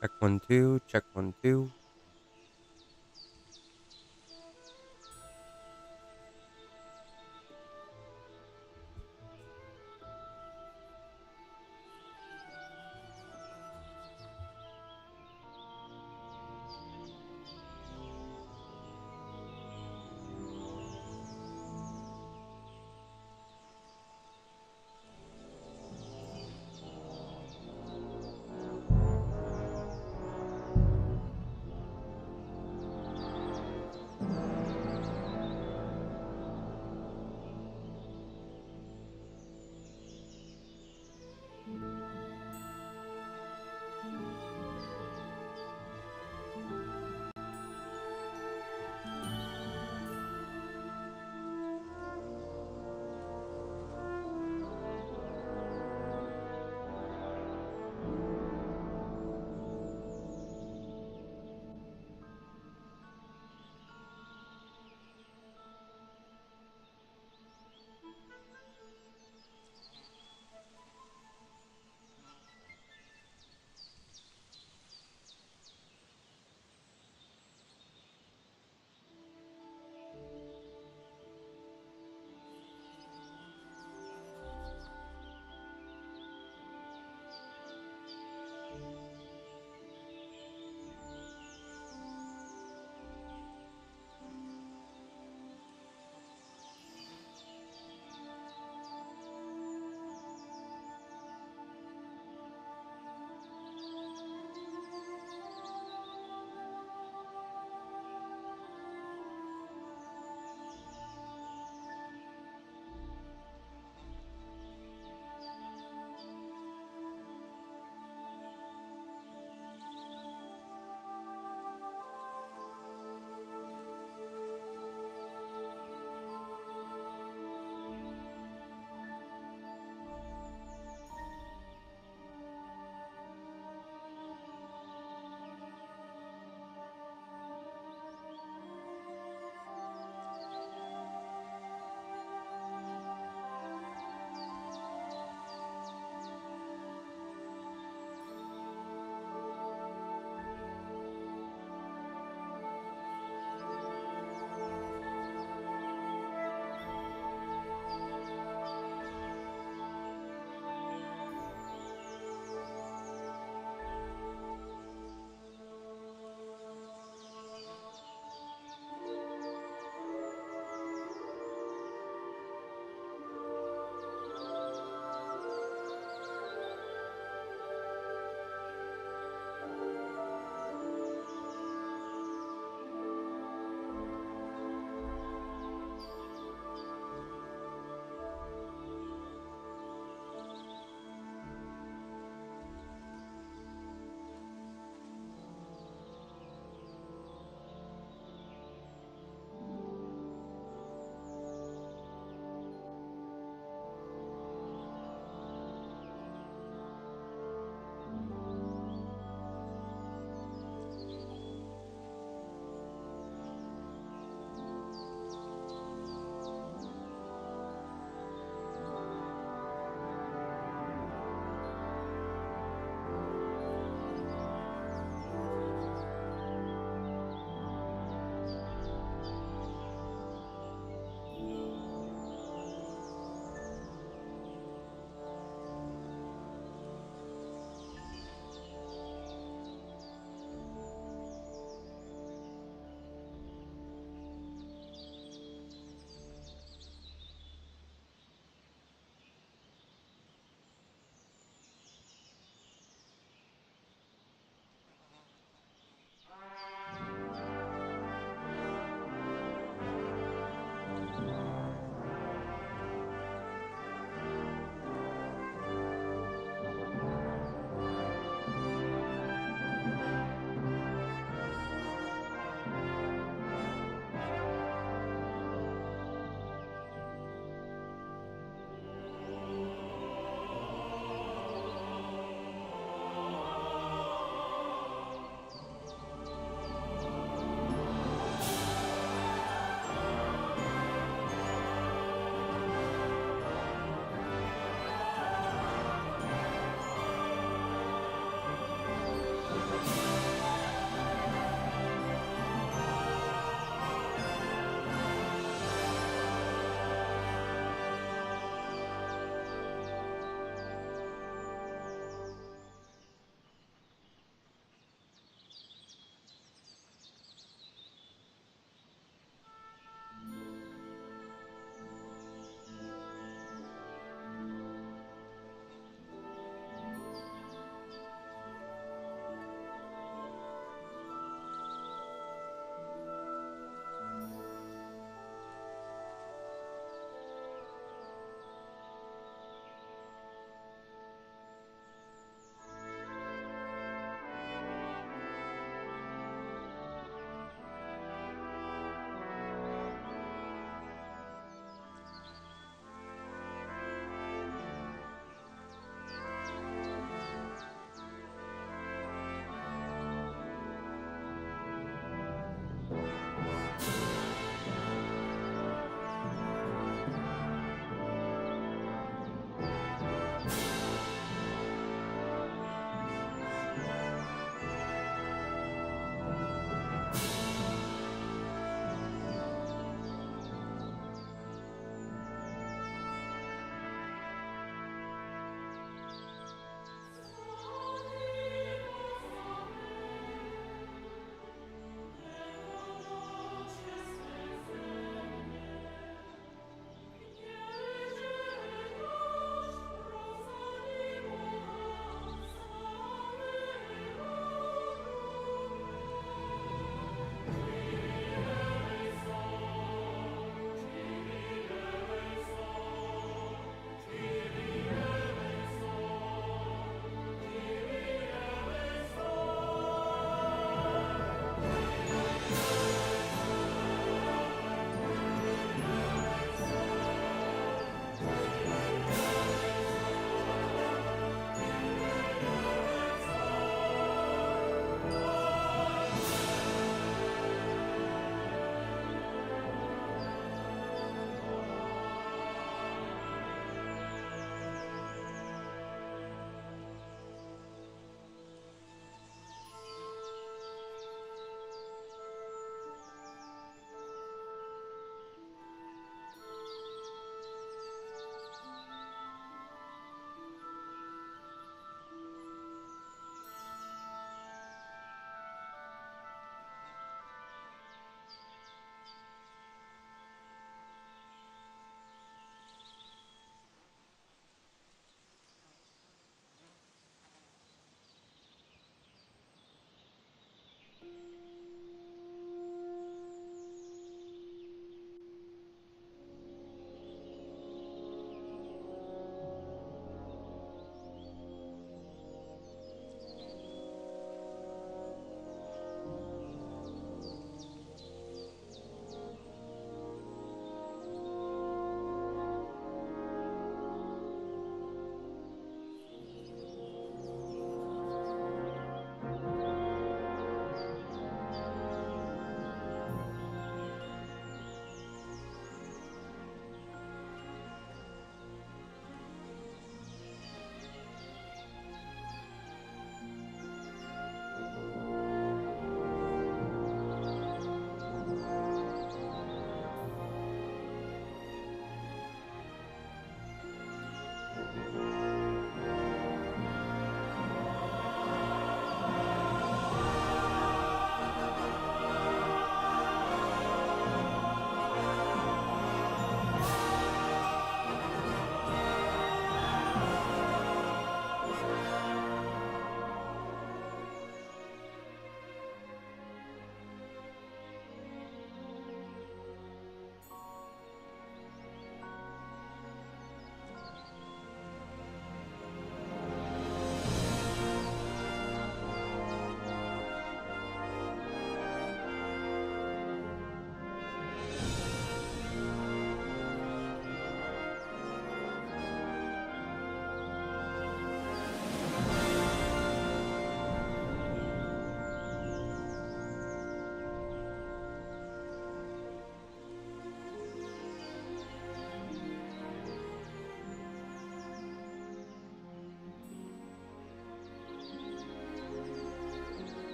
Check one, two, check one, two.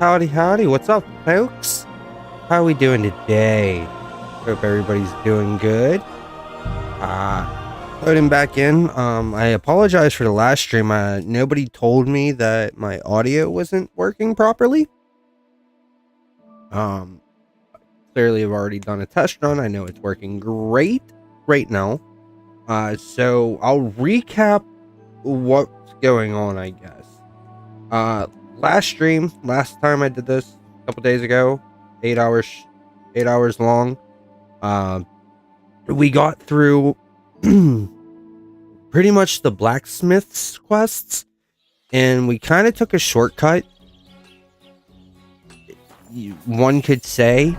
Howdy, howdy. What's up, folks? How are we doing today? Hope everybody's doing good. Loading back in. I apologize for the last stream. Nobody told me that my audio wasn't working properly. Clearly I've already done a test run. I know it's working great right now. So I'll recap what's going on, I guess. Last time I did this a couple days ago, 8 hours long. We got through pretty much the blacksmith's quests, and we kind of took a shortcut. One could say,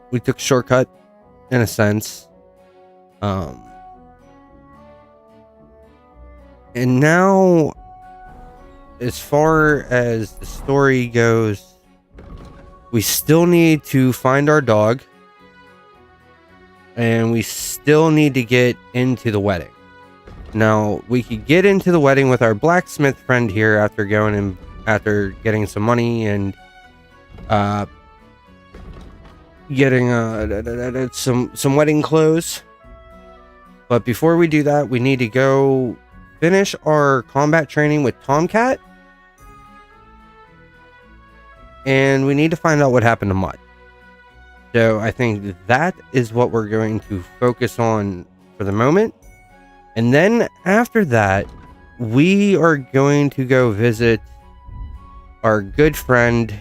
we took a shortcut in a sense. And now, as far as the story goes, we still need to find our dog, and we still need to get into the wedding. Now, we could get into the wedding with our blacksmith friend here after getting some money and getting some wedding clothes. But before we do that, we need to go finish our combat training with Tomcat, and we need to find out what happened to Mutt. So I think that is what we're going to focus on for the moment. And then after that, we are going to go visit our good friend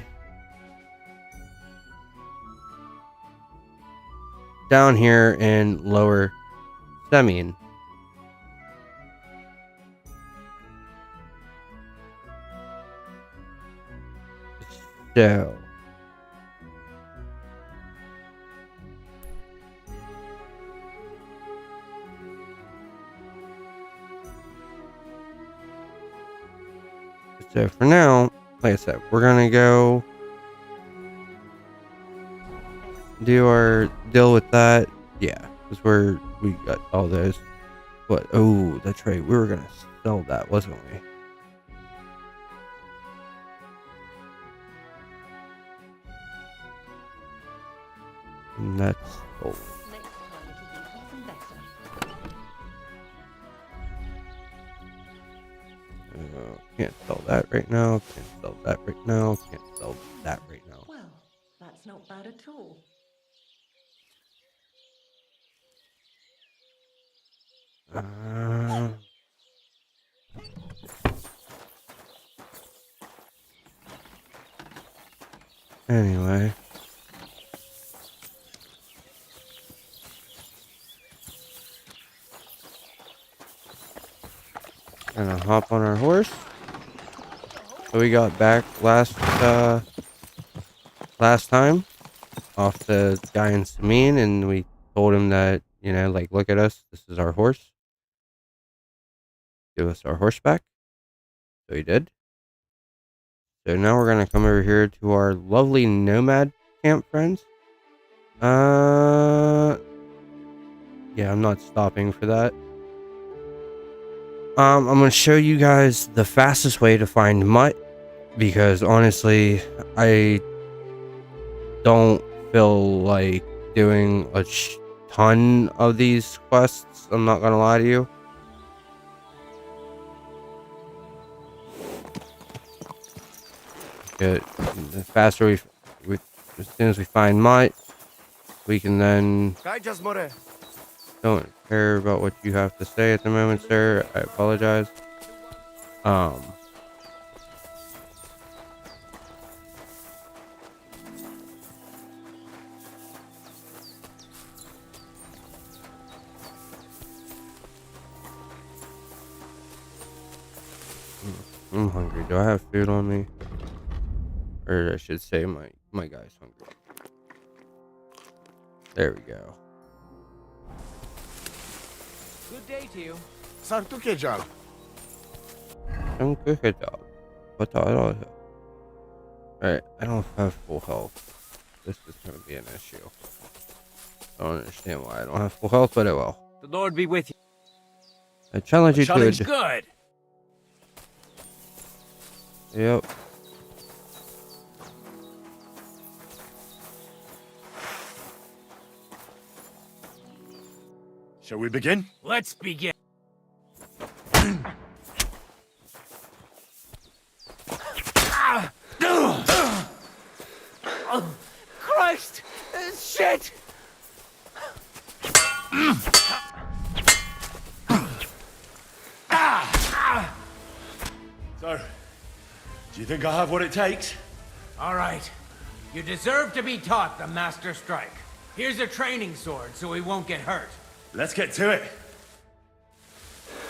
down here in Lower Semien. So for now, like I said, we're gonna go do our deal with that. Yeah, because we got all those. But oh, that's right, we were gonna sell that, wasn't we? And that's old. Can't sell that right now. Can't sell that right now. Can't sell that right now. Well, that's not bad at all. Anyway. Gonna hop on our horse. So we got back last time off the guy in Semien, and we told him that, like, look at us, this is our horse. Give us our horse back. So he did. So now we're gonna come over here to our lovely nomad camp friends. Yeah, I'm not stopping for that. I'm gonna show you guys the fastest way to find Mutt, because honestly, I don't feel like doing a ton of these quests. I'm not gonna lie to you. Good. The faster we as soon as we find Mutt, we can then. Don't care about what you have to say at the moment, sir. I apologize. I'm hungry. Do I have food on me? Or I should say my guy's hungry. There we go. Good day to you. Some good dog. What the hell? Alright, I don't have full health. This is going to be an issue. I don't understand why I don't have full health, but it will. The Lord be with you. I challenge you to good. Yep. Shall we begin? Let's begin. Christ! Shit! So, do you think I have what it takes? All right. You deserve to be taught the Master Strike. Here's a training sword so we won't get hurt. Let's get to it.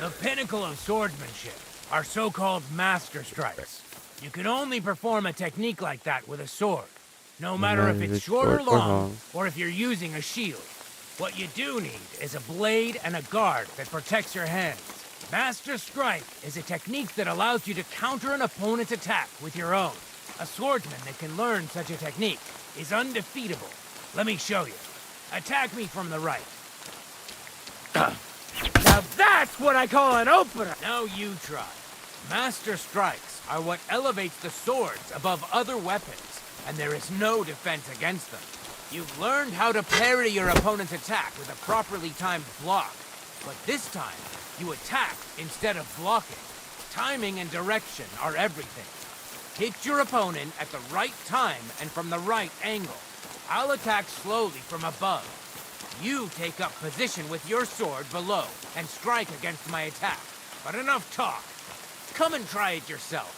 The pinnacle of swordsmanship are so-called Master Strikes. You can only perform a technique like that with a sword, no matter if it's short or long, or if you're using a shield. What you do need is a blade and a guard that protects your hands. Master Strike is a technique that allows you to counter an opponent's attack with your own. A swordsman that can learn such a technique is undefeatable. Let me show you. Attack me from the right. Now that's what I call an opener! Now you try. Master Strikes are what elevates the swords above other weapons, and there is no defense against them. You've learned how to parry your opponent's attack with a properly timed block, but this time, you attack instead of blocking. Timing and direction are everything. Hit your opponent at the right time and from the right angle. I'll attack slowly from above. You take up position with your sword below and strike against my attack. But enough talk. Come and try it yourself.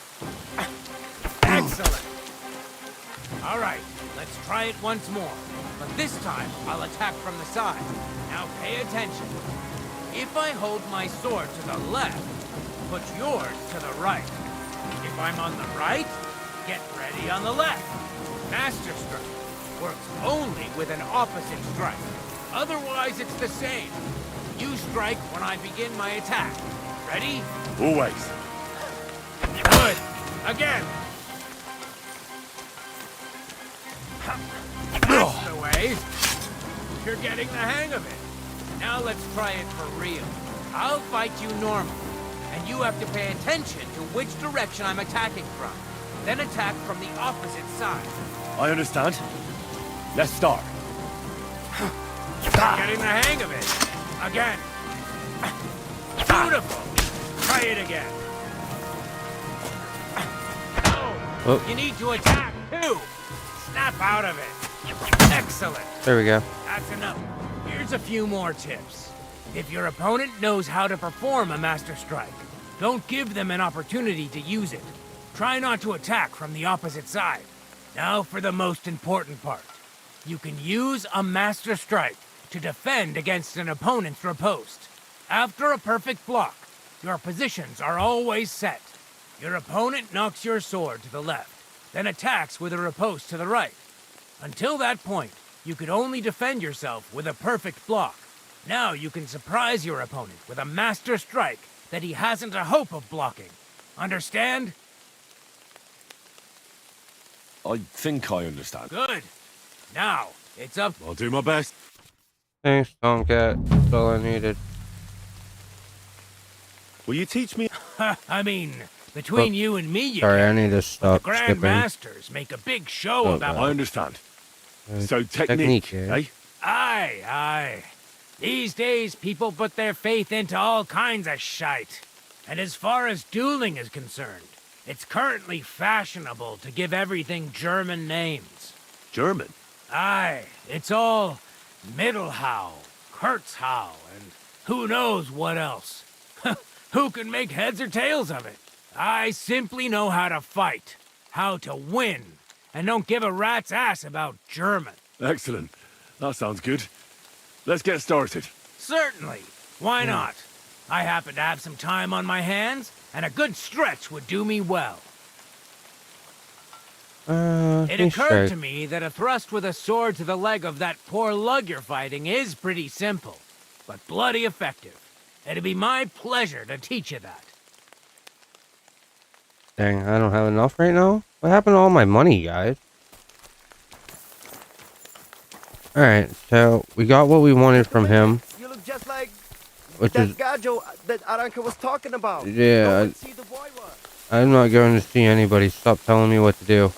Excellent. All right, let's try it once more. But this time, I'll attack from the side. Now pay attention. If I hold my sword to the left, put yours to the right. If I'm on the right, get ready on the left. Master Strike works only with an opposite strike. Otherwise, it's the same. You strike when I begin my attack. Ready? Always. Good. Again. That's the way. You're getting the hang of it. Now let's try it for real. I'll fight you normal, and you have to pay attention to which direction I'm attacking from. Then attack from the opposite side. I understand. Let's start. You're getting the hang of it. Again. Beautiful. Try it again. Oh. You need to attack, too. Snap out of it. Excellent. There we go. That's enough. Here's a few more tips. If your opponent knows how to perform a Master Strike, don't give them an opportunity to use it. Try not to attack from the opposite side. Now for the most important part. You can use a Master Strike to defend against an opponent's riposte. After a perfect block, your positions are always set. Your opponent knocks your sword to the left, then attacks with a riposte to the right. Until that point, you could only defend yourself with a perfect block. Now you can surprise your opponent with a Master Strike that he hasn't a hope of blocking. Understand? I think I understand. Good. Now, it's up. I'll do my best. Thanks, Tomcat. That's all I needed. Will you teach me? I mean, between you and me, you Sorry, I can. need to stop The skipping. Grandmasters make a big show Oh, about God. I understand. Uh, So technique, yeah. eh? Aye, aye. These days, people put their faith into all kinds of shite. And as far as dueling is concerned, it's currently fashionable to give everything German names. German. Aye, it's all Mittelhau, Kurzhau, and who knows what else. Who can make heads or tails of it? I simply know how to fight, how to win, and don't give a rat's ass about German. Excellent. That sounds good. Let's get started. Certainly. Why not? I happen to have some time on my hands, and a good stretch would do me well. It occurred to me that a thrust with a sword to the leg of that poor lug you're fighting is pretty simple, but bloody effective. It'd be my pleasure to teach you that. Dang, I don't have enough right now? What happened to all my money, guys? Alright, so we got what we wanted from him. You look just like Which that is, Gajo that Aranka was talking about. yeah, Go and see the boy one. I'm not going to see anybody. Stop telling me what to do.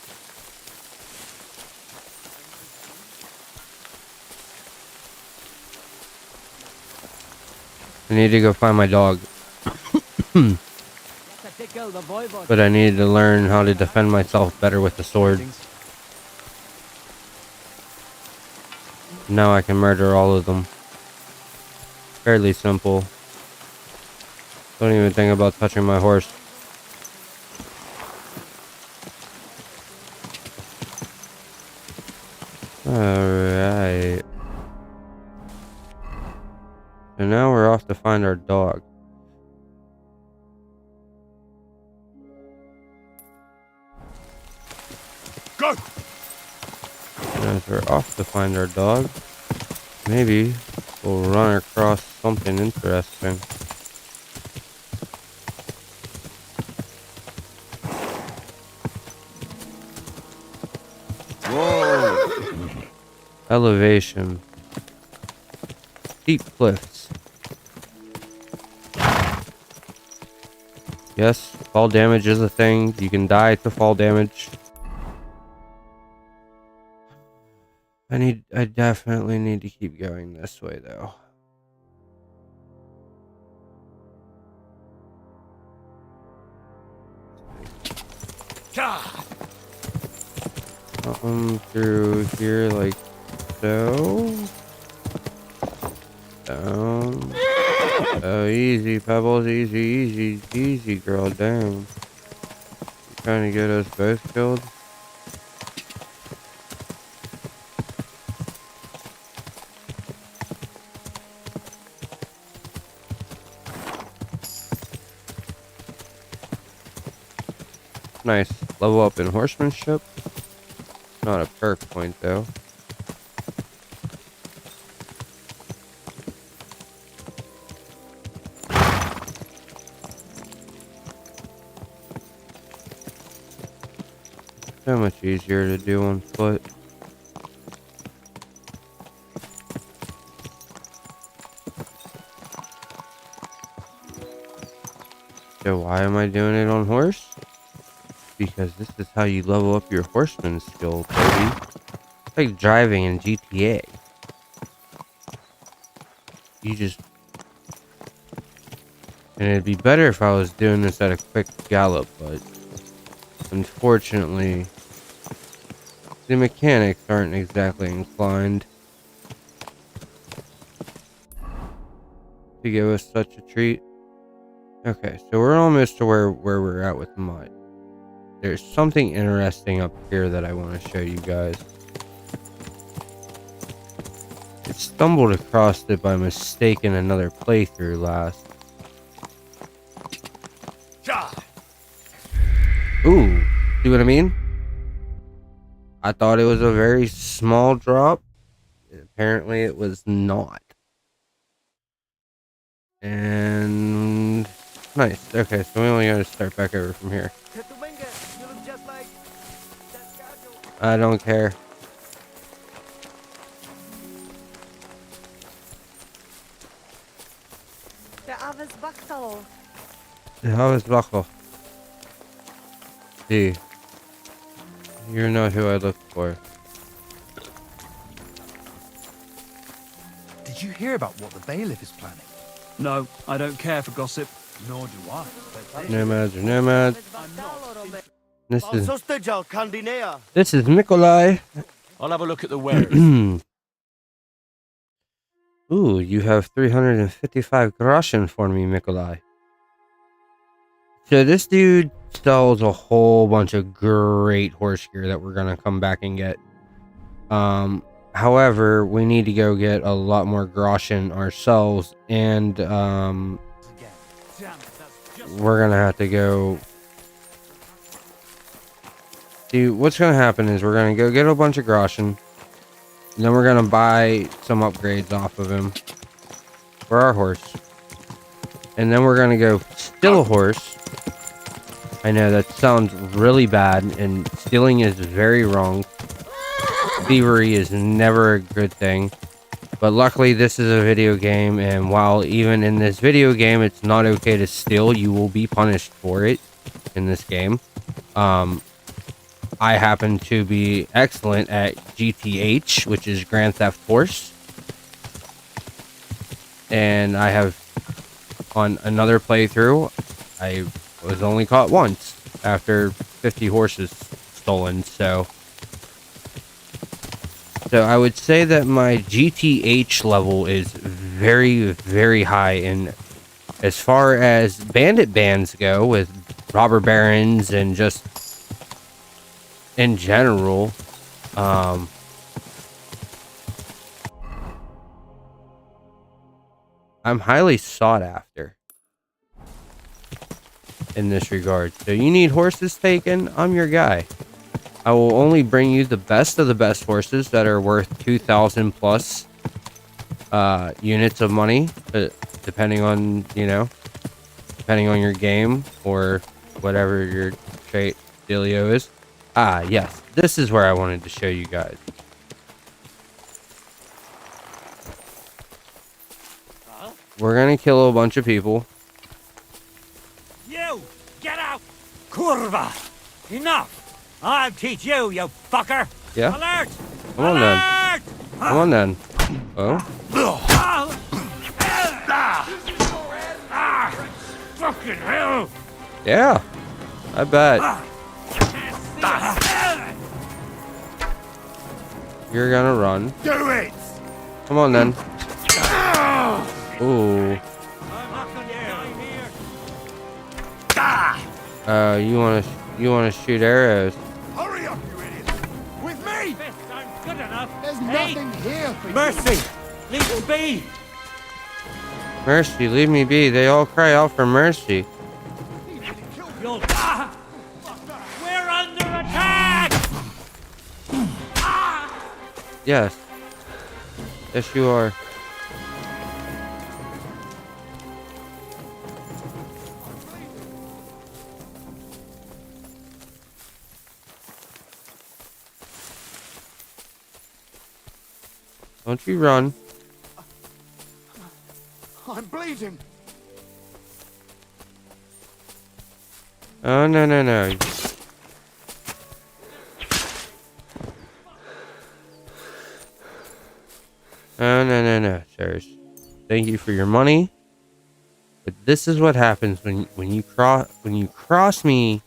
I need to go find my dog. But I need to learn how to defend myself better with the sword. Now I can murder all of them. Fairly simple. Don't even think about touching my horse. Alright. So now we're off to find our dog. Go! And as we're off to find our dog, maybe we'll run across something interesting. Whoa! Elevation. Steep cliffs. Yes, fall damage is a thing. You can die to fall damage. I definitely need to keep going this way though. Through here like so. Down. Oh, easy, Pebbles, easy, girl, down. You trying to get us both killed? Nice. Level up in horsemanship. Not a perk point though. So much easier to do on foot. So why am I doing it on horse? Because this is how you level up your horseman skill, baby. It's like driving in GTA. You just... And it'd be better if I was doing this at a quick gallop, but... Unfortunately... The mechanics aren't exactly inclined to give us such a treat. Okay, so we're almost to where we're at with the Mutt. There's something interesting up here that I want to show you guys. I stumbled across it by mistake in another playthrough last. Ooh, see what I mean? I thought it was a very small drop. Apparently it was not. And nice. Okay, so we only gotta start back over from here. I don't care. How is Blanco? See, you're not who I looked for. Did you hear about what the bailiff is planning? No, I don't care for gossip. Nor do I. Nomads are nomads. This is This Nikolai. I'll have a look at the wares. Ooh, you have 355 groschen for me, Nikolai. So this dude sells a whole bunch of great horse gear that we're gonna come back and get. However, we need to go get a lot more groschen ourselves, and we're gonna have to go. See, what's gonna happen is we're gonna go get a bunch of groschen. And then we're gonna buy some upgrades off of him for our horse. And then we're gonna go steal a horse. I know that sounds really bad, and stealing is very wrong. Thievery is never a good thing. But luckily this is a video game, and while even in this video game it's not okay to steal, you will be punished for it. in this game. I happen to be excellent at GTH, which is Grand Theft Horse. And I have, on another playthrough, I was only caught once after 50 horses stolen. So I would say that my GTH level is very, very high. And as far as bandit bands go, with robber barons and just in general, I'm highly sought after in this regard. So you need horses taken, I'm your guy. I will only bring you the best of the best horses that are worth 2,000 plus units of money, depending on, depending on your game or whatever your trait dealio is. Ah, yes, this is where I wanted to show you guys. We're gonna kill a bunch of people. You! Get out! Kurva! Enough! I'll teach you, you fucker! Yeah? Alert! Come on then. Come on then. Oh? Fucking hell! Yeah. I bet. You're gonna run. Do it! Come on then. Ooh. You wanna shoot arrows? Hurry up, you idiot! With me! Fists aren't good enough. There's nothing here for you. Mercy! Leave me be! Mercy, leave me be. They all cry out for mercy. You'll die! We're under attack! Yes. Yes, you are. Don't you run. I'm bleeding. Oh, no, no, no. Oh, no, no, no, sirs. Thank you for your money. But this is what happens when you cross me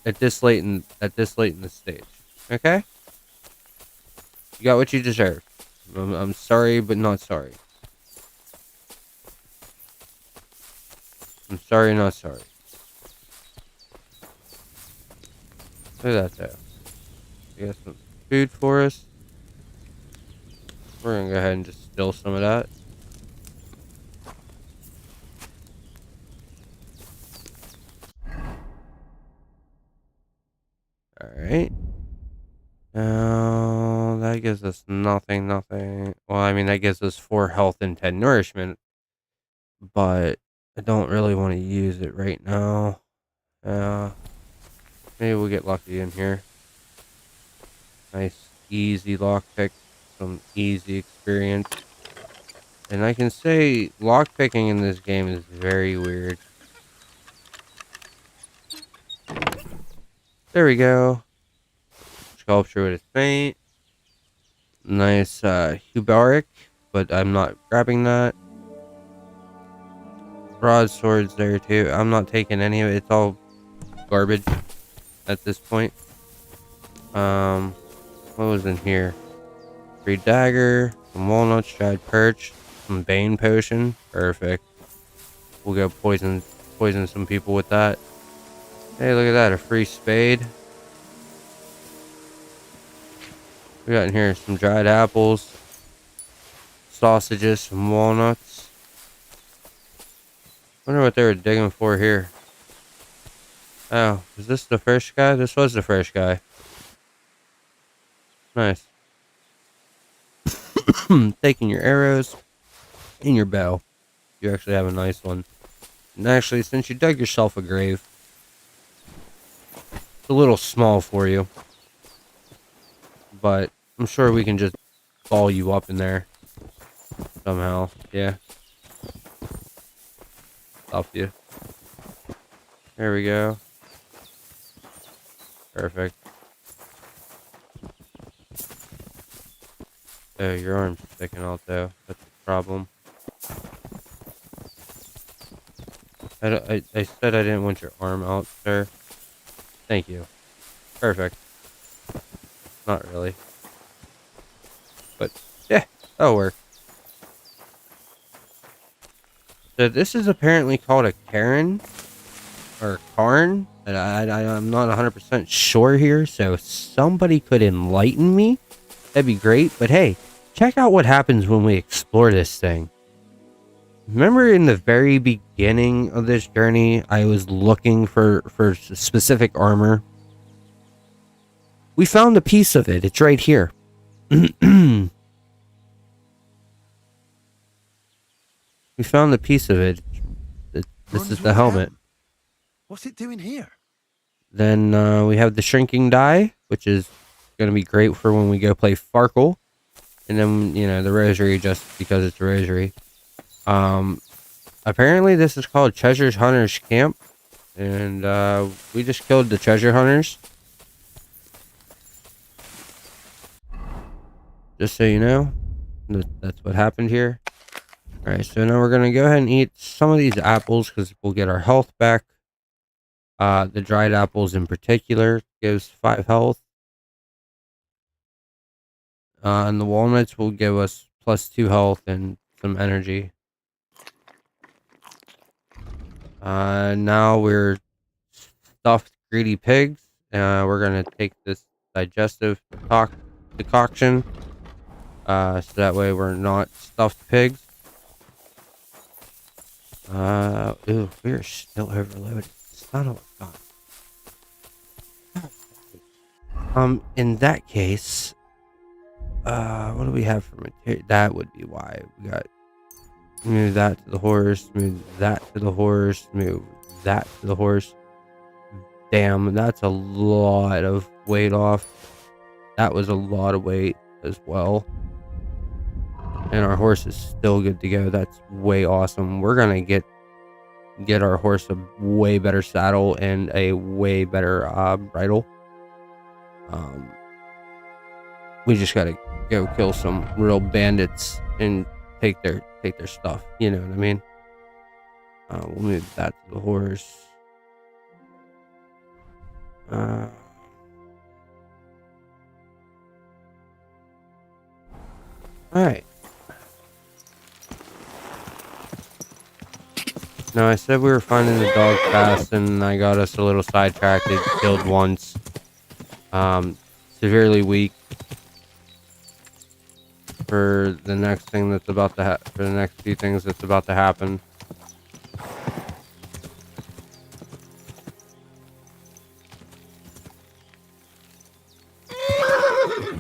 at this late in the stage. Okay? You got what you deserve. I'm sorry, but not sorry. I'm sorry, not sorry. Look at that, though. You got some food for us. We're gonna go ahead and just steal some of that. Alright. Now, that gives us nothing. Well, I mean, that gives us 4 health and 10 nourishment. But I don't really want to use it right now. Maybe we'll get lucky in here. Nice, easy lockpick. Some easy experience. And I can say lockpicking in this game is very weird. There we go. Sculpture with its paint. Nice Hubaric, but I'm not grabbing that. Broadswords there too. I'm not taking any of it. It's all garbage at this point. What was in here? Free dagger, some walnuts, dried perch, some bane potion. Perfect. We'll go poison some people with that. Hey, look at that, a free spade. We got in here some dried apples, sausages, some walnuts. Wonder what they were digging for here. Oh, is this the first guy? This was the first guy. Nice. Taking your arrows and your bow. You actually have a nice one. And actually, since you dug yourself a grave, it's a little small for you. But I'm sure we can just ball you up in there somehow. Yeah. Help you. There we go. Perfect. Oh, your arm's sticking out though. That's a problem. I said I didn't want your arm out, sir. Thank you. Perfect. Not really. But, yeah, that'll work. So this is apparently called a Karen. Or Karn. And I'm not 100% sure here, so if somebody could enlighten me, that'd be great. But hey, check out what happens when we explore this thing. Remember in the very beginning of this journey, I was looking for specific armor? We found a piece of it. It's right here. We found a piece of it. This is the helmet. What's it doing here? Then we have the shrinking die, which is going to be great for when we go play Farkle. And then, you know, the rosary just because it's a rosary. Apparently this is called Treasure Hunters Camp. And we just killed the treasure hunters. Just so you know, that's what happened here. Alright, so now we're going to go ahead and eat some of these apples because we'll get our health back. The dried apples in particular gives 5 health. And the walnuts will give us plus 2 health and some energy. Now we're stuffed greedy pigs. We're going to take this digestive decoction. So that way we're not stuffed pigs. Ooh, we're still overloaded. Son of a gun. In that case, what do we have for material? That would be why. We got move that to the horse, move that to the horse, move that to the horse. Damn, that's a lot of weight off. That was a lot of weight as well. And our horse is still good to go. That's way awesome. We're gonna get our horse a way better saddle and a way better bridle. We just gotta go kill some real bandits and take their stuff. You know what I mean? We'll move that to the horse. All right. No, I said we were finding the dog fast, and I got us a little sidetracked. It killed once. Severely weak. For the next thing that's about to for the next few things that's about to happen.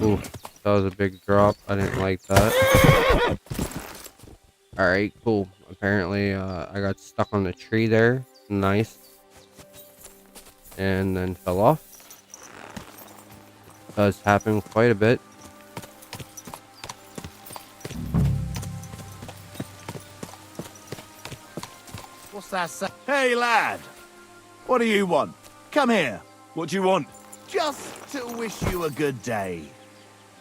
Ooh, that was a big drop. I didn't like that. Alright, cool. Apparently, I got stuck on the tree there. Nice. And then fell off. Does happen quite a bit. What's that? Hey, lad. What do you want? Come here. What do you want? Just to wish you a good day.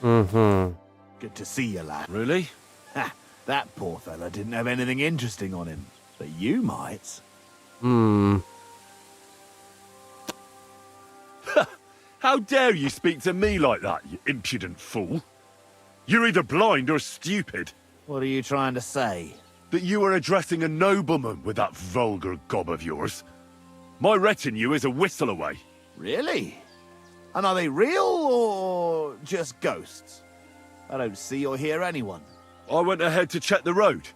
Mm-hmm. Good to see you, lad. Really? Ha, that poor fella didn't have anything interesting on him. But you might. Hmm. How dare you speak to me like that, you impudent fool? You're either blind or stupid. What are you trying to say? That you are addressing a nobleman with that vulgar gob of yours. My retinue is a whistle away. Really? And are they real or just ghosts? I don't see or hear anyone. I went ahead to check the road,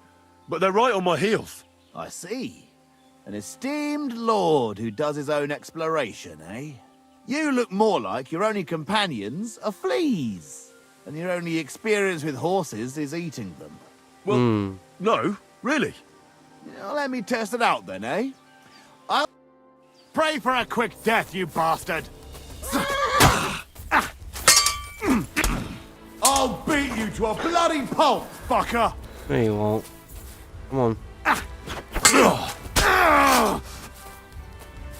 but they're right on my heels. I see. An esteemed lord who does his own exploration, eh? You look more like your only companions are fleas, and your only experience with horses is eating them. Well, no, really. Now, let me test it out then, eh? I'll pray for a quick death, you bastard! I'll beat you to a bloody pulp, fucker! No, you won't. Come on.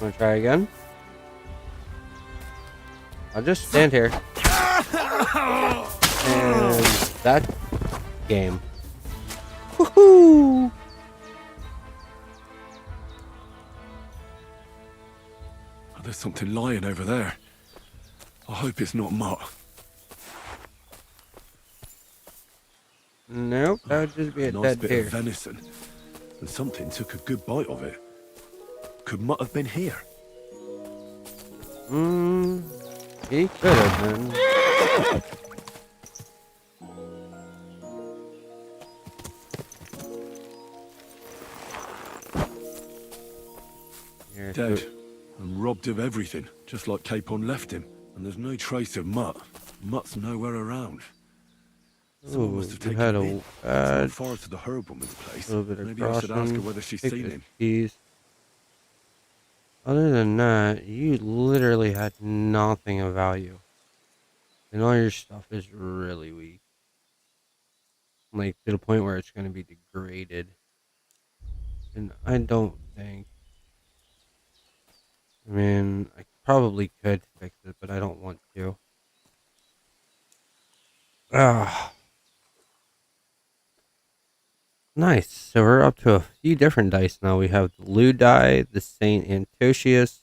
Want to try again? I'll just stand here. And that game. Woohoo! Oh, there's something lying over there. I hope it's not Mutt. Nope, that would just be a Nice dead bit deer. of venison. And something took a good bite of it. Could Mutt have been here? He could have been. Here, Dead. so- And robbed of everything, just like Capon left him. And there's no trace of Mutt. Mutt's nowhere around. Someone must have you taken had him a in. It's not far to the herb woman's place. little bit of Maybe I should ask her crossing. whether she's Take seen those him. keys. Other than that, you literally had nothing of value. And all your stuff is really weak. Like, to the point where it's going to be degraded. And I don't think... I mean, I probably could fix it, but I don't want to. Ah. Nice. So we're up to a few different dice now. We have the Lou die, the Saint Antocius,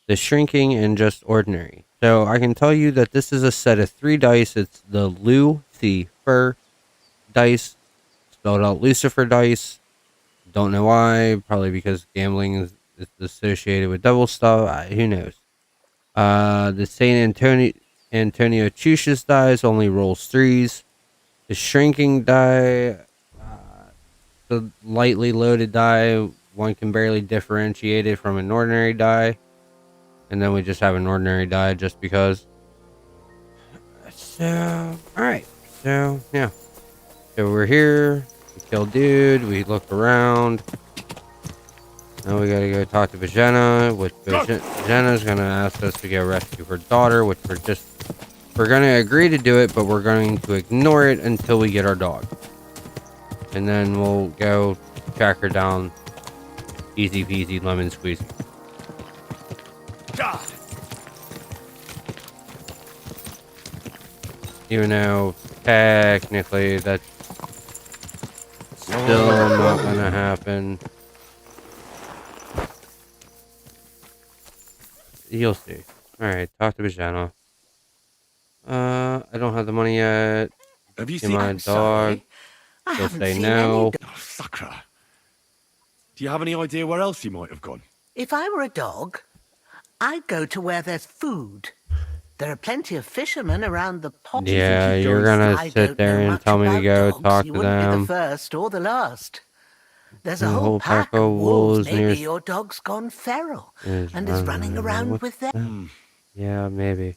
the Shrinking, and just ordinary. So I can tell you that this is a set of 3 dice. It's the Lucifer dice, spelled out Lucifer dice. Don't know why. Probably because gambling is associated with devil stuff. Who knows? The Saint Antonio Chucius dice only rolls 3s. The Shrinking die, the lightly loaded die, one can barely differentiate it from an ordinary die. And then we just have an ordinary die just because. So, alright. So, yeah. So we're here. We killed dude. We looked around. Now we gotta go talk to Vajena, which Vajena's gonna ask us to go rescue her daughter, which we're gonna agree to do it, but we're going to ignore it until we get our dog. And then we'll go track her down. Easy peasy lemon squeezy. Even though technically that's still not gonna happen. You'll see. Alright, talk to Vajena. I don't have the money yet. Have you See seen my him? dog. I She'll haven't say seen no. any Oh, sucker. Do you have any idea where else he might have gone? If I were a dog, I'd go to where there's food. There are plenty of fishermen around the pond. Yeah, you're gonna sit there and tell me to go talk to You wouldn't be them. the first or the last. There's a The whole whole pack of wolves. Maybe near- your dog's gone feral and is running around with them. Yeah, maybe.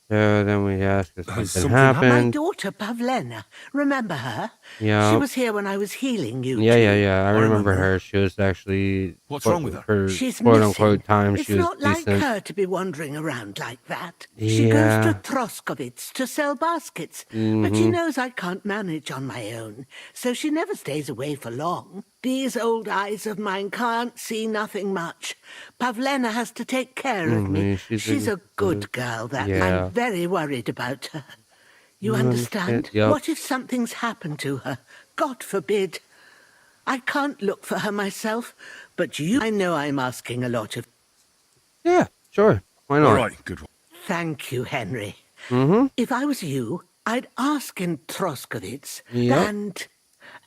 So then we ask if something something My happened. daughter Pavlena, remember her? Yeah. She was here when I was healing you. Yeah. I remember remember. her. She was actually What's wrong with her? For She's quote missing. unquote time. It's She was not like decent. her to be wandering around like that. She Yeah. goes to Troskovitz to sell baskets, but she knows I can't manage on my own, so she never stays away for long. These old eyes of mine can't see nothing much. Pavlena has to take care of me. she's a good girl, that. Yeah. I'm very worried about her. You You understand? understand? Yep. What if something's happened to her? God forbid. I can't look for her myself, but I know I'm asking a lot of... Yeah, sure. Why not? All right, good one. Thank you, Henry. Mm-hmm. If I was you, I'd ask in Troskovitz, Yep.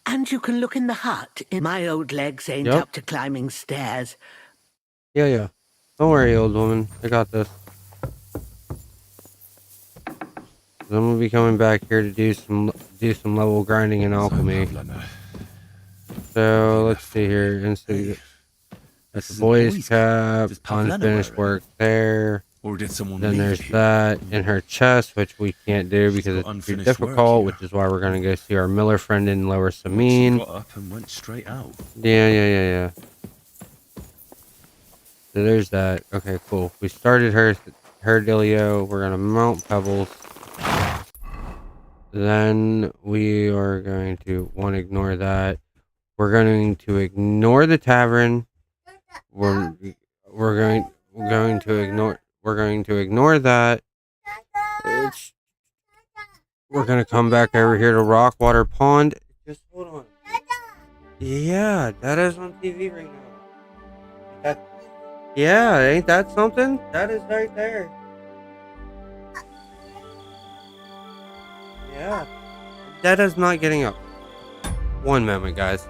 and you can look in the hut. My old legs ain't Yep. up to climbing stairs. Yeah. Don't worry, old woman. I got this. I'm gonna be coming back here to do some level grinding in alchemy. So let's see here. That's This the is a boys' boys' cap. Does Pavlena Unfinished wear it? work there. Or did someone Then leave there's it here? that in her chest, which we can't do She's because got it's too unfinished work difficult, here. which is why we're gonna go see our Miller friend in Lower She Samine. got up and went straight out. Yeah. So there's that. Okay, cool. We started her dealio. We're gonna mount Pebbles. Then we are going to ignore that. We're going to ignore the tavern we're we're going to ignore that. It's, we're gonna come back over here to Rockwater Pond. Just hold on. Yeah, that is on TV right now. That, yeah, ain't that something? That is right there. Yeah. That is not getting up. One moment, guys.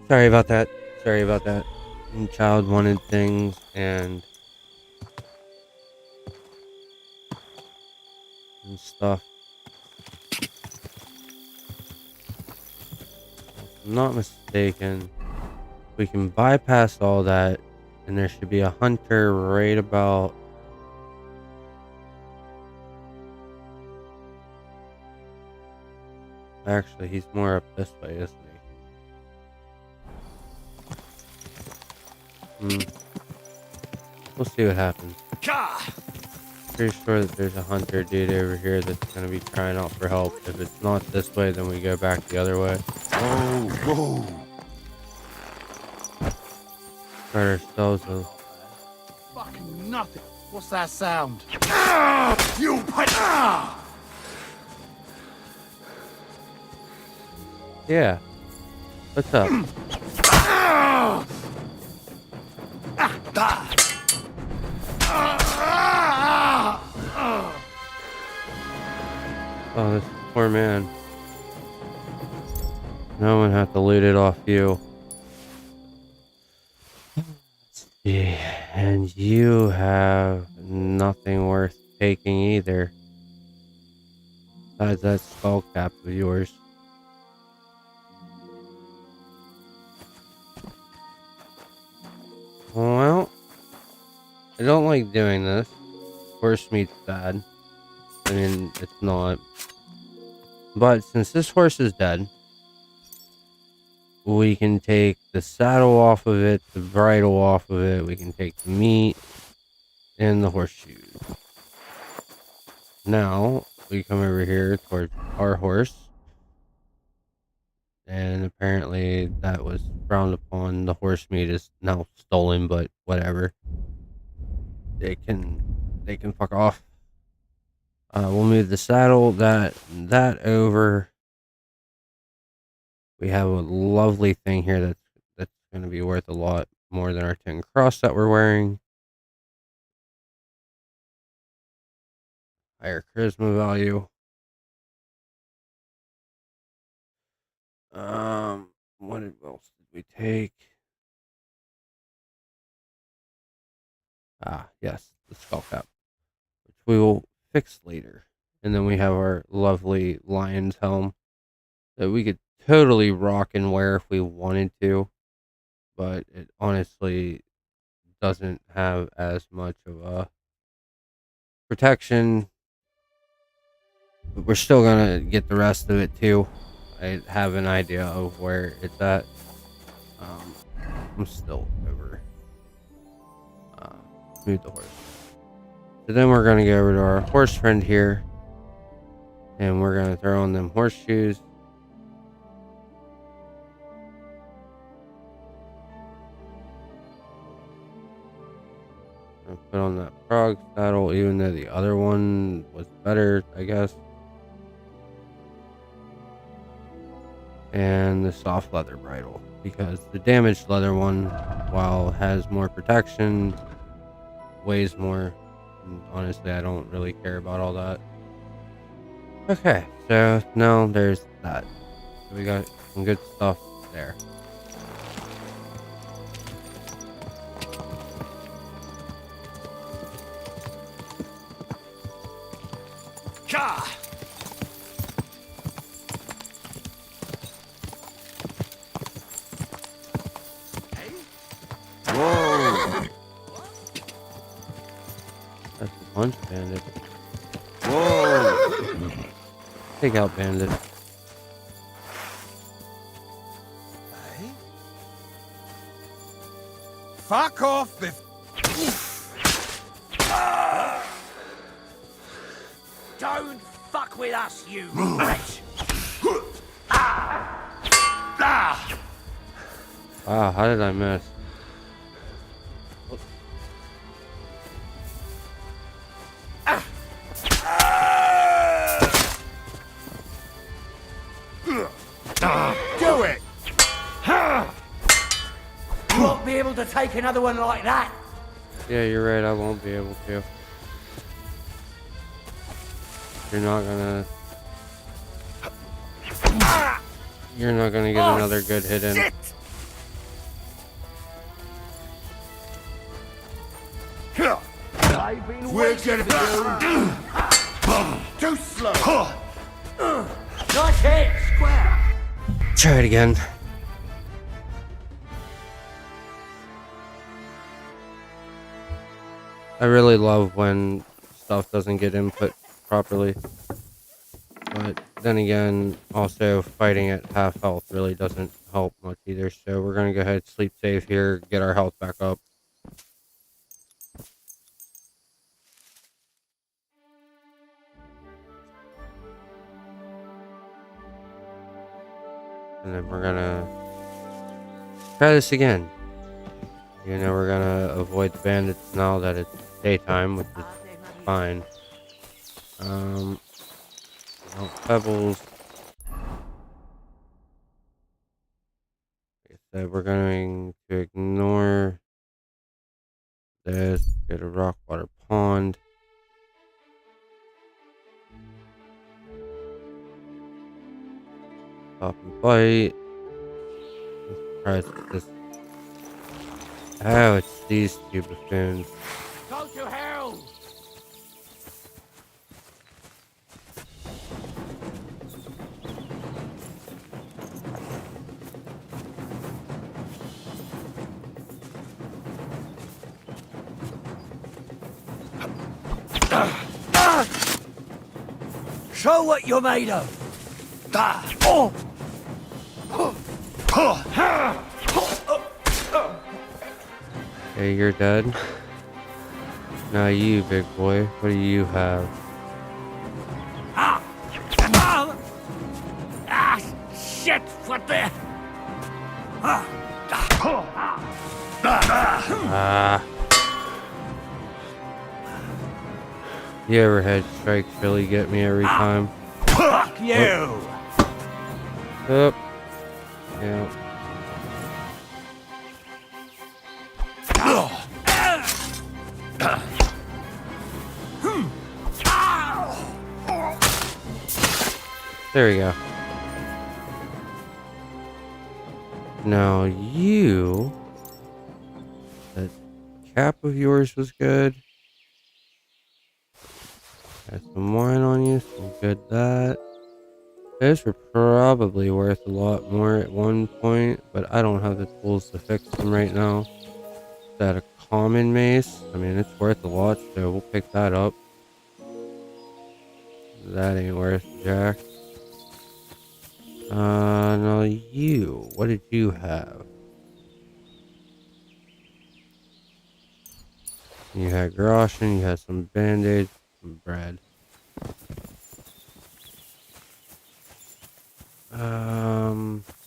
Sorry about that. Sorry about that. And child wanted things and stuff. If I'm not mistaken, we can bypass all that, and there should be a hunter right about. Actually, he's more up this way, isn't he? We'll see what happens. Pretty sure that there's a hunter dude over here that's going to be crying out for help. If it's not this way, then we go back the other way. Whoa. Got ourselves a... Fucking nothing. What's that sound? Yeah. What's up? Oh, this poor man. No one had to loot it off you. Yeah, and you have nothing worth taking either. Besides that skull cap of yours. Well, I don't like doing this. Horse meat's bad. I mean, it's not. But since this horse is dead, we can take the saddle off of it, the bridle off of it, we can take the meat, and the horseshoes. Now, we come over here towards our horse. And apparently that was frowned upon. The horse meat is now stolen, but whatever. They can fuck off. We'll move the saddle, that over. We have a lovely thing here that's going to be worth a lot more than our 10 cross that we're wearing. Higher charisma value. What else did we take? Yes, the skull cap, which we will fix later. And then we have our lovely lion's helm that we could totally rock and wear if we wanted to, but it honestly doesn't have as much of a protection. But we're still gonna get the rest of it too. I have an idea of where it's at. I'm still over. Move the horse. So then we're gonna go over to our horse friend here, and we're gonna throw on them horseshoes. Put on that frog saddle, even though the other one was better, I guess. And the soft leather bridle, because the damaged leather one, while has more protection, weighs more. And honestly, I don't really care about all that. Okay, so now there's that. So we got some good stuff there. Whoa. That's a punch bandit. Whoa. Take out bandit. Hey? Fuck off before. Don't fuck with us, you wretch! Wow, how did I miss? Do it! You won't be able to take another one like that! Yeah, you're right, I won't be able to. You're not gonna get another good hit in. Shit! I've been waiting for you. Too slow. Nice hit, square. Try it again. I really love when stuff doesn't get input properly. But then again, also fighting at half health really doesn't help much either. So we're going to go ahead, sleep safe here, get our health back up. And then we're going to try this again. You know, we're going to avoid the bandits now that it's daytime, which is fine. No pebbles. Like I said, we're going to ignore this, get a rock water pond. Stop and bite. I'm surprised at this. Oh, it's these two buffoons. Go to hell! Show what you're made of. Okay, you're dead. Now you, big boy. What do you have? Shit! What the? The overhead strikes really get me every time. Fuck you. Up. Yeah. There we go. Now you, that cap of yours was good. Got some wine on you, some good that. Those were probably worth a lot more at one point, but I don't have the tools to fix them right now. Is that a common mace? I mean, it's worth a lot, so we'll pick that up. That ain't worth jack. Now you, what did you have? You had groschen, you had some band-aids, some bread.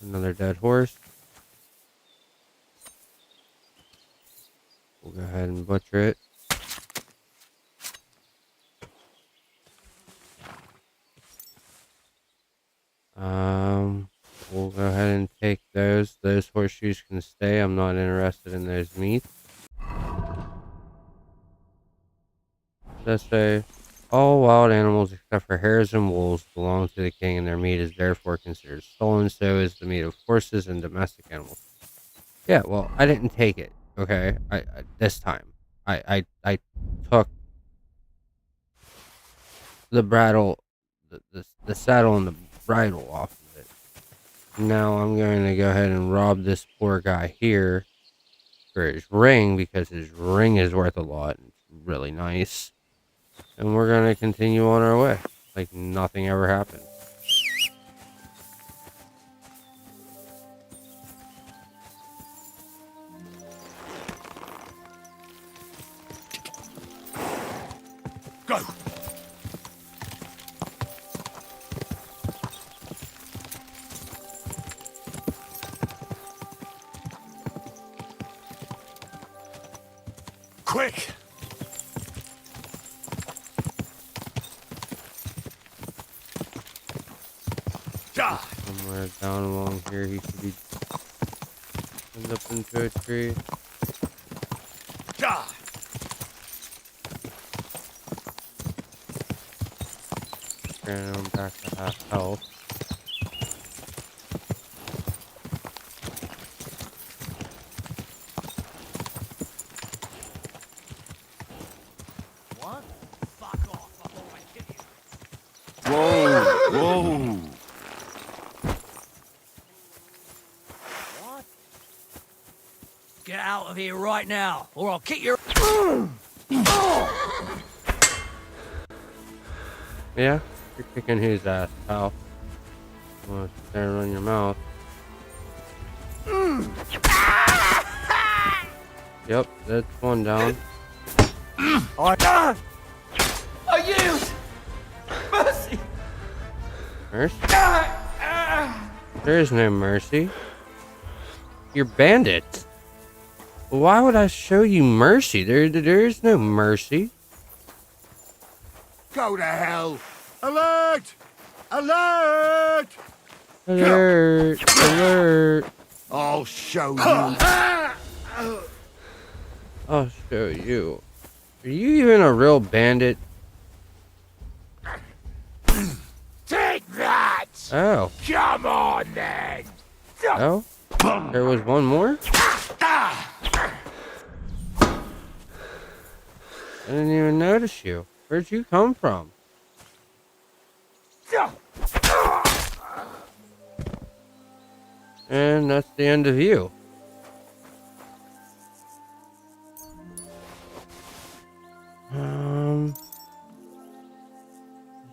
Another dead horse. We'll go ahead and butcher it. We'll go ahead and take those. Those horseshoes can stay. I'm not interested in those meats. Let's say all wild animals except for hares and wolves belong to the king, and their meat is therefore considered stolen. So is the meat of horses and domestic animals. Yeah, well, I didn't take it. Okay, I this time I took the bridle, the saddle and the bridle off of it. Now I'm going to go ahead and rob this poor guy here for his ring, because his ring is worth a lot. It's really nice. And we're going to continue on our way like nothing ever happened. Go. Quick. Somewhere down along here, he should be end up into a tree. Turning him back to half health. Whoa! Get out of here right now, or I'll kick your... Yeah? You're kicking his ass, pal. You wanna stare on your mouth. Yep, that's one down. I use mercy. Mercy? There is no mercy. You're bandits. Why would I show you mercy? There is no mercy. Go to hell! Alert! Alert! Alert! Alert! I'll show you. I'll show you. Are you even a real bandit? Take that! Oh. Come on, then! Oh? There was one more? I didn't even notice you. Where'd you come from? And that's the end of you.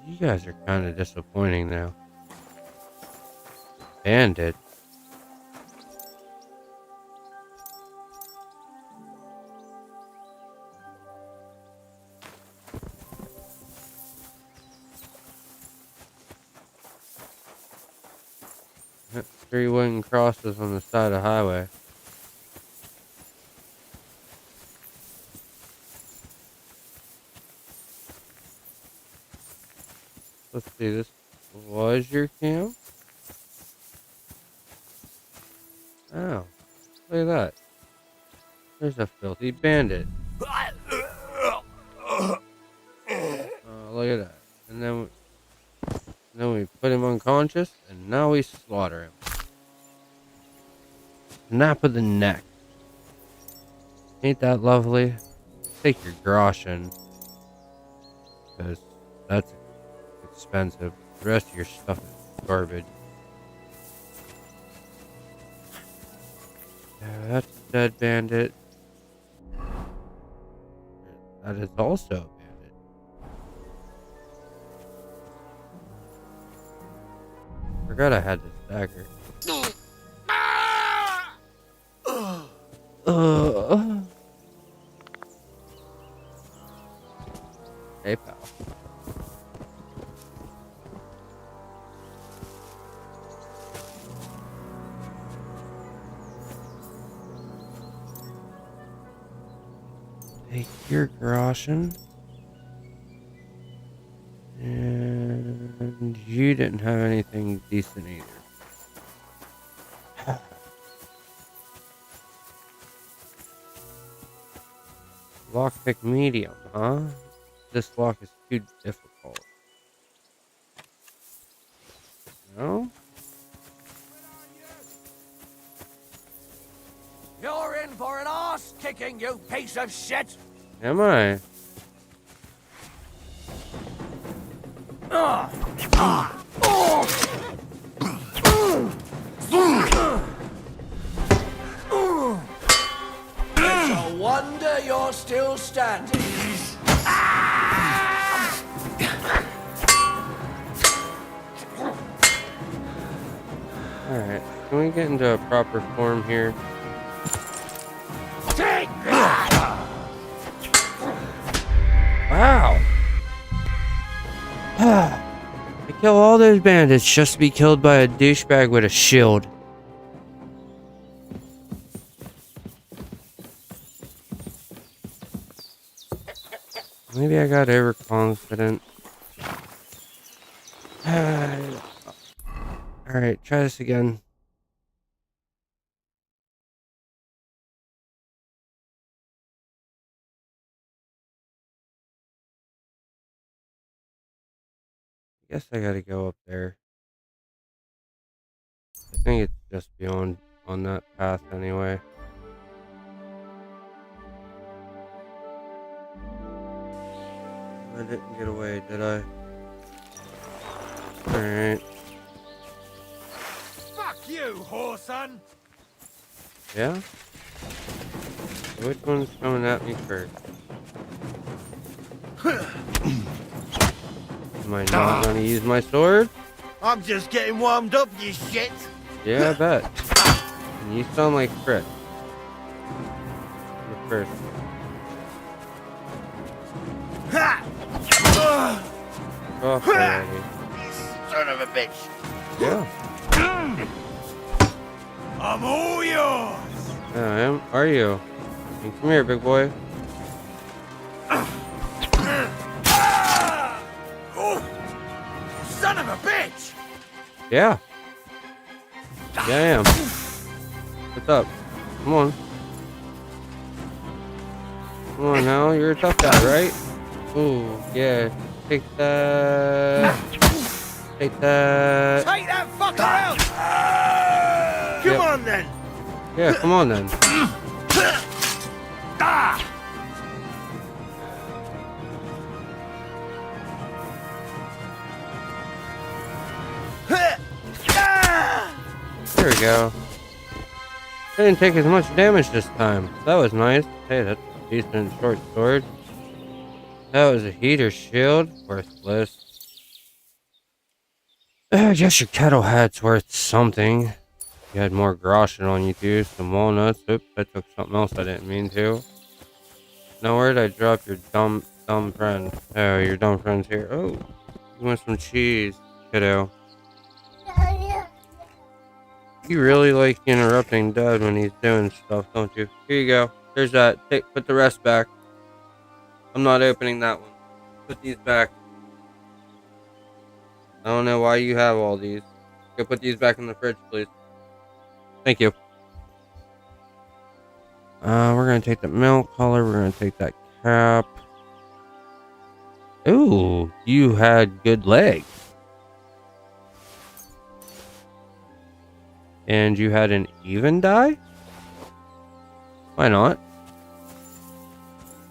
You guys are kind of disappointing now. Bandit. Three wooden crosses on the side of the highway. Let's see, this was your camp? Oh, look at that. There's a filthy bandit. Oh, look at that. And then we put him unconscious, and now we slaughter him. Snap of the neck. Ain't that lovely? Take your groschen. Because that's expensive. The rest of your stuff is garbage. Yeah, that's a dead bandit. That is also a bandit. Forgot I had this dagger. Hey, pal. Take your groschen. And you didn't have anything decent either. Lockpick medium, huh? This lock is too difficult. No? You're in for an arse kicking, you piece of shit! Am I? It's a wonder you're still standing. Alright, can we get into a proper form here? Take that! Wow! I kill all those bandits just to be killed by a douchebag with a shield. Maybe I got overconfident. Alright, try this again. I guess I gotta go up there. I think it's just beyond on that path anyway. I didn't get away, did I? Alright. Fuck you, whoreson! Yeah? Which one's coming at me first? Am I not going to use my sword? I'm just getting warmed up, you shit. Yeah, I bet. And you sound like Fred. The first. Off already. Son of a bitch. Yeah. I'm all yours! Yeah, I am. Are you? Hey, come here, big boy. Son of a bitch! Yeah. Yeah, I am. What's up? Come on. Come on now. You're a tough guy, right? Ooh, yeah. Take that. Take that. Take that fucker out! Come Yep. on then. Yeah, come on then. There we go. I didn't take as much damage this time. That was nice. Hey, that's a decent short sword. That was a heater shield. Worthless. I guess your kettle hat's worth something. You had more groschen on you too. Some walnuts. Oops, I took something else I didn't mean to. Now where'd I drop your dumb friend? Oh, your dumb friend's here. Oh, you want some cheese, kiddo? You really like interrupting Dad when he's doing stuff, don't you? Here you go. There's that. Put the rest back. I'm not opening that one. Put these back. I don't know why you have all these. Go put these back in the fridge, please. Thank you. We're gonna take the milk color. We're gonna take that cap. Ooh, you had good legs. And you had an even die? Why not?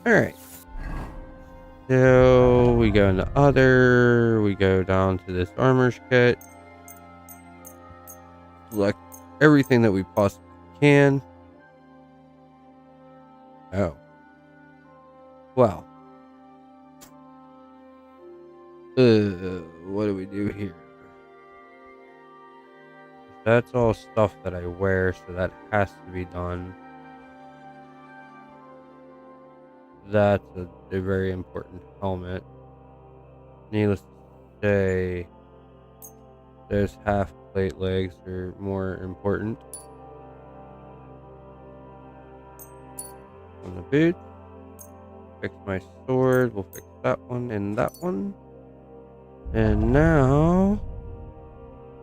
Alright. So we go into other. We go down to this armor's kit. Select everything that we possibly can. Oh. Well. What do we do here? That's all stuff that I wear, so that has to be done. That's a very important helmet. Needless to say, those half plate legs are more important. On the boot. Fix my sword. We'll fix that one and that one. And now,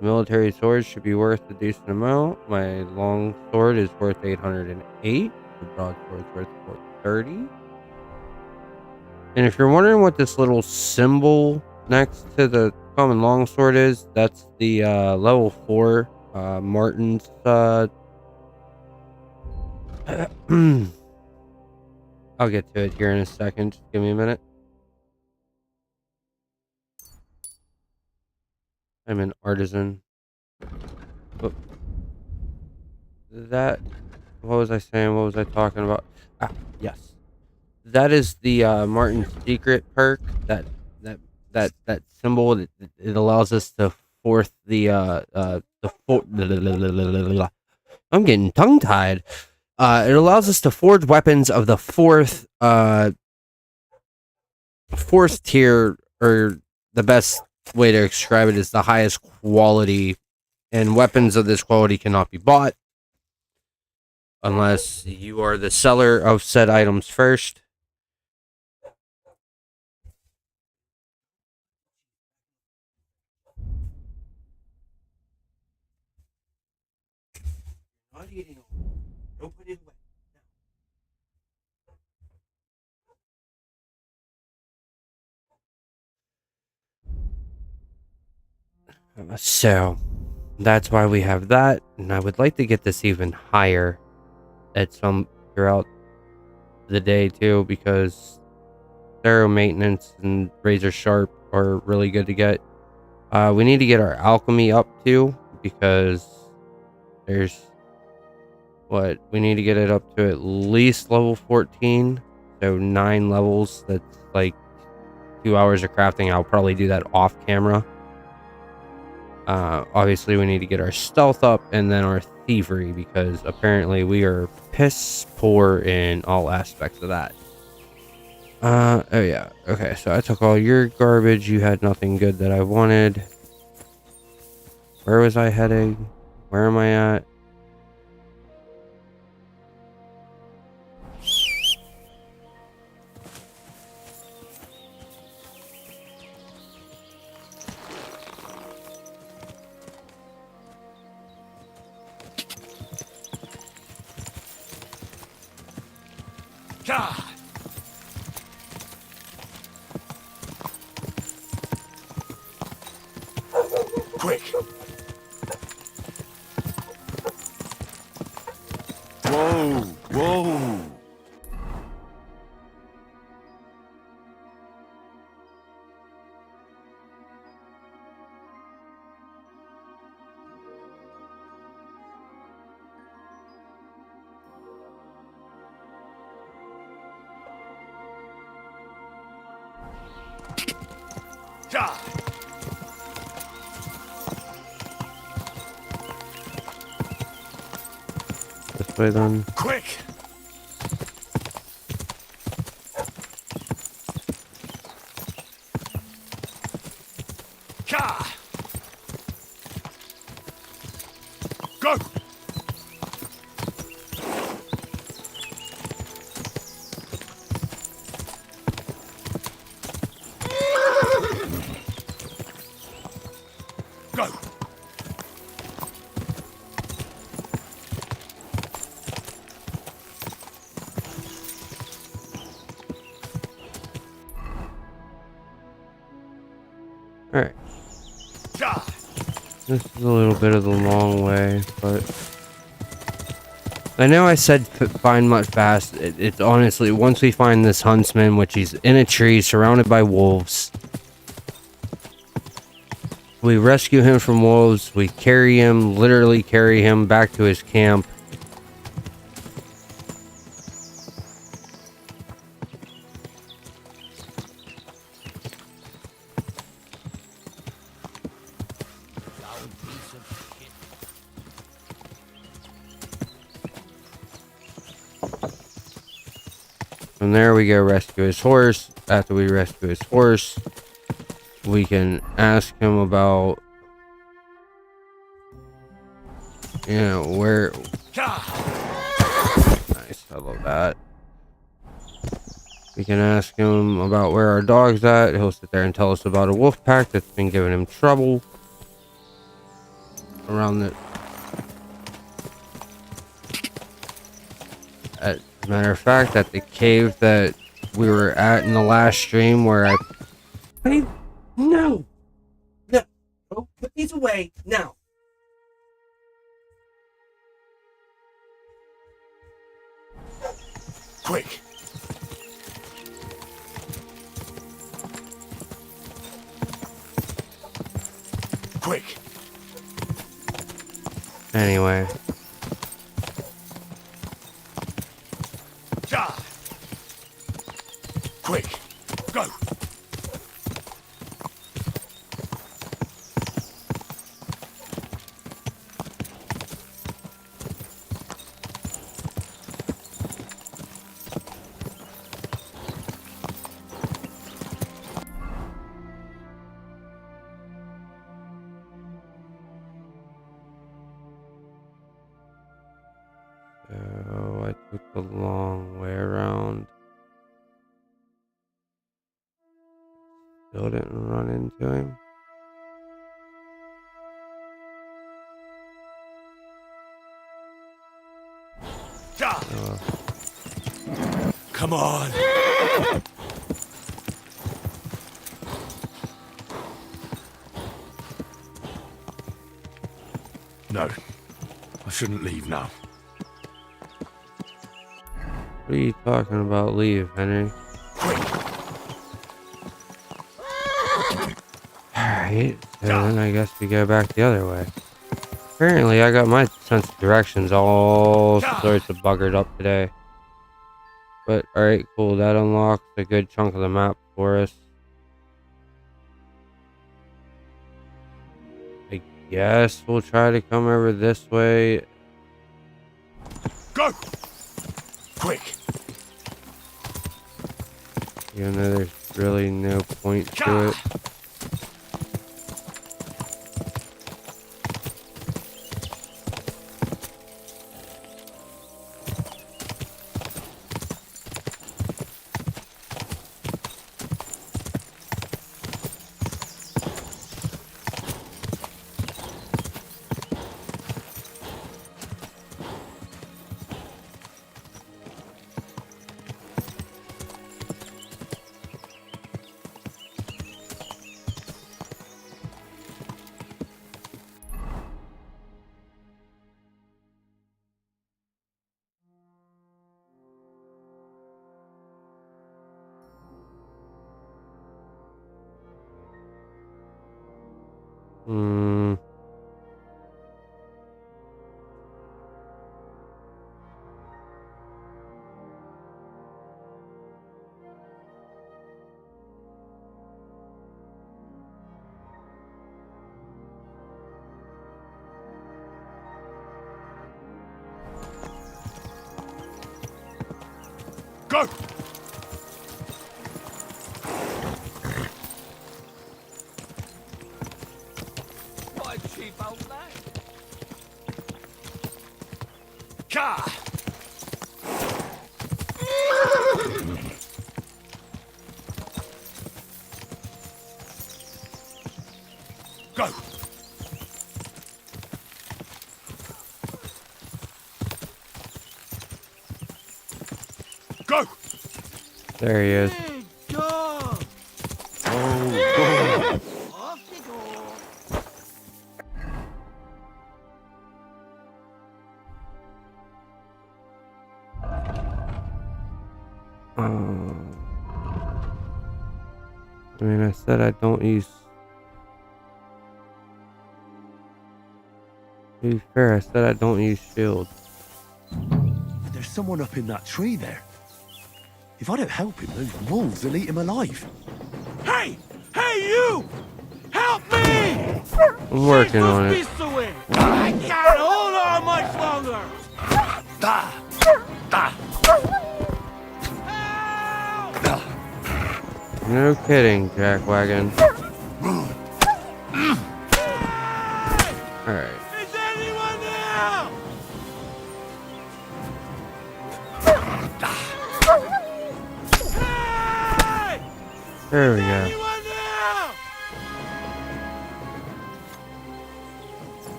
military swords should be worth a decent amount. My long sword is worth 808. The broadsword is worth 430. And if you're wondering what this little symbol next to the common longsword is, that's the level 4 Martin's. I'll get to it here in a second. Just give me a minute. I'm an artisan. Oh. That. What was I saying? What was I talking about? Ah, yes. That is the Martin's secret perk. That symbol. It allows us to force I'm getting tongue tied. It allows us to forge weapons of the fourth tier, or the best way to describe it is the highest quality, and weapons of this quality cannot be bought unless you are the seller of said items first. Not eating. Don't put it away. So that's why we have that, and I would like to get this even higher at some throughout the day too, because thorough maintenance and razor sharp are really good to get. We need to get our alchemy up too, because there's what we need to get it up to at least level 14. So 9 levels. That's like 2 hours of crafting. I'll probably do that off camera. Obviously we need to get our stealth up and then our thievery, because apparently we are piss poor in all aspects of that. Oh yeah. Okay, so I took all your garbage. You had nothing good that I wanted. Where was I heading? Where am I at? God. Quick! Whoa! Whoa! God. This way then. Quick. God. Go. Go. Alright. God. This is a little bit of the long way, but I know I said find Mutt fast. It's honestly, once we find this huntsman, which he's in a tree surrounded by wolves, we rescue him from wolves, we carry him, literally carry him back to his camp. From there we go rescue his horse. After we rescue his horse, we can ask him about, you know, where. Nice, I love that. We can ask him about where our dog's at. He'll sit there and tell us about a wolf pack that's been giving him trouble around the. As a matter of fact, at the cave that we were at in the last stream, where I. Hey, no! No! Oh, put these away now! Quick. Quick. Anyway. God. Quick. Go. So I took the long way around. Still didn't run into him. God. Come on! No. I shouldn't leave now. What are you talking about? Leave, Henry. Quick. Alright, so then I guess we go back the other way. Apparently, I got my sense of directions all sorts of buggered up today. But, alright, cool. That unlocks a good chunk of the map for us. I guess we'll try to come over this way. Go! Quick! Even though there's really no point to it. Hmm. Go! What a cheap old man. Ka! Go! Go! There he is. Oh, Off you go. I mean, I said I don't use... To be fair, I said I don't use shield. There's someone up in that tree there. If I don't help him, those wolves will eat him alive. Hey! Hey, you! Help me! I'm working on it. Away. I can't hold on much longer! No kidding, Jackwagon. Alright. Is anyone there? Hey! There we go. Anyone there?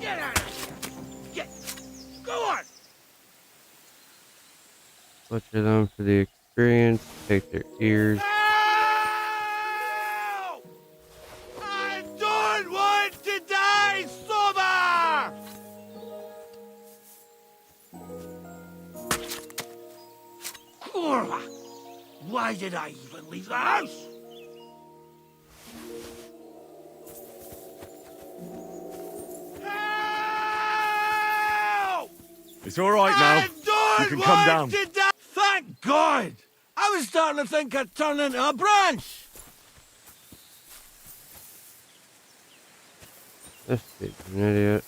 Get out of here! Get! Go on! Butcher them for the experience. Take their ears. Help! I don't want to die sober! Kurwa! Why did I even leave the house? Help! It's all right now. I don't You can come down. want to die. Thank God! I was starting to think I'd turn into a branch. This dude's an idiot.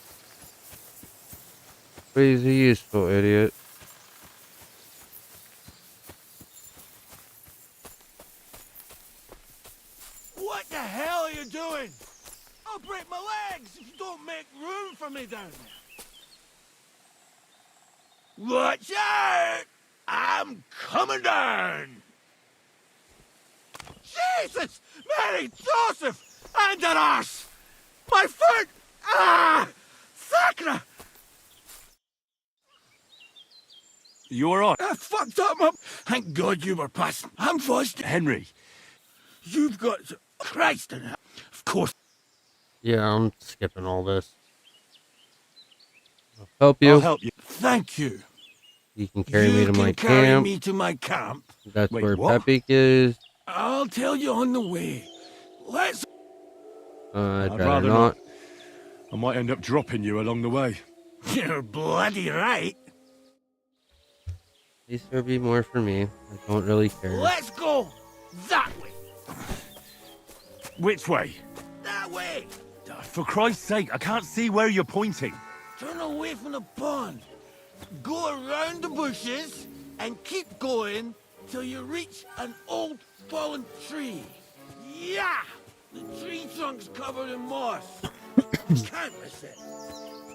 But he's a useful idiot. What the hell are you doing? I'll break my legs if you don't make room for me down there. Watch out! I'm coming down! Jesus! Mary Joseph! And an arse! My foot! Ah! Sacra! You all right? I fucked up my... Thank God you were passing. I'm fussed. Henry, You've got... Christ in it. Of course. Yeah, I'm skipping all this. I'll help you. I'll help you. Thank you. You can carry me You to my can carry camp. me to my camp. That's Wait, where what? Pepe is. I'll tell you on the way. Let's... I'd I'd rather rather not. I might end up dropping you along the way. You're bloody right. At least there'd be more for me. I don't really care. Let's go that way. Which way? That way. For Christ's sake, I can't see where you're pointing. Turn away from the pond. Go around the bushes and keep going till you reach an old fallen tree. Yeah! The tree trunk's covered in moss. Can't miss it.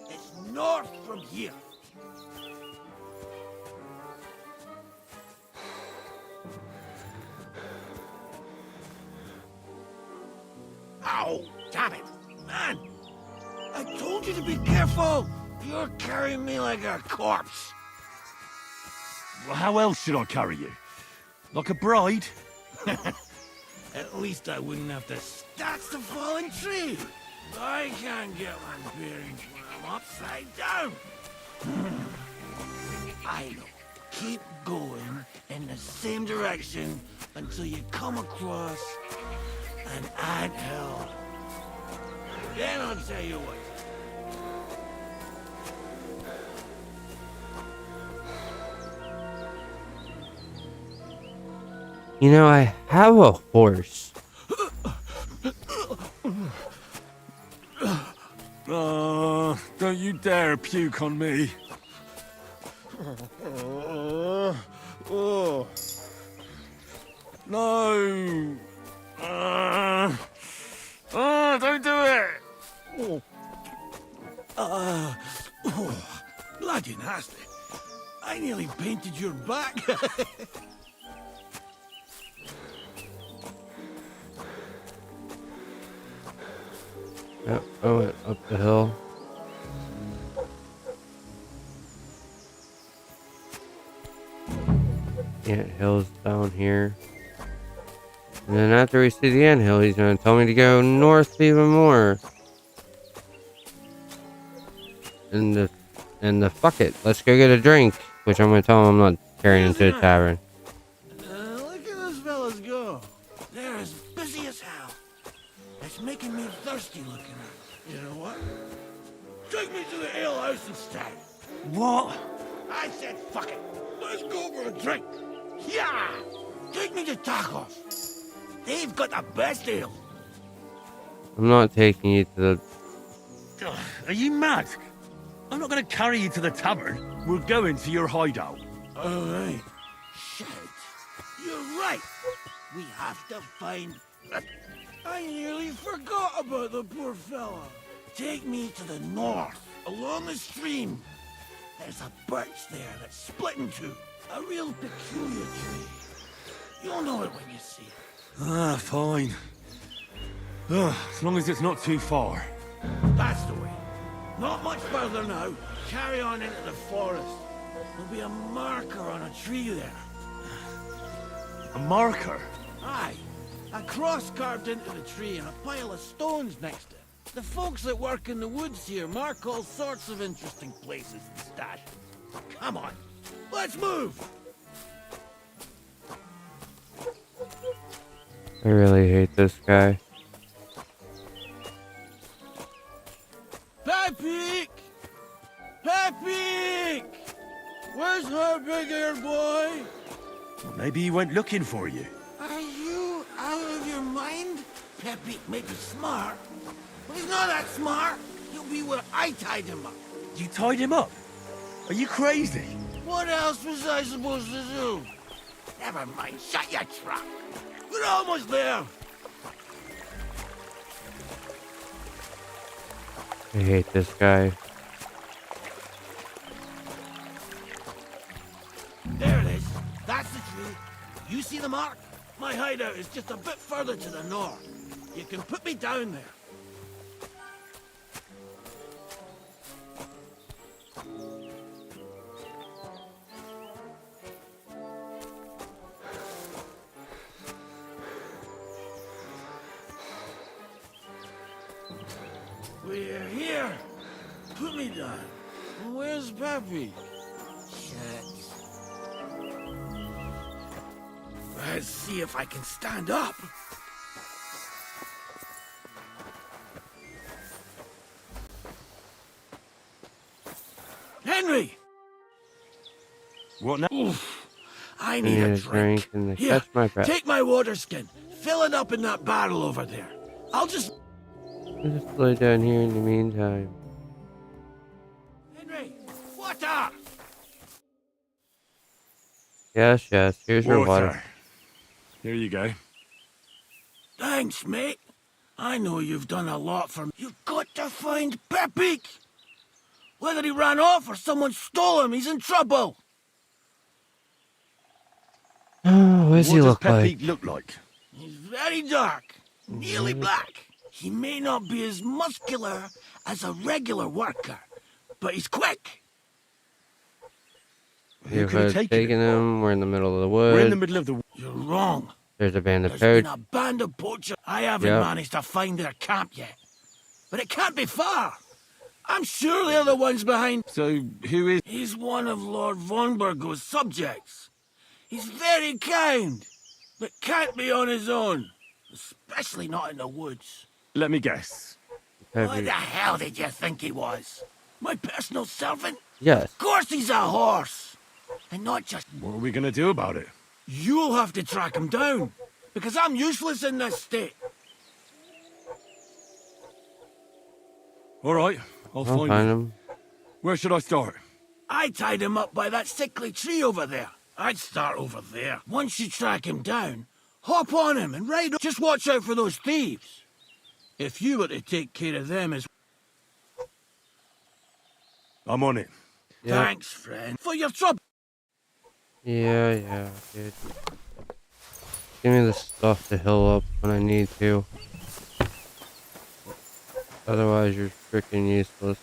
It's north from here. Ow! Damn it! Man! I told you to be careful! You're carrying me like a corpse. Well, how else should I carry you? Like a bride? At least I wouldn't have to... That's the fallen tree! I can't get my bearings when I'm upside down. I know. Keep going in the same direction until you come across an anthill. Then I'll tell you what. You know, I have a horse. Don't you dare puke on me. No. Don't do it. Bloody nasty. I nearly painted your back. Yep, I went up the hill. Ant hill's down here. And then after we see the ant hill, he's gonna tell me to go north even more. And the fuck it, let's go get a drink. Which I'm gonna tell him I'm not carrying him to the tavern. Look at those fellas go. They're as busy as hell. It's making me thirsty looking at them. You know what? Take me to the ale house instead. What? I said fuck it. Let's go for a drink. Yeah! Take me to Tacos. They've got the best ale. I'm not taking you to the... Ugh, are you mad? I'm not going to carry you to the tavern. We're going to your hideout. All right. Shit. You're right. We have to find... I nearly forgot about the poor fella. Take me to the north, along the stream. There's a birch there that's split in two. A real peculiar tree. You'll know it when you see it. Ah, fine. Ugh, as long as it's not too far. That's the way. Not much further now. Carry on into the forest. There'll be a marker on a tree there. A marker? Aye. A cross carved into the tree and a pile of stones next to it. The folks that work in the woods here mark all sorts of interesting places and stash. Come on. Let's move! I really hate this guy. Pappy! Pappy! Where's her big ear boy? Well, maybe he went looking for you. Are you out of your mind? Pepe may be smart, but he's not that smart. He'll be where I tied him up. You tied him up? Are you crazy? What else was I supposed to do? Never mind, shut your trap. We're almost there. I hate this guy. There it is. That's the tree. You see the mark? My hideout is just a bit further to the north. You can put me down there. We're here. Put me down. Where's Pappy? Shit. Let's see if I can stand up. Henry! What now? Oof. I I need need a a drink. drink and to Here, catch my breath. take my water skin. Fill it up in that barrel over there. I'll just... I'll just lay down here in the meantime. Henry! Water! Yes, yes. Here's your water. Water. Here you go. Thanks, mate. I know you've done a lot for me. You've got to find Pepik! Whether he ran off or someone stole him, he's in trouble. What does What he does look like? Pepik look like? He's very dark, nearly black. He may not be as muscular as a regular worker, but he's quick. Who You could have have taken taken him? him. We're in the middle of the We're in the woods. middle of the... You're wrong. There's a band of There's been poachers. a band of poachers. I haven't Yep. managed to find their camp yet. But it can't be far. I'm sure they're the ones behind. So, who is... He's one of Lord von Burgo's subjects. He's very kind, but can't be on his own. Especially not in the woods. Let me guess. What the hell did you think he was? My personal servant? Yes. Of course he's a horse. And not just... What are we going to do about it? You'll have to track him down. Because I'm useless in this state. All right, I'll I'll find find him. him. Where should I start? I tied him up by that sickly tree over there. I'd start over there. Once you track him down, hop on him and ride. Just watch out for those thieves. If you were to take care of them as... I'm on it. Yeah. Thanks, friend, for your trouble. Yeah, dude. Give me the stuff to heal up when I need to. Otherwise, you're freaking useless.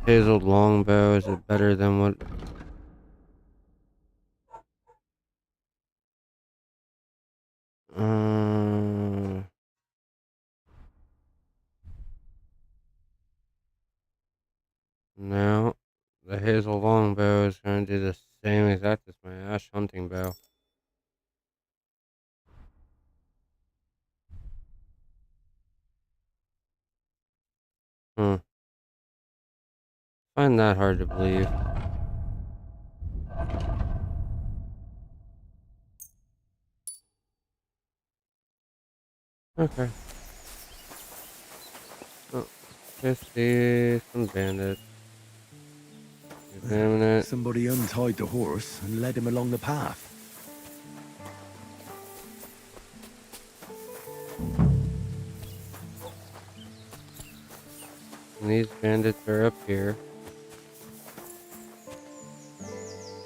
Hazel longbow, is it better than what... No. The hazel longbow is going to do the same exact as my ash hunting bow. Find that hard to believe. Okay. Oh, K.C.D, some bandits. Examine it. Somebody untied the horse and led him along the path. And these bandits are up here.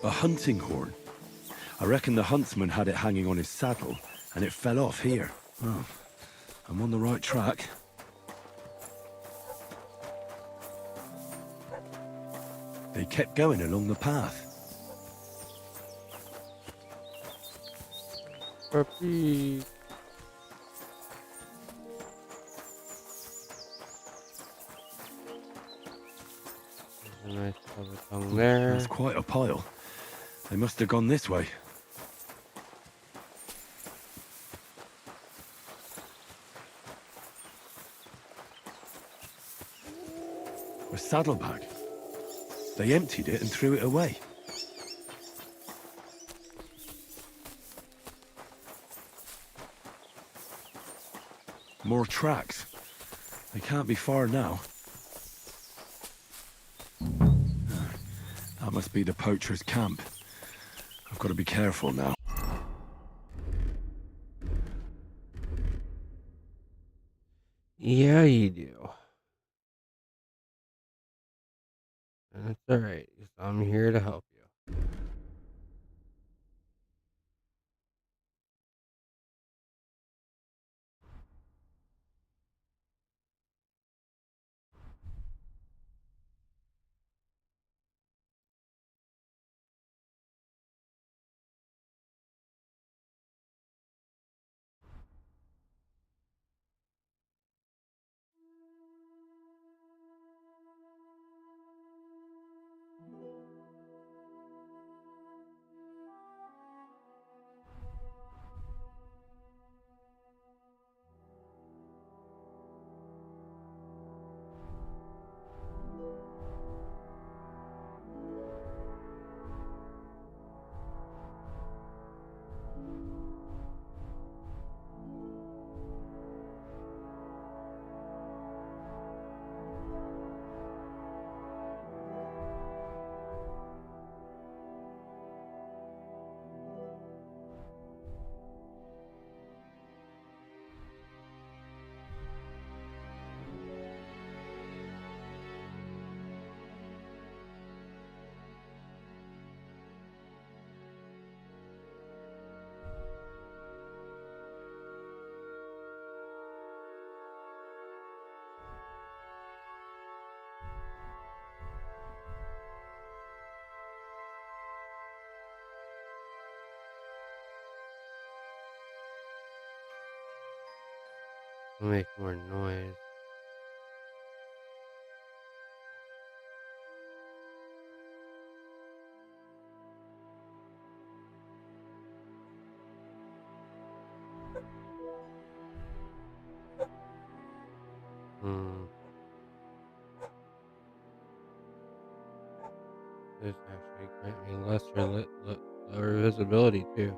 A hunting horn. I reckon the huntsman had it hanging on his saddle, and it fell off here. Oh, I'm on the right track. They kept going along the path. Puppy. There's a nice cover tongue there. There's quite a pile. They must have gone this way. A saddlebag. They emptied it and threw it away. More tracks. They can't be far now. That must be the poacher's camp. I've got to be careful now. Yeah, you do. And it's alright, 'cause I'm here to help you. I'll make more noise. This actually grant me lower visibility too.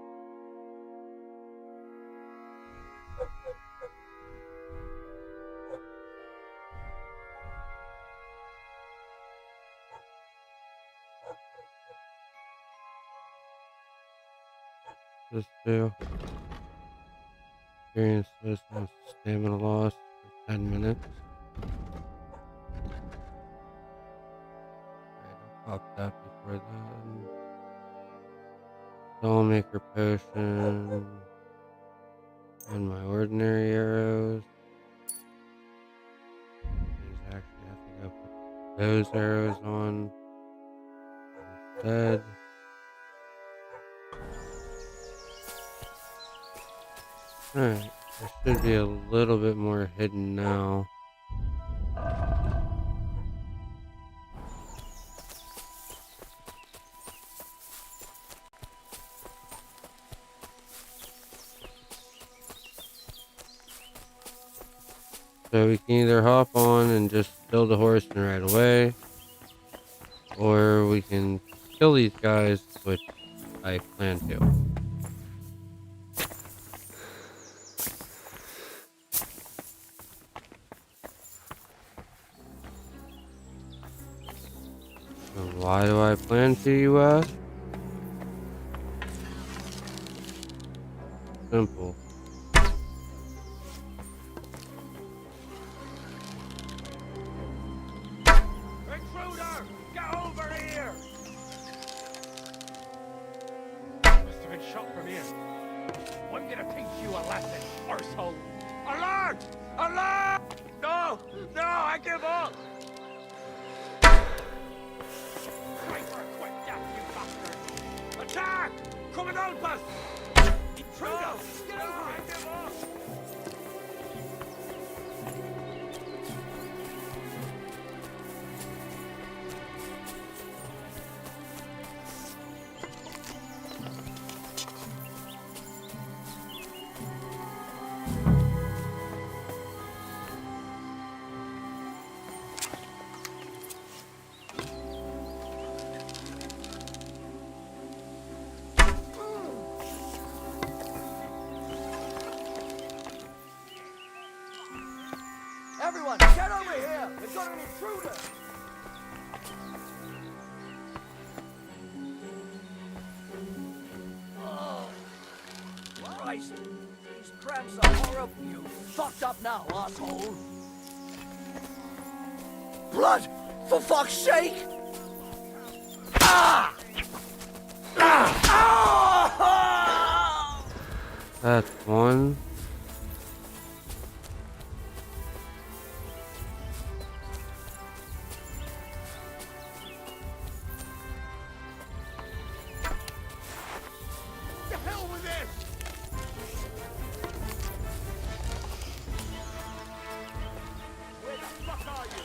Just do experience this on stamina loss for 10 minutes. Alright, I'll pop that before then. Soulmaker potion on my ordinary arrows. These actually have to go put those arrows on instead. Alright, there should be a little bit more hidden now. So we can either hop on and just kill the horse and ride away, or we can kill these guys, which I plan to. And why do I plan to, you ask? Simple. Intruder! Get over here! Must have been shot from here. I'm gonna teach you a lesson, arsehole! Alert! Alert! No! No, I give up! Try for a quick death, you bastard! Attack! Come and help us! Intruder! Get over it! I give up! Everyone, get over here! We've got an intruder! Oh, Christ! These cramps are horrible. You fucked up now, asshole! Blood! For fuck's sake! Ah! Ah! Ah! That's one. The hell with this! Where the fuck are you?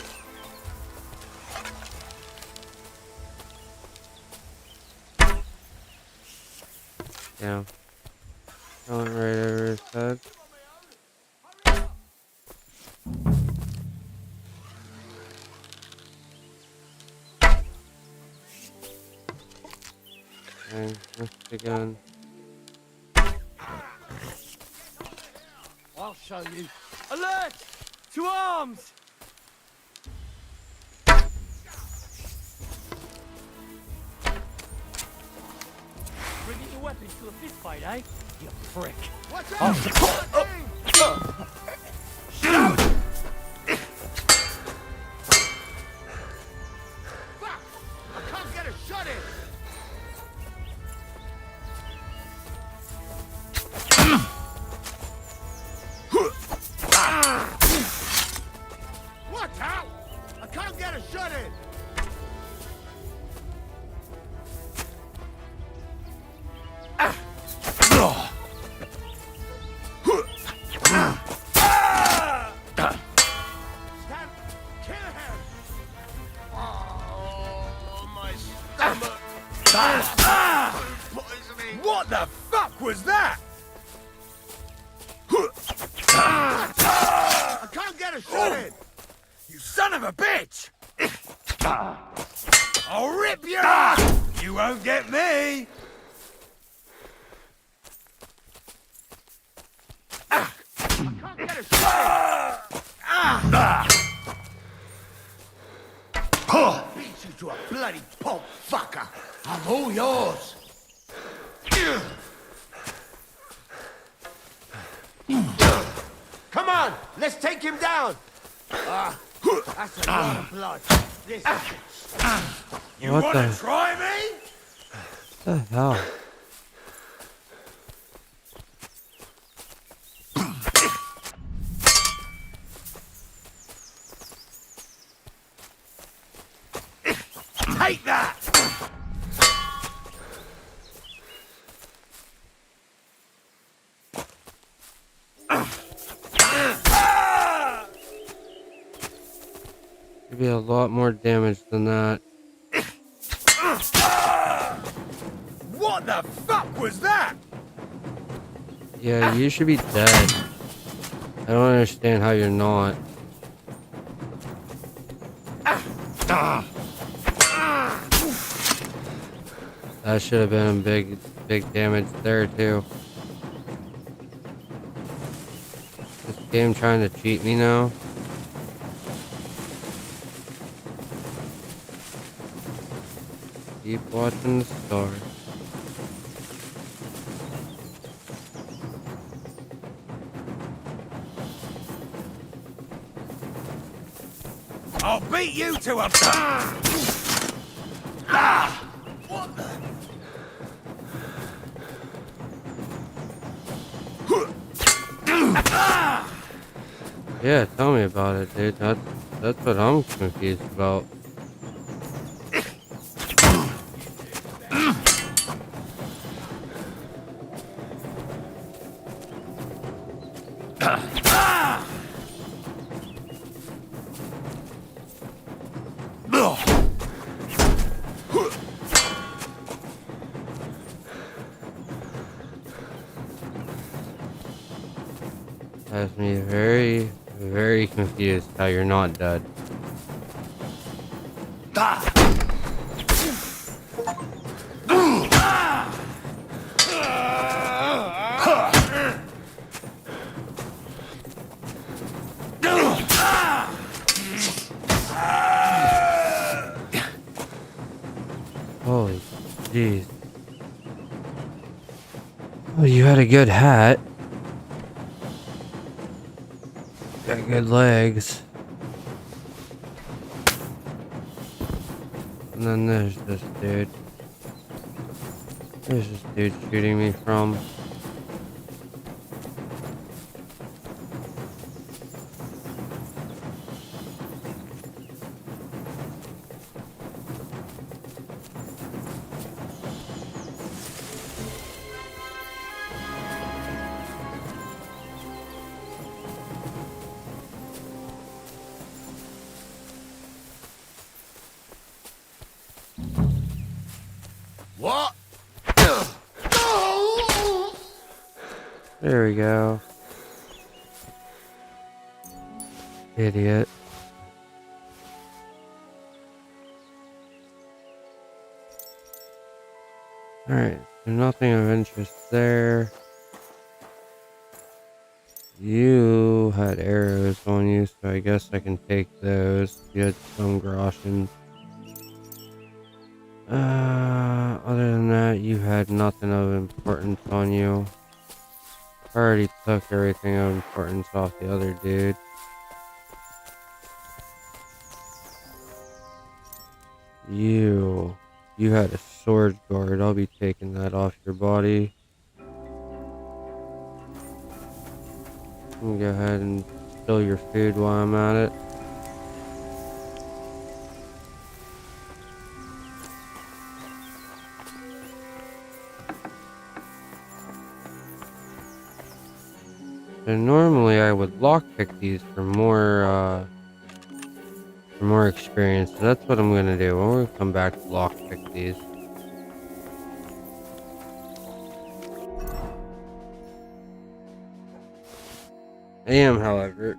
Yeah. Going right over his head. Okay, let's begin. I'll show you. Alert! To arms! Bringing your weapons to a fist fight, eh? You prick. Watch out! Fuck! I can't get a shot in! Watch out! I can't get a shot in! fuck was that? I can't get a shot in! You son of a bitch! I'll rip your ass! You won't get me! I can't get a shot in! Beat you to a bloody pulp fucker! I'm all yours! Come on, let's take him down. That's a lot of blood. This. You What want the- to try me? What the hell? Take that. Could be a lot more damage than that. What the fuck was that? Yeah, you should be dead. I don't understand how you're not. That should have been big damage there too. This game trying to cheat me now. Keep watching the stars. I'll beat you to a... What the... Yeah, tell me about it, dude. That's what I'm confused about. Has me very confused how you're not dead. Holy jeez. Well, you had a good hat. Got good legs. And then there's this dude. There's this dude shooting me from. What? There we go. Idiot. Alright, so nothing of interest there. You had arrows on you, so I guess I can take those. You had some groshens. Other than that, you had nothing of importance on you. I already took everything of importance off the other dude. You had a sword guard. I'll be taking that off your body. Go ahead and steal your food while I'm at it. So normally I would lockpick these for more experience. So that's what I'm gonna do. We're gonna come back to lockpick these. I am, however.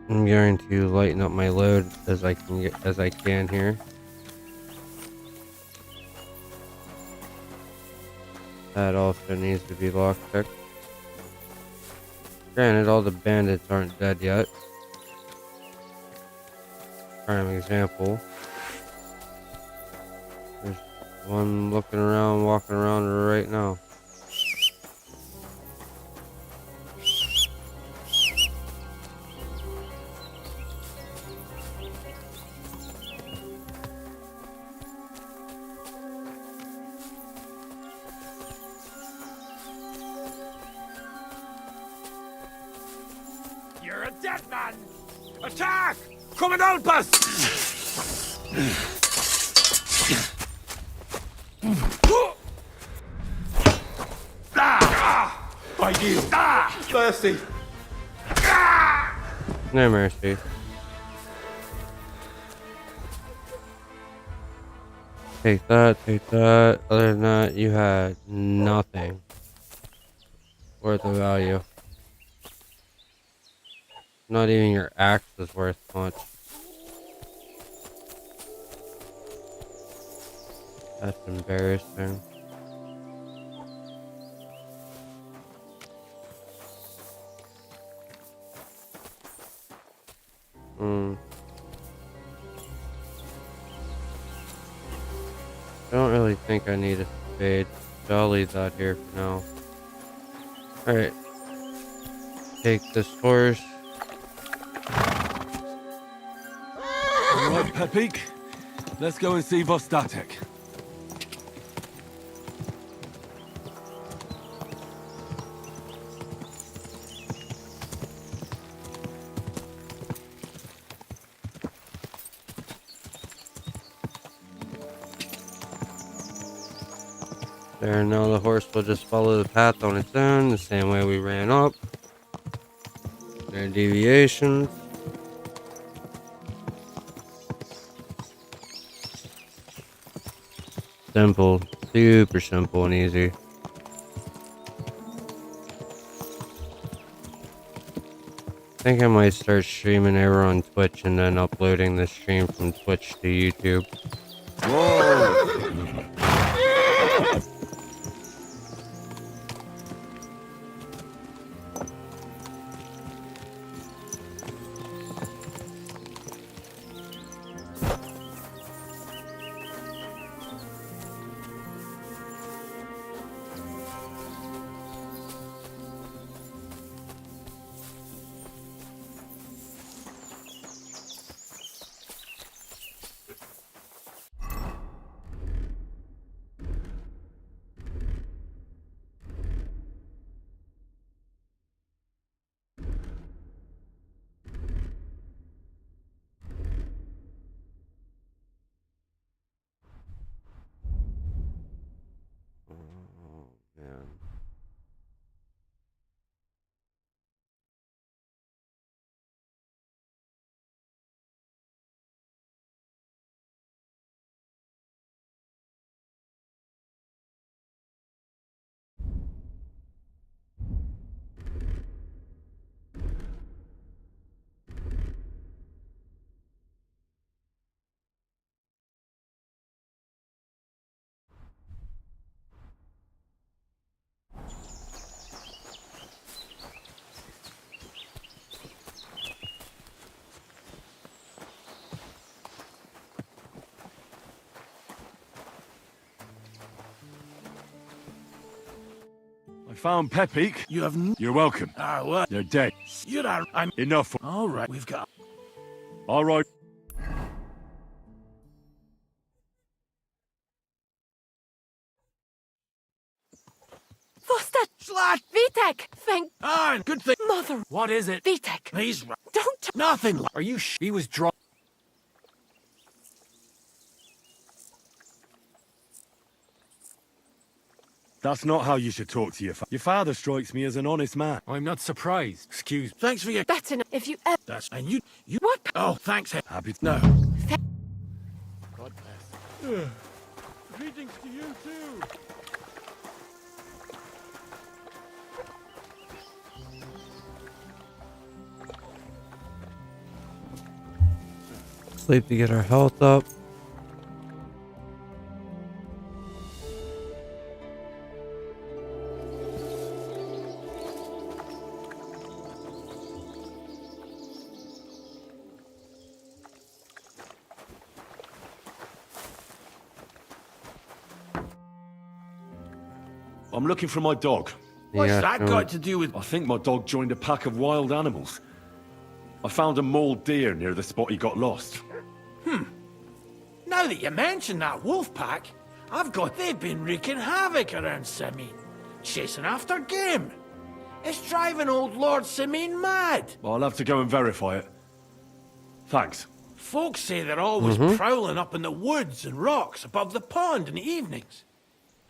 I'm going to lighten up my load as I can here. That also needs to be lockpicked. Granted, all the bandits aren't dead yet. Prime example. There's one looking around, walking around right now. You're a dead man! Attack! Commandant Bus! By you! Thirsty! No mercy. Take that, take that. Other than that, you had nothing worth of value. Not even your axe was worth much. That's embarrassing. I don't really think I need a spade, so I'll leave that here for now. Alright. Take this horse. Alright, Pepik. Let's go and see Vostatek. There, now the horse will just follow the path on its own, the same way we ran up. No deviations. Simple, super simple and easy. I think I might start streaming over on Twitch and then uploading the stream from Twitch to YouTube. Whoa! Oh, man. I found Pepik. You have You're welcome. what? They're dead. You are. I'm. Enough. All right, we've got. All right. Vostad! Slat! Vitek! Thank Ah, good thing. Mother! What is it? Vitek! He's right. Don't... Nothing. Are you He was drunk. That's not how you should talk to your father. Your father strikes me as an honest man. I'm not surprised. Excuse me. Thanks for your. That's enough. If you ever... That's and you. What? Oh, thanks. Happy to... No. God bless. Greetings to you too. sleep to get our health up. I'm looking for my dog. What's Yeah, that got to do with... I think my dog joined a pack of wild animals. I found a mauled deer near the spot he got lost. Now that you mention that wolf pack, they've been wreaking havoc around Simine. Chasing after game. It's driving old Lord Simine mad. I'll have to go and verify it. Thanks. Folks say they're always prowling up in the woods and rocks above the pond in the evenings.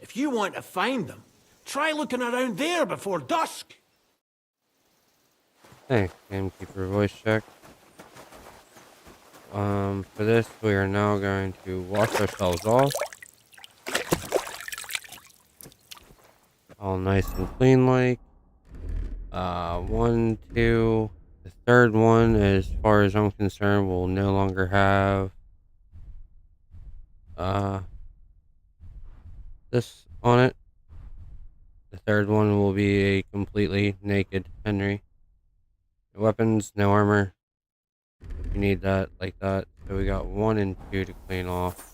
If you want to find them, try looking around there before dusk. Hey, gamekeeper voice check. For this, we are now going to wash ourselves off. All nice and clean like. 1, 2. The third one, as far as I'm concerned, will no longer have this on it. The third one will be a completely naked Henry. No weapons, no armor. You need that like that. So we got 1 and 2 to clean off.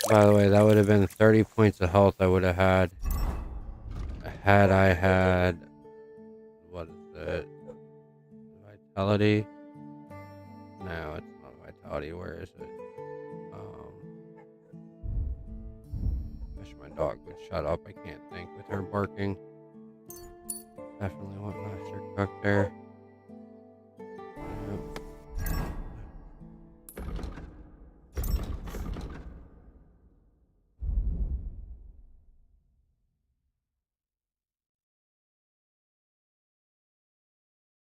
By the way, that would have been 30 points of health I would have had I had, what is it, vitality? No, it's not vitality. Where is it? Wish my dog would shut up. I can't think with her barking. Definitely want Master Cook there. Yep.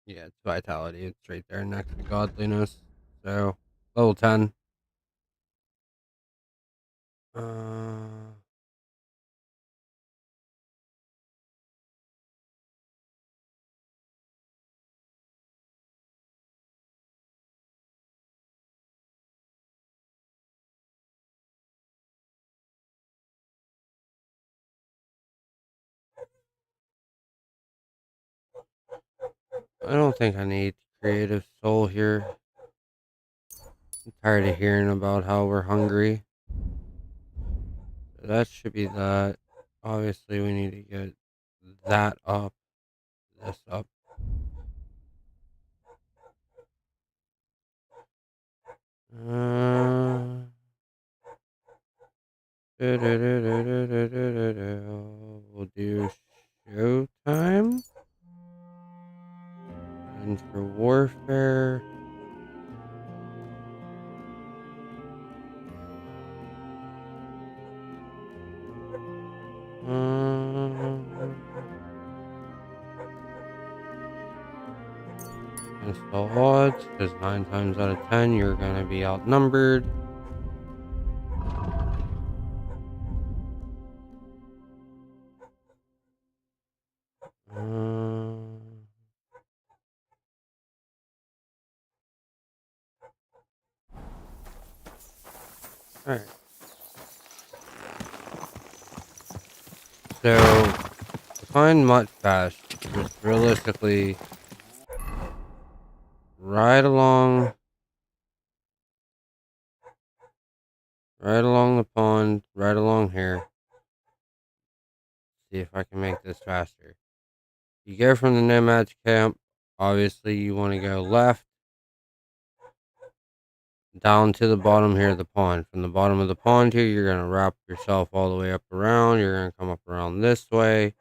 Yeah, it's vitality. It's right there next to godliness. So, level 10. I don't think I need creative soul here. I'm tired of hearing about how we're hungry. So that should be that. Obviously, we need to get that up. This up. We'll do showtime. And for warfare. Against all odds, because 9 times out of 10 you're going to be outnumbered. Alright. So, to find Mutt fast, just realistically, right along the pond, right along here. See if I can make this faster. You go from the Nomad's camp, obviously you want to go left, down to the bottom here of the pond. From the bottom of the pond here, you're going to wrap yourself all the way up around. You're going to come up around this way.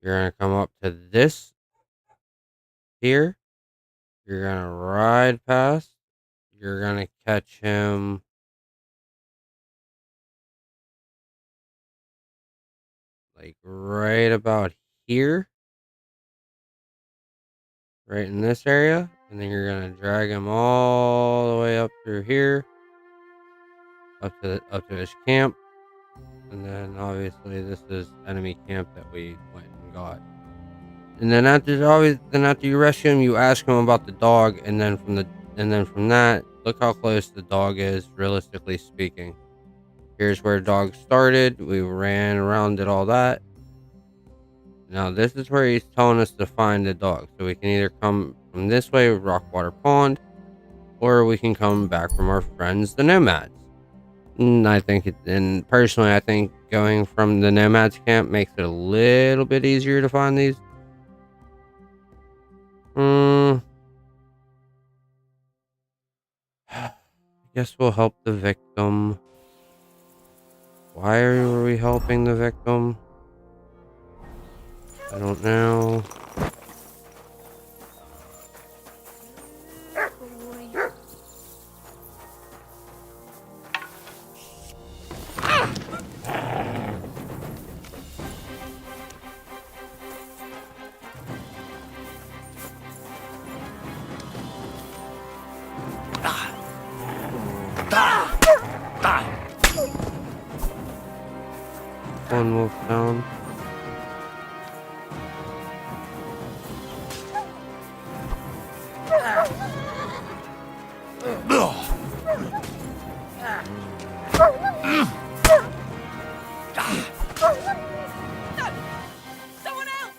You're going to come up to this here. You're going to ride past. You're going to catch him like right about here. Right in this area. And then you're gonna drag him all the way up through here, up to this camp, and then obviously this is enemy camp that we went and got. And then after you rescue him, you ask him about the dog, and then from that, look how close the dog is, realistically speaking. Here's where the dog started. We ran around, did all that. Now this is where he's telling us to find the dog. So we can either come from this way with Rockwater Pond, or we can come back from our friends, the Nomads. And personally, I think going from the Nomads camp makes it a little bit easier to find these. I guess we'll help the victim. Why are we helping the victim? I don't know. One wolf down. Someone else!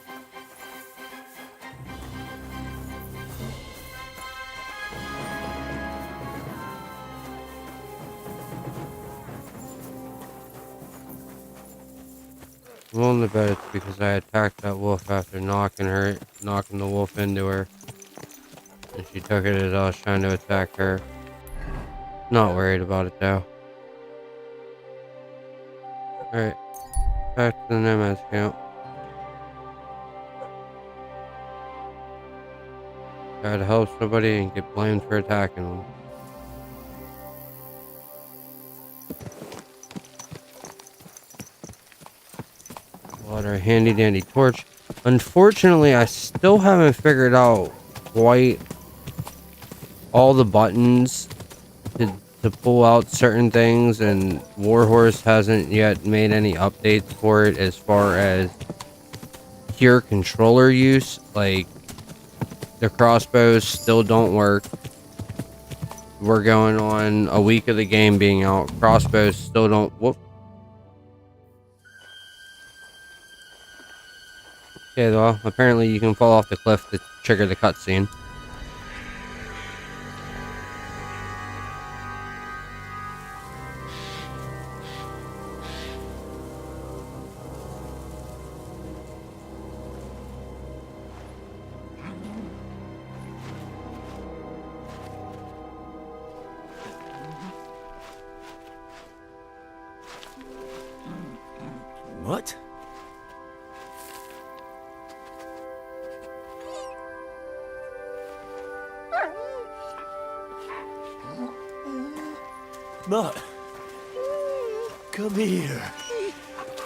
I'm willing to bet it's because I attacked that wolf after knocking the wolf into her. And she took it as I was trying to attack her. Not worried about it though. Alright, back to the Nomads camp. Gotta help somebody and get blamed for attacking them. Got our handy dandy torch. Unfortunately, I still haven't figured out quite all the buttons to pull out certain things, and Warhorse hasn't yet made any updates for it as far as pure controller use. Like, the crossbows still don't work. We're going on a week of the game being out. Crossbows still don't. Whoop. Okay, well, apparently you can fall off the cliff to trigger the cutscene. What? Mutt, come here.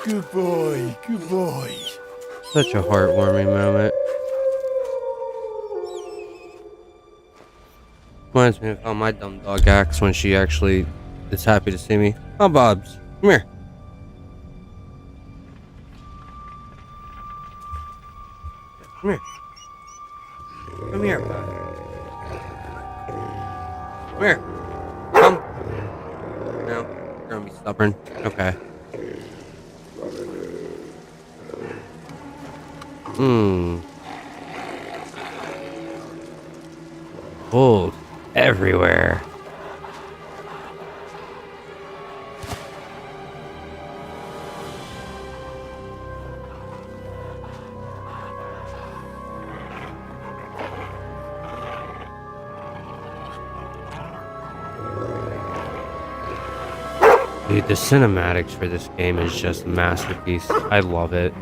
Good boy, good boy. Such a heartwarming moment. Reminds me of how my dumb dog acts when she actually is happy to see me. Oh, Bobs, come here. Come here. Come here, bud. Come here. Come. No, you're gonna be stubborn. Okay. Gold everywhere. Dude, the cinematics for this game is just a masterpiece. I love it.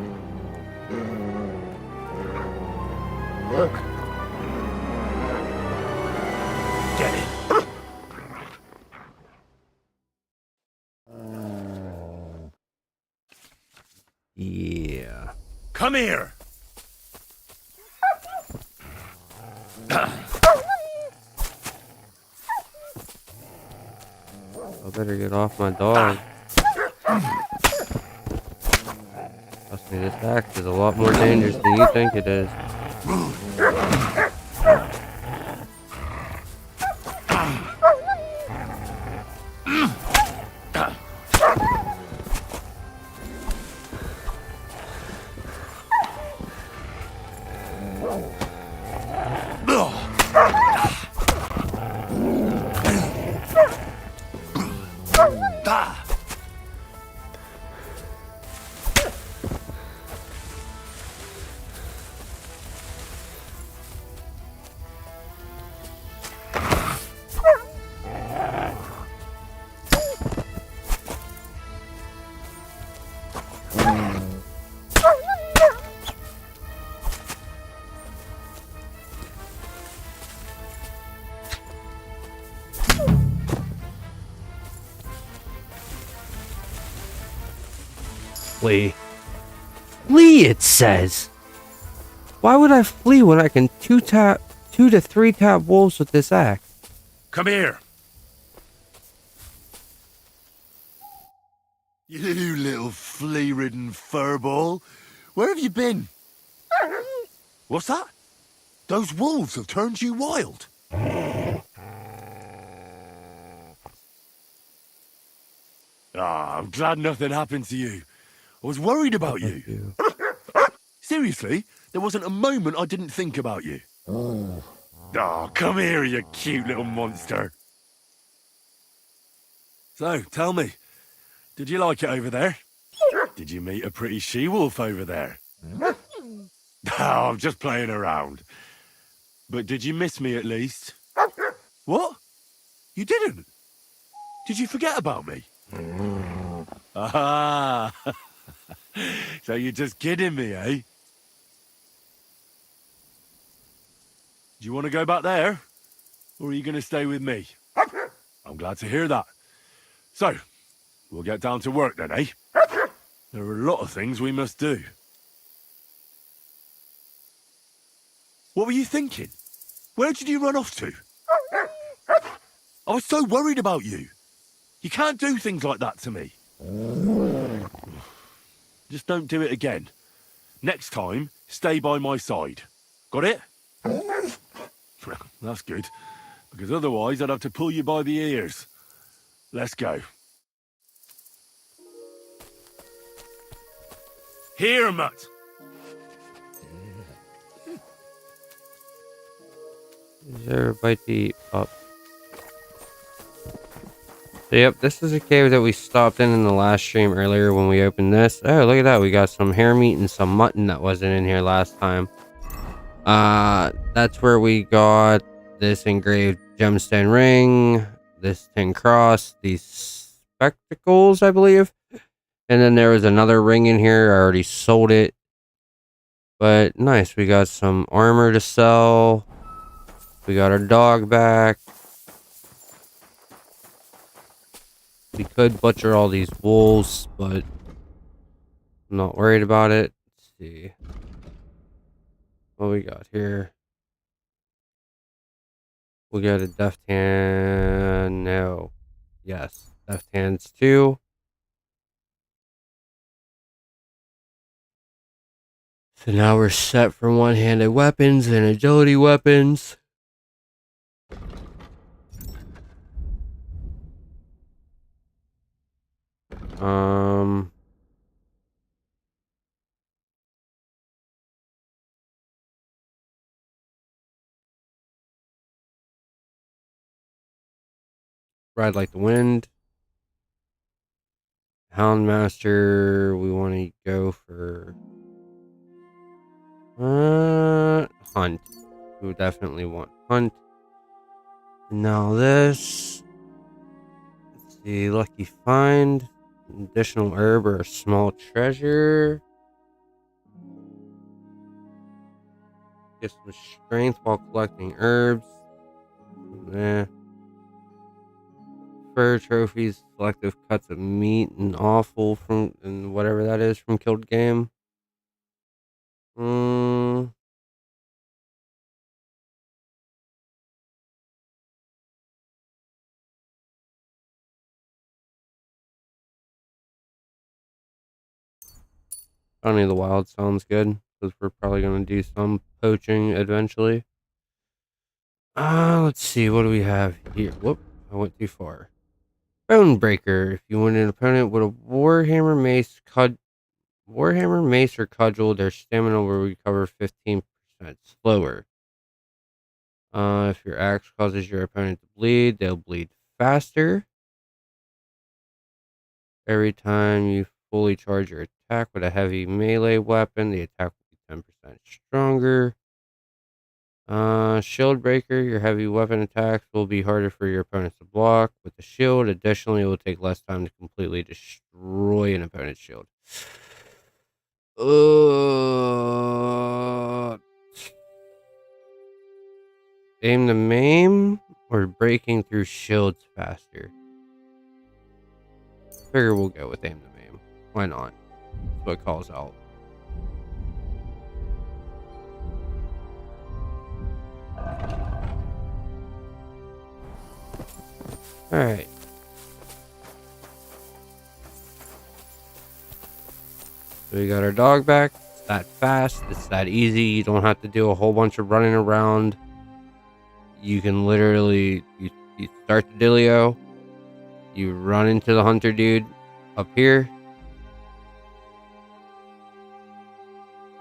Get it. Yeah. Come here. better get off my dog. Trust me, this axe is a lot more dangerous than you think it is. Flee. Flee, it says. Why would I flee when I can two to three tap wolves with this axe? Come here. You little flea-ridden furball. Where have you been? What's that? Those wolves have turned you wild. I'm glad nothing happened to you. I was worried about you. Seriously, there wasn't a moment I didn't think about you. Oh, come here, you cute little monster. So, tell me, did you like it over there? Did you meet a pretty she-wolf over there? I'm just playing around. But did you miss me at least? What? You didn't? Did you forget about me? Ah, so you're just kidding me, eh? Do you want to go back there? Or are you going to stay with me? I'm glad to hear that. So, we'll get down to work then, eh? There are a lot of things we must do. What were you thinking? Where did you run off to? I was so worried about you. You can't do things like that to me. Just don't do it again. Next time, stay by my side. Got it? That's good, because otherwise I'd have to pull you by the ears. Let's go. Here, Mutt. Is there a bite to eat, pup? So, yep, this is a cave that we stopped in the last stream earlier when we opened this. Oh, look at that. We got some hare meat and some mutton that wasn't in here last time. That's where we got this engraved gemstone ring, this tin cross, these spectacles, I believe. And then there was another ring in here. I already sold it. But nice. We got some armor to sell. We got our dog back. We could butcher all these wolves, but I'm not worried about it. Let's see. What we got here? We got a deft hand. No. Yes. Deft hands 2. So now we're set for one-handed weapons and agility weapons. Ride like the wind. Houndmaster, we want to go for hunt. We would definitely want hunt. Now this. Let's see, lucky find. Additional herb or a small treasure. Get some strength while collecting herbs. Fur trophies, selective cuts of meat and offal from and whatever that is from killed game. Funny the Wild sounds good, because we're probably going to do some poaching eventually. Let's see, what do we have here? Whoop, I went too far. Bone Breaker. If you win an opponent with a Warhammer Mace or Cudgel, their stamina will recover 15% slower. If your axe causes your opponent to bleed, they'll bleed faster. Every time you fully charge your attack with a heavy melee weapon, the attack will be 10% stronger. Shield Breaker, your heavy weapon attacks will be harder for your opponents to block. With the shield, additionally, it will take less time to completely destroy an opponent's shield. Aim to maim or breaking through shields faster? Figure we'll go with aim to maim. Why not? That's what it calls out. Alright. So we got our dog back. It's that fast. It's that easy. You don't have to do a whole bunch of running around. You can literally, you start the dealio. You run into the hunter dude up here.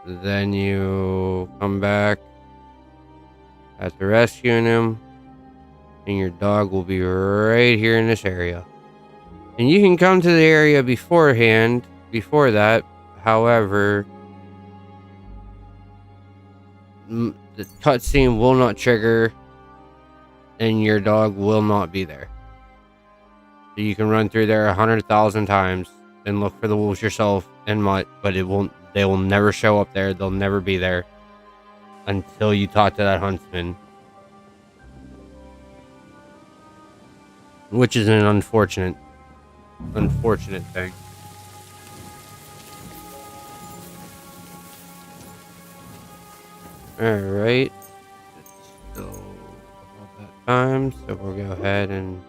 Then you come back after rescuing him. And your dog will be right here in this area. And you can come to the area beforehand, before that. However, the cutscene will not trigger, and your dog will not be there. So you can run through there 100,000 times and look for the wolves yourself and Mutt, but they will never show up there. They'll never be there until you talk to that huntsman. Which is an unfortunate thing. Alright. It's still about that time, so we'll go ahead and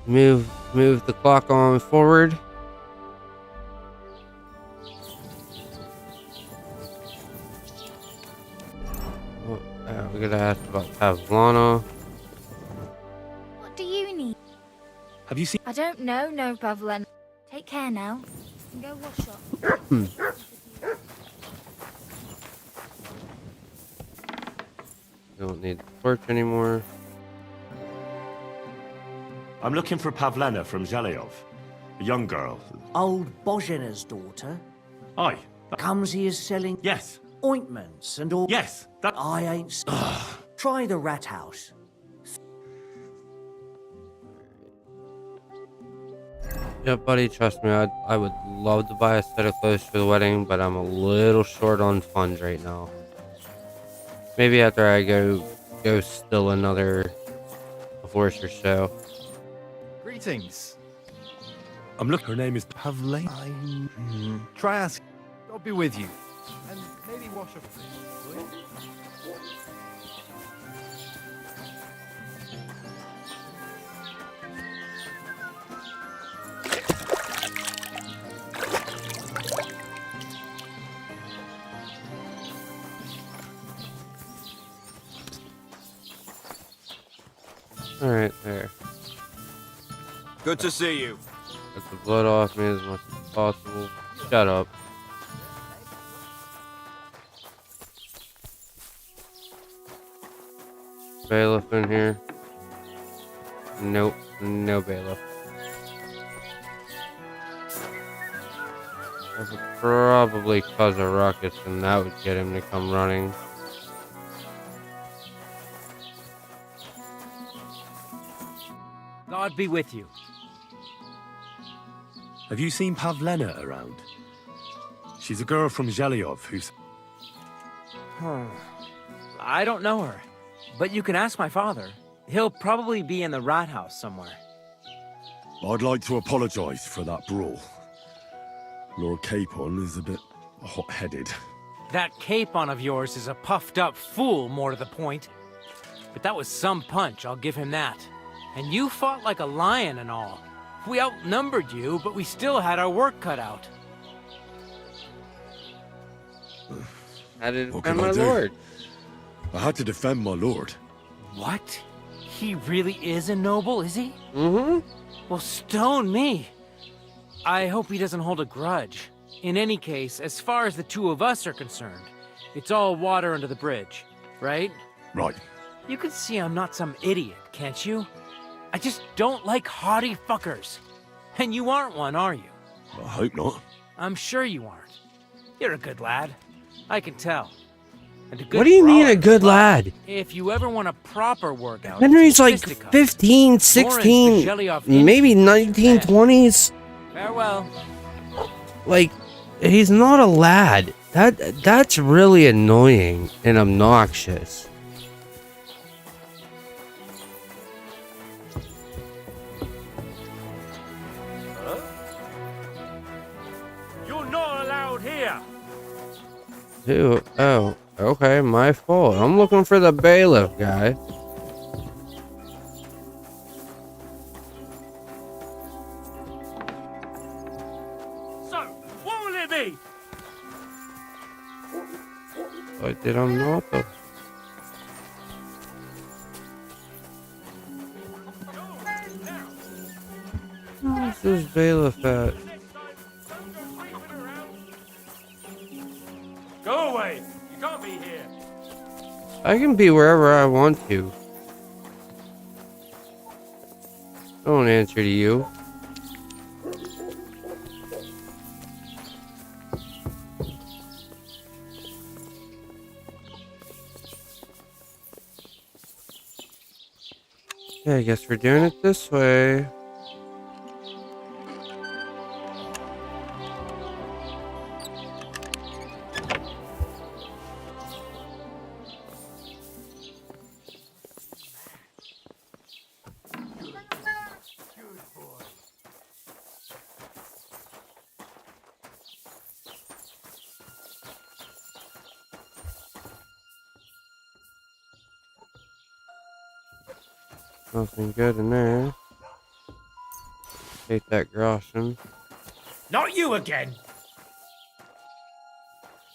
move the clock on forward. We're gonna ask about Pavlana. What do you need? Have you seen? I don't know, no, Pavlen. Take care now. And go wash up. Don't need the torch anymore. I'm looking for Pavlena from Zhelyov. A young girl. Old Bozhina's daughter Aye. comes here selling Yes. ointments and all. Yes. That. I ain't. Try the rat house. Yeah, buddy, trust me, I would love to buy a set of clothes for the wedding, but I'm a little short on funds right now. Maybe after I go still another horse or so. Greetings. I'm looking. Her name is Pavlena. Try ask. I'll be with you. And maybe wash up a bit, will you? Alright, there. Good to see you. Get the blood off me as much as possible. Shut up. Bailiff in here? Nope, no bailiff. I could probably cause a ruckus and that would get him to come running. God be with you. Have you seen Pavlena around? She's a girl from Zhelyov who's... I don't know her, but you can ask my father. He'll probably be in the rat house somewhere. I'd like to apologize for that brawl. Lord Capon is a bit hot-headed. That Capon of yours is a puffed-up fool, more to the point. But that was some punch, I'll give him that. And you fought like a lion and all. We outnumbered you, but we still had our work cut out. How to What defend can I my do? lord. I had to defend my lord. What? He really is a noble, is he? Mm-hmm. Well, stone me. I hope he doesn't hold a grudge. In any case, as far as the two of us are concerned, it's all water under the bridge, right? Right. You can see I'm not some idiot, can't you? I just don't like haughty fuckers. And you aren't one, are you? I hope not. I'm sure you aren't. You're a good lad. I can tell. And a good What do you mean brawler a good as well. lad? If you ever want a proper workout, Henry's like fisticuffs. 15, Lauren's the 16, Shelley-off maybe infant. 1920s. Farewell. Like, he's not a lad. That's really annoying and obnoxious. You're not allowed here. Who? Oh, okay, my fault. I'm looking for the bailiff guy. So, what will it be? I did not. Where's this bailiff at? Go away. You can't be here. I can be wherever I want to. Don't answer to you. Yeah, I guess we're doing it this way. Nothing good in there. Take that groschen. Not you again.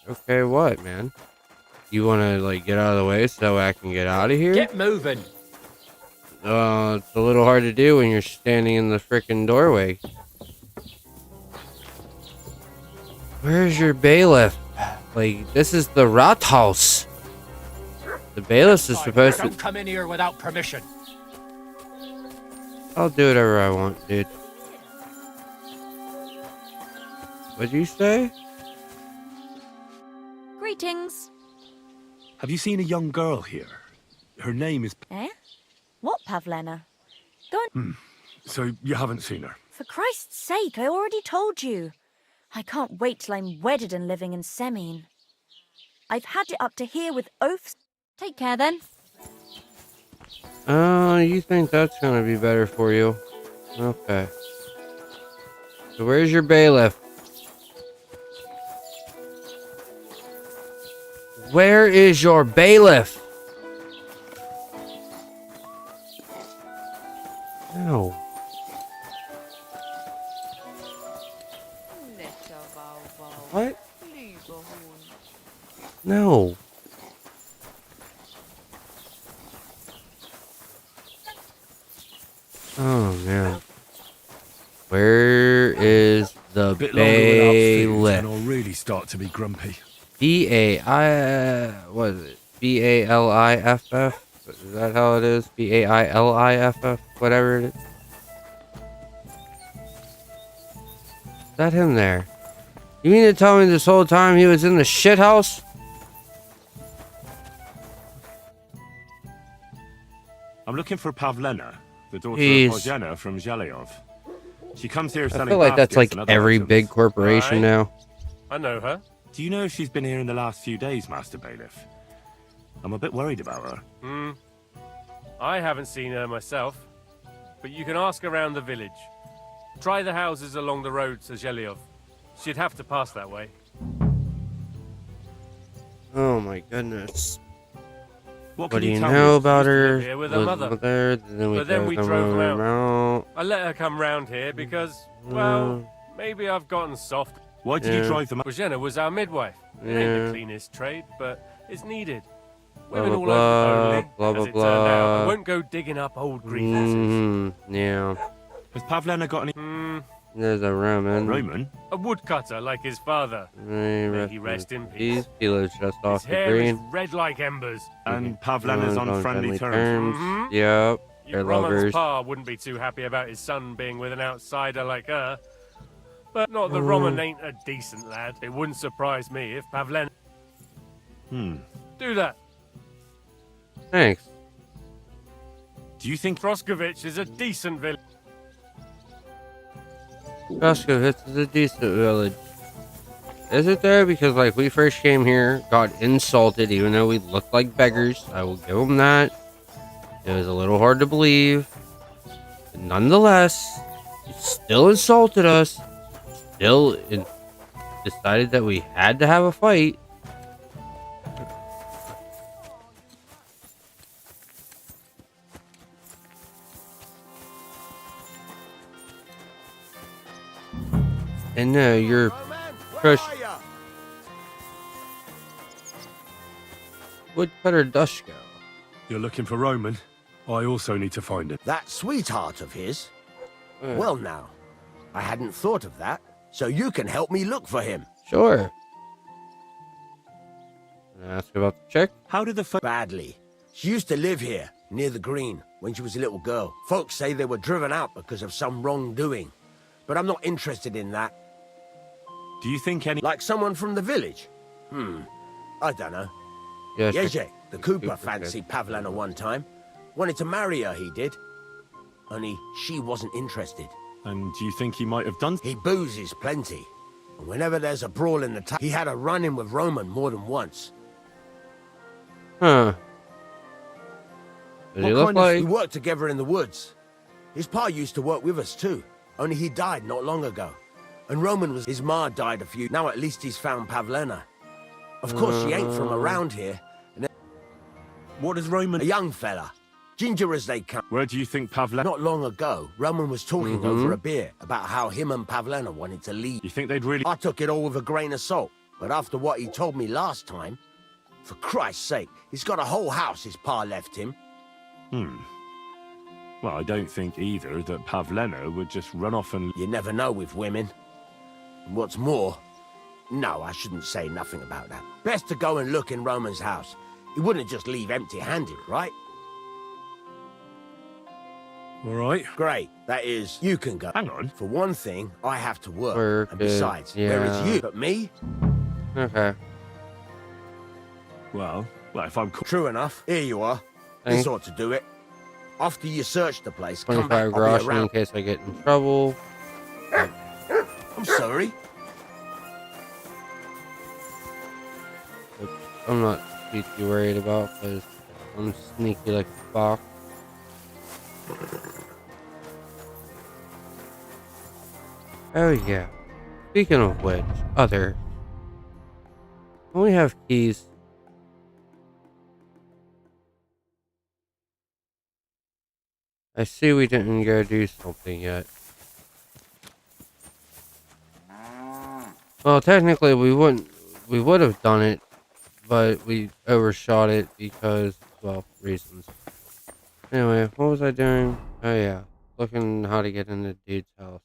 Okay, what, man? You want to, like, get out of the way so I can get out of here? Get moving. It's a little hard to do when you're standing in the frickin' doorway. Where's your bailiff? Like, this is the Rathaus. The bailiff is supposed to... Don't come in here without permission. I'll do whatever I want, dude. What'd you say? Greetings. Have you seen a young girl here? Her name is... Eh? What, Pavlena? Go on. So you haven't seen her? For Christ's sake, I already told you. I can't wait till I'm wedded and living in Semine. I've had it up to here with oaths. Take care then. Oh, you think that's gonna be better for you? Okay. So where's your bailiff? Where is your bailiff? No. What? No. Oh man. Where is the Bit longer without food, bailiff? and I'll really start to be grumpy. What is it? B-A-L-I-F-F? Is that how it is? B-A-I-L-I-F-F? Whatever it is. Is that him there? You mean to tell me this whole time he was in the shit house? I'm looking for Pavlena, the daughter Jeez. of Bozhena from Zhelyov. She comes here I selling feel like that's baskets like and other every items. big corporation Right. now. I know her. Do you know if she's been here in the last few days, Master Bailiff? I'm a bit worried about her. I haven't seen her myself, but you can ask around the village. Try the houses along the road to Zhelyov. She'd have to pass that way. Oh my goodness. What What can do you tell know me? about her? here with her Was mother. there, then we drove her out. I let her come round here because, well, maybe I've gotten soft. Why did you Yeah. drive them out? Bozhena was our midwife. It ain't Yeah. the cleanest trade, but it's needed. Blah, Women blah, all over blah, only, blah, as blah, it turned out. I blah. won't go digging up old grievances. Yeah. Has Pavlena got any... There's a Roman. Roman? A woodcutter like his father. May he rest in peace. These kilos just His off the hair is green. red like embers. And Pavlena's on friendly terms. Mhm. Yep. They're Roman's lovers. pa wouldn't be too happy about his son being with an outsider like her. But not that Roman ain't a decent lad. It wouldn't surprise me if Pavlena... Do that. Thanks. Do you think... Froskovich is a decent village. Froskovich is a decent village. Is it there? Because like we first came here, got insulted even though we looked like beggars. I will give them that. It was a little hard to believe. But nonetheless, he still insulted us. Still decided that we had to have a fight. And no, you're crushed. Woodcutter Dushko. You're looking for Roman? I also need to find him. That sweetheart of his? Well now, I hadn't thought of that, so you can help me look for him. Sure. Can I ask about the chick? How did the Badly. She used to live here, near the green, when she was a little girl. Folks say they were driven out because of some wrongdoing. But I'm not interested in that. Do you think any... Like someone from the village? I don't know. Yeah, sure. Yeje, the Cooper fancied Pavlena one time. Wanted to marry her, he did. Only she wasn't interested. And do you think he might have done... He boozes plenty. And whenever there's a brawl in the town, he had a run-in with Roman more than once. Huh. Does he look like... We worked together in the woods. His pa used to work with us too. Only he died not long ago. And Roman was... His ma died a few... Now at least he's found Pavlena. Of course, she ain't from around here. And what is Roman... A young fella. Ginger as they come. Where do you think Pavlena... Not long ago, Roman was talking over a beer about how him and Pavlena wanted to leave. You think they'd really... I took it all with a grain of salt. But after what he told me last time... For Christ's sake, he's got a whole house his pa left him. Well, I don't think either that Pavlena would just run off and... You never know with women. And what's more... No, I shouldn't say nothing about that. Best to go and look in Roman's house. He wouldn't just leave empty-handed, right? All right. Great. That is, you can go. Hang on. For one thing, I have to work. And besides, yeah. where is you? But me? Okay. Well, if I'm... True enough. Here you are. This ought to do it. After you search the place, come back. 25 groschen in case I get in trouble. I'm sorry. Which I'm not too worried about because I'm sneaky like a fox. Oh yeah. Speaking of which, we have keys. I see we didn't go do something yet. Well, technically we would have done it, but we overshot it because, well, reasons. Anyway, what was I doing? Oh yeah, looking how to get into dude's house.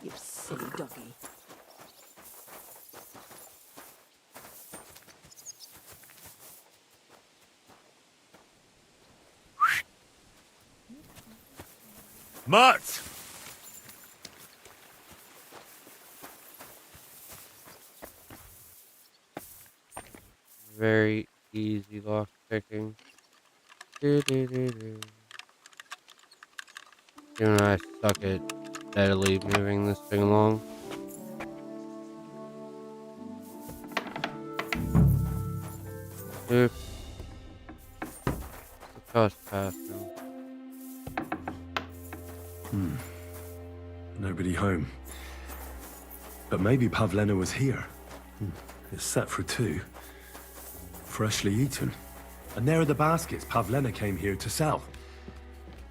You silly doggy. Mutt! Very easy lock picking. You and I suck at steadily moving this thing along. Oops. Just past him. Nobody home. But maybe Pavlena was here. It's set for 2. Freshly eaten. And there are the baskets Pavlena came here to sell.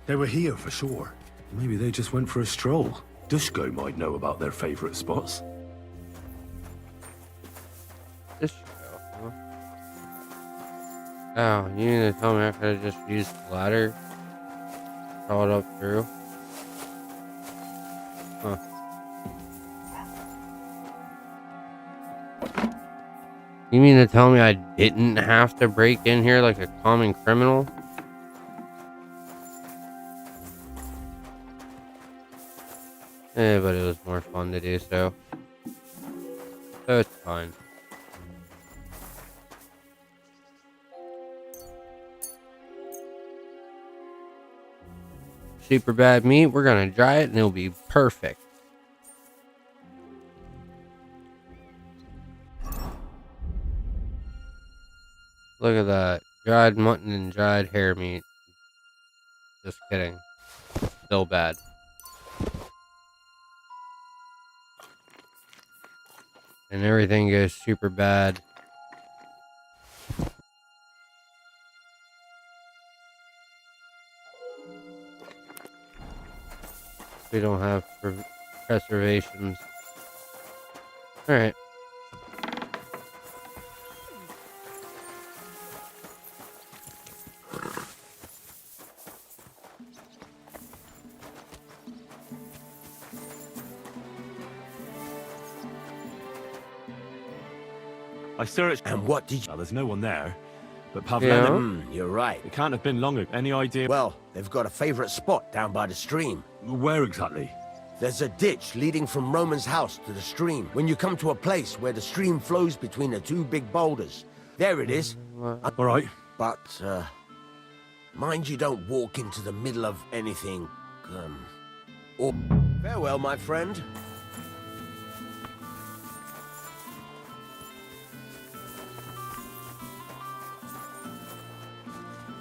They were here for sure. Maybe they just went for a stroll. Dushko might know about their favorite spots. This show, huh? Oh, you mean to tell me I could have just used the ladder? Crawled up through? Huh. You mean to tell me I didn't have to break in here like a common criminal? But it was more fun to do so. So it's fine. Super bad meat, we're gonna dry it and it'll be perfect. Look at that. Dried mutton and dried hare meat. Just kidding. Still bad. And everything goes super bad. We don't have preservations. Alright. I searched. And what did you... Well, there's no one there. But Pavlena... Yeah. You're right. It can't have been long ago. Any idea? Well, they've got a favorite spot down by the stream. Where exactly? There's a ditch leading from Roman's house to the stream. When you come to a place where the stream flows between the 2 big boulders, there it is. All right. But, mind you don't walk into the middle of anything, or... Farewell, my friend.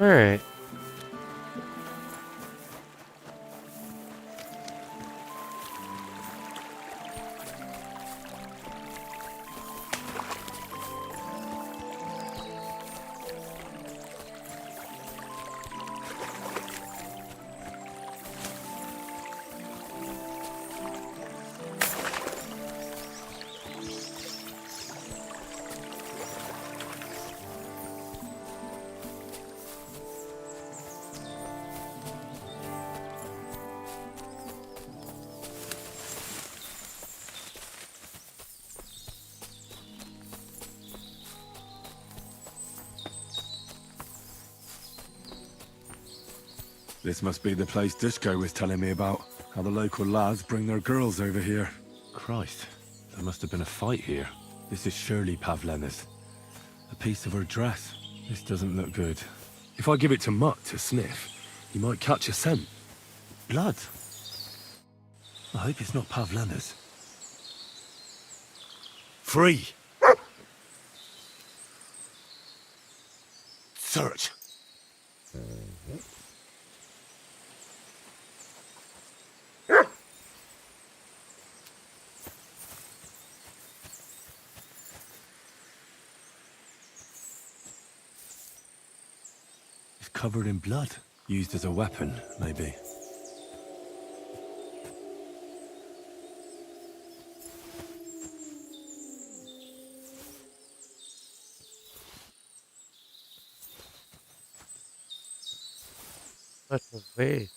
Alright. This must be the place Dushko was telling me about. How the local lads bring their girls over here. Christ, there must have been a fight here. This is surely Pavlena's. A piece of her dress. This doesn't look good. If I give it to Mutt to sniff, he might catch a scent. Blood. I hope it's not Pavlena's. Free! Search! Covered in blood. Used as a weapon, maybe. Such a waste.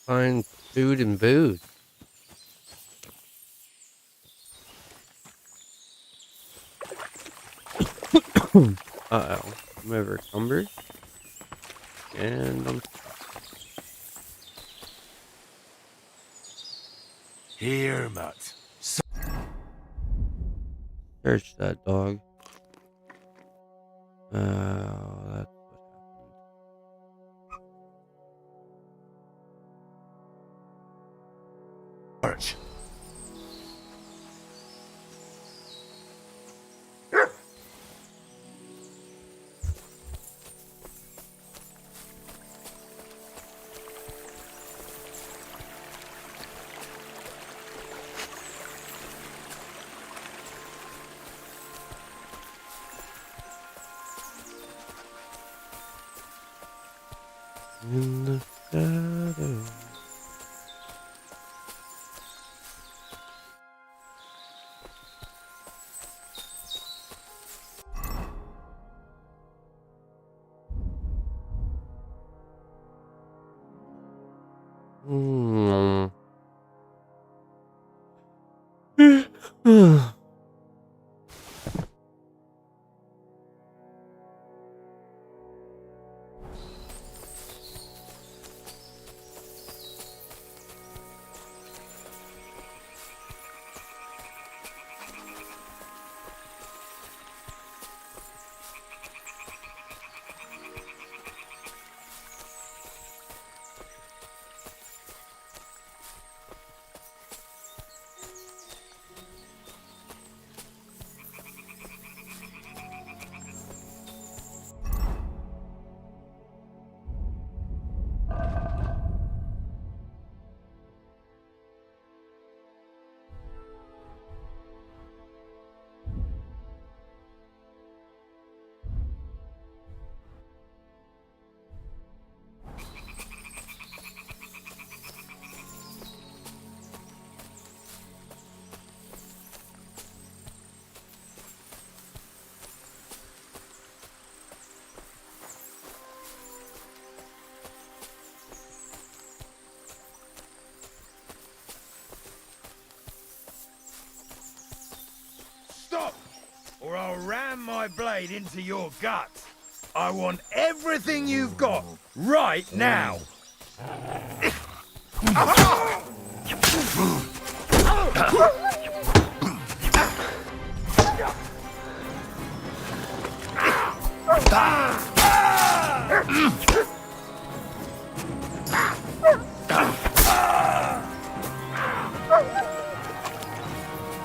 Find food and booze. Uh-oh. I'm overcumbered. And I'm... Here, Mutt. Search that dog. That's what happened. Search. In the shadow. Stop, or I'll ram my blade into your gut. I want everything you've got right now.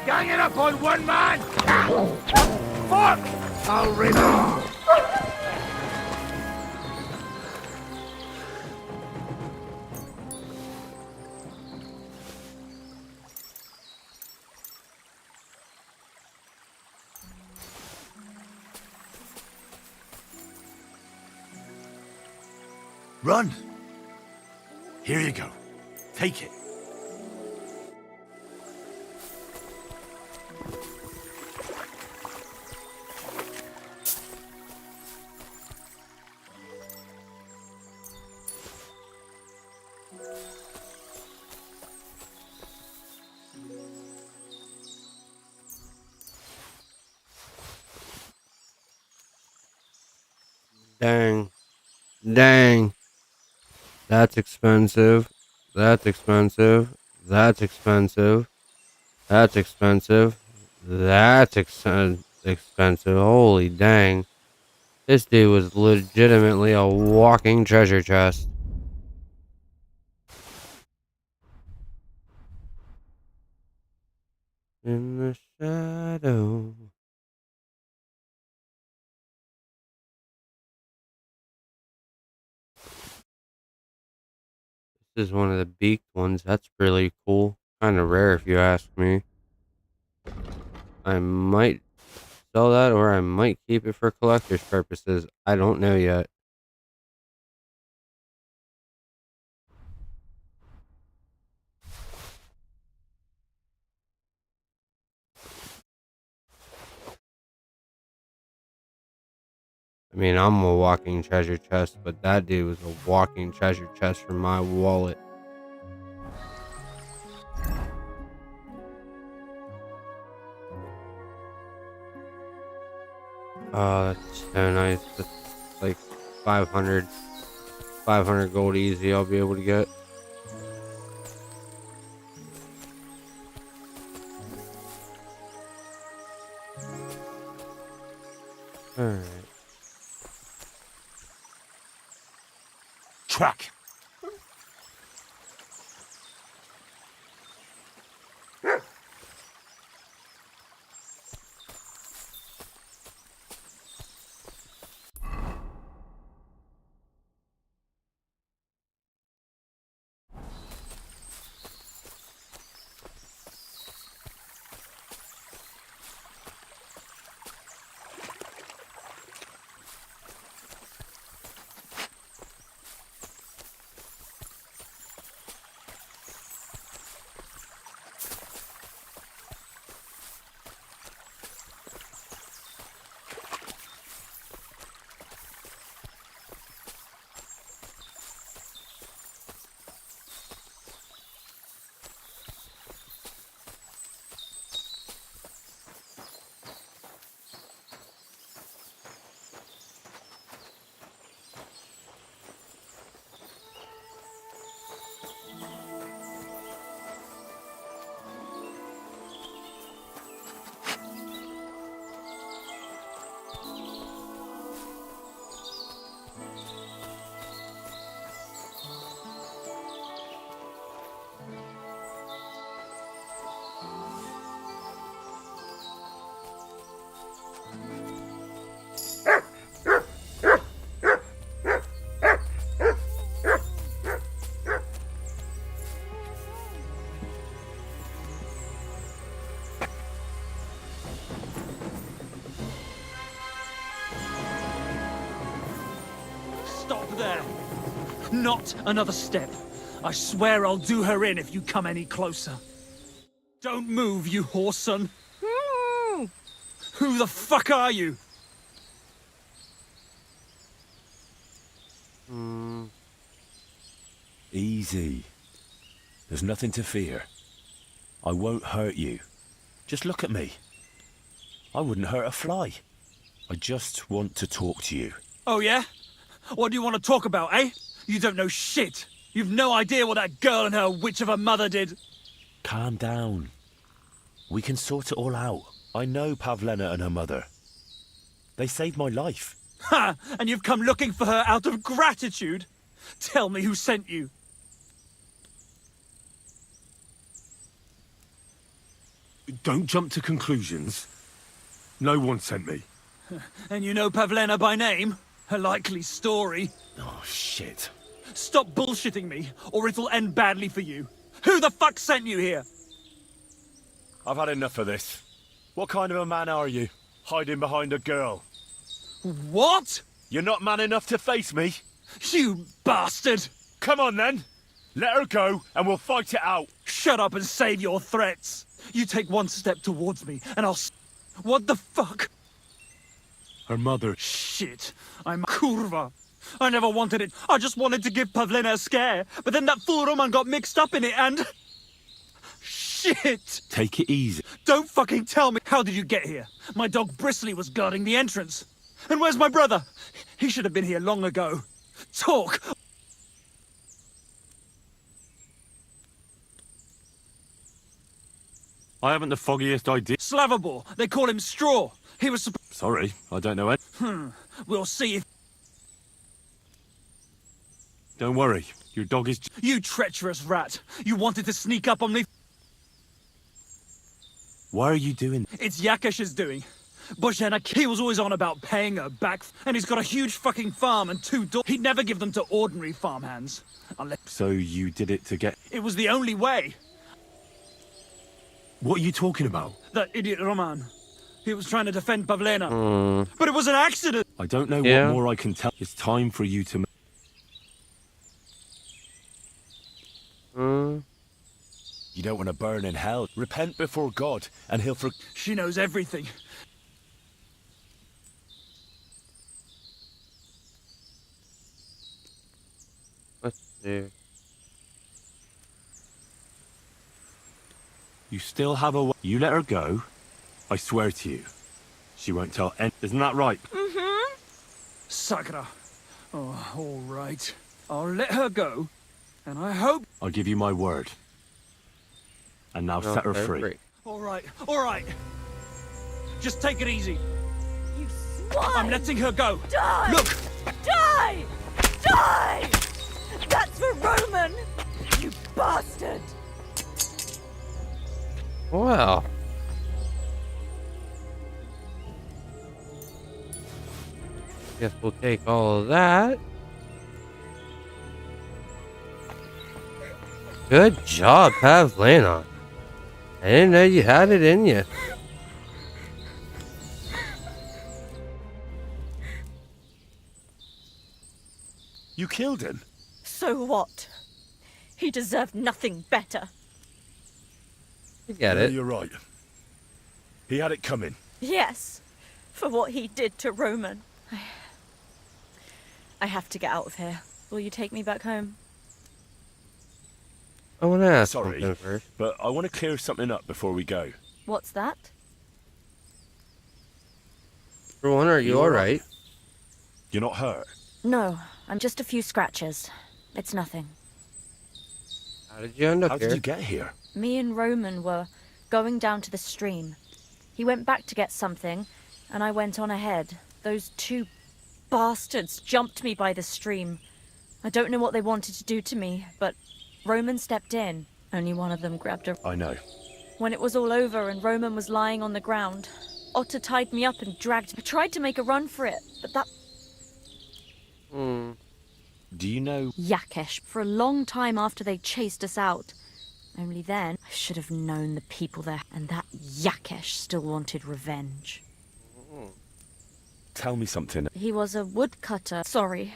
Ganging up on one man! Fuck! I'll remember! Run! Here you go. Take it. Dang. Dang. That's expensive. That's expensive. That's expensive. That's expensive. That's expensive. Holy dang. This dude was legitimately a walking treasure chest. In the shadow. This is one of the beaked ones. That's really cool. Kind of rare if you ask me. I might sell that or I might keep it for collector's purposes. I don't know yet. I mean, I'm a walking treasure chest, but that dude was a walking treasure chest for my wallet. Oh, that's so nice. That's like 500 gold easy I'll be able to get. Alright. Track. there! Not another step. I swear I'll do her in if you come any closer. Don't move, you whoreson. Who the fuck are you? Easy. There's nothing to fear. I won't hurt you. Just look at me. I wouldn't hurt a fly. I just want to talk to you. Oh yeah? What do you want to talk about, eh? You don't know shit. You've no idea what that girl and her witch of a mother did. Calm down. We can sort it all out. I know Pavlena and her mother. They saved my life. Ha! And you've come looking for her out of gratitude? Tell me who sent you. Don't jump to conclusions. No one sent me. And you know Pavlena by name? A likely story. Oh, shit. Stop bullshitting me, or it'll end badly for you. Who the fuck sent you here? I've had enough of this. What kind of a man are you? Hiding behind a girl. What? You're not man enough to face me? You bastard! Come on then. Let her go and we'll fight it out. Shut up and save your threats. You take one step towards me and I'll... What the fuck? Her mother... Shit. I'm a kurva. I never wanted it. I just wanted to give Pavlena a scare. But then that fool Roman got mixed up in it and... Shit! Take it easy. Don't fucking tell me. How did you get here? My dog Bristly was guarding the entrance. And where's my brother? He should have been here long ago. Talk! I haven't the foggiest idea. Slavobor. They call him Straw. He was Sorry, I don't know it. We'll see if... Don't worry, your dog is... You treacherous rat. You wanted to sneak up on me. Why are you doing... It's Yakesh's doing. Bozhenak, he was always on about paying her back, and he's got a huge fucking farm and 2 daughters. He'd never give them to ordinary farmhands. Unless... So you did it to get... It was the only way. What are you talking about? That idiot Roman. He was trying to defend Pavlena. But it was an accident! I don't know what more I can tell. It's time for you to... You don't want to burn in hell. Repent before God, and he'll She knows everything. Let's see. You still have a... You let her go, I swear to you. She won't tell any... Isn't that right? Mm-hmm. Sakra. Oh, all right. I'll let her go, and I hope... I'll give you my word. And now set her free. All right, all right. Just take it easy. You swine! I'm letting her go. Die! Look! Die! Die! That's for Roman! You bastard! Wow. Guess we'll take all of that. Good job, Pavlena. I didn't know you had it in you. You killed him? So what? He deserved nothing better. You get it. You're right. He had it coming. Yes, for what he did to Roman. I have to get out of here. Will you take me back home? I want to ask Sorry, something first. but I want to clear something up before we go. What's that? For one, are you alright? You're not hurt? No, I'm just a few scratches. It's nothing. How did you end up How here? did you get here? Me and Roman were going down to the stream. He went back to get something, and I went on ahead. Those 2 bastards jumped me by the stream. I don't know what they wanted to do to me, but Roman stepped in. Only one of them grabbed her. I know. When it was all over and Roman was lying on the ground, Otter tied me up and dragged me. I tried to make a run for it, but that... Do you know... Yakesh, for a long time after they chased us out. Only then, I should have known the people there, and that Yakesh still wanted revenge. Tell me something. He was a woodcutter. Sorry.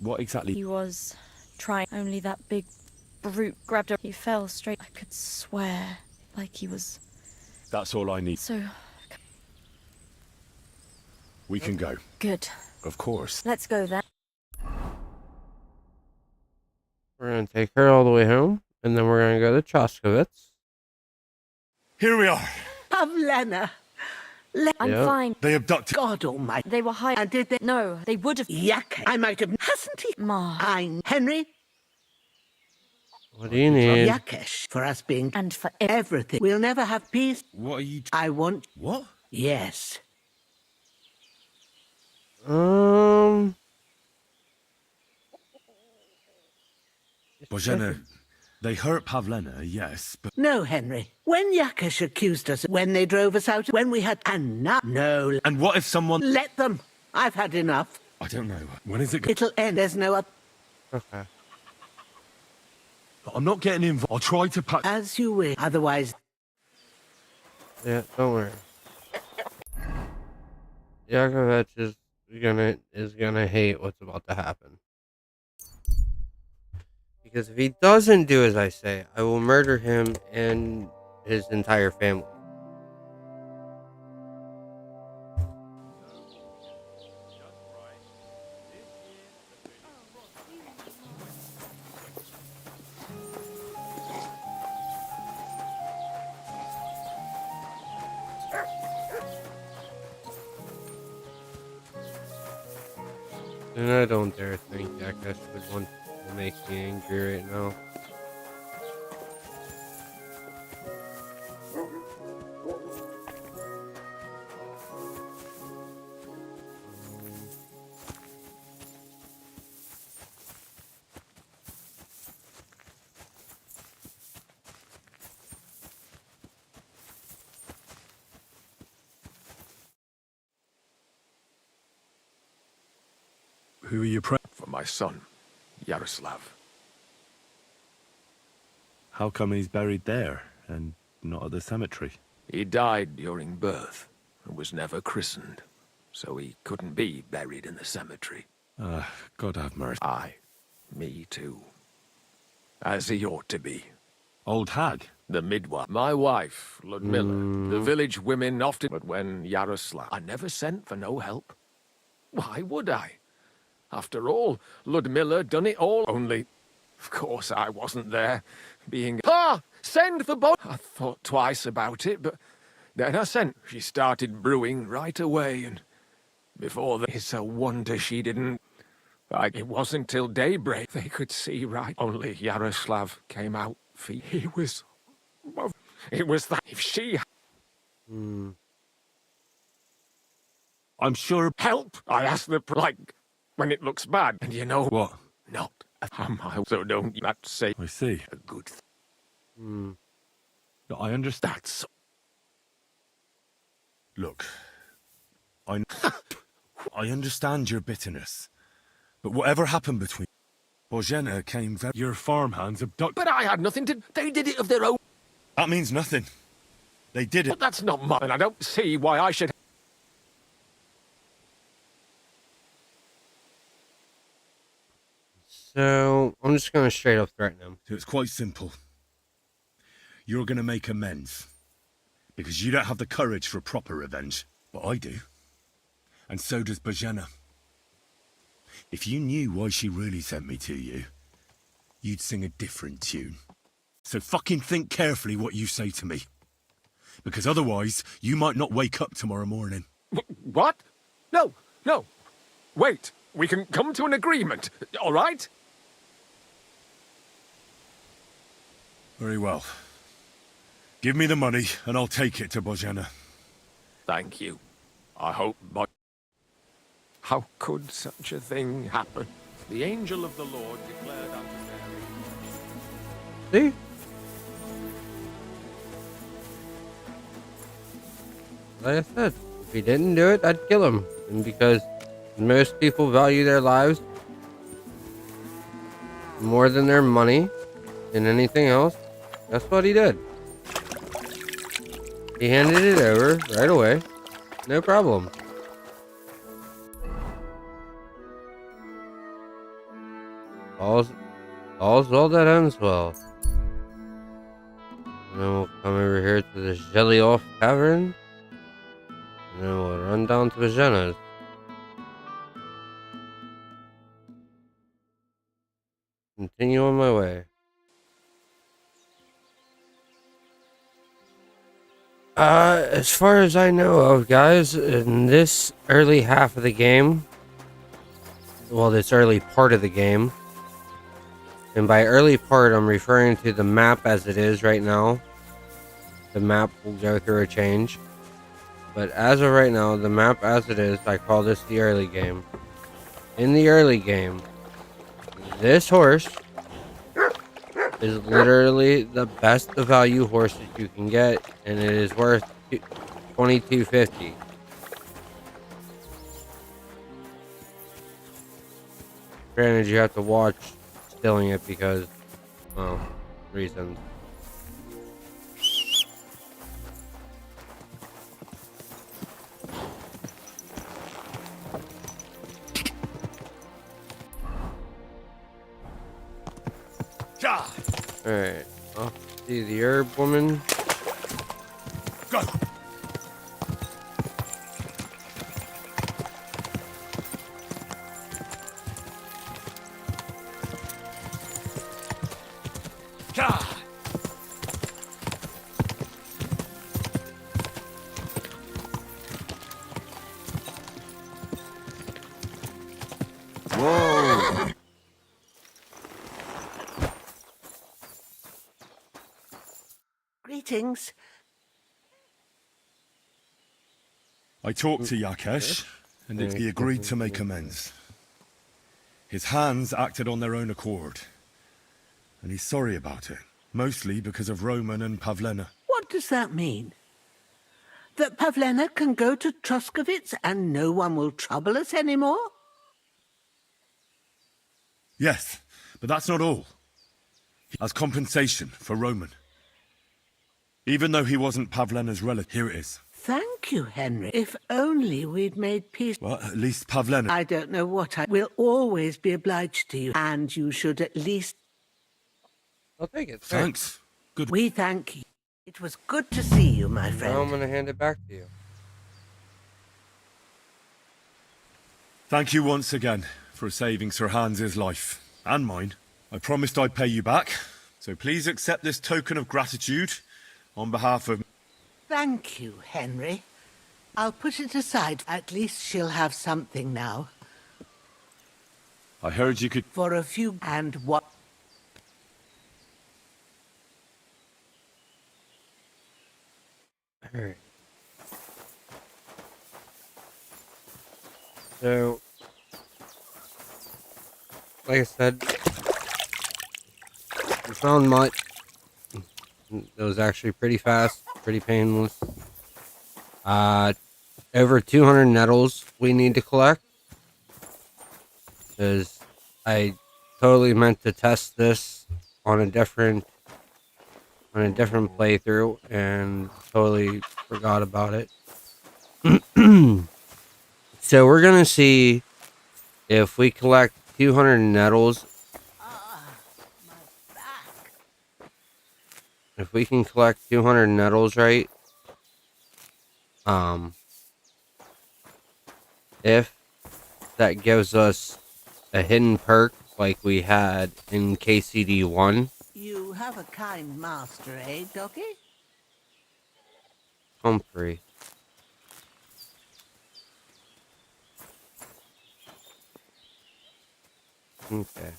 What exactly? He was trying, only that big brute grabbed her. He fell straight. I could swear, like he was. That's all I need. So We can go. good. Of course. Let's go then. We're going to take her all the way home, and then we're going to go to Choskovitz. Here we are. Pavlena. I'm fine. They abducted. God almighty. They were hiding. And did they? No, they would have. Yuck. I might have. Hasn't he? Ma. Henry? What do you need? Yakesh. For us being. And for everything. We'll never have peace. What are you? I want. What? Yes. Bozhena, they hurt Pavlena, yes, but... No, Henry. When Yakesh accused us, when they drove us out, when we had... And now... No. And what if someone... Let them. I've had enough. I don't know. When is it... It'll end. There's no up... Okay. I'm not getting involved. I'll try to pack... As you wish. Otherwise... Yeah, don't worry. Yakovich is gonna hate what's about to happen. Because if he doesn't do as I say, I will murder him and his entire family. And I don't dare think Yakesh would want to make me angry right now. Who are you praying? For my son, Yaroslav. How come he's buried there and not at the cemetery? He died during birth and was never christened, so he couldn't be buried in the cemetery. God have mercy. Aye, me too. As he ought to be. Old hag? The midwife. My wife, Ludmilla. The village women often... But when Yaroslav... I never sent for no help. Why would I? After all, Ludmilla done it all. Only, of course, I wasn't there. Being... Pa! Send for both! I thought twice about it, but then I sent. She started brewing right away, and before that, it's a wonder she didn't... It wasn't till daybreak they could see right. Only Yaroslav came out. He was... It was that if she... I'm sure... Help! I asked the... Like, when it looks bad. And you know... What? Not a mile. So don't that say... I see. A good thing. I understand. That's... Look, I understand your bitterness, but whatever happened between... Bozhena came very... Your farmhands abducted... But I had nothing to... They did it of their own... That means nothing. They did it. But that's not mine. I don't see why I should... So, I'm just going to straight up threaten him. So it's quite simple. You're going to make amends. Because you don't have the courage for proper revenge. But I do. And so does Bozhena. If you knew why she really sent me to you, you'd sing a different tune. So fucking think carefully what you say to me. Because otherwise, you might not wake up tomorrow morning. What? No, no. Wait, we can come to an agreement, all right? Very well. Give me the money, and I'll take it to Bozhena. Thank you. I hope... How could such a thing happen? The angel of the Lord declared unto Mary... See? Like I said, if he didn't do it, I'd kill him. And because most people value their lives more than their money and anything else, that's what he did. He handed it over right away. No problem. All's well that ends well. And then we'll come over here to the Jelly Off Tavern. And then we'll run down to Jenna's. Continue on my way. As far as I know of, guys, in this early half of the game, well, this early part of the game, and by early part, I'm referring to the map as it is right now. The map will go through a change. But as of right now, the map as it is, I call this the early game. In the early game, this horse is literally the best value horse that you can get, and it is worth $22.50. Granted, you have to watch stilling it because, well, reasons. Alright, off to the herb woman. Go! Whoa! Greetings. I talked to Yakesh, and he agreed to make amends. His hands acted on their own accord, and he's sorry about it, mostly because of Roman and Pavlena. What does that mean? That Pavlena can go to Troskovitz and no one will trouble us anymore? Yes, but that's not all. As compensation for Roman. Even though he wasn't Pavlena's relative, here it is. Thank you, Henry. If only we'd made peace. Well, at least Pavlena... I don't know what I will always be obliged to you, and you should at least... I'll take it. Thanks. Good. We thank you. It was good to see you, my friend. Now I'm going to hand it back to you. Thank you once again for saving Sir Hans's life. And mine. I promised I'd pay you back, so please accept this token of gratitude on behalf of... Thank you, Henry. I'll put it aside. At least she'll have something now. I heard you could... For a few... And what... Alright. So, like I said, we found Mutt. It was actually pretty fast, pretty painless. Over 200 nettles we need to collect. Because I totally meant to test this on a different playthrough and totally forgot about it. So we're gonna see if we collect 200 nettles. If we can collect 200 nettles, right? If that gives us a hidden perk like we had in K.C.D 1. You have a kind master, eh, Doggy? Humphrey. Okay.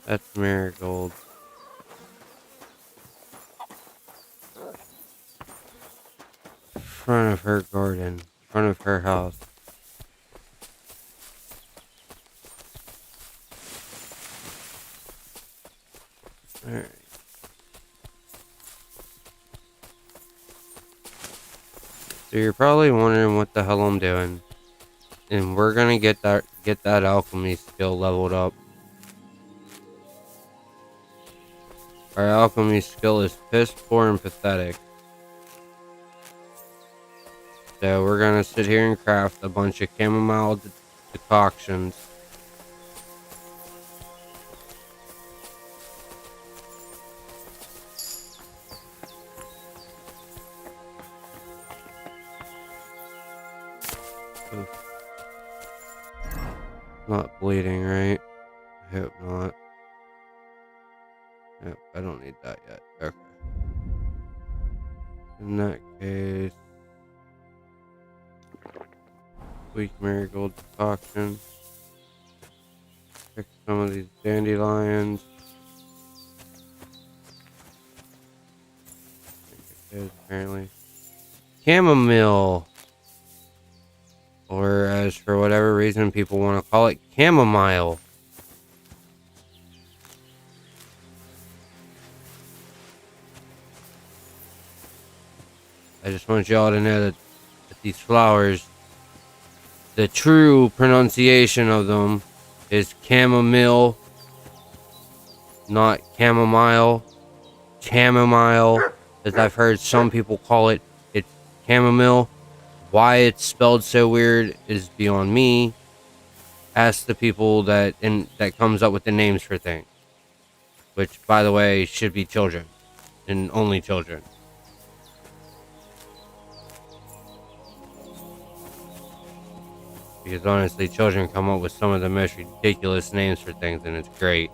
That's Marigold. Front of her garden. Front of her house. Alright. So you're probably wondering what the hell I'm doing. And we're gonna get that alchemy skill leveled up. Our alchemy skill is piss poor and pathetic. So we're gonna sit here and craft a bunch of chamomile decoctions. Not bleeding, right? I hope not. Yep, I don't need that yet. Okay. In that case, weak marigold decoction. Pick some of these dandelions. Apparently. Chamomile. Or as for whatever reason people want to call it, chamomile. I just want y'all to know that these flowers, the true pronunciation of them is chamomile, not chamomile. Chamomile, as I've heard some people call it, it's chamomile. Why it's spelled so weird is beyond me. Ask the people that comes up with the names for things, which, by the way, should be children and only children. Because honestly, children come up with some of the most ridiculous names for things, and it's great.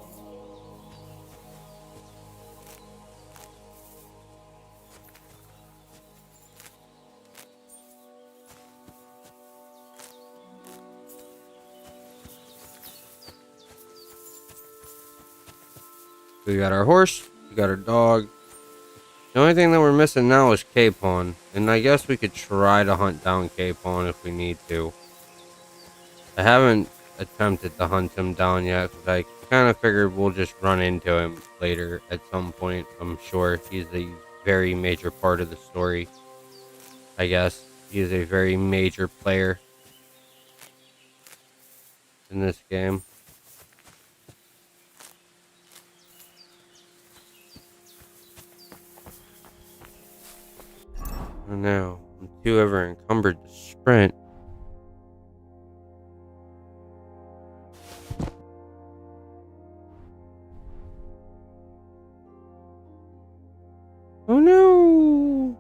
We got our horse, we got our dog. The only thing that we're missing now is Capon, and I guess we could try to hunt down Capon if we need to. I haven't attempted to hunt him down yet, because I kind of figured we'll just run into him later at some point. I'm sure he's a very major part of the story. I guess he is a very major player in this game. Oh no, I'm too ever encumbered to sprint. Oh no!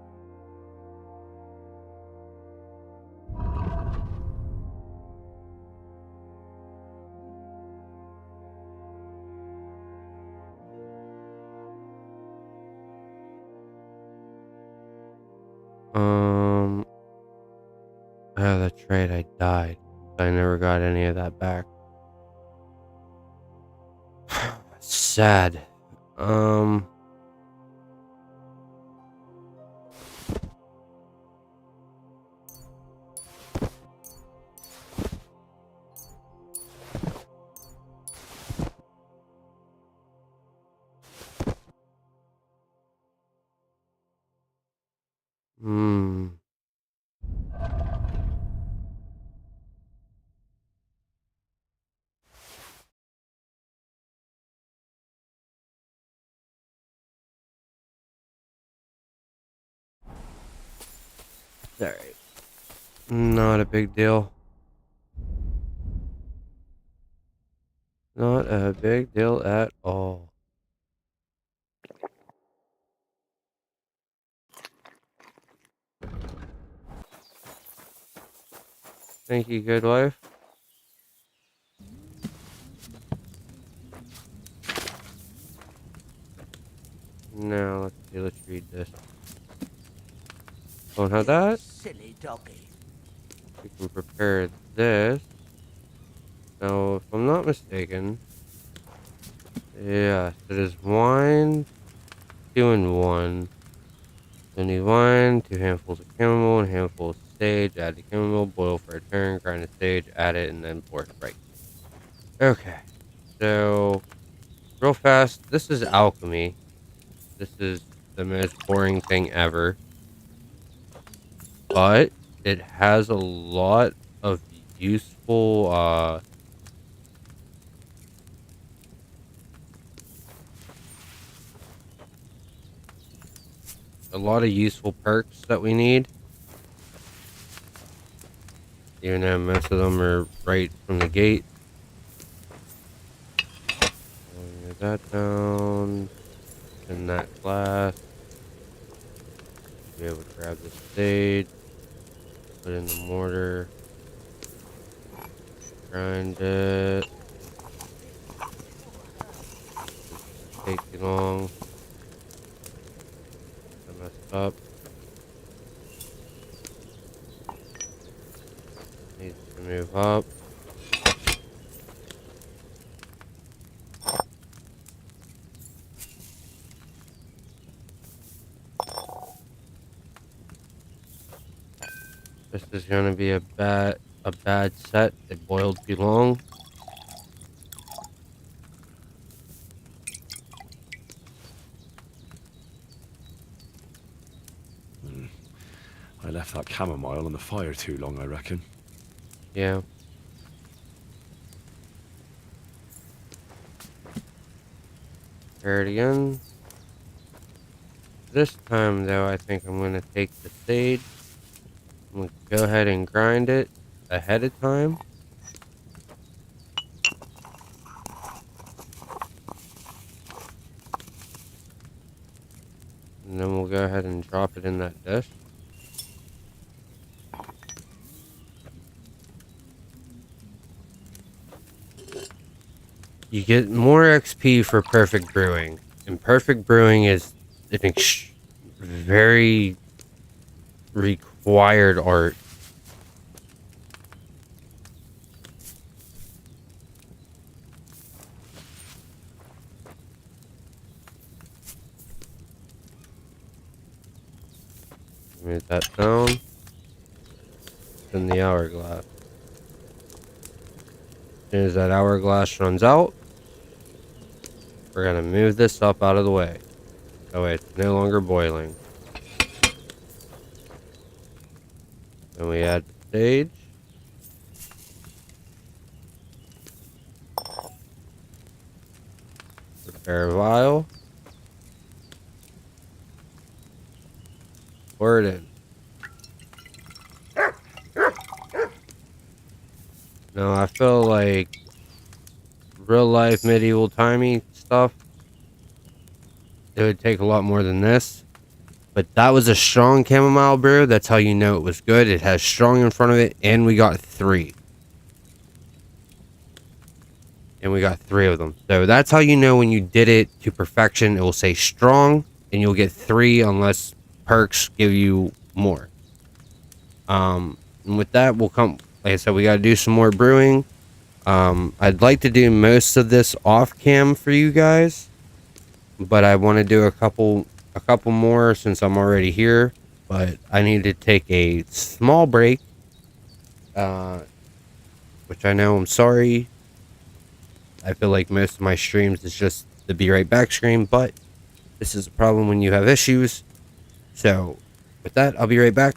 Oh, that's right, I died. I never got any of that back. Sad. Alright. Not a big deal. Not a big deal at all. Thank you, good wife. Now, let's see, let's read this. Don't have that. Silly doggy. We can prepare this. Now, if I'm not mistaken, yes, it is wine, 2 and 1. You need wine, 2 handfuls of chamomile, and a handful of sage. Add the chamomile, boil for a turn, grind the sage, add it, and then pour it right. Okay, so real fast, this is alchemy. This is the most boring thing ever, but it has a lot of useful perks that we need. Even though most of them are right from the gate. Get that down in that glass. Be able to grab the sage, put in the mortar. Grind it. Take too long. I messed up. Needs to move up. This is gonna be a bad set. It boiled too long. I left that chamomile on the fire too long, I reckon. Yeah. Try it again. This time, though, I think I'm going to take the sage. I'm going to go ahead and grind it ahead of time. And then we'll go ahead and drop it in that dish. You get more XP for perfect brewing. And perfect brewing is an very required art. Move that down. Then the hourglass. As soon as that hourglass runs out, we're going to move this up out of the way. That way it's no longer boiling. Then we add the sage. Prepare a vial. Pour it in. Now I feel like real life medieval timey stuff, it would take a lot more than this. But that was a strong chamomile brew. That's how you know it was good. It has strong in front of it, and we got 3. And we got 3 of them. So that's how you know when you did it to perfection. It will say strong, and you'll get 3 unless perks give you more. And with that, we'll come. Like I said, we got to do some more brewing. I'd like to do most of this off cam for you guys, but I want to do a couple more since I'm already here. But I need to take a small break, which I know I'm sorry. I feel like most of my streams is just the be right back screen, but this is a problem when you have issues. So with that, I'll be right back.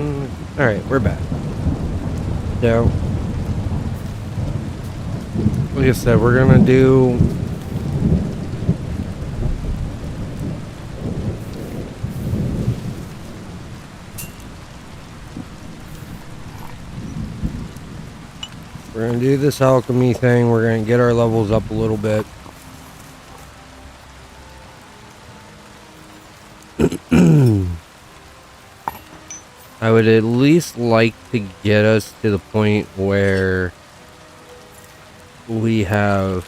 Alright, we're back. So, like I said, we're gonna do... We're gonna do this alchemy thing. We're gonna get our levels up a little bit. I would at least like to get us to the point where we have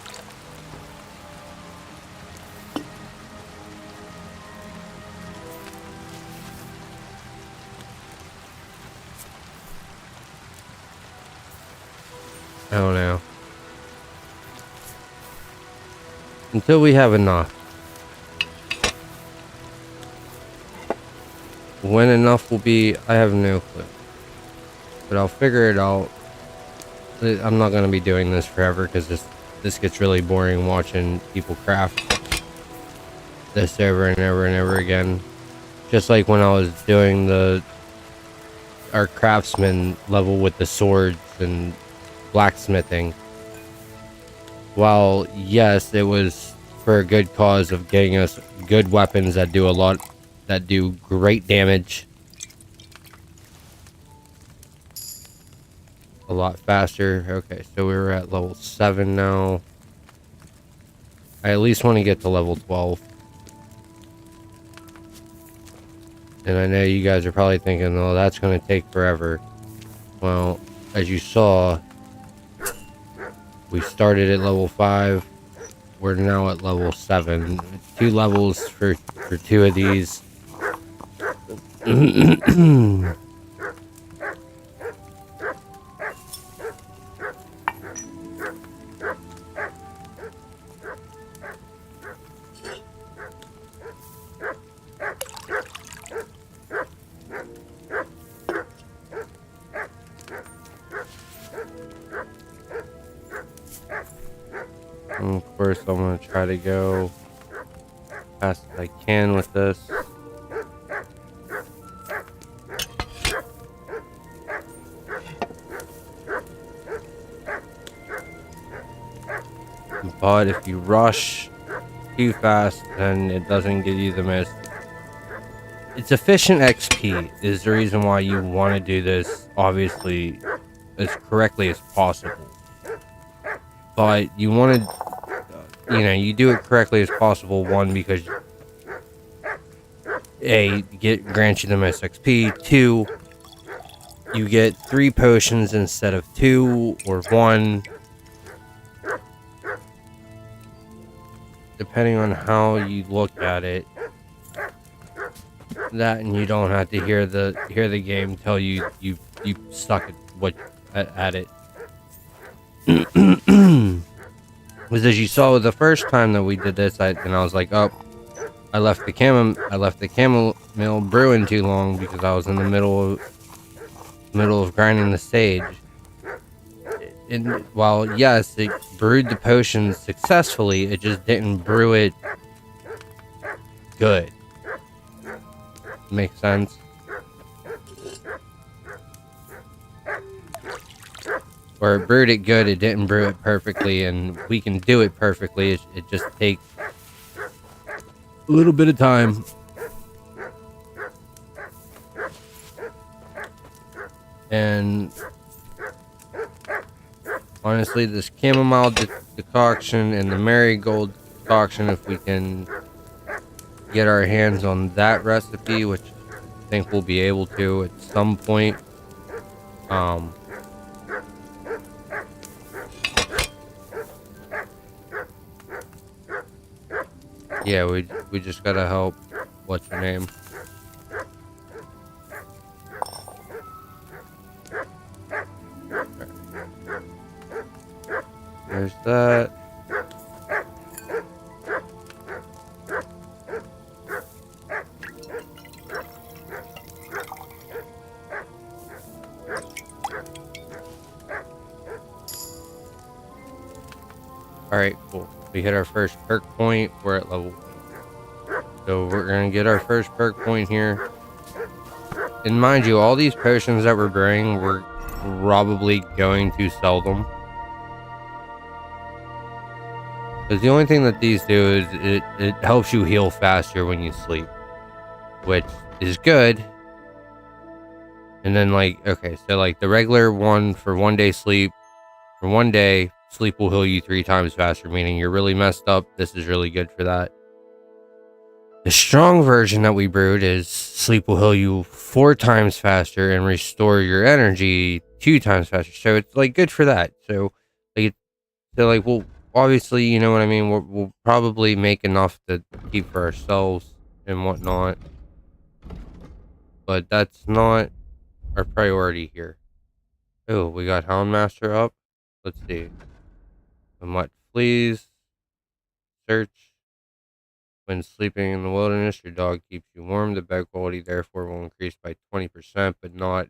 I don't know. Until we have enough. When enough will be, I have no clue. But I'll figure it out. I'm not going to be doing this forever because this gets really boring watching people craft this over and over and over again. Just like when I was doing our craftsman level with the swords and blacksmithing. While yes, it was for a good cause of getting us good weapons that do great damage a lot faster. Okay, so we're at level 7 now. I at least want to get to level 12. And I know you guys are probably thinking, oh, that's going to take forever. Well, as you saw, we started at level 5. We're now at level 7. 2 levels for 2 of these. And of course, I'm going to try to go fast as I can with this. But if you rush too fast, then it doesn't give you the most... It's efficient XP is the reason why you want to do this, obviously, as correctly as possible. But you want to, you do it correctly as possible, one, because A, grants you the most XP, 2, you get 3 potions instead of 2 or 1. Depending on how you look at it. That, and you don't have to hear the game tell you suck at it. Because as you saw the first time that we did this, I was like, oh, I left the chamomile brewing too long because I was in the middle of grinding the stage. And while yes, it brewed the potions successfully, it just didn't brew it good. Makes sense. Or it brewed it good, it didn't brew it perfectly, and we can do it perfectly. It just takes a little bit of time. And honestly, this chamomile decoction and the marigold decoction, if we can get our hands on that recipe, which I think we'll be able to at some point. Yeah, we just gotta help. What's her name? There's that. Alright, cool. We hit our first perk point. We're at level 1. So we're gonna get our first perk point here. and mind you, all these potions that we're brewing, we're probably going to sell them. Because the only thing that these do is it helps you heal faster when you sleep, which is good. And then like, okay, so like the regular one for 1 day sleep, for 1 day, sleep will heal you 3 times faster, meaning you're really messed up. This is really good for that. The strong version that we brewed is sleep will heal you 4 times faster and restore your energy 2 times faster. So it's like good for that. So like we'll obviously, you know what I mean. We'll probably make enough to keep for ourselves and whatnot, but that's not our priority here. Oh, we got Houndmaster up. Let's see. The Mutt flees. Search. When sleeping in the wilderness, your dog keeps you warm. The bed quality therefore will increase by 20%, but not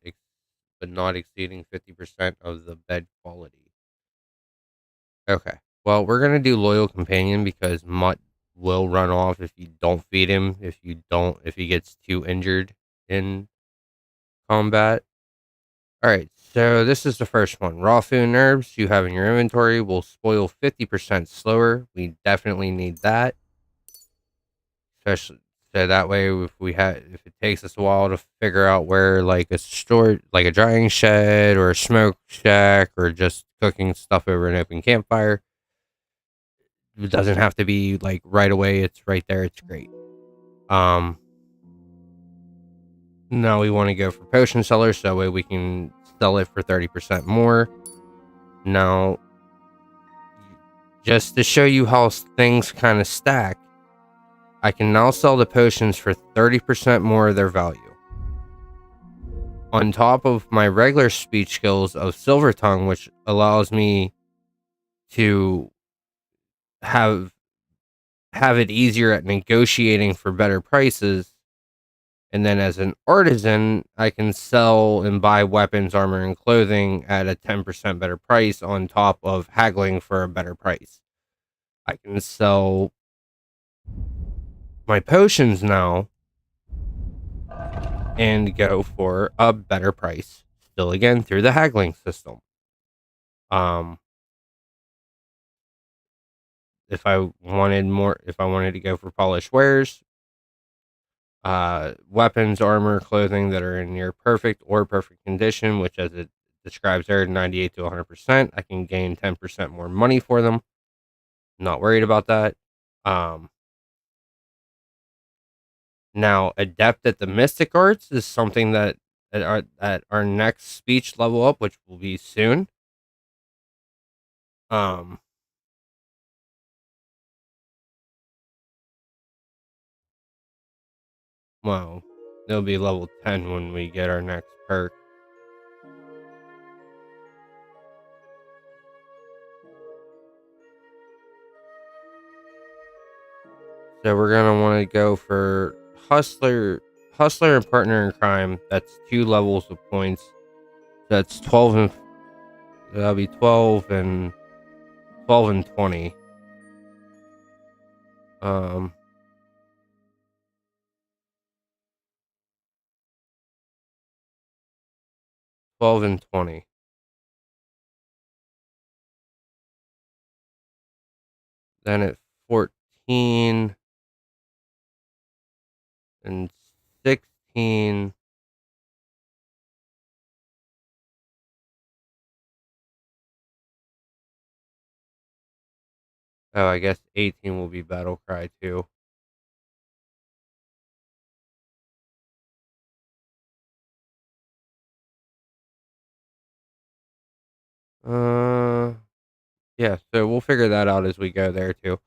exceeding 50% of the bed quality. Okay. Well, we're gonna do Loyal Companion because Mutt will run off if you don't feed him. If he gets too injured in combat. All right. So this is the first one. Raw food and herbs you have in your inventory will spoil 50% slower. We definitely need that. Especially so that way if it takes us a while to figure out where like a drying shed or a smoke shack or just cooking stuff over an open campfire, it doesn't have to be like right away. It's right there. It's great. Now we want to go for potion sellers so that way we can sell it for 30% more. Now, just to show you how things kind of stack, I can now sell the potions for 30% more of their value. On top of my regular speech skills of Silver Tongue, which allows me to have it easier at negotiating for better prices. And then as an artisan, I can sell and buy weapons, armor, and clothing at a 10% better price on top of haggling for a better price. I can sell my potions now and go for a better price. Still again through the haggling system. If I wanted to go for polished wares, weapons, armor, clothing that are in near perfect or perfect condition, which as it describes there, 98 to 100%, I can gain 10% more money for them. Not worried about that. Now, adept at the mystic arts is something that at our next speech level up, which will be soon. Well, it'll be level 10 when we get our next perk. So we're gonna want to go for hustler and partner in crime. That's 2 levels of points. That's 12 and that'll be 12 and 20. 12 and 20. Then at 14 and 16. Oh, I guess 18 will be battle cry too. Yeah, so we'll figure that out as we go there too.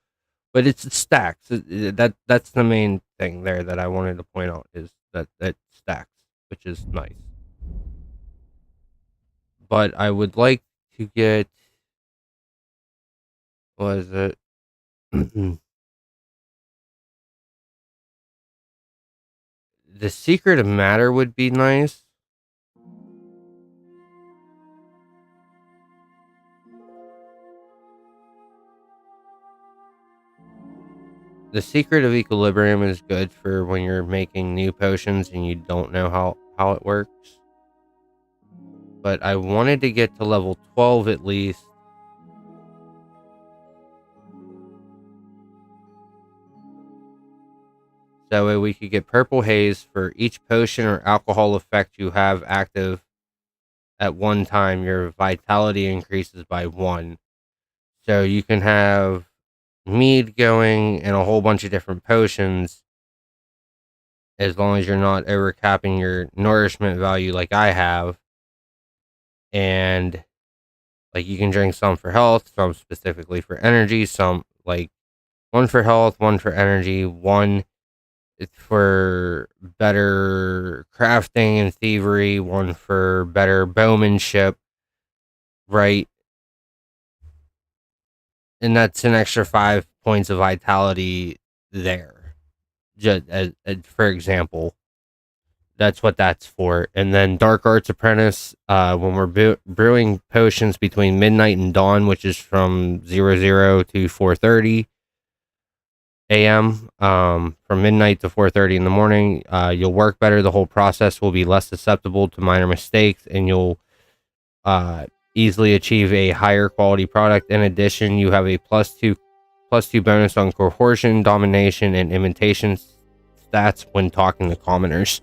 But it's stacks. That's the main thing there that I wanted to point out is that stacks, which is nice. But I would like to get was it the secret of matter would be nice. The secret of equilibrium is good for when you're making new potions and you don't know how it works. But I wanted to get to level 12 at least. That way we could get purple haze for each potion or alcohol effect you have active at one time. Your vitality increases by 1. So you can have mead going and a whole bunch of different potions as long as you're not overcapping your nourishment value like I have. And like you can drink some for health, some specifically for energy, some like 1 for health, 1 for energy, 1 for better crafting and thievery, 1 for better bowmanship, right? And that's an extra 5 points of vitality there. Just as for example, that's what that's for. And then Dark Arts Apprentice, when we're brewing potions between midnight and dawn, which is from 00 to 4:30 a.m. From midnight to 4:30 in the morning, you'll work better. The whole process will be less susceptible to minor mistakes, and you'll easily achieve a higher quality product. In addition, you have a +2 bonus on coercion, domination, and imitation stats when talking to commoners,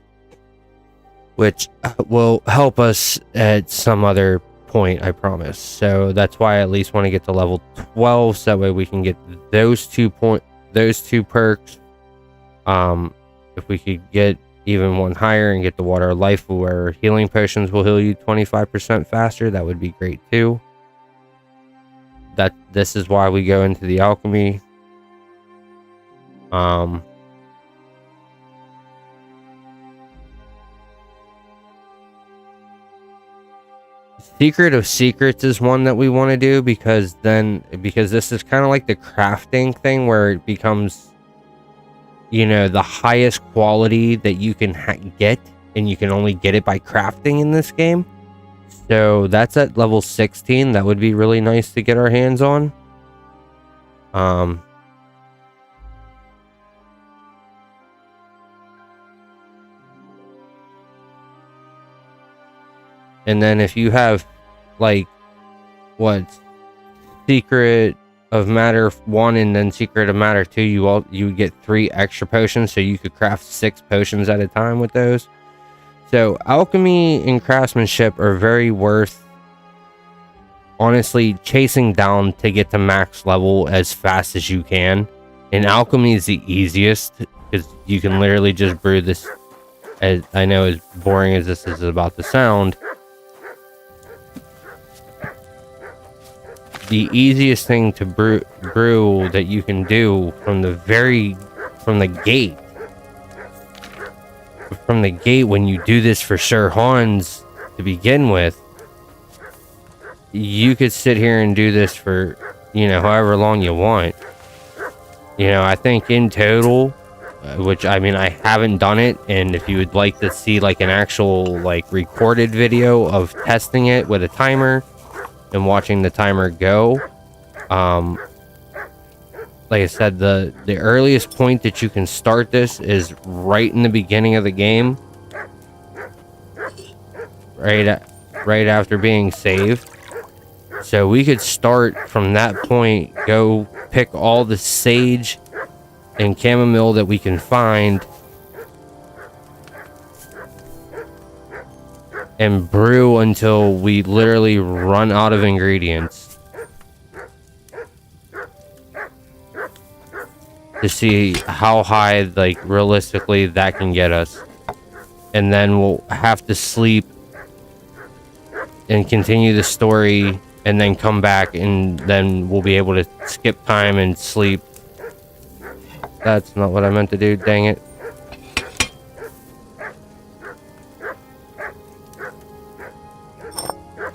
which will help us at some other point, I promise. So that's why I at least want to get to level 12, so that way we can get those 2 perks. If we could get even 1 higher and get the Water of Life, where healing potions will heal you 25% faster, that would be great too. This is why we go into the alchemy. Secret of Secrets is one that we want to do, because this is kind of like the crafting thing, where it becomes, you know, the highest quality that you can get, and you can only get it by crafting in this game. So that's at level 16. That would be really nice to get our hands on. And then if you have like Secret of Matter 1 and then Secret of Matter 2, you get 3 extra potions, so you could craft 6 potions at a time with those. So alchemy and craftsmanship are very worth, honestly, chasing down to get to max level as fast as you can. And alchemy is the easiest, because you can literally just brew this. As I know, as boring as this is about to sound, the easiest thing to brew that you can do from the gate when you do this for Sir Hans to begin with, you could sit here and do this for, you know, however long you want. You know, I think in total, which I mean, I haven't done it, and if you would like to see like an actual like recorded video of testing it with a timer and watching the timer go, like I said, the earliest point that you can start this is right in the beginning of the game, right after being saved. So we could start from that point, go pick all the sage and chamomile that we can find, and brew until we literally run out of ingredients, to see how high, like, realistically that can get us. And then we'll have to sleep and continue the story, and then come back, and then we'll be able to skip time and sleep. That's not what I meant to do, dang it.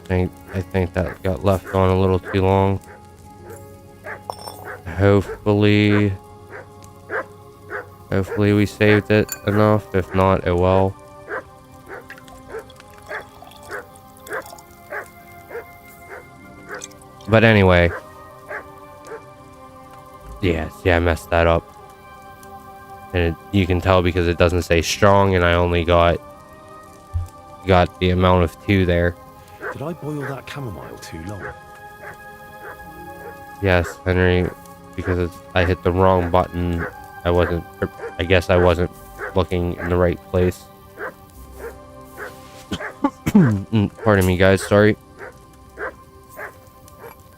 I think that got left on a little too long. Hopefully we saved it enough. If not, oh well. But anyway. Yeah, I messed that up. And you can tell because it doesn't say strong, and I only got got the amount of 2 there. Did I boil that chamomile too long? Yes, Henry, because I hit the wrong button. I guess I wasn't looking in the right place. Pardon me, guys, sorry.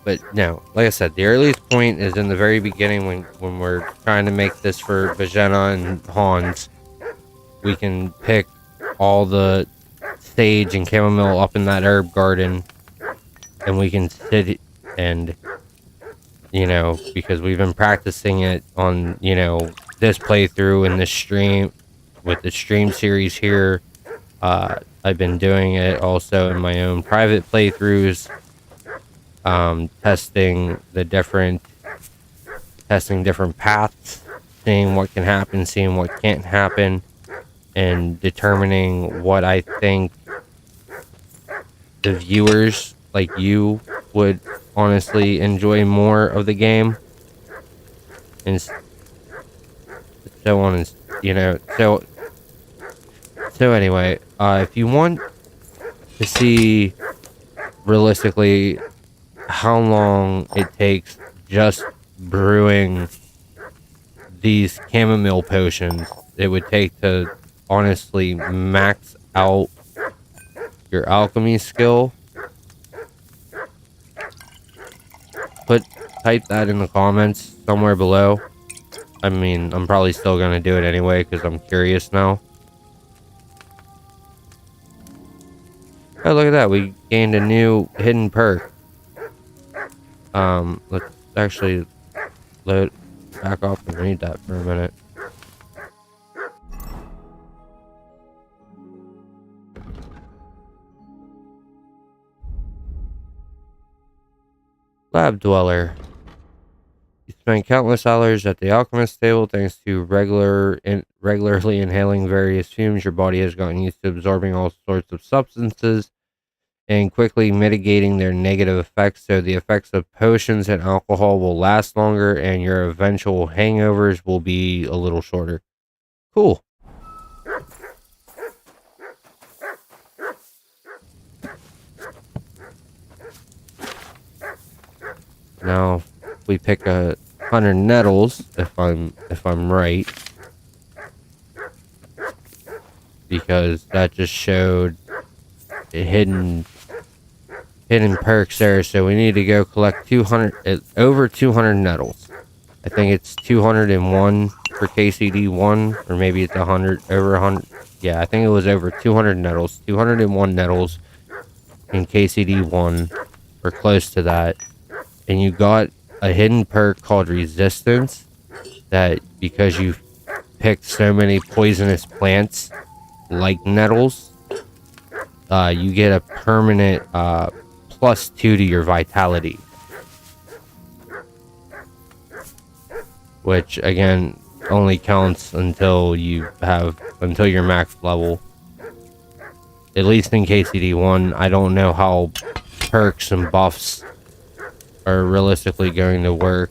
But no, like I said, the earliest point is in the very beginning when we're trying to make this for Vagena and Hans. We can pick all the sage and chamomile up in that herb garden, and we can sit and, you know, because we've been practicing it on, you know, this playthrough and this stream, with the stream series here. I've been doing it also in my own private playthroughs, testing different paths, seeing what can happen, seeing what can't happen, and determining what I think the viewers like you would honestly enjoy more of the game, and so on, and you know, so anyway, if you want to see realistically how long it takes just brewing these chamomile potions, it would take to honestly max out your alchemy skill, type that in the comments somewhere below. I mean, I'm probably still gonna do it anyway because I'm curious now. Oh, look at that, we gained a new hidden perk. Let's actually back off and read that for a minute. Lab Dweller. You spend countless hours at the alchemist table thanks to regularly inhaling various fumes. Your body has gotten used to absorbing all sorts of substances and quickly mitigating their negative effects, so the effects of potions and alcohol will last longer and your eventual hangovers will be a little shorter. Cool. Now, if we pick 100 nettles, if I'm right, because that just showed a hidden perks there, so we need to go collect over 200 nettles. I think it's 201 for K.C.D. 1, or maybe it's 100, over 100. Yeah, I think it was over 200 nettles, 201 nettles in K.C.D. 1, or close to that. And you got a hidden perk called Resistance, that because you picked so many poisonous plants like nettles, you get a permanent +2 to your vitality, which again only counts until you're max level, at least in K.C.D. 1. I don't know how perks and buffs are realistically going to work.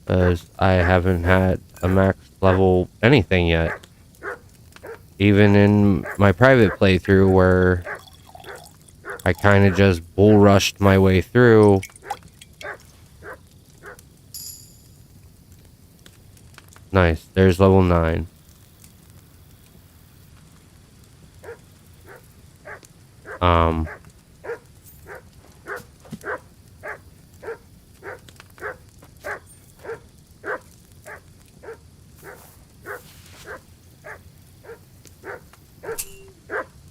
Because I haven't had a max level anything yet. Even in my private playthrough where I kind of just bull rushed my way through. Nice, there's level 9.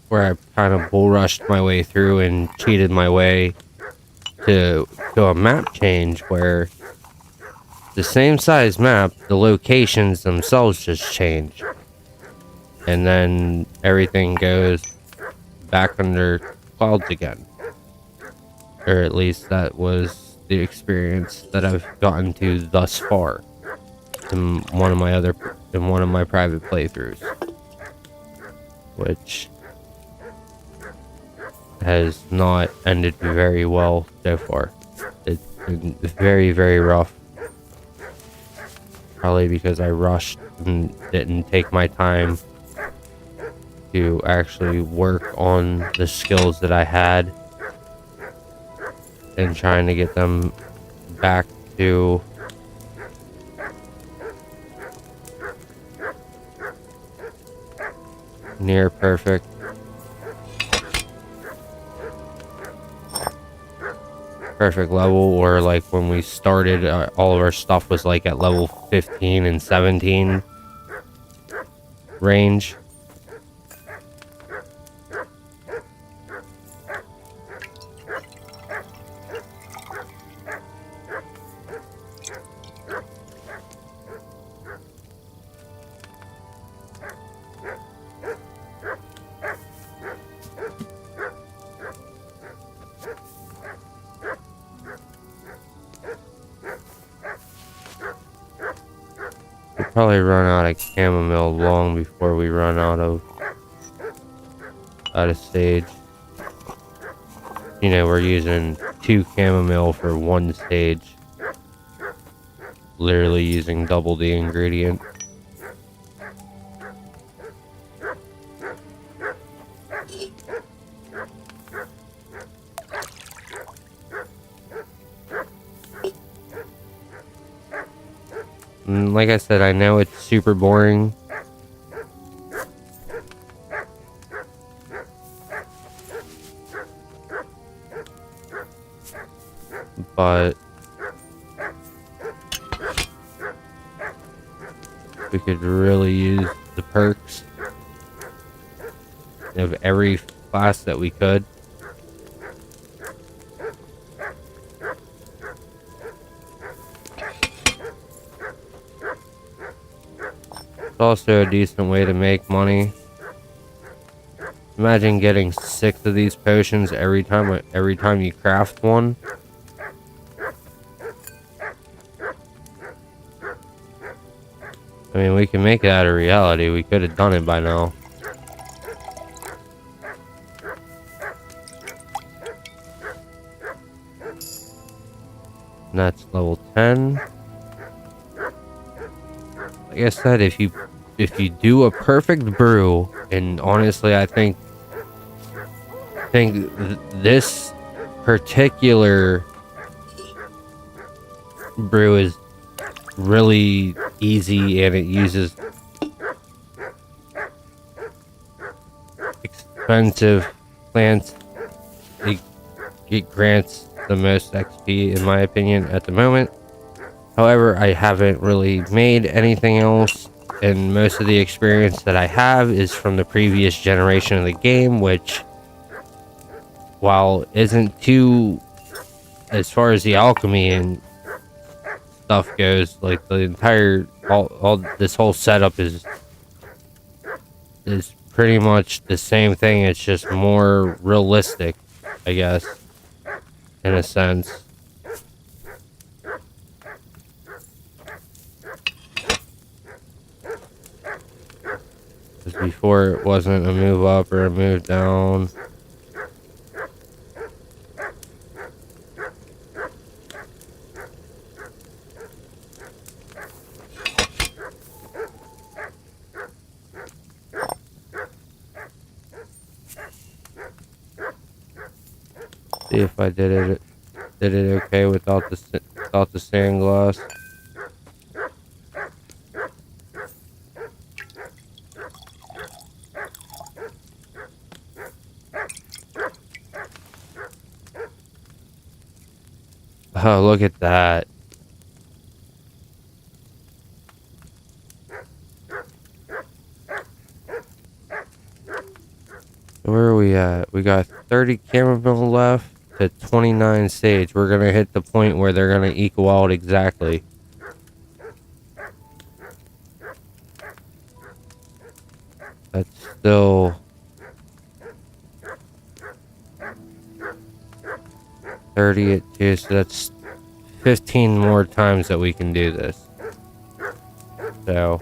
Where I kind of bull rushed my way through and cheated my way to a map change where the same size map, the locations themselves just change. And then everything goes back under clouds again. Or at least that was the experience that I've gotten to thus far in in one of my private playthroughs, which has not ended very well so far. It's been very, very rough. Probably because I rushed and didn't take my time to actually work on the skills that I had and trying to get them back to near perfect. Perfect level, or like when we started, all of our stuff was like at level 15 and 17 range. We'll probably run out of chamomile long before we run out of sage. You know, we're using 2 chamomile for 1 sage. Literally using double the ingredient. And like I said, I know it's super boring. But we could really use the perks of every class that we could. It's also a decent way to make money. Imagine getting 6 of these potions every time you craft one. I mean, we can make that a reality. We could have done it by now. And that's level 10. Like I said, if you do a perfect brew, and honestly, I think this particular brew is really easy, and it uses expensive plants. It grants the most XP, in my opinion, at the moment. However, I haven't really made anything else, and most of the experience that I have is from the previous generation of the game, which, while isn't too, as far as the alchemy and stuff goes, like the entire all this whole setup is pretty much the same thing. It's just more realistic, I guess, in a sense. Because before it wasn't a move up or a move down. See if I did it okay without the sand glass. Oh, look at that. Where are we at? We got 30 chamomile left to 29 sage. We're gonna hit the point where they're gonna equal out exactly. That's still 30 at 2, so that's 15 more times that we can do this. So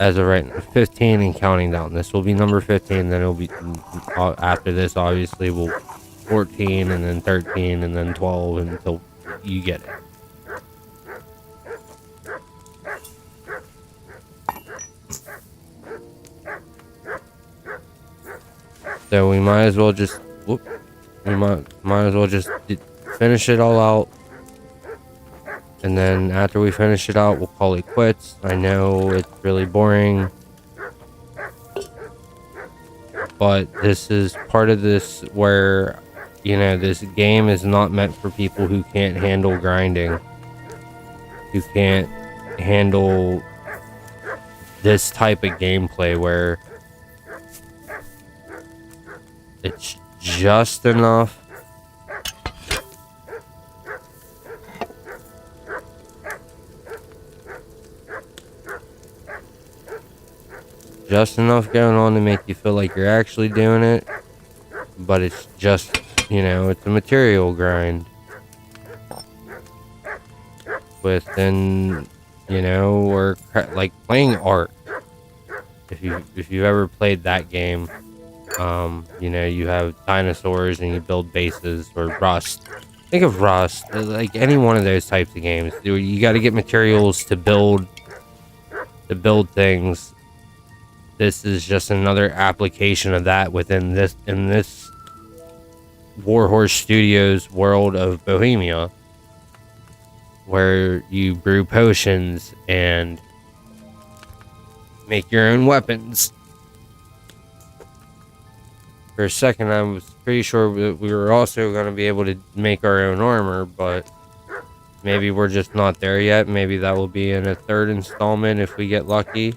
as of right now, 15 and counting down. This will be number 15, then it'll be, after this, obviously, we'll 14, and then 13, and then 12, until you get it. So we might as well just, we might as well just finish it all out. And then after we finish it out, we'll call it quits. I know it's really boring, but this is part of this where, you know, this game is not meant for people who can't handle grinding, who can't handle this type of gameplay where it's just enough going on to make you feel like you're actually doing it, but it's just, you know, it's a material grind within, you know, or like playing Ark. If you've ever played that game, you know, you have dinosaurs and you build bases, or Rust. Think of Rust, like any one of those types of games. You got to get materials to build things. This is just another application of that within this, in this Warhorse Studios world of Bohemia, where you brew potions and make your own weapons. For a second, I was pretty sure we were also going to be able to make our own armor, but maybe we're just not there yet. Maybe that will be in a third installment if we get lucky.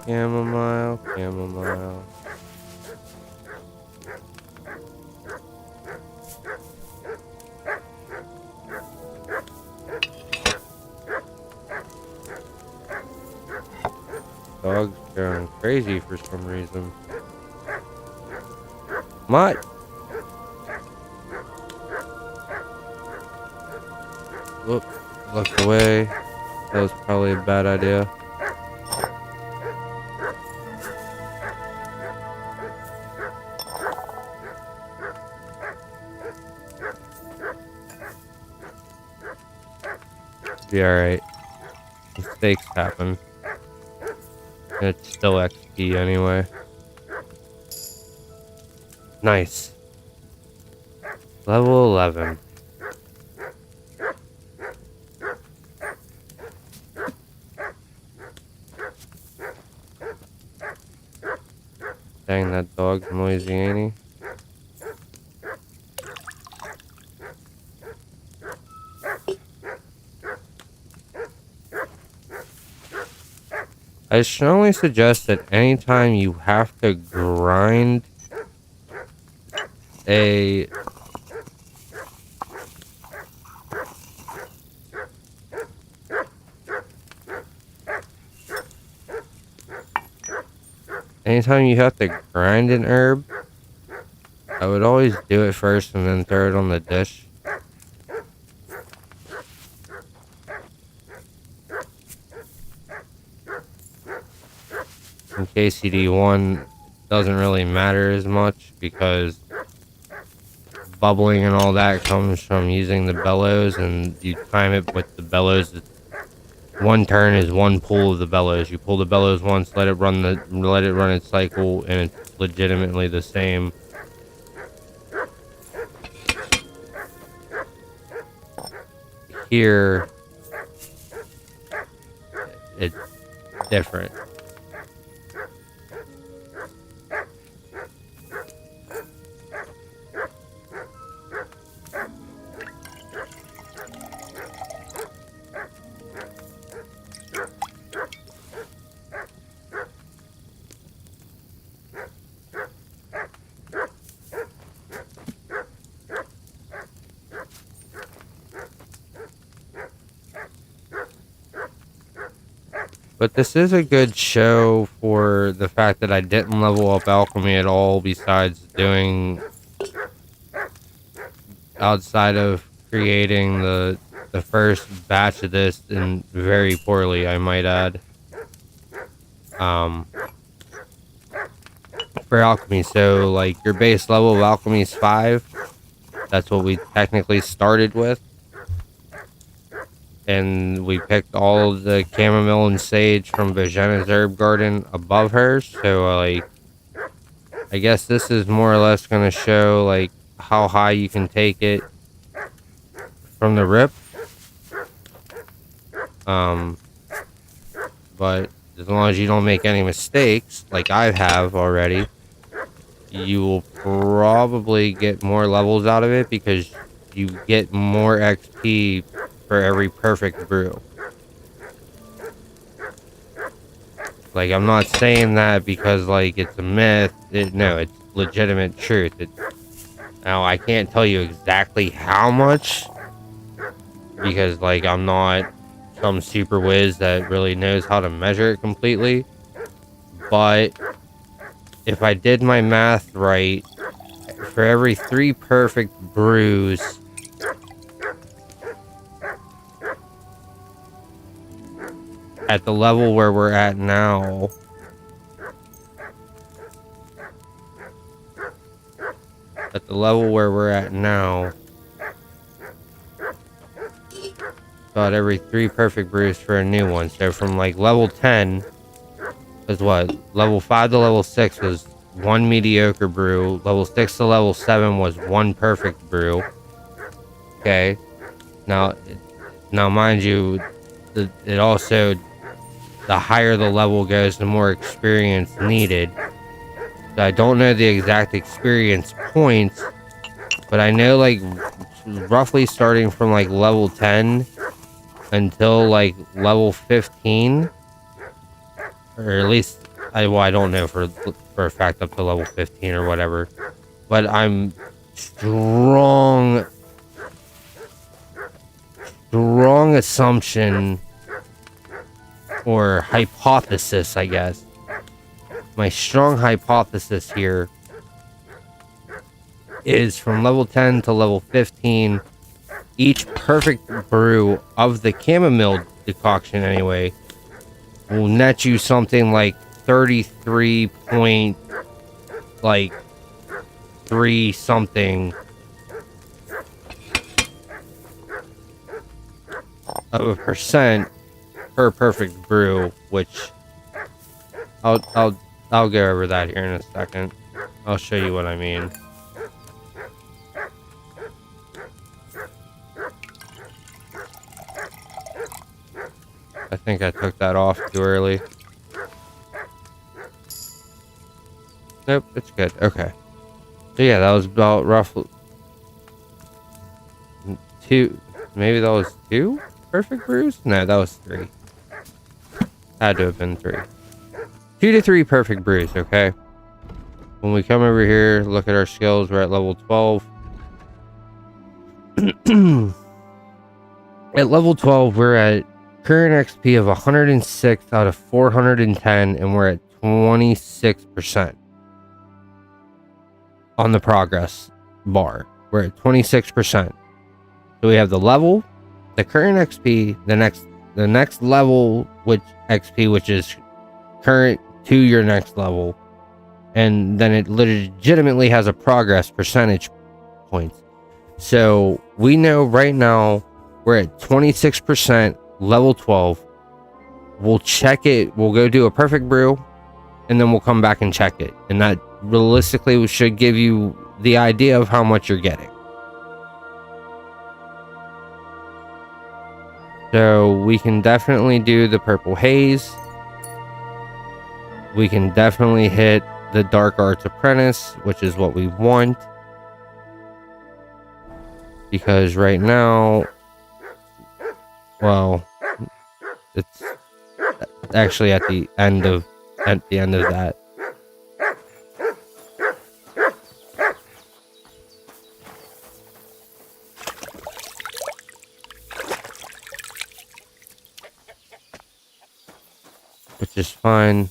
Chamomile, chamomile. Dog's going crazy for some reason. Mutt! Whoop, looked away. That was probably a bad idea. Be alright. Mistakes happen. It's still XP anyway. Nice. Level 11. Dang, that dog's noisy, ain't he? I strongly suggest that anytime you have to grind a anytime you have to grind an herb, I would always do it first and then throw it on the dish. In K.C.D. 1 doesn't really matter as much because bubbling and all that comes from using the bellows, and you time it with the bellows. One turn is one pull of the bellows. You pull the bellows once, let it run its cycle, and it's legitimately the same. Here, it's different. But this is a good show for the fact that I didn't level up alchemy at all, besides doing outside of creating the first batch of this, and very poorly, I might add. For alchemy, so like your base level of alchemy is 5. That's what we technically started with. And we picked all of the chamomile and sage from Bajena's herb garden above her. So like, I guess this is more or less going to show like how high you can take it from the rip. But as long as you don't make any mistakes, like I have already, you will probably get more levels out of it because you get more XP for every perfect brew. Like, I'm not saying that because, like, it's a myth. No, it's legitimate truth. Now, I can't tell you exactly how much because, like, I'm not some super whiz that really knows how to measure it completely. But if I did my math right, for every 3 perfect brews, at the level where we're at now, about every 3 perfect brews for a new one. So from like level 10 was what? Level 5 to level 6 was 1 mediocre brew. Level 6 to level 7 was 1 perfect brew. Okay. Now mind you, it also, the higher the level goes, the more experience needed. So I don't know the exact experience points, but I know like roughly starting from like level 10 until like level 15, or at least I don't know for a fact up to level 15 or whatever, but I'm strong assumption or hypothesis, I guess. My strong hypothesis here is from level 10 to level 15, each perfect brew of the chamomile decoction anyway will net you something like 33.3 something of a percent per perfect brew, which I'll go over that here in a second. I'll show you what I mean. I think I took that off too early. Nope, it's good. Okay. So yeah, that was about roughly 2. Maybe that was 2 perfect brews? No, that was 3. Had to have been 3. 2 to 3 perfect brews, okay? When we come over here, look at our skills, we're at level 12. At level 12, we're at current XP of 106 out of 410, and we're at 26% on the progress bar. We're at 26%. So we have the level, the current XP, the next level, which is current to your next level, and then it legitimately has a progress percentage points. So we know right now we're at 26%, level 12. We'll check it. We'll go do a perfect brew, and then we'll come back and check it. And that realistically should give you the idea of how much you're getting. So we can definitely do the purple haze. We can definitely hit the dark arts apprentice, which is what we want. Because right now, well, it's actually at the end of that. which is fine.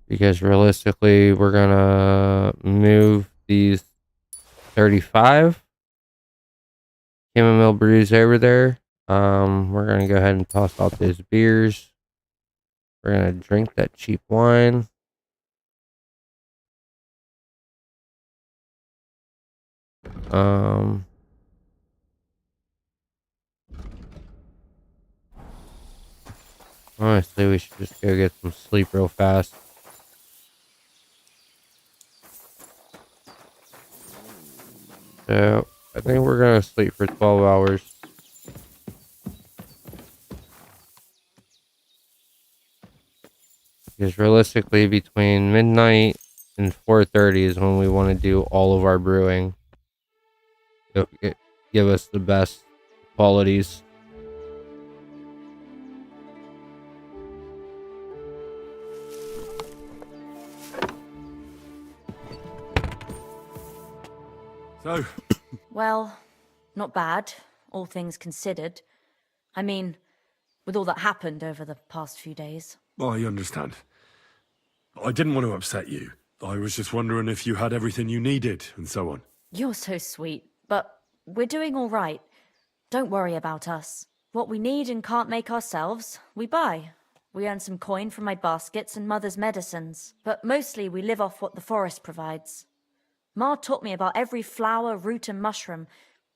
Because realistically, we're gonna move these 35 chamomile brews over there. We're gonna go ahead and toss out those beers. We're gonna drink that cheap wine. Honestly, we should just go get some sleep real fast. So, I think we're gonna sleep for 12 hours. Because realistically, between midnight and 4:30 is when we want to do all of our brewing. Give us the best qualities. So, Well, not bad, all things considered. I mean, with all that happened over the past few days. I understand. I didn't want to upset you. I was just wondering if you had everything you needed and so on. You're so sweet, but we're doing all right. Don't worry about us. What we need and can't make ourselves, we buy. We earn some coin from my baskets and Mother's medicines, but mostly we live off what the forest provides. Ma taught me about every flower, root and mushroom,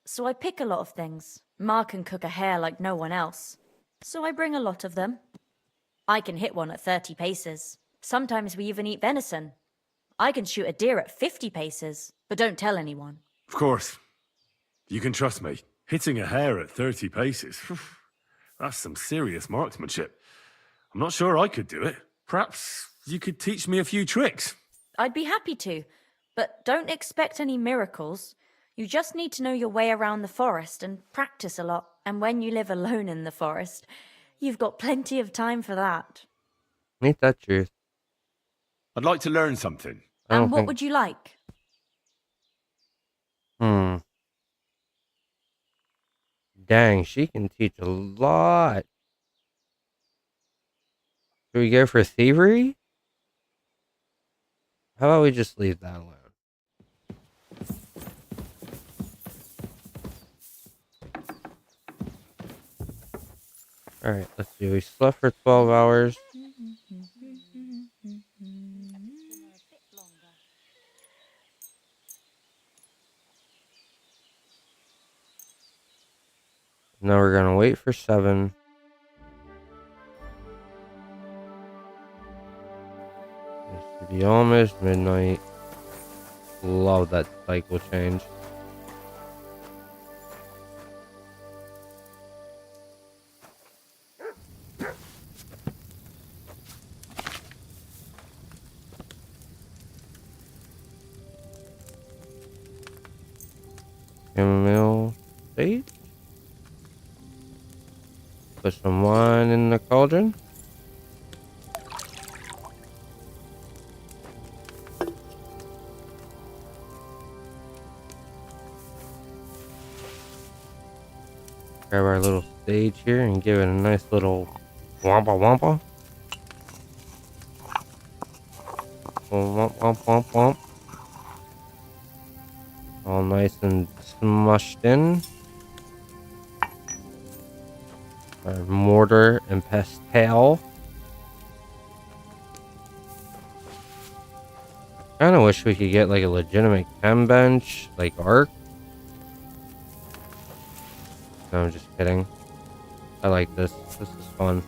so I pick a lot of things. Ma can cook a hare like no one else, so I bring a lot of them. I can hit one at 30 paces. Sometimes we even eat venison. I can shoot a deer at 50 paces, but don't tell anyone. Of course. You can trust me. Hitting a hare at 30 paces. That's some serious marksmanship. I'm not sure I could do it. Perhaps you could teach me a few tricks. I'd be happy to, but don't expect any miracles. You just need to know your way around the forest and practice a lot. And when you live alone in the forest, you've got plenty of time for that. Ain't that truth? I'd like to learn something. And what would you like? Dang, she can teach a lot. Should we go for thievery? How about we just leave that alone? Alright, let's see. We slept for 12 hours. Now we're gonna wait for 7. It should be almost midnight. Love that cycle change. Chamomile sage. Put some wine in the cauldron. Grab our little sage here and give it a nice little wampa wampa. Womp womp womp womp. All nice and smushed in. Our mortar and pestle. Kind of wish we could get like a legitimate chem bench, like Ark. No, I'm just kidding. I like this. This is fun.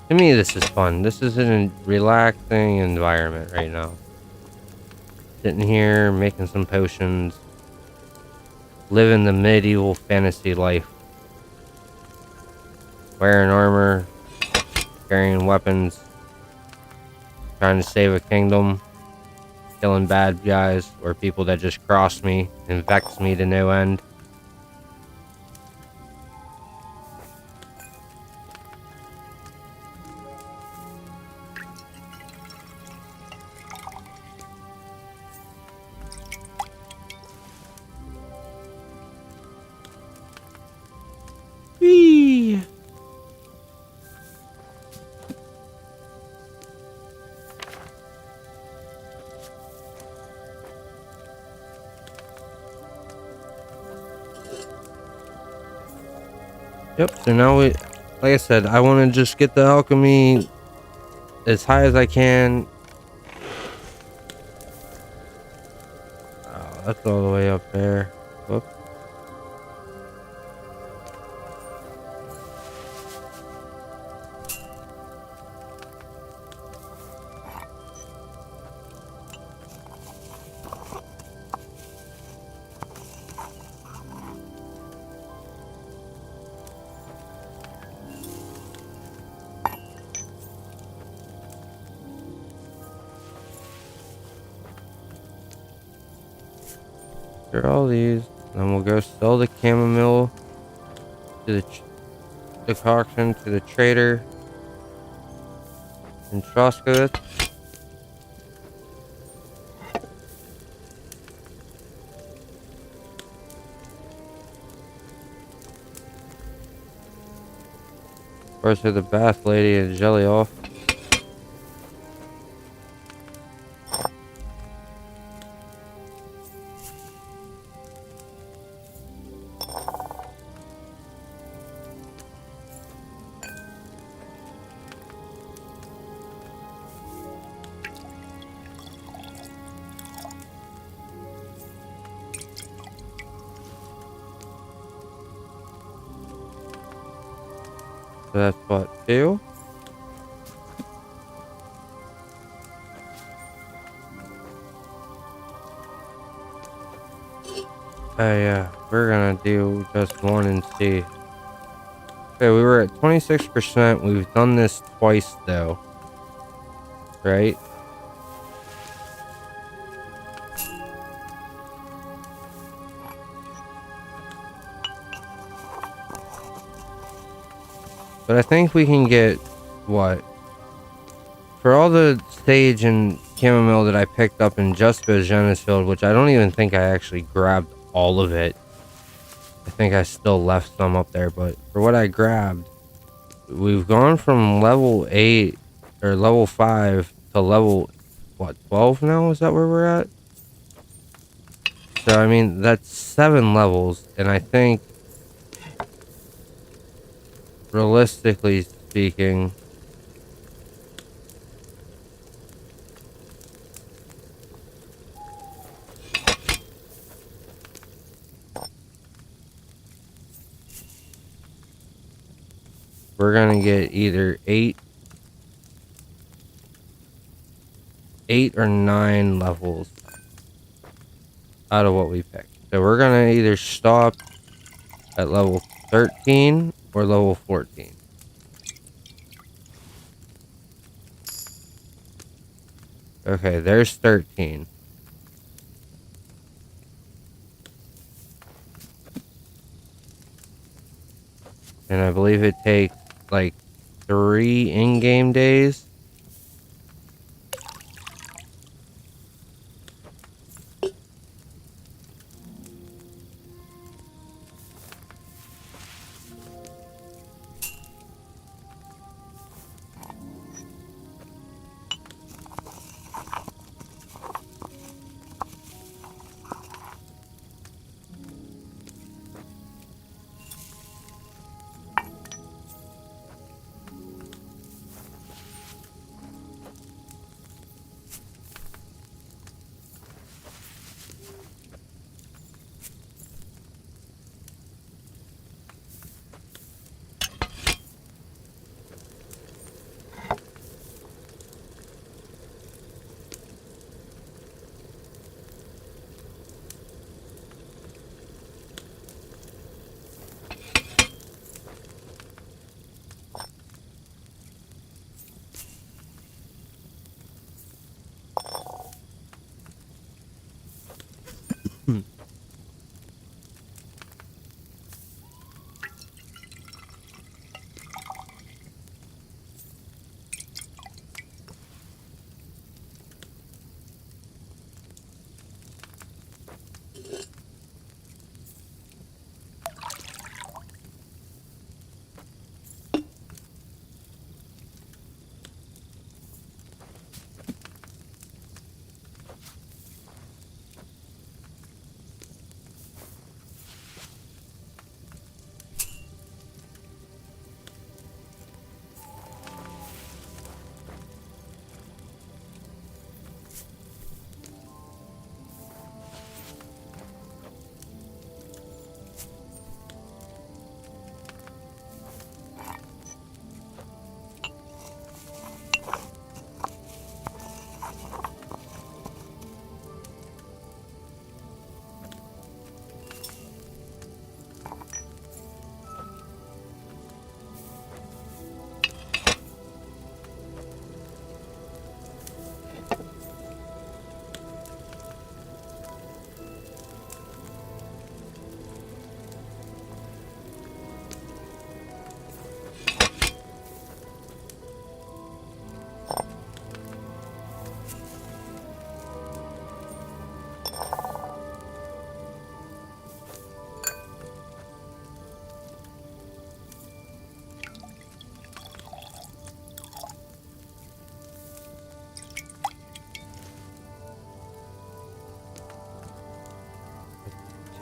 To me, this is fun. This is a relaxing environment right now. Sitting here, making some potions. Living the medieval fantasy life. Wearing armor. Carrying weapons. Trying to save a kingdom. Killing bad guys or people that just cross me and vex me to no end. Whee! Yep, so now we, like I said, I want to just get the alchemy as high as I can. Oh, that's all the way up there. Whoop. After all these, then we'll go sell the chamomile to the decoction to the trader in Troskowitz. Of course, to the bath lady and jelly off. So that's what, 2? Oh yeah, we're gonna do just 1 and see. Okay, we were at 26%. We've done this twice though. Right? But I think we can get, what? For all the sage and chamomile that I picked up in just Genesfield, which I don't even think I actually grabbed all of it. I think I still left some up there, but for what I grabbed, we've gone from level 8 or level 5 to level, what, 12 now? Is that where we're at? So, I mean, that's 7 levels, and I think, realistically speaking, we're gonna get either 8 or 9 levels out of what we picked. So we're gonna either stop at level 13 or level 14. Okay, there's 13. And I believe it takes like 3 in-game days.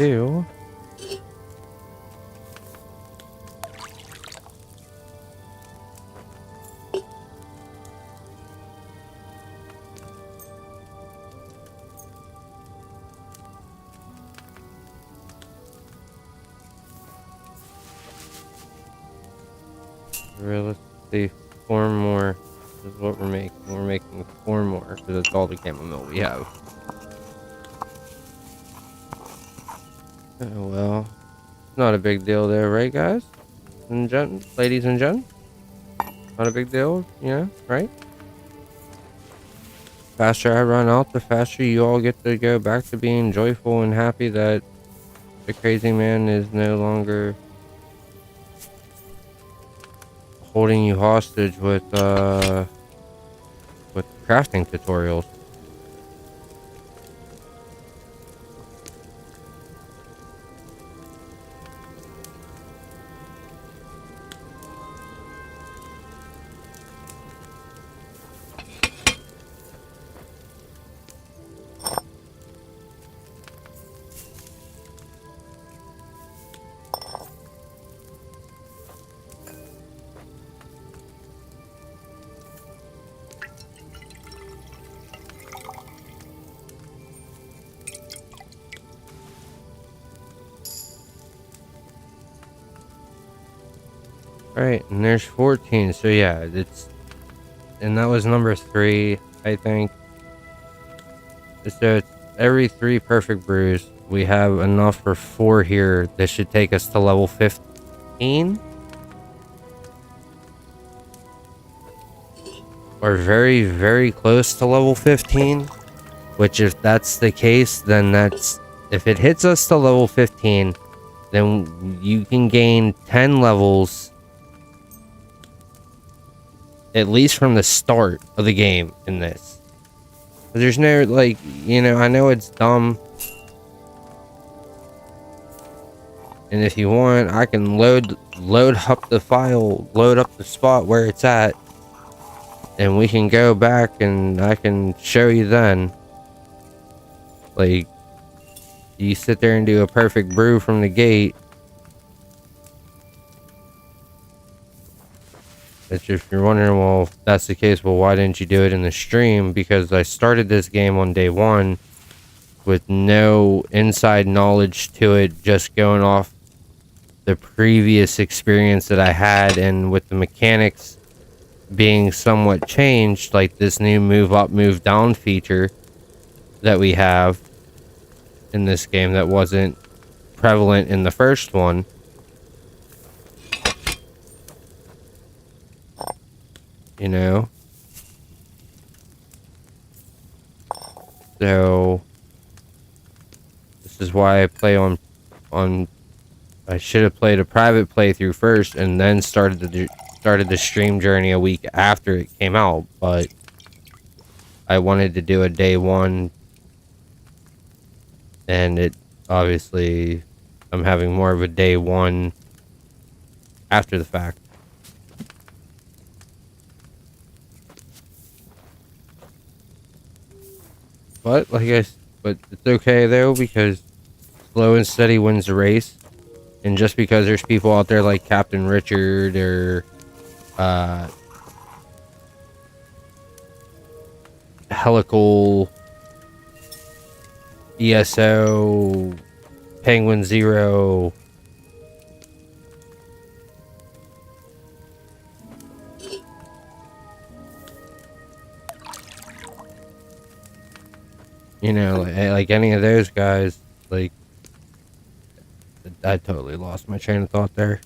do. Realistically, 4 more is what we're making. We're making 4 more because that's all the chamomile we have. Oh well, not a big deal there, right, guys and ladies and gents? Not a big deal, you know, right? Faster I run out, the faster you all get to go back to being joyful and happy that the crazy man is no longer holding you hostage with crafting tutorials. Alright, and there's 14, so yeah, and that was number 3, I think. So it's every 3 perfect brews. We have enough for 4 here. This should take us to level 15. Or very, very close to level 15. Which if that's the case, then if it hits us to level 15, then you can gain 10 levels at least from the start of the game in this. There's no, like, you know, I know it's dumb. And if you want, I can load up the file, load up the spot where it's at. And we can go back and I can show you then. Like, you sit there and do a perfect brew from the gate. If you're wondering, well, if that's the case, well, why didn't you do it in the stream? Because I started this game on day 1 with no inside knowledge to it, just going off the previous experience that I had, and with the mechanics being somewhat changed, like this new move up, move down feature that we have in this game that wasn't prevalent in the first one. You know, so this is why I play on. I should have played a private playthrough first, and then started the stream journey a week after it came out. But I wanted to do a day 1, and it obviously I'm having more of a day 1 after the fact. But but it's okay though, because slow and steady wins the race. And just because there's people out there like Captain Richard or Helical, ESO, Penguin Zero, you know, like any of those guys, like, I totally lost my train of thought there.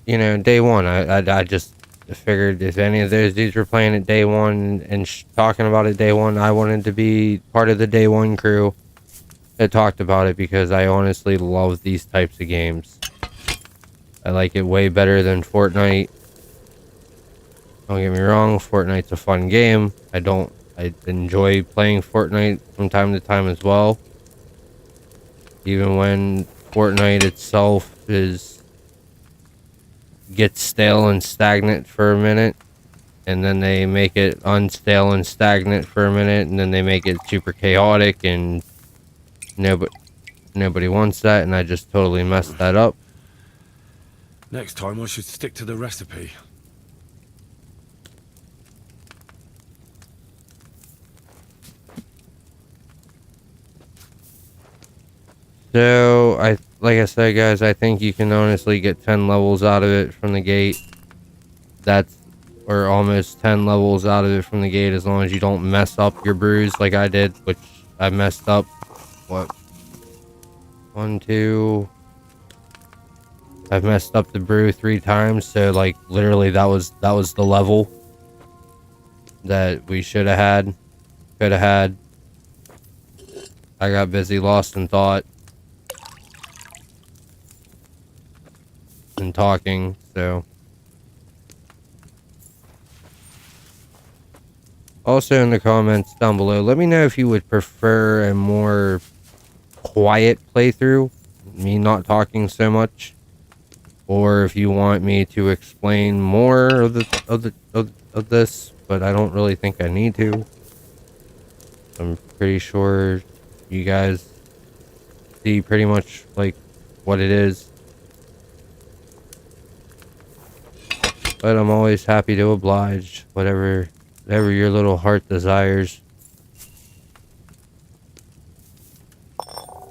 You know, day 1, I just figured if any of those dudes were playing it day 1 and talking about it day 1, I wanted to be part of the day 1 crew that talked about it, because I honestly love these types of games. I like it way better than Fortnite. Don't get me wrong, Fortnite's a fun game. I enjoy playing Fortnite from time to time as well. Even when Fortnite itself gets stale and stagnant for a minute, and then they make it unstale and stagnant for a minute, and then they make it super chaotic and Nobody wants that, and I just totally messed that up. Next time I should stick to the recipe. So, like I said, guys, I think you can honestly get 10 levels out of it from the gate. Or almost 10 levels out of it from the gate, as long as you don't mess up your brews like I did, which I messed up. What? 1, 2. I've messed up the brew 3 times, so like literally that was the level that we should have had, could have had. I got busy, lost in thought and talking, so. Also in the comments down below, let me know if you would prefer a more quiet playthrough, me not talking so much, or if you want me to explain more of this, but I don't really think I need to. I'm pretty sure you guys see pretty much like what it is. But I'm always happy to oblige, whatever your little heart desires.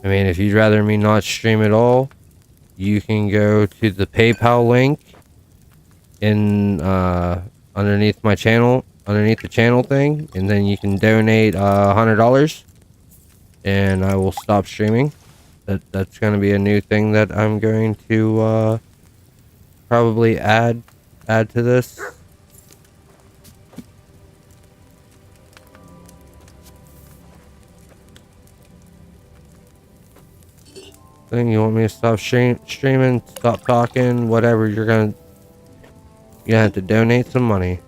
I mean, if you'd rather me not stream at all, you can go to the PayPal link in underneath my channel, underneath the channel thing, and then you can donate $100, and I will stop streaming. That's going to be a new thing that I'm going to probably add to this. Thing you want me to stop streaming, stop talking, whatever, you're gonna have to donate some money.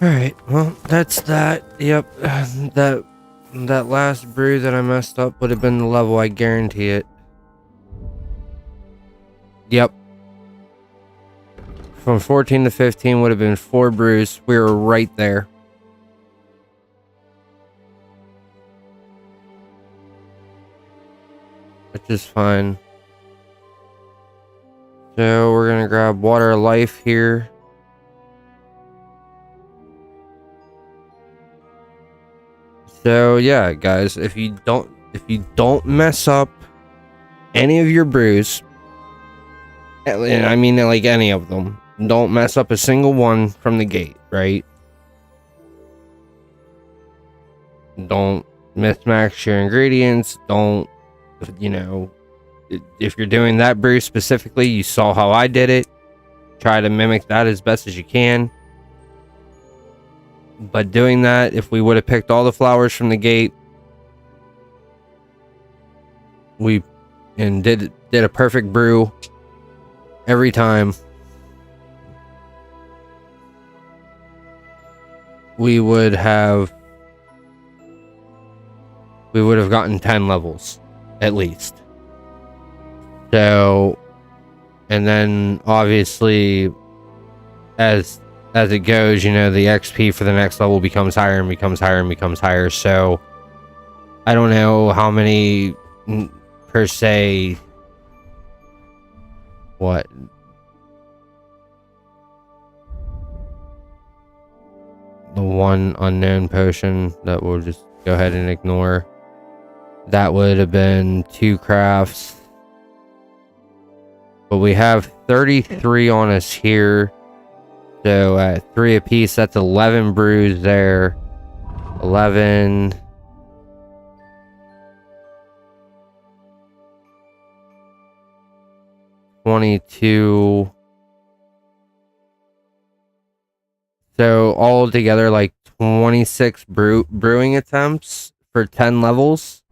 Alright, well, that's that. Yep, that last brew that I messed up would have been the level, I guarantee it. Yep. From 14 to 15 would have been 4 brews. We were right there. Which is fine. So we're gonna grab Water of Life here. So yeah, guys, if you don't mess up any of your brews, and I mean like any of them, don't mess up a single one from the gate, right? Don't mismatch your ingredients. Don't, you know, if you're doing that brew specifically, you saw how I did it. Try to mimic that as best as you can. But doing that, if we would have picked all the flowers from the gate, and did a perfect brew every time, we would have gotten 10 levels at least. So, and then obviously as as it goes, you know, the XP for the next level becomes higher and becomes higher and becomes higher. So I don't know how many per se. What? The one unknown potion that we'll just go ahead and ignore. That would have been 2 crafts. But we have 33 on us here. So at 3 apiece, that's 11 brews there. 11. 22. So all together, like 26 brewing attempts for 10 levels.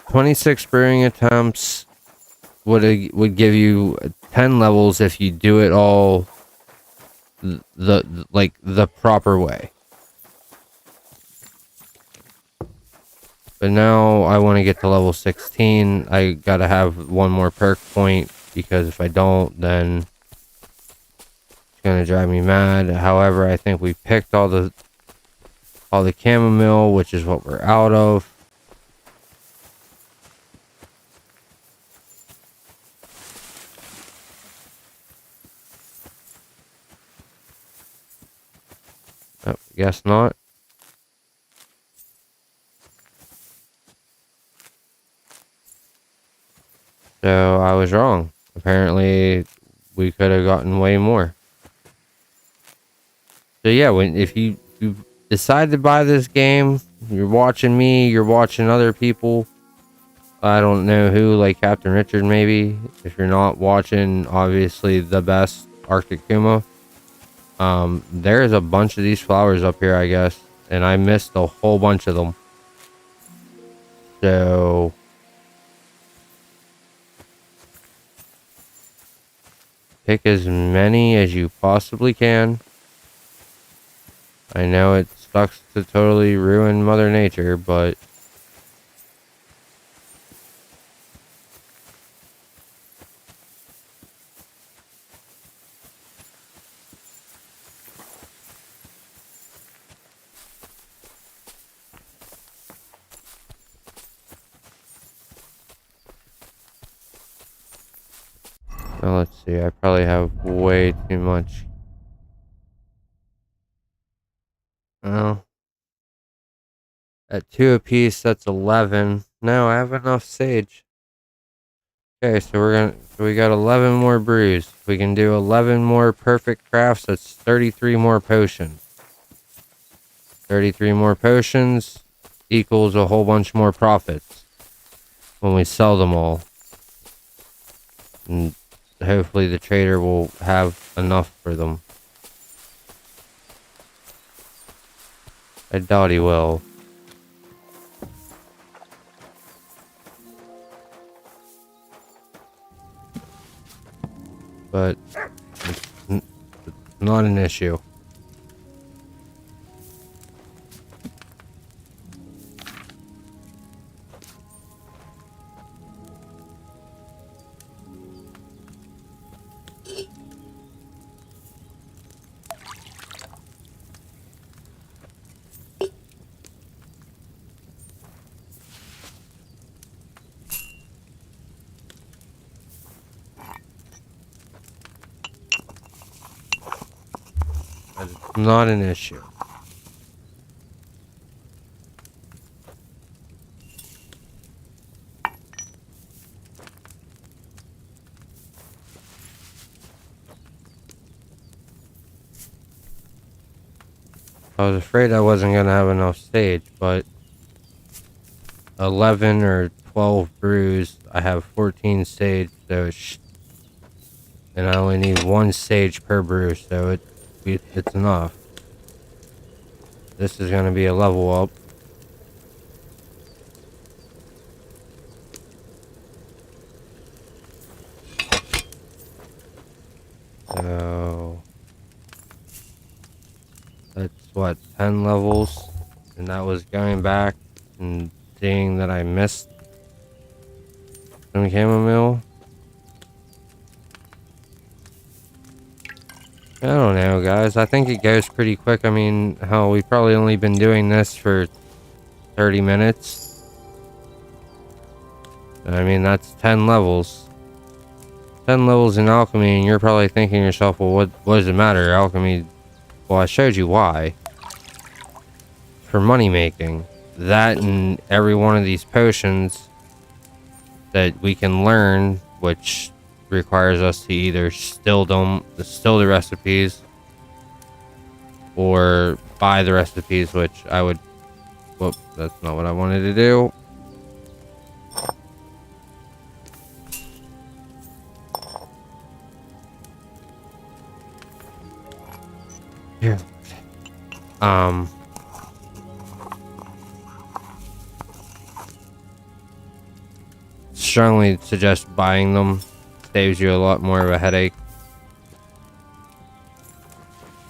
"26 brewing attempts would give you 10 levels if you do it all the proper way. But now I want to get to level 16. I gotta have one more perk point, because if I don't, then it's gonna drive me mad. However, I think we picked all the chamomile, which is what we're out of. Oh, guess not. So I was wrong. Apparently, we could have gotten way more. So yeah, if you decide to buy this game, you're watching me, you're watching other people. I don't know who, like Captain Richard maybe. If you're not watching, obviously the best, Arctic Kuma. There's a bunch of these flowers up here, I guess, and I missed a whole bunch of them. So pick as many as you possibly can. I know it sucks to totally ruin Mother Nature, but now let's see, I probably have way too much. Well, at 2 apiece, that's 11. No, I have enough sage. Okay, so we got 11 more brews. We can do 11 more perfect crafts. That's 33 more potions. 33 more potions equals a whole bunch more profits when we sell them all. And hopefully the trader will have enough for them. I doubt he will. But it's not an issue. It's not an issue. I was afraid I wasn't going to have enough sage, but 11 or 12 brews, I have 14 sage, so and I only need 1 sage per brew, so it's enough. This is going to be a level up. So that's what, 10 levels, and that was going back and seeing that I missed Some chamomile. I don't know, guys. I think it goes pretty quick. I mean, hell, we've probably only been doing this for 30 minutes. I mean, that's 10 levels. 10 levels in alchemy, and you're probably thinking to yourself, well, what does it matter? Alchemy... Well, I showed you why. For money making. That and every one of these potions that we can learn, which requires us to either distill the recipes or buy the recipes, which I would... Whoop, that's not what I wanted to do. Here. Strongly suggest buying them. Saves you a lot more of a headache.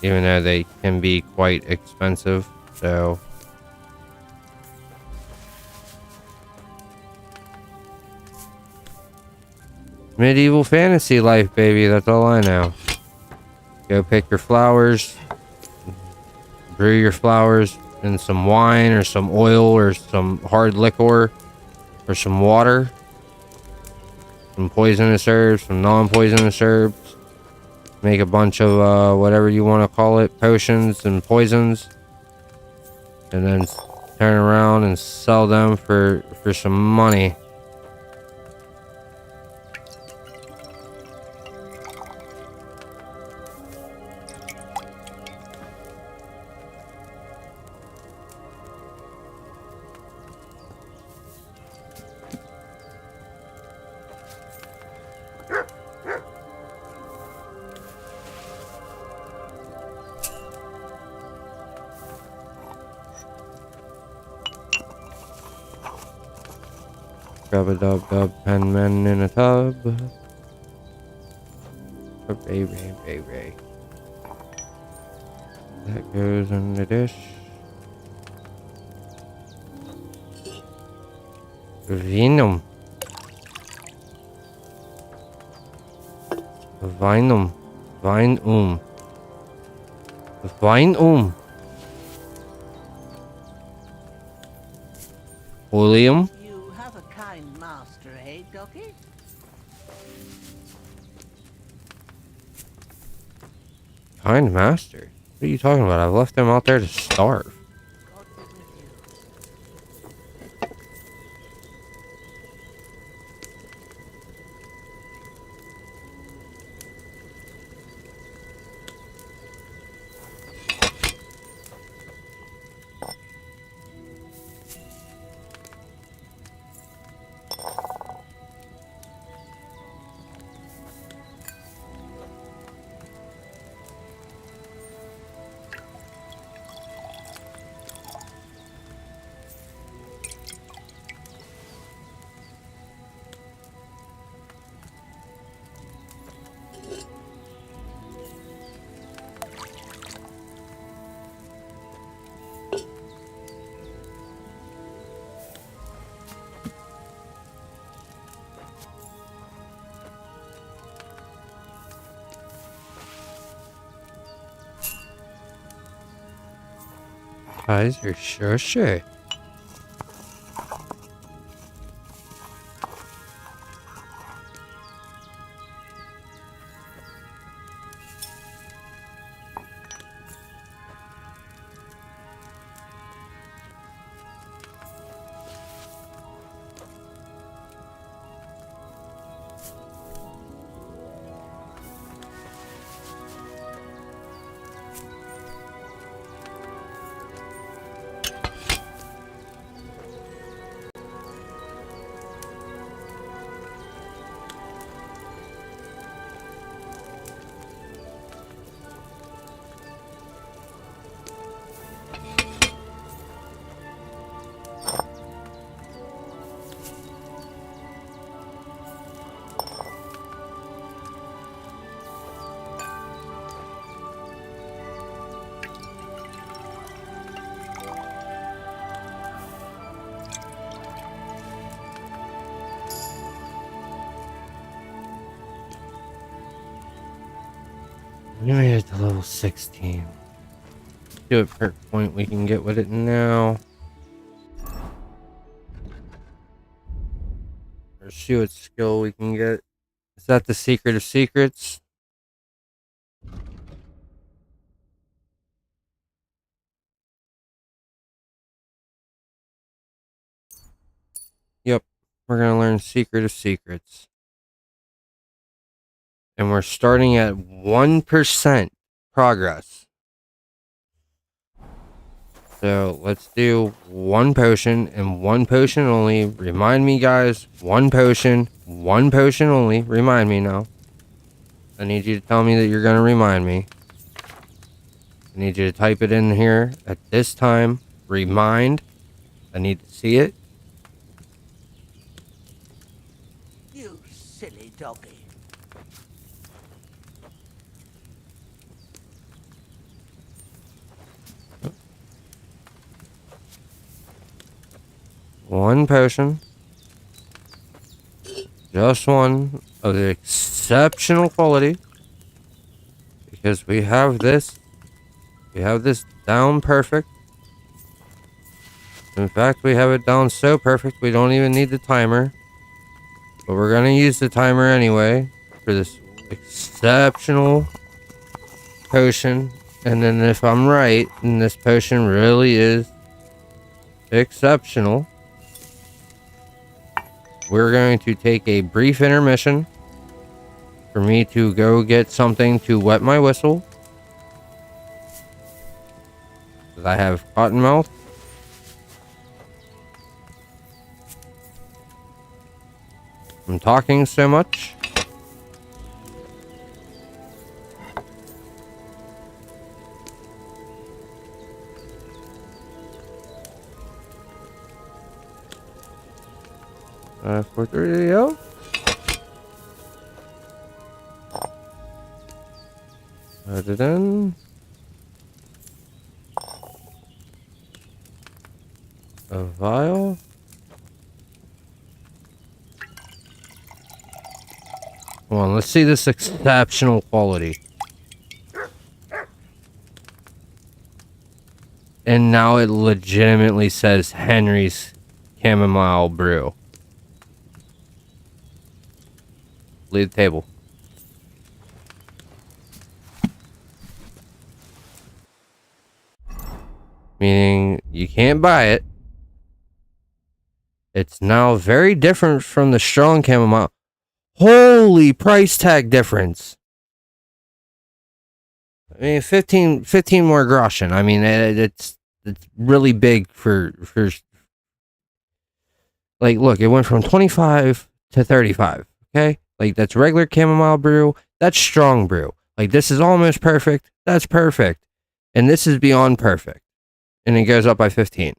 Even though they can be quite expensive, so... Medieval fantasy life, baby, that's all I know. Go pick your flowers. Brew your flowers in some wine or some oil or some hard liquor or some water. Some poisonous herbs, some non-poisonous herbs. Make a bunch of whatever you want to call it, potions and poisons, and then turn around and sell them for some money. Rub-a-dub-dub, pen men in a tub. Baby. That goes in the dish. Vinum. Vinum. Vinum. Vinum. William. You have a kind master, eh, Doggy? Kind master? What are you talking about? I've left them out there to starve. Kaiser Sure. We made it to level 16. Do it per point we can get with it now. Or see what skill we can get. Is that the secret of secrets? Yep. We're going to learn secret of secrets. And we're starting at 1% progress. So let's do 1 potion and 1 potion only. Remind me, guys. 1 potion only. Remind me now. I need you to tell me that you're going to remind me. I need you to type it in here at this time. Remind. I need to see it. You silly doggy. One potion. Just one of the exceptional quality. Because we have this. We have this down perfect. In fact, we have it down so perfect we don't even need the timer. But we're going to use the timer anyway for this exceptional potion. And then if I'm right, and this potion really is exceptional, we're going to take a brief intermission for me to go get something to wet my whistle. Because I have cotton mouth. I'm talking so much. For 30, yo. Add it in. A vial. Come on, let's see this exceptional quality. And now it legitimately says Henry's Chamomile Brew. Leave the table. Meaning you can't buy it. It's now very different from the strong chamomile. Holy price tag difference. I mean, 15 more groschen. I mean, it's really big for like, look, it went from 25 to 35. Okay. Like, that's regular chamomile brew. That's strong brew. Like, this is almost perfect. That's perfect. And this is beyond perfect. And it goes up by 15.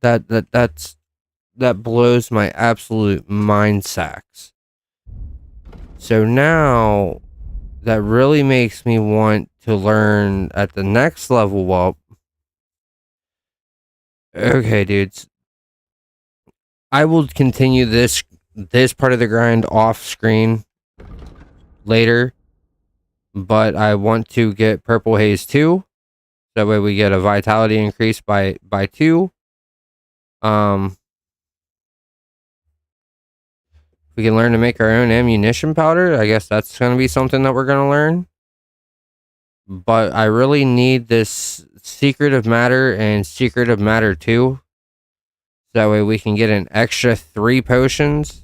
That blows my absolute mind sacks. So now that really makes me want to learn at the next level up. Okay, dudes. I will continue this part of the grind off screen later, but I want to get Purple Haze 2. That way we get a vitality increase by 2. We can learn to make our own ammunition powder. I guess that's going to be something that we're going to learn. But I really need this Secret of Matter and Secret of Matter 2. That way we can get an extra 3 potions.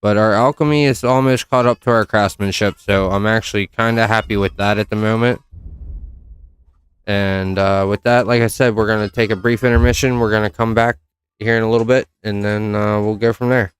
But our alchemy is almost caught up to our craftsmanship, so I'm actually kind of happy with that at the moment. And with that, like I said, we're going to take a brief intermission. We're going to come back here in a little bit, and then we'll go from there.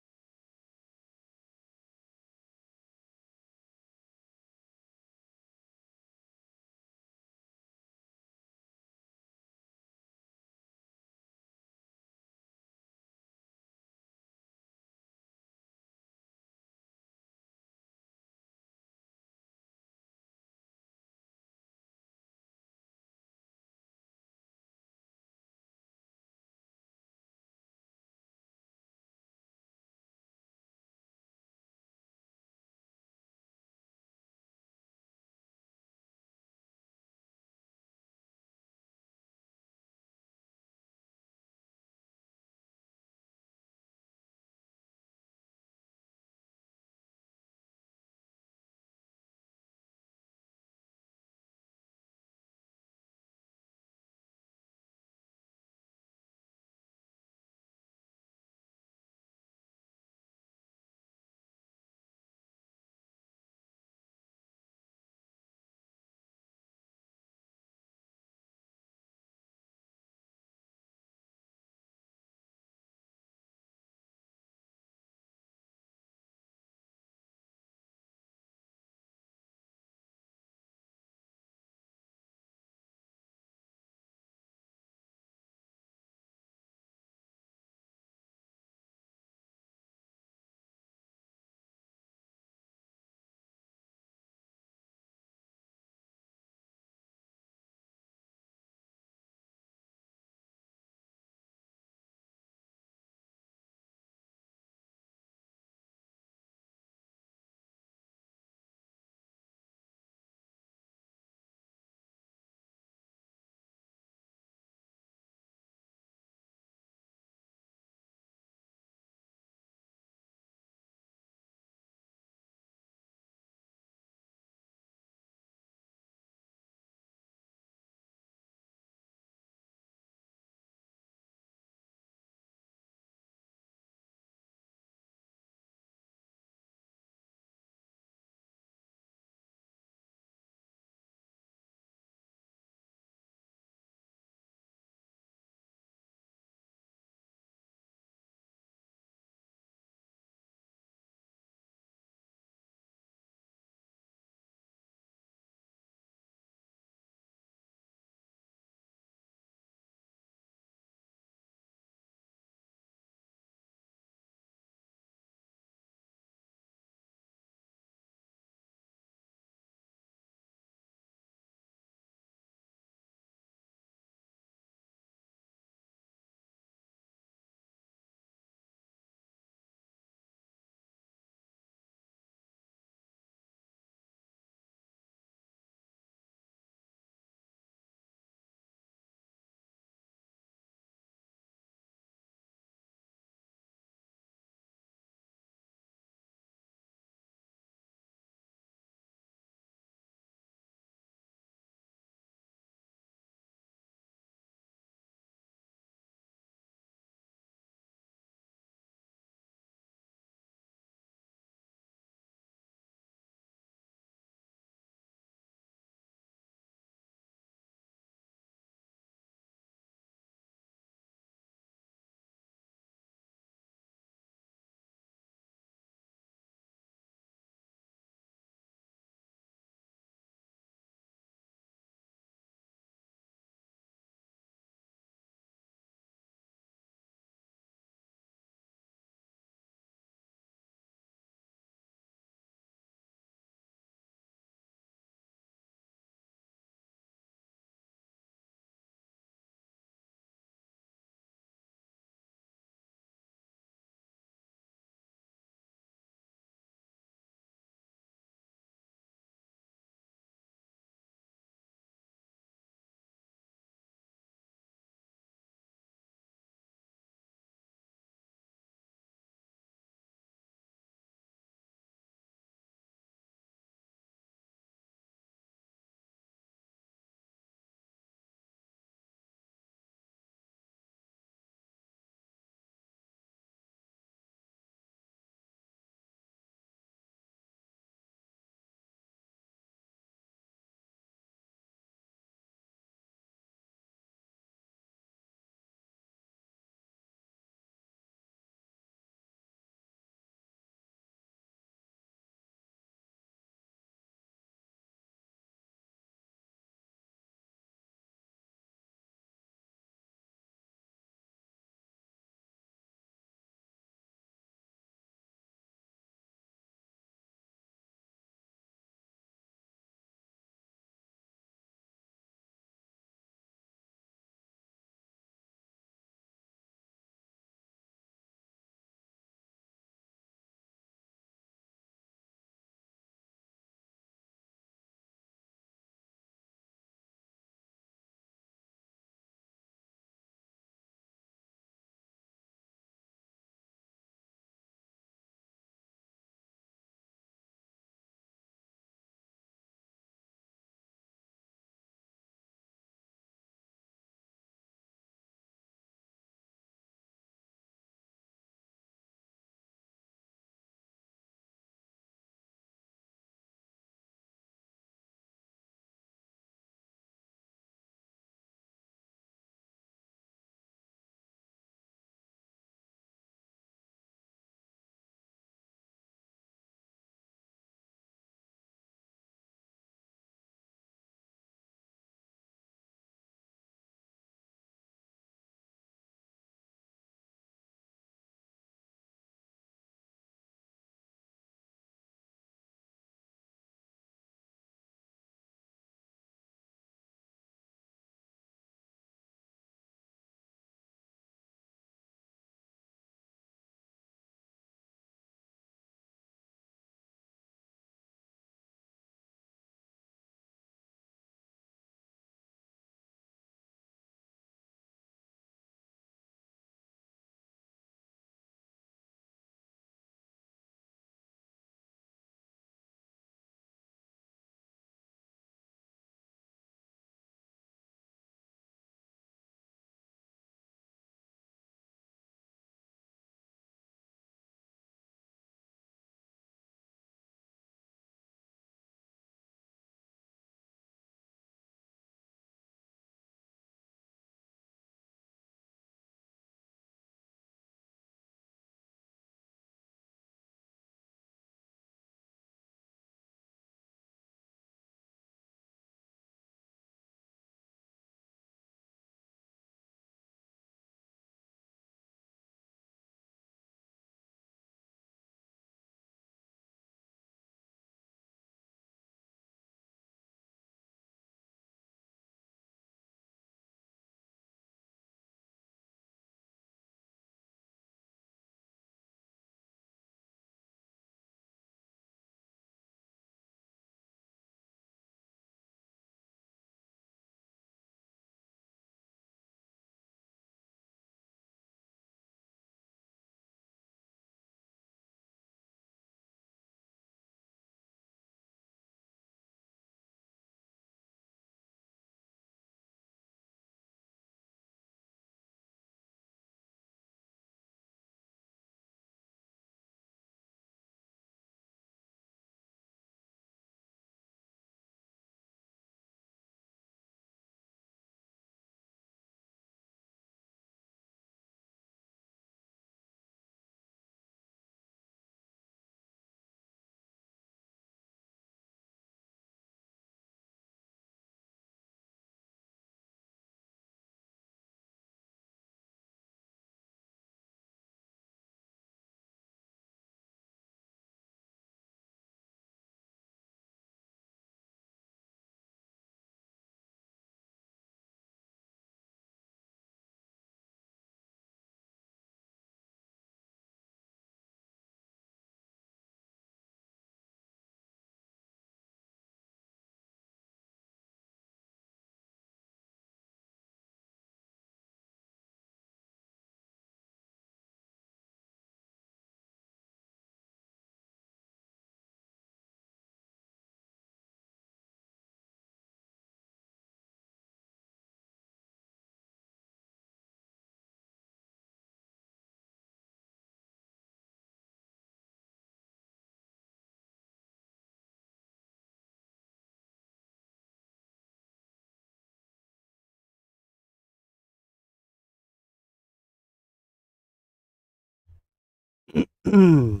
All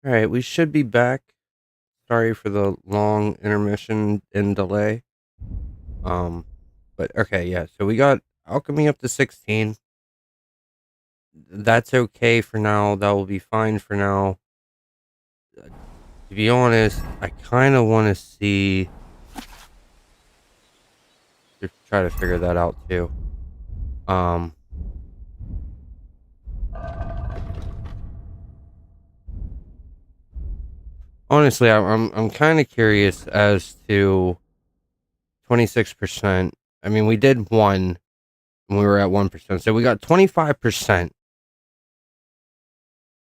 right, we should be back. Sorry for the long intermission and delay. But okay, yeah. So we got alchemy up to 16. That's okay for now. That will be fine for now. To be honest, I kind of want to see. Just try to figure that out too. Honestly, I'm kind of curious as to 26%. I mean, we did one and we were at 1%, so we got 25%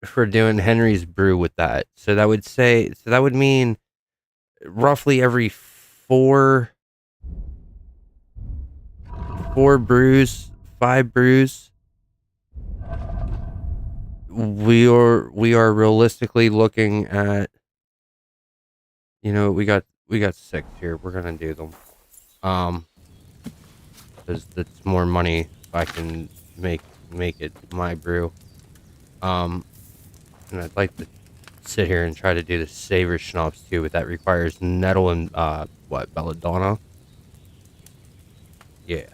for doing Henry's brew with that. So that would mean roughly every four brews, 5 brews, we are realistically looking at, we got 6 here. We're gonna do them. Because that's more money if I can make it my brew. And I'd like to sit here and try to do the savor schnapps too, but that requires nettle and belladonna. Yeah.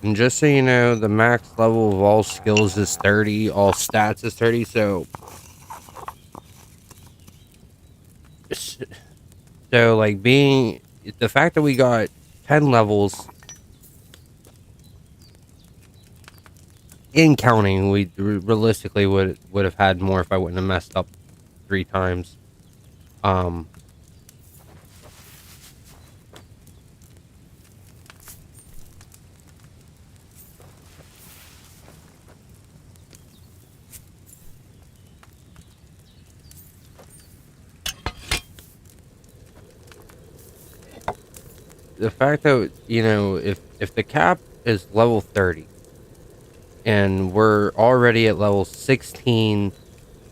And just so you know, the max level of all skills is 30, all stats is 30, so like being the fact that we got 10 levels in counting, we realistically would have had more if I wouldn't have messed up 3 times. The fact that, if the cap is level 30 and we're already at level 16,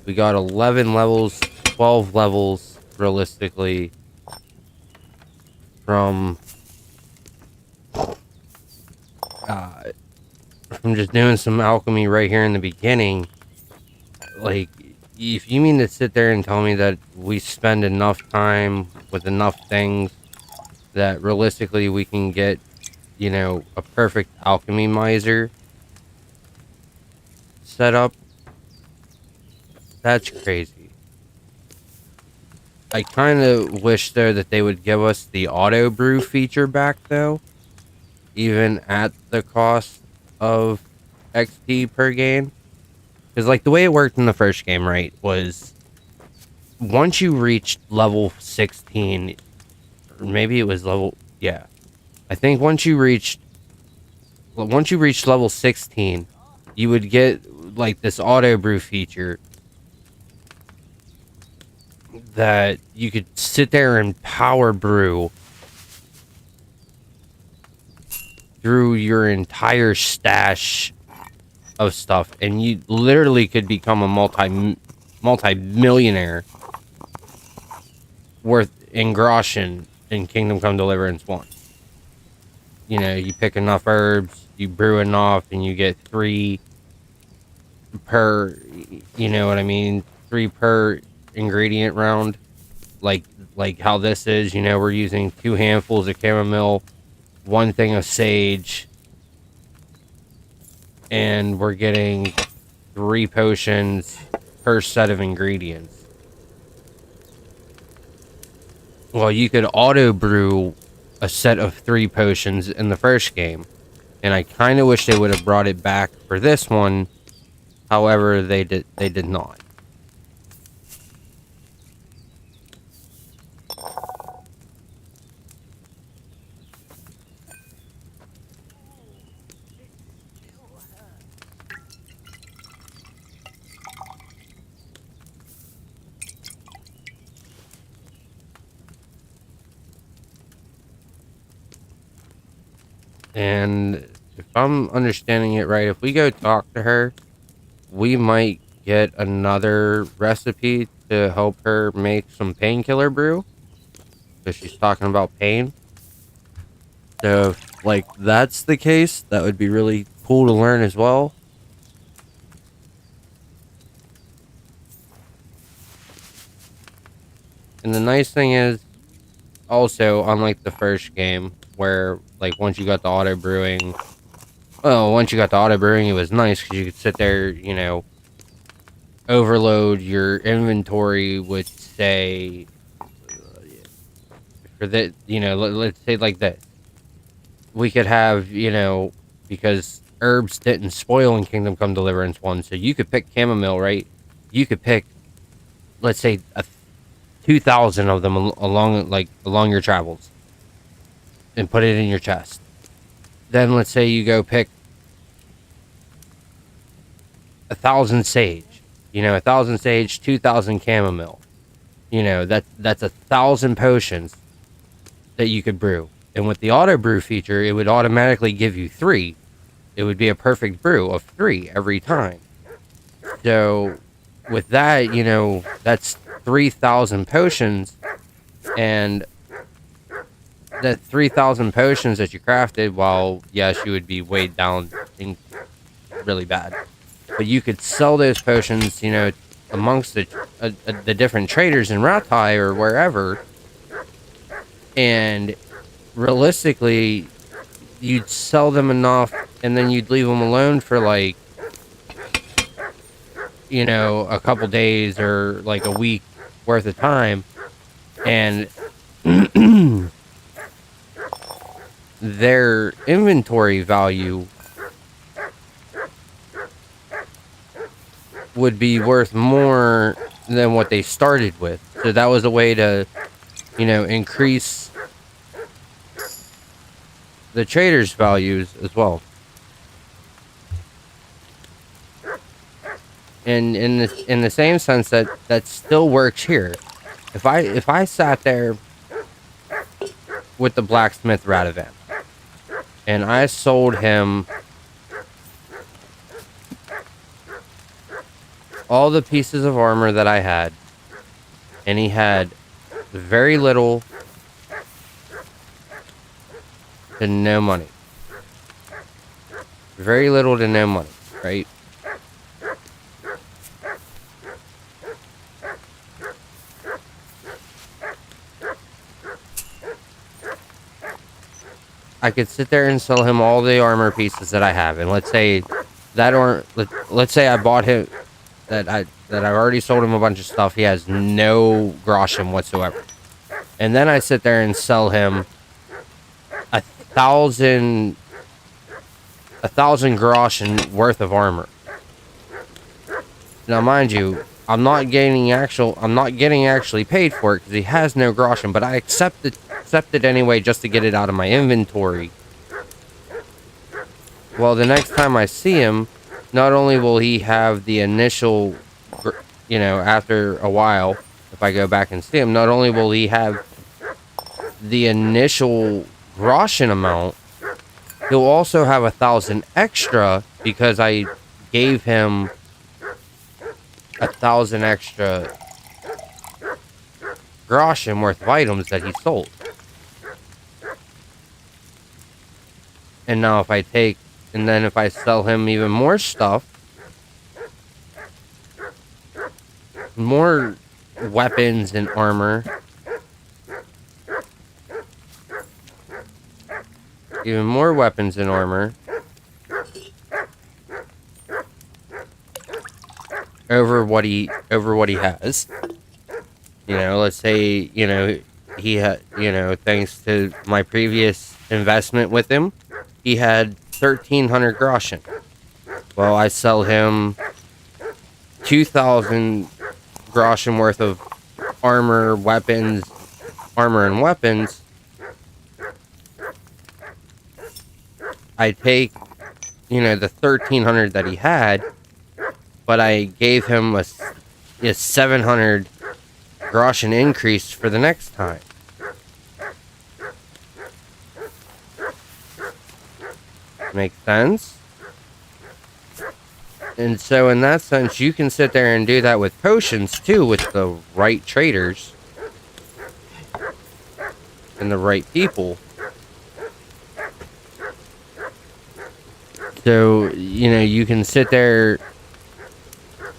we got 11 levels, 12 levels realistically from just doing some alchemy right here in the beginning. Like, if you mean to sit there and tell me that we spend enough time with enough things that realistically we can get, a perfect alchemy miser set up, that's crazy. I kind of wish though that they would give us the auto brew feature back though, even at the cost of XP per game. Because like the way it worked in the first game, right, was once you reached level 16, or maybe it was I think once you reached level 16, you would get like this auto brew feature that you could sit there and power brew through your entire stash of stuff, and you literally could become a multi-millionaire worth in Groshen in Kingdom Come Deliverance 1. You pick enough herbs, you brew enough, and you get 3 per, you know what I mean? 3 per ingredient round. Like how this is, we're using 2 handfuls of chamomile, 1 thing of sage, and we're getting 3 potions per set of ingredients. Well, you could auto brew a set of 3 potions in the first game, and I kind of wish they would have brought it back for this one. However, they did not. And if I'm understanding it right, if we go talk to her, we might get another recipe to help her make some painkiller brew, because she's talking about pain. So if, like, that's the case, that would be really cool to learn as well. And the nice thing is, also, unlike the first game, where, like, once you got the auto brewing, it was nice because you could sit there, you know, overload your inventory with, say, for the, you know, let's say like this. We could have, you know, because herbs didn't spoil in Kingdom Come Deliverance 1, so you could pick chamomile, right? You could pick, let's say, 2,000 of them along your travels and put it in your chest. Then let's say you go pick 1,000 sage, you know, 1,000 sage, 2,000 chamomile. You know, that's 1,000 potions that you could brew. And with the auto brew feature, it would automatically give you 3. It would be a perfect brew of 3 every time. So with that, you know, that's 3,000 potions, and that 3,000 potions that you crafted, while yes, you would be weighed down really bad, but you could sell those potions, you know, amongst the different traders in Ratai or wherever, and realistically, you'd sell them enough, and then you'd leave them alone for, like, you know, a couple days or like a week worth of time, and their inventory value would be worth more than what they started with. So that was a way to, you know, increase the traders' values as well. And in the same sense that still works here. If I sat there with the blacksmith Radovan and I sold him all the pieces of armor that I had, and he had very little to no money. Very little to no money, right? I could sit there and sell him all the armor pieces that I have, and let's say let's say I bought him that I already sold him a bunch of stuff. He has no groschen whatsoever, and then I sit there and sell him 1,000 groschen worth of armor. Now, mind you, I'm not getting actually paid for it because he has no groschen, but I accept it anyway just to get it out of my inventory. Well, the next time I see him, not only will he have the initial, you know, after a while, if I go back and see him, not only will he have the initial groschen amount, he'll also have 1,000 extra because I gave him 1,000 extra groschen worth of items that he sold. And now if I sell him even more stuff, more weapons and armor, even more weapons and armor, over what he has. You know, let's say, you know, you know, thanks to my previous investment with him, he had 1,300 groschen. Well, I sell him 2,000 groschen worth of armor and weapons. I take, you know, the 1,300 that he had, but I gave him a 700 groschen increase for the next time. Makes sense. And so in that sense, you can sit there and do that with potions too, with the right traders and the right people. So, you know, you can sit there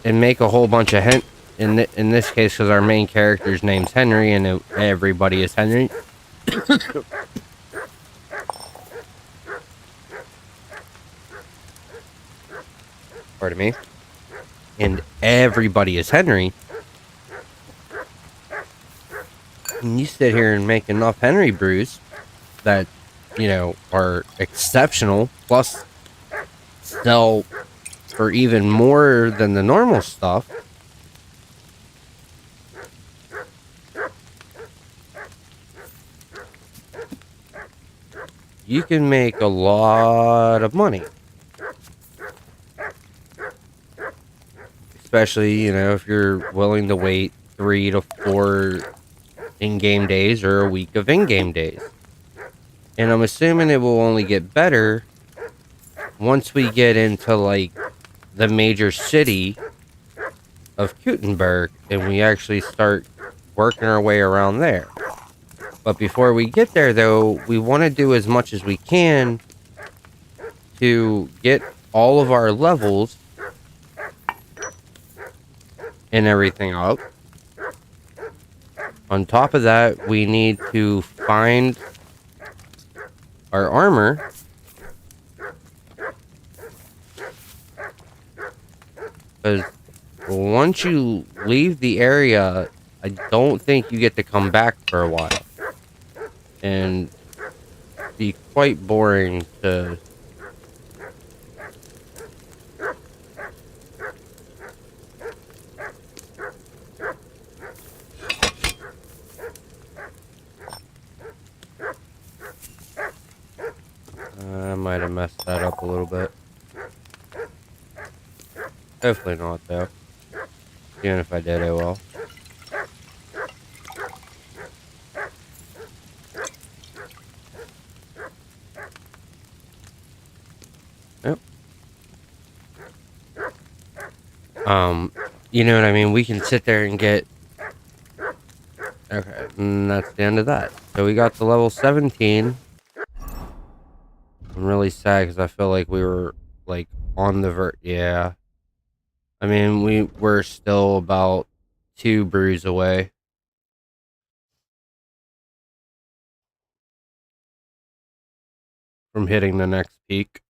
and make a whole bunch of in this case, because our main character's name's Henry and everybody is Henry. Pardon me. And everybody is Henry. And you sit here and make enough Henry brews that, you know, are exceptional, plus sell for even more than the normal stuff. You can make a lot of money. Especially, you know, if you're willing to wait 3 to 4 in-game days or a week of in-game days. And I'm assuming it will only get better once we get into, like, the major city of Kuttenberg and we actually start working our way around there. But before we get there, though, we want to do as much as we can to get all of our levels and everything up. On top of that, we need to find our armor. Because once you leave the area, I don't think you get to come back for a while. And be quite boring to... I might have messed that up a little bit. Hopefully not, though. Even if I did, it will. Yep. You know what I mean? We can sit there and get... Okay, and that's the end of that. So we got to level 17. I'm really sad because I feel like we were, like, on the yeah. I mean, we were still about 2 brews away. From hitting the next peak.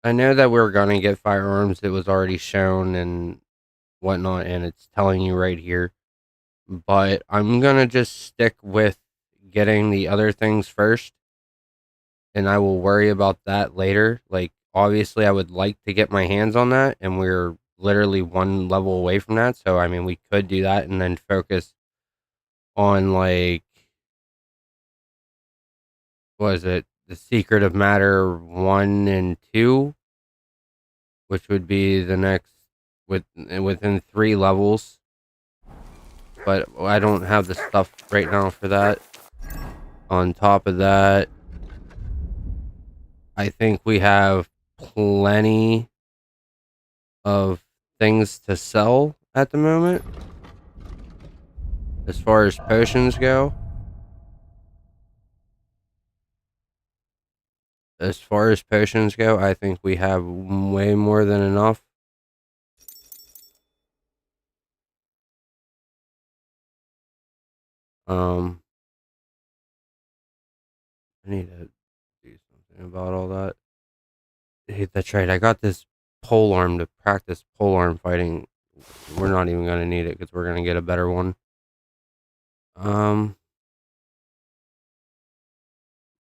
I know that we're gonna get firearms. It was already shown and whatnot, and it's telling you right here. But I'm gonna just stick with getting the other things first, and I will worry about that later. Like, obviously, I would like to get my hands on that, and we're literally 1 level away from that. So, I mean, we could do that and then focus on, like, what is it? The Secret of Matter 1 and 2, which would be the next within 3 levels. But I don't have the stuff right now for that. On top of that, I think we have plenty of things to sell at the moment. As far as potions go. As far as potions go, I think we have way more than enough. I need to do something about all that. Hey, that's right. I got this pole arm to practice pole arm fighting. We're not even going to need it because we're going to get a better one.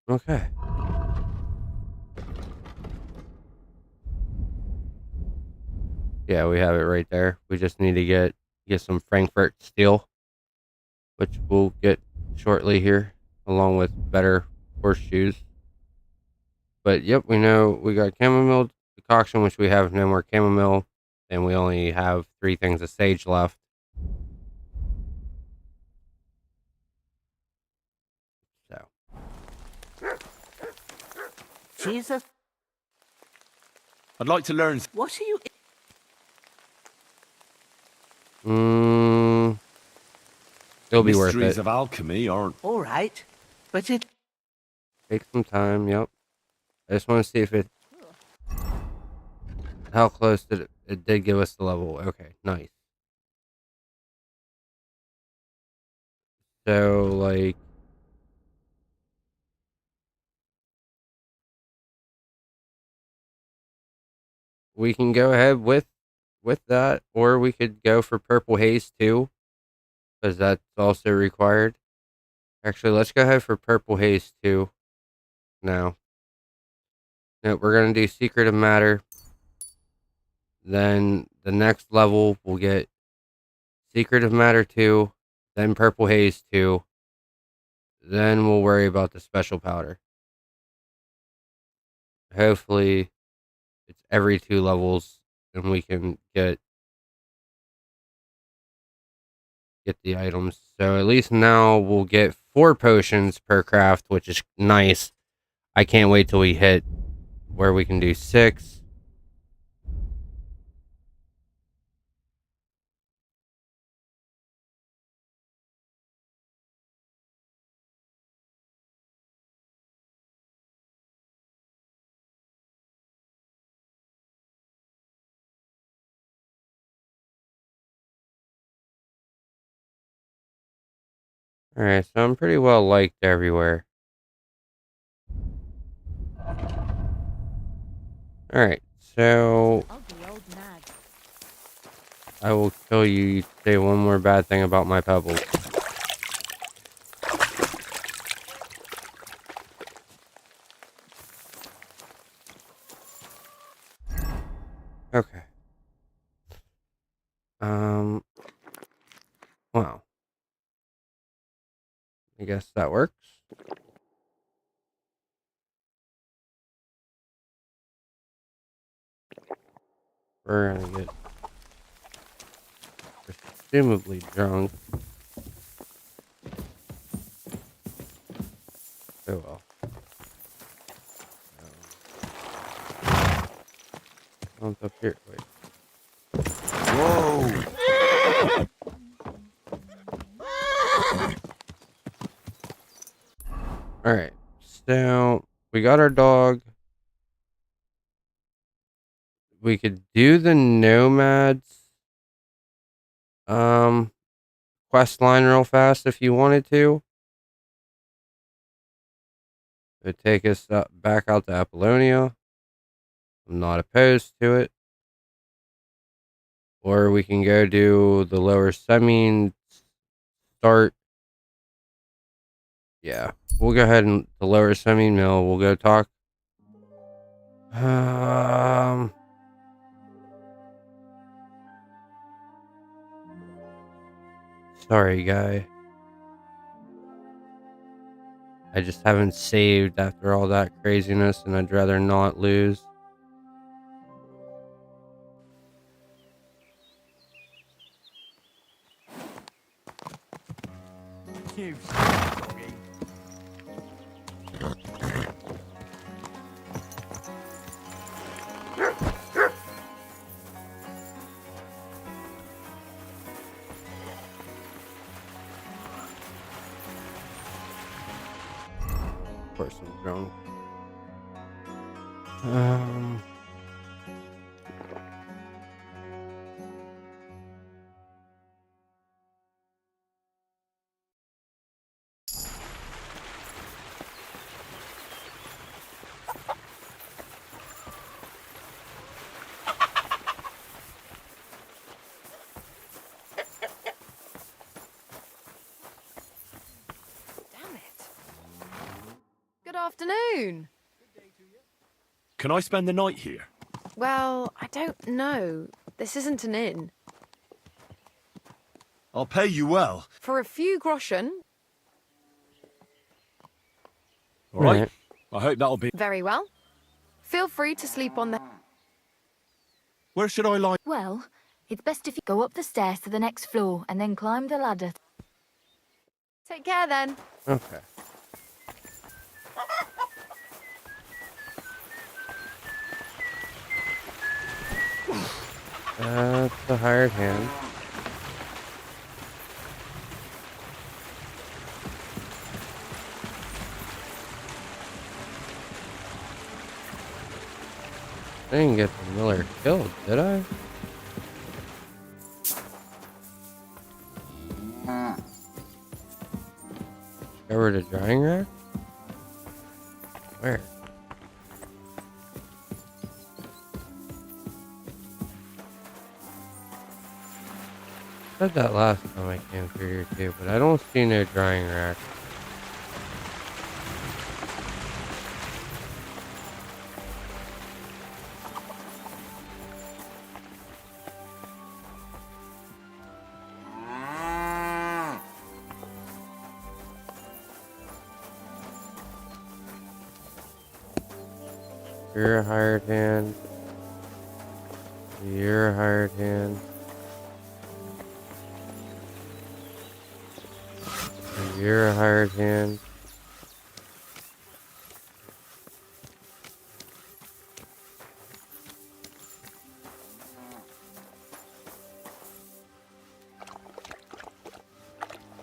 Okay. Yeah, we have it right there. We just need to get some Frankfurt steel, which we'll get shortly here, along with better horseshoes. But yep, we know we got chamomile decoction, which we have no more chamomile, and we only have 3 things of sage left. So. Jesus. I'd like to learn. What are you... It'll be worth Mysteries it. of alchemy aren't. All right, but it... Take some time, yep. I just want to see if it... How close did it did give us the level. Okay, nice. So, like... We can go ahead with that, or we could go for purple haze too, because that's also required. Actually, let's go ahead for purple haze too. Now. No, we're going to do secret of matter. Then the next level we'll get secret of matter 2, then purple haze 2. Then we'll worry about the special powder. Hopefully it's every 2 levels and we can get the items. So at least now we'll get 4 potions per craft, which is nice. I can't wait till we hit where we can do 6. Alright, so I'm pretty well liked everywhere. Alright, so I will kill you. You say one more bad thing about my pebbles. Okay. Wow. I guess that works. We're gonna get presumably drunk. Oh well. What's up here? Wait. Whoa! Alright. So we got our dog. We could do the nomads quest line real fast if you wanted to. It would take us back out to Apollonia. I'm not opposed to it. Or we can go do the lower semi start. Yeah, we'll go ahead and the lower semi mill. We'll go talk. Sorry, guy. I just haven't saved after all that craziness, and I'd rather not lose. You Of course I'm drunk. Good afternoon. Can I spend the night here? Well, I don't know. This isn't an inn. I'll pay you well. For a few groschen. All right. I hope that'll be... Very well. Feel free to sleep on the... Where should I lie? Well, it's best if you go up the stairs to the next floor and then climb the ladder. Take care then. Okay. That's the hired hand. I didn't get the Miller killed, did I? Discovered a drying rack? Where? I said that last time I came through here too, but I don't see no drying rack. You're a hired hand. You're a hired hand. You're a hired hand.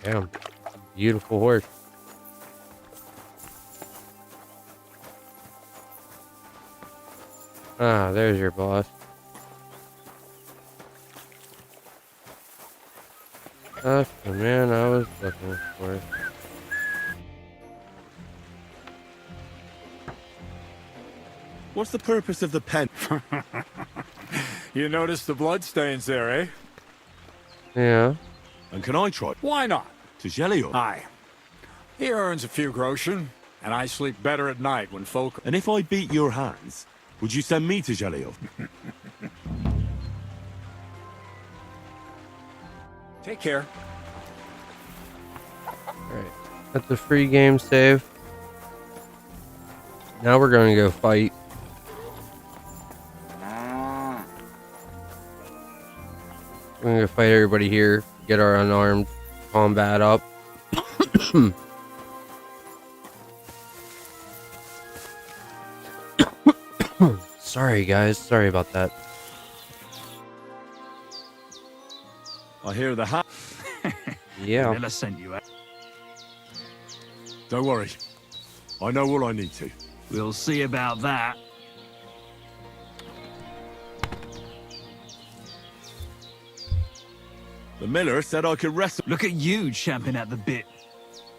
Damn. Beautiful horse. Ah, there's your boss. That's the man I was looking for. What's the purpose of the pen? You notice the bloodstains there, eh? Yeah. And can I try? Why not? To Jelly up? Aye. He earns a few groschen, and I sleep better at night when folk... And if I beat your hands, would you send me to Jelly up? Take care. Alright. That's a free game save. Now we're going to go fight. We're going to go fight everybody here. Get our unarmed combat up. Sorry, guys. Sorry about that. I hear the hat. Yeah. Miller sent you out. Don't worry. I know all I need to. We'll see about that. The miller said I could wrestle. Look at you champing at the bit.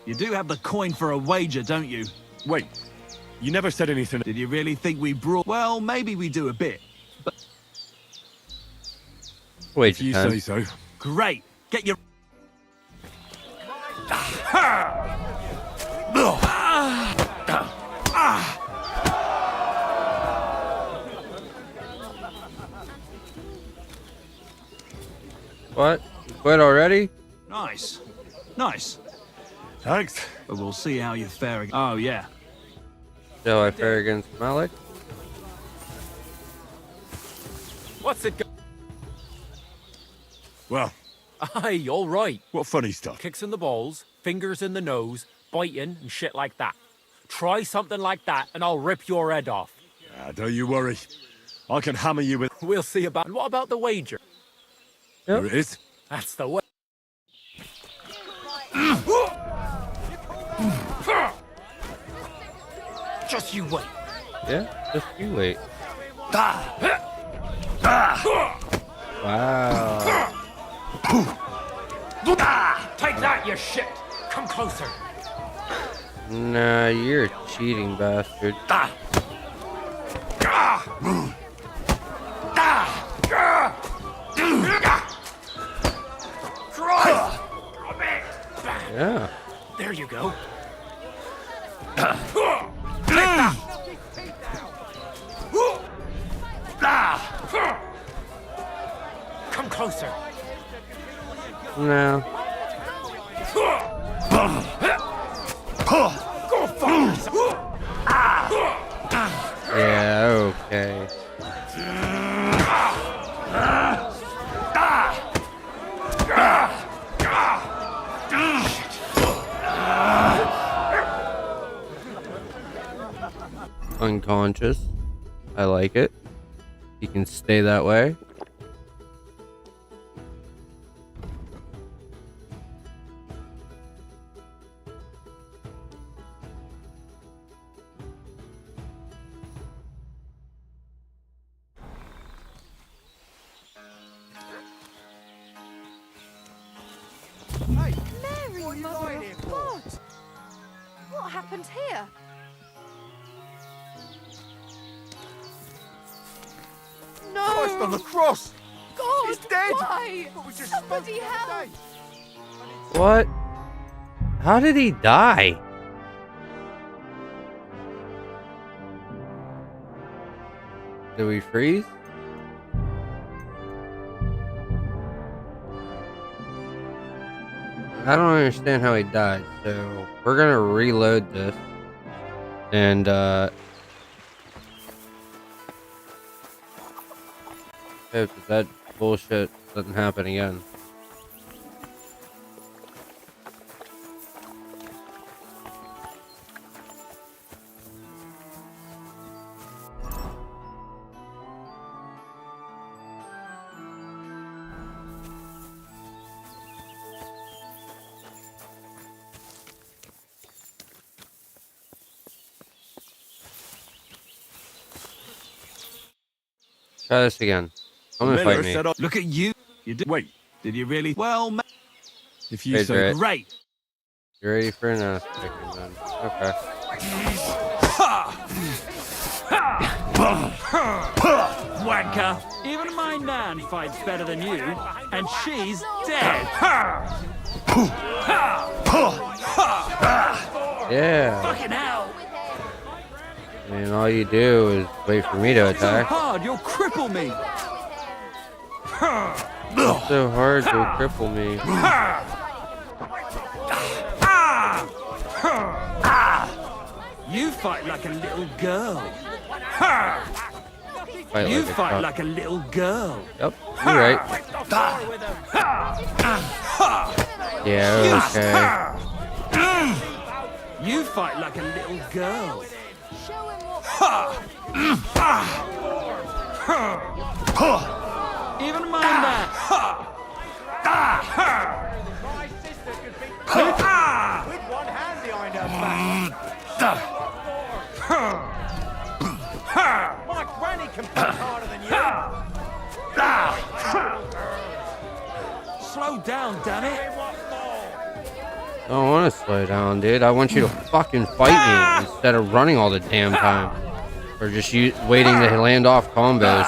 You do have the coin for a wager, don't you? Wait, you never said anything. Did you really think we brought... Well, maybe we do a bit. But... Wait, if you say so. Great. Get your... What? You quit already? Nice. Nice. Thanks. But we'll see how you fare. Oh, yeah. Shall I fare against Malik? What's it go? Well. Aye, all right. What funny stuff? Kicks in the balls, fingers in the nose, biting and shit like that. Try something like that and I'll rip your head off. Don't you worry. I can hammer you with... We'll see about... And what about the wager? Yep. There it is. That's the way. Just you wait. Yeah, just you wait. Wow. Take that, you shit! Come closer. Nah, you're a cheating bastard. Yeah. There you go. Come closer. No. Go for yourself. Yeah, unconscious. I like it. He can stay that way. Mary, Mother of God! What happened here? No! Christ on the cross! God! He's dead! Why? But we just Somebody spoke the other help! day. What? How did he die? Did we freeze? I don't understand how he died, so we're gonna reload this and hope that bullshit doesn't happen again. Try this again. I'm gonna fight me. Look at you. You did. Wait, did you really? Well, if you Hey, say Dre. great. You ready for an ass kicking then? Okay. Wanker. Even my nan fights better than you, and she's dead. Yeah. Fucking hell. I mean, all you do is wait for me to So attack. hard, you'll cripple me. It's so hard to cripple me. You fight like a little girl. You Fight like a little girl. Yep, you're right. Yeah, okay. You fight like a little girl. Even my man. With one hand behind her back. My granny can push harder than you. Slow down, damn it. I don't want to slow down, dude. I want you to fucking fight me instead of running all the damn time. Or just waiting to land off combos.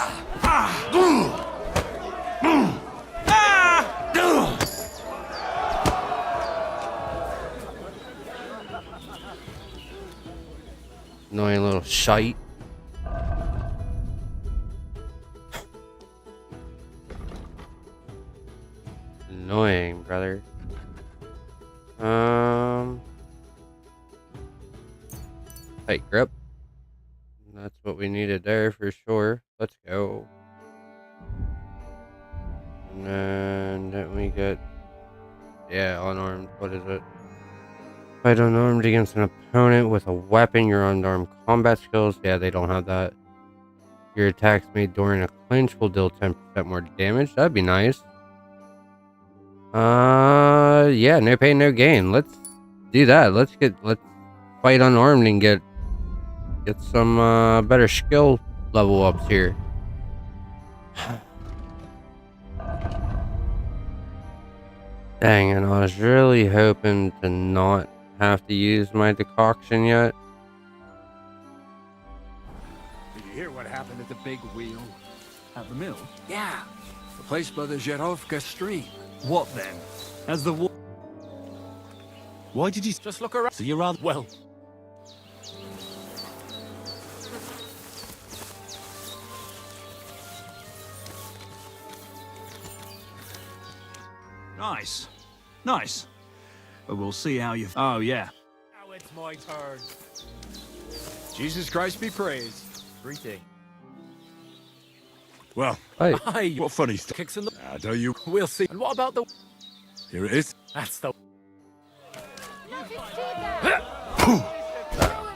Annoying little shite. Annoying, brother. Tight grip. That's what we needed there for sure. Let's go. And then didn't we get... Yeah, unarmed. What is it? Fight unarmed against an opponent with a weapon. Your unarmed combat skills. Yeah, they don't have that. Your attacks made during a clinch will deal 10% more damage. That'd be nice. Yeah, no pain, no gain. Let's do that. Let's fight unarmed and get some better skill level ups here. Dang, and I was really hoping to not have to use my decoction yet. Did you hear what happened at the big wheel? At the mill? Yeah. The place by the Zherovka stream. What then? As the war... Why did you just look around? So you're rather well. Nice. Nice. But we'll see how you... Oh, yeah. Now it's my turn. Jesus Christ be praised. Greeting. Well, Aye. what funny stuff. Kicks in the... Don't you? We'll see. And what about the... Here it is. That's the...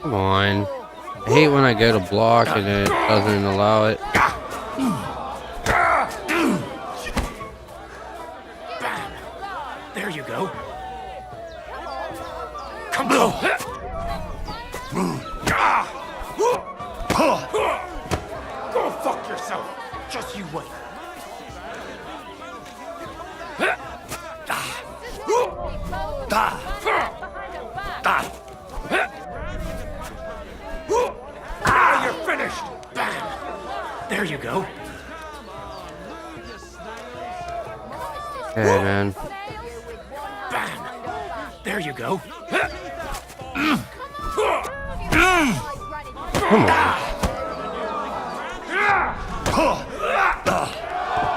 Come on. I hate when I go to block and it doesn't allow it. Bam. There you go. Come on. Go fuck yourself. Just you wait. You're finished. Bam. There you go. Hey, man. Bam. There you go. Come on.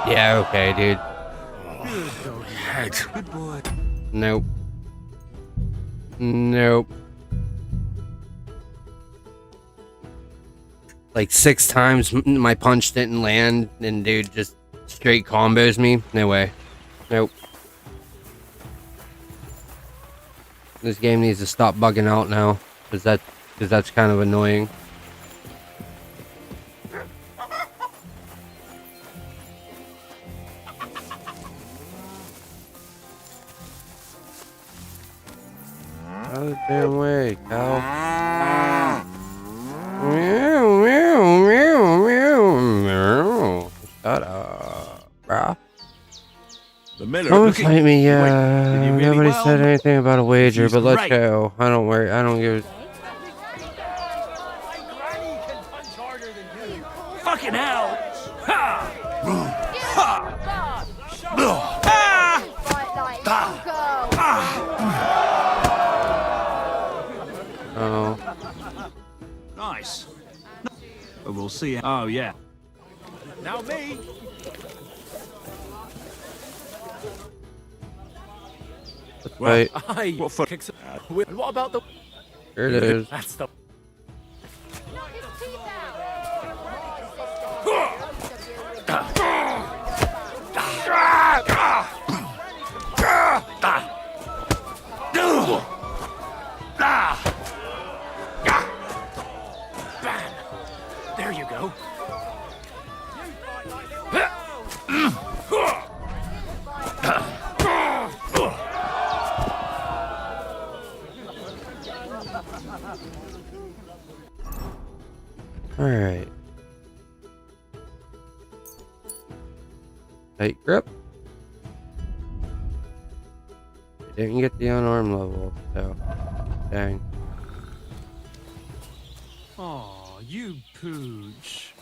Yeah, okay, dude. Good boy. Nope. Nope. Like 6 times my punch didn't land and dude just straight combos me. No way. Nope. This game needs to stop bugging out now, because that's kind of annoying. Out of the damn way, cow. Meow, meow, meow, meow, meow. Shut up, bruh. The miller. Don't Look at fight me, you. yeah. Wait, did you really Nobody well? said anything about a wager, He's but let's great. go. I don't worry. I don't give a... Fucking hell! Ha! Oh. Nice. We'll see. Oh, yeah. Now me. Let's fight. Aye. What for? And what about the... Here it is. That's the... Bam. There you go. Alright. Tight grip. Didn't get the unarmed level, so dang. Oh, you pooch.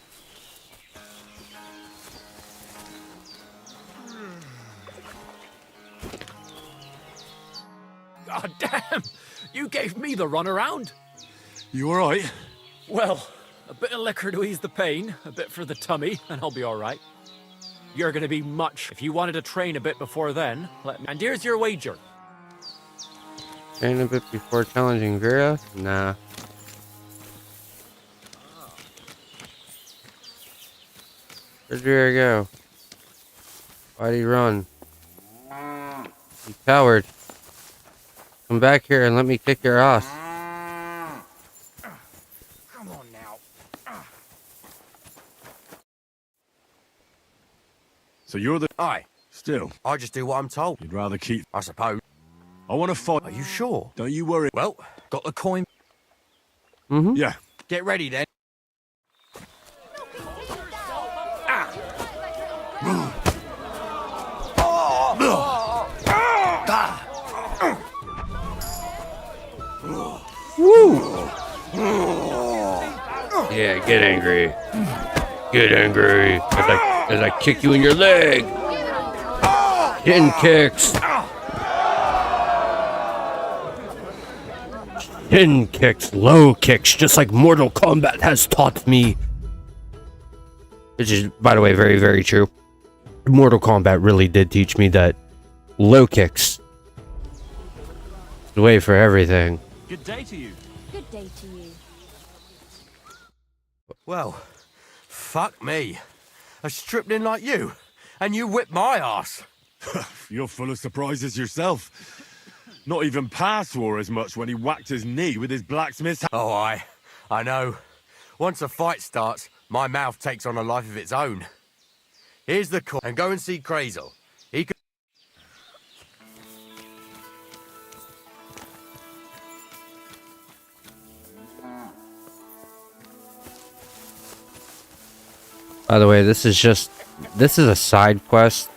God damn! You gave me the runaround. You alright? Well, a bit of liquor to ease the pain, a bit for the tummy, and I'll be alright. You're gonna be much. If you wanted to train a bit before then, let me... And here's your wager. Train a bit before challenging Vera? Nah. Where'd Vera go? Why'd he run? You coward. Come back here and let me kick your ass. Come on now. So you're the... Aye. Still. I just do what I'm told. You'd rather keep... I suppose. I want to fight. Are you sure? Don't you worry. Well, got the coin. Mm-hmm. Yeah. Get ready then. Woo! Yeah, get angry. Get angry as I kick you in your leg. Shin kicks. Shin kicks, low kicks, just like Mortal Kombat has taught me. Which is, by the way, very, very true. Mortal Kombat really did teach me that low kicks is the way for everything. Good day to you. Good day to you. Well, fuck me. A stripling like you, and you whipped my ass. You're full of surprises yourself. Not even Pa swore as much when he whacked his knee with his blacksmith's... Oh, I know. Once a fight starts, my mouth takes on a life of its own. Here's the call, and go and see Crazel. He could... By the way, this is a side quest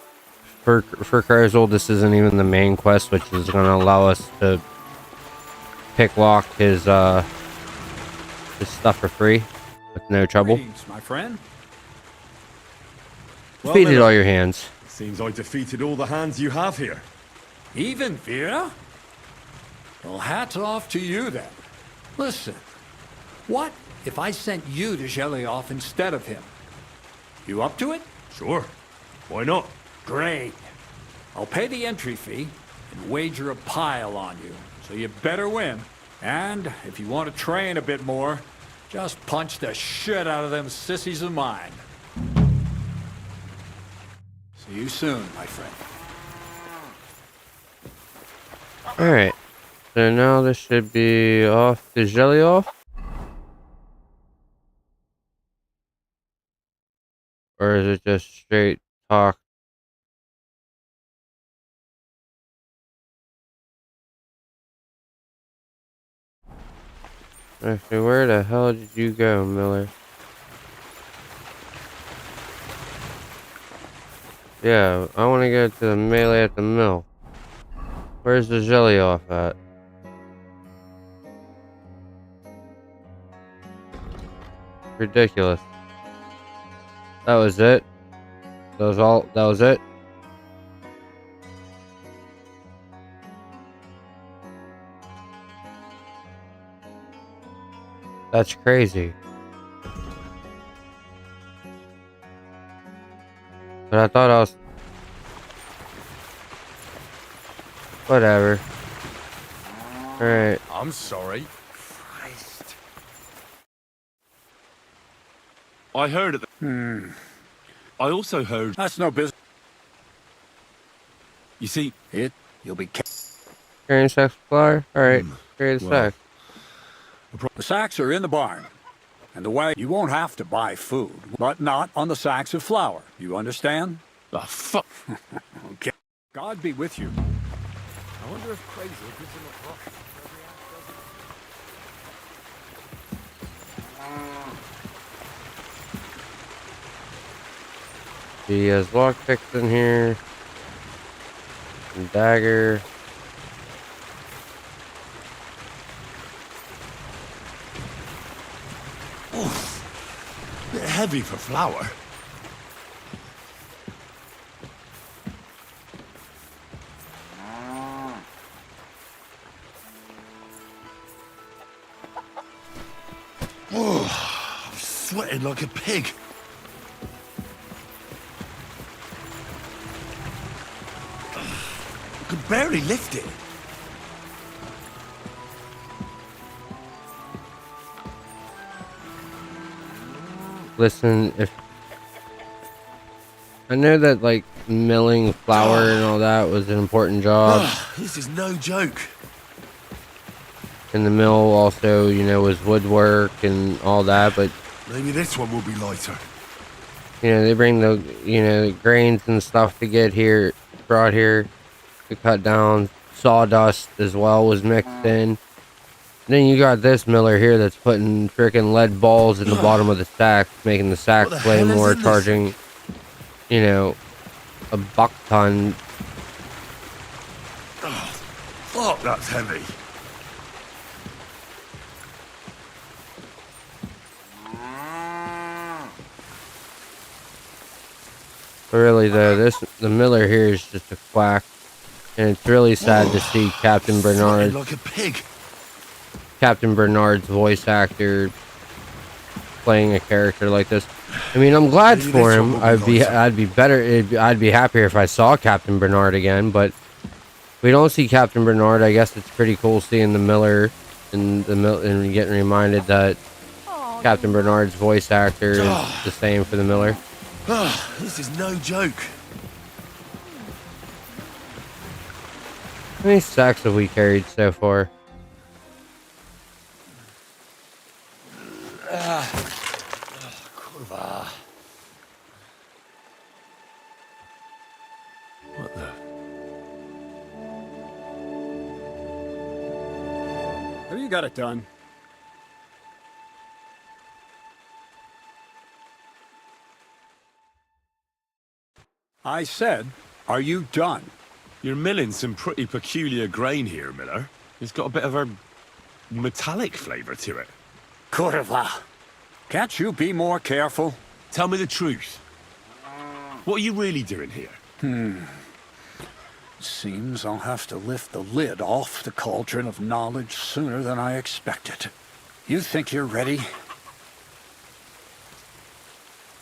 for Crazel. This isn't even the main quest, which is going to allow us to pick lock his stuff for free with no trouble. Greetings, my friend. Defeated all your hands. Seems I defeated all the hands you have here. Even Vera? Well, hats off to you then. Listen, what if I sent you to Gelioff instead of him? You up to it? Sure. Why not? Great. I'll pay the entry fee and wager a pile on you, so you better win. And if you want to train a bit more, just punch the shit out of them sissies of mine. See you soon, my friend. Alright. So now this should be off to Gelioff. Or is it just straight talk? Actually, where the hell did you go, Miller? Yeah, I want to go to the melee at the mill. Where's the Gelioff at? Ridiculous. That was it? That was all? That was it? That's crazy. But I thought I was... Whatever. Alright. I'm sorry. I heard it. I also heard... That's no business. You see... You'll be... Carrying sacks of flour? Alright. Carry the sack. The sacks are in the barn. And the way you won't have to buy food, but not on the sacks of flour. You understand? The fuck? Okay. God be with you. I wonder if Crazel gives him a brush for every He has lockpicks in here. And dagger. Bit heavy for flour. Oh, I'm sweating like a pig. I could barely lift it. Listen, if... I know that, like, milling flour and all that was an important job. This is no joke. And the mill also, you know, was woodwork and all that, but... Maybe this one will be lighter. You know, they bring the, you know, grains and stuff to get here, brought here to cut down. Sawdust as well was mixed in. Then you got this miller here that's putting freaking lead balls in the bottom of the sack, making the sack weigh more, charging, you know, a buck ton. Oh, fuck, that's heavy. But really though, the miller here is just a quack. And it's really sad to see Captain Bernard. Like a pig. Captain Bernard's voice actor playing a character like this. I mean, I'm glad for him. I'd be happier if I saw Captain Bernard again, but we don't see Captain Bernard. I guess it's pretty cool seeing the miller and getting reminded that Captain Bernard's voice actor is the same for the miller. This is no joke. How many sacks have we carried so far? you got it done. I said, are you done? You're milling some pretty peculiar grain here, Miller. It's got a bit of a metallic flavour to it. Kurva. Can't you be more careful? Tell me the truth. What are you really doing here? Seems I'll have to lift the lid off the cauldron of knowledge sooner than I expected. You think you're ready?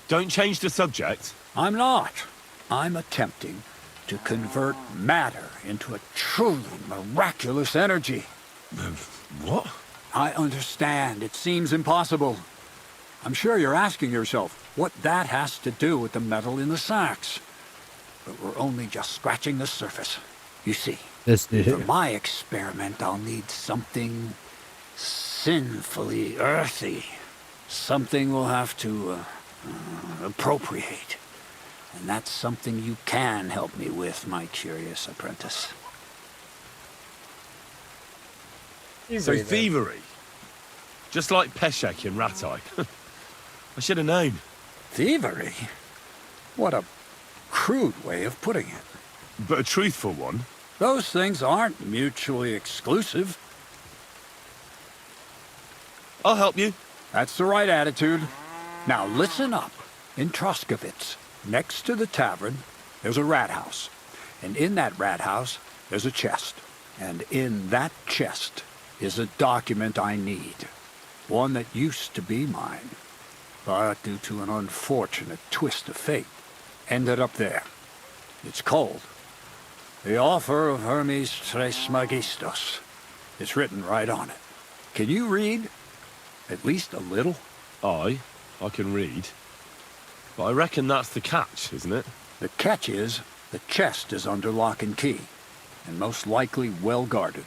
Don't change the subject. I'm not. I'm attempting to convert matter into a truly miraculous energy. What? I understand. It seems impossible. I'm sure you're asking yourself what that has to do with the metal in the sacks. But we're only just scratching the surface. You see, for my experiment, I'll need something sinfully earthy. Something we'll have to appropriate. And that's something you can help me with, my curious apprentice. So thievery. Just like Peshek in Ratai. I should have known. Thievery? What a crude way of putting it. But a truthful one. Those things aren't mutually exclusive. I'll help you. That's the right attitude. Now listen up. In Troskovitz, next to the tavern, there's a rat house. And in that rat house, there's a chest. And in that chest is a document I need. One that used to be mine. But due to an unfortunate twist of fate, ended up there. It's called The Offer of Hermes Trismegistos. It's written right on it. Can you read? At least a little? I can read. But I reckon that's the catch, isn't it? The catch is, the chest is under lock and key, and most likely well guarded.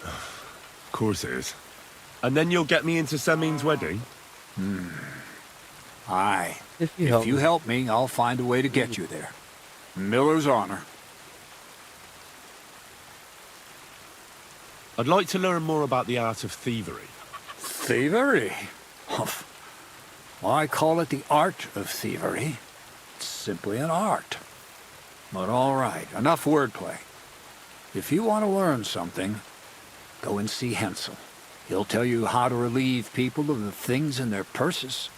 Of course it is. And then you'll get me into Semin's wedding? Aye. If you help me, I'll find a way to get you there. Miller's honor. I'd like to learn more about the art of thievery. Thievery? Why call it the art of thievery? It's simply an art. But all right, enough wordplay. If you want to learn something, go and see Hensel. He'll tell you how to relieve people of the things in their purses,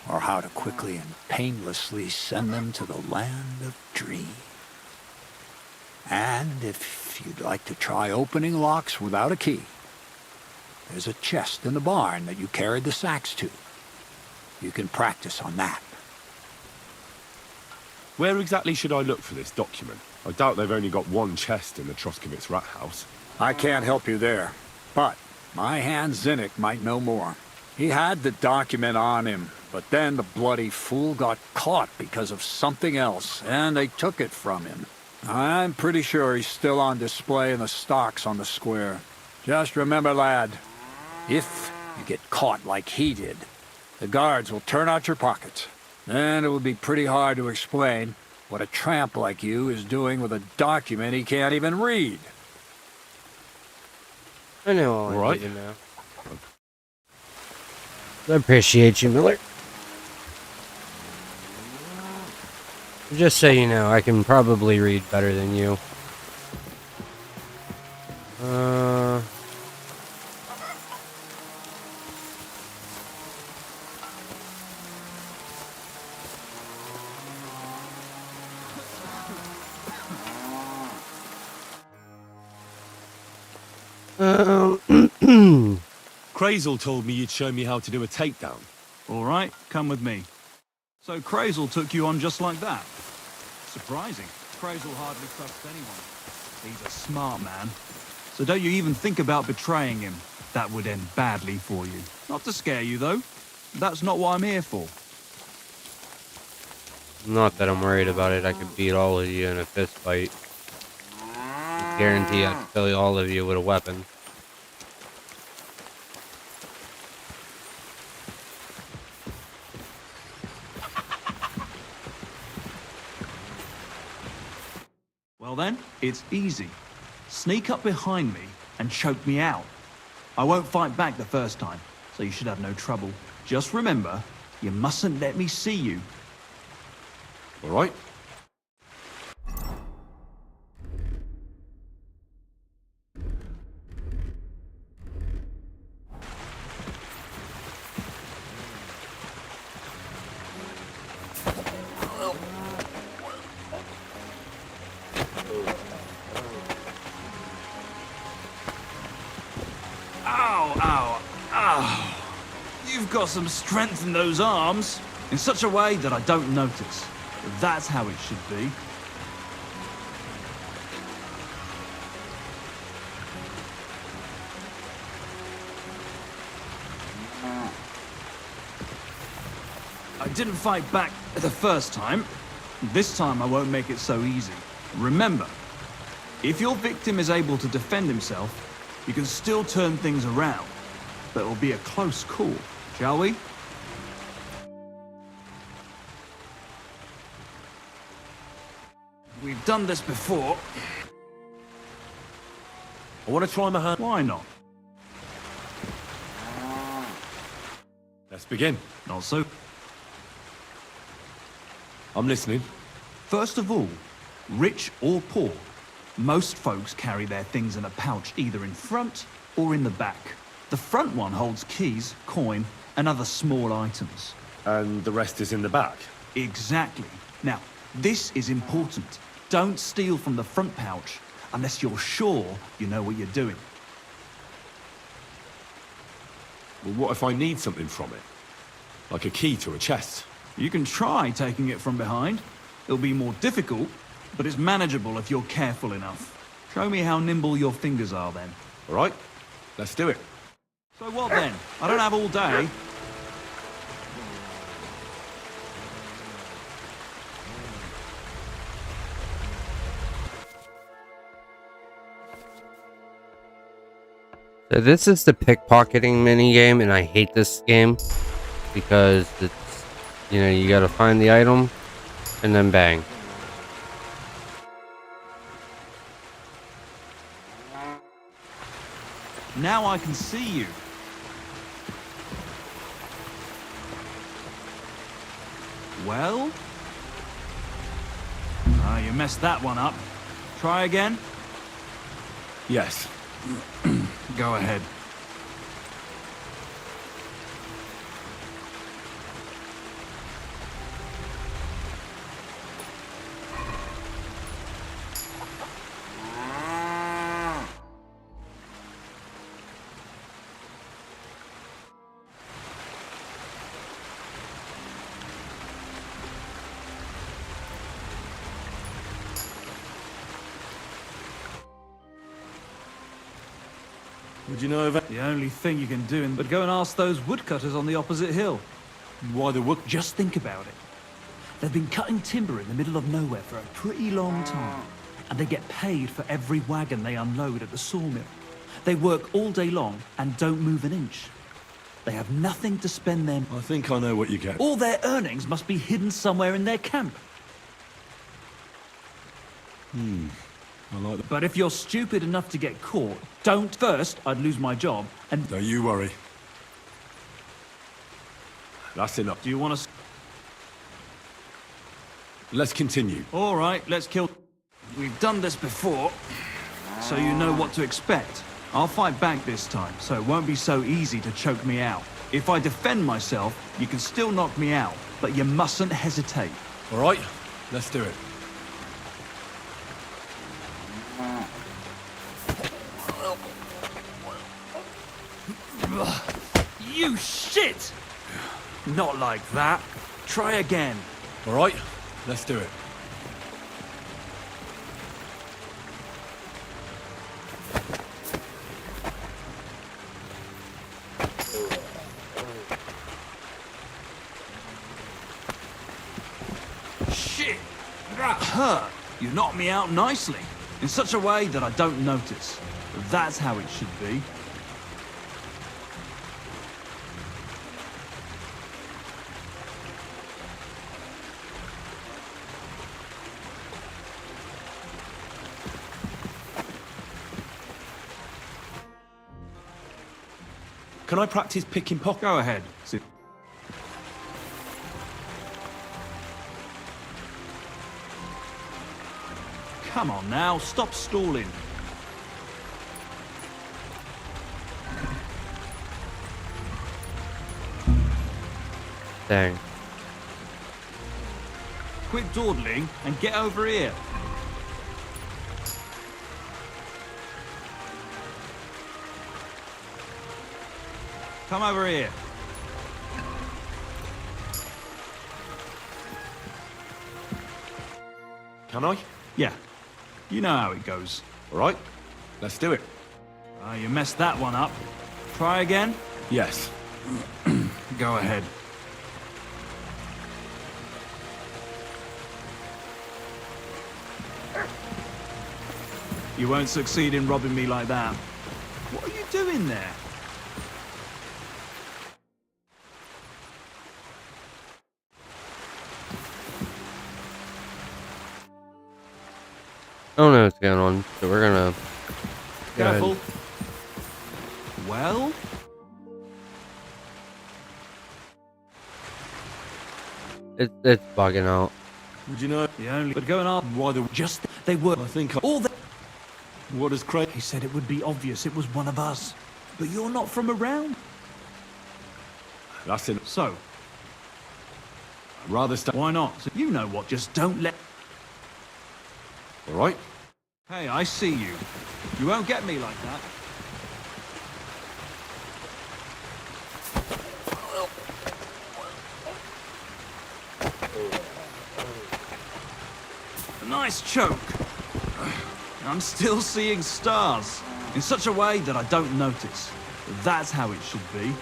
or how to quickly and painlessly send them to the land of dreams. And if you'd like to try opening locks without a key, there's a chest in the barn that you carried the sacks to. You can practice on that. Where exactly should I look for this document? I doubt they've only got one chest in the Troskovitz rat house. I can't help you there, but my hand Zinnik might know more. He had the document on him, but then the bloody fool got caught because of something else, and they took it from him. I'm pretty sure he's still on display in the stocks on the square. Just remember, lad, if you get caught like he did, the guards will turn out your pockets. Then it will be pretty hard to explain what a tramp like you is doing with a document he can't even read. I know all I right. need to know. I appreciate you, Miller. Just so you know, I can probably read better than you. Crazel told me you'd show me how to do a takedown. All right, come with me. So Crazel took you on just like that? Surprising. Crazel hardly trusts anyone. He's a smart man. So don't you even think about betraying him. That would end badly for you. Not to scare you, though. That's not what I'm here for. Not that I'm worried about it. I could beat all of you in a fist fight. I guarantee I can kill all of you with a weapon. Well then, it's easy. Sneak up behind me and choke me out. I won't fight back the first time, so you should have no trouble. Just remember, you mustn't let me see you. All right? Ow, ow, ow. You've got some strength in those arms, in such a way that I don't notice. That's how it should be. I didn't fight back the first time. This time I won't make it so easy. Remember, if your victim is able to defend himself, you can still turn things around. But it'll be a close call, shall we? We've done this before. I want to try my hand. Why not? Let's begin. Not so. I'm listening. First of all, rich or poor, most folks carry their things in a pouch either in front or in the back. The front one holds keys, coin, and other small items. And the rest is in the back? Exactly. Now, this is important. Don't steal from the front pouch unless you're sure you know what you're doing. Well, what if I need something from it? Like a key to a chest? You can try taking it from behind. It'll be more difficult, but it's manageable if you're careful enough. Show me how nimble your fingers are then. All right, let's do it. So what then? I don't have all day. So this is the pickpocketing minigame, and I hate this game because it's, you know, you gotta find the item and then bang. Now I can see you. Well? Ah, you messed that one up. Try again? Yes. Go ahead. Would you know of it? The only thing you can do, but go and ask those woodcutters on the opposite hill. Why the wood? Just think about it. They've been cutting timber in the middle of nowhere for a pretty long time, and they get paid for every wagon they unload at the sawmill. They work all day long and don't move an inch. They have nothing to spend their... I think I know what you get. All their earnings must be hidden somewhere in their camp. I like that. But if you're stupid enough to get caught, don't. First, I'd lose my job, and... Don't you worry. That's enough. Do you want to... Let's continue. All right, let's kill... We've done this before, so you know what to expect. I'll fight back this time, so it won't be so easy to choke me out. If I defend myself, you can still knock me out, but you mustn't hesitate. All right, let's do it. You shit! Not like that. Try again. All right, let's do it. Shit! That hurt. You knocked me out nicely, in such a way that I don't notice. That's how it should be. Can I practice picking pockets? Go ahead. Come on now, stop stalling. Dang. Quit dawdling and get over here. Come over here. Can I? Yeah. You know how it goes. All right, let's do it. You messed that one up. Try again? Yes. Go ahead. You won't succeed in robbing me like that. What are you doing there? I don't know what's going on, so we're gonna go Careful. ahead. Well? It's bugging out. Would you know? The only... But going on why they were... I think all the... What does Craig... He said it would be obvious it was one of us. But you're not from around. That's it. So? I'd rather stay... Why not? So you know what, just don't let... All right? Hey, I see you. You won't get me like that. A nice choke. I'm still seeing stars. In such a way that I don't notice. That's how it should be.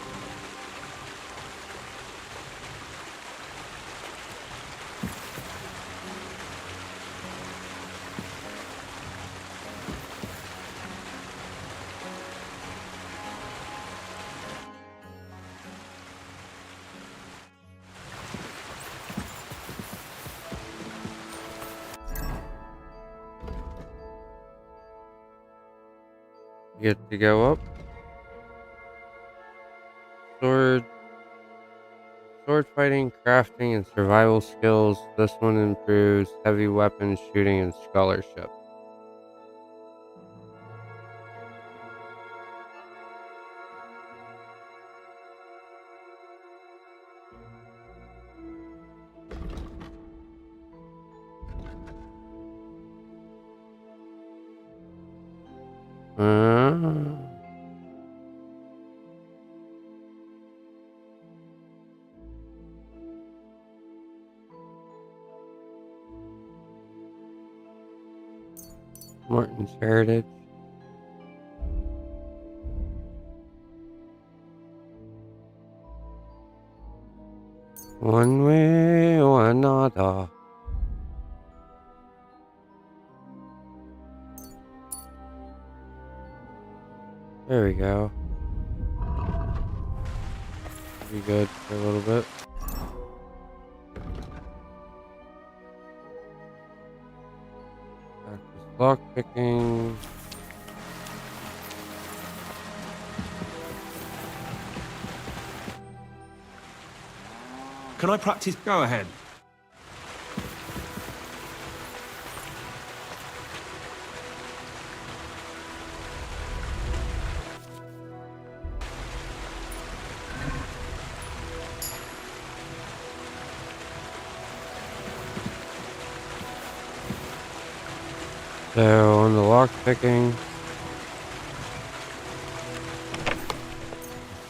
Get to go up. Sword fighting, crafting, and survival skills. This one improves heavy weapons, shooting, and scholarship. Martin's Heritage. One way or another. There we go. Be good for a little bit. Practice lock picking. Can I practice? Go ahead. So on the lock picking,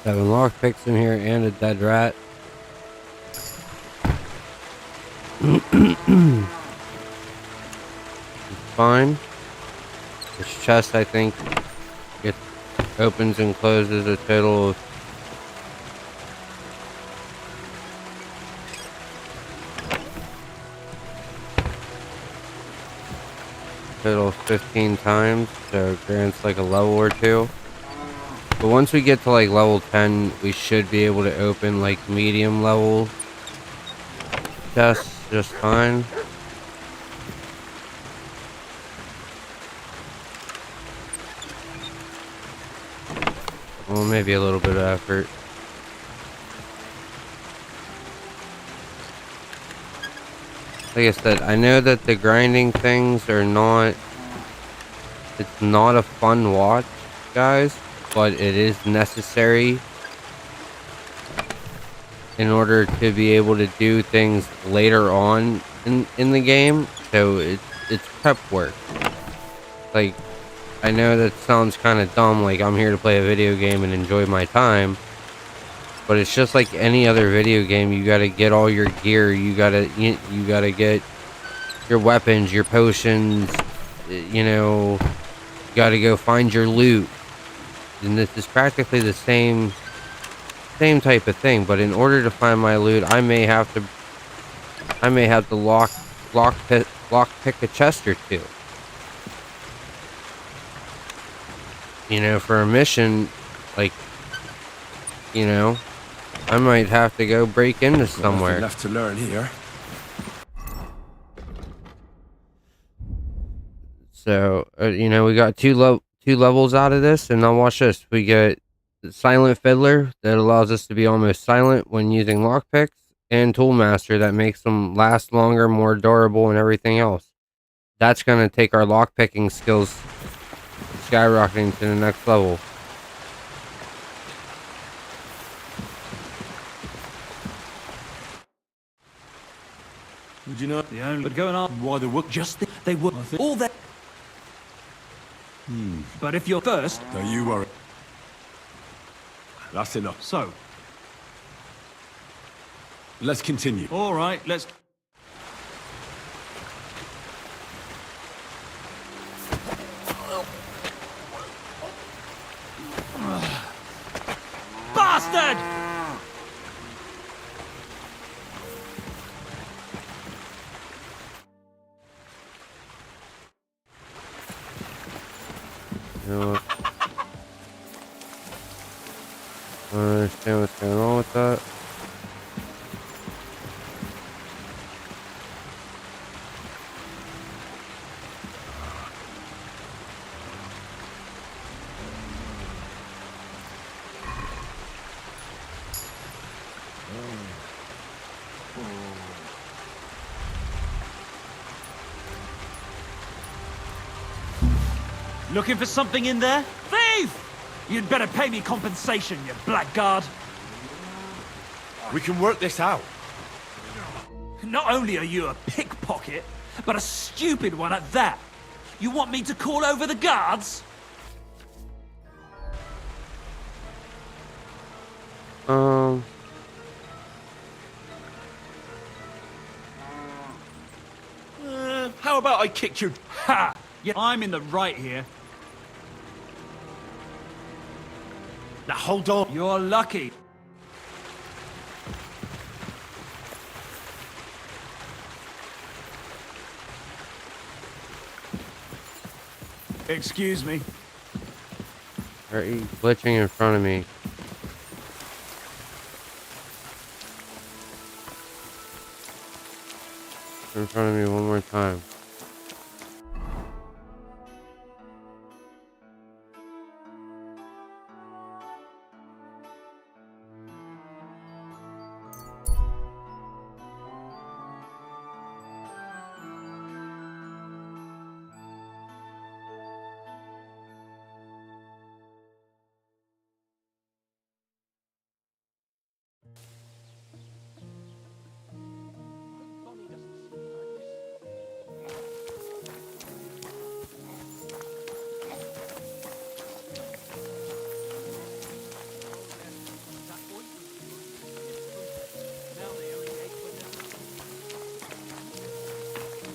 7 lock picks in here and a dead rat. It's fine. This chest, I think, it opens and closes a total of total of 15 times, so it grants like a level or 2. But once we get to like level 10, we should be able to open like medium level chests just fine. Well, maybe a little bit of effort. Like I said, I know that the grinding things are not... It's not a fun watch, guys, but it is necessary in order to be able to do things later on in the game. So it's prep work. Like, I know that sounds kind of dumb, like I'm here to play a video game and enjoy my time, but it's just like any other video game. You gotta get all your gear, you gotta get your weapons, your potions, you know, you gotta go find your loot. And this is practically the same type of thing, but in order to find my loot, I may have to lock pick a chest or two. You know, for a mission, like, you know, I might have to go break into somewhere. Nothing left to learn here. So, you know, we got two levels out of this, and now watch this. We get the Silent Fiddler that allows us to be almost silent when using lockpicks, and Toolmaster that makes them last longer, more durable, and everything else. That's going to take our lockpicking skills skyrocketing to the next level. Would you know the only but going on why they were just they were all that. But if you're first... Don't you worry. That's enough. So? Let's continue. All right, let's... Bastard! You know what? I don't understand what's going on with that. Looking for something in there? Thief! You'd better pay me compensation, you blackguard. We can work this out. Not only are you a pickpocket, but a stupid one at that. You want me to call over the guards? How about I kicked you? Ha! Yeah, I'm in the right here. Now hold on. You're lucky. Excuse me. Are you glitching in front of me? In front of me one more time.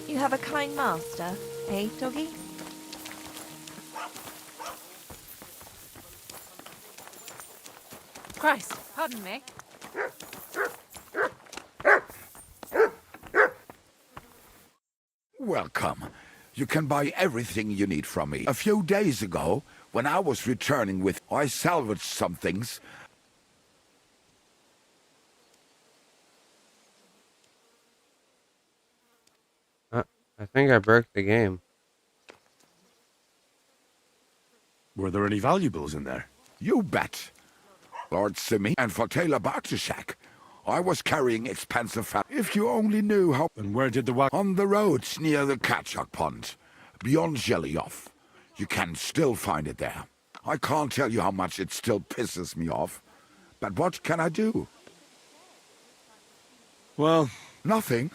You have a kind master, eh, doggy? Christ, pardon me. Welcome. You can buy everything you need from me. A few days ago, when I was returning with, I salvaged some things. I think I broke the game. Were there any valuables in there? You bet. Lord Simi, and for Taylor Bartishak, I was carrying expensive fat. If you only knew how... And where did the wagon... On the roads near the Katchak Pond, beyond Jelioff. You can still find it there. I can't tell you how much it still pisses me off. But what can I do? Well... Nothing.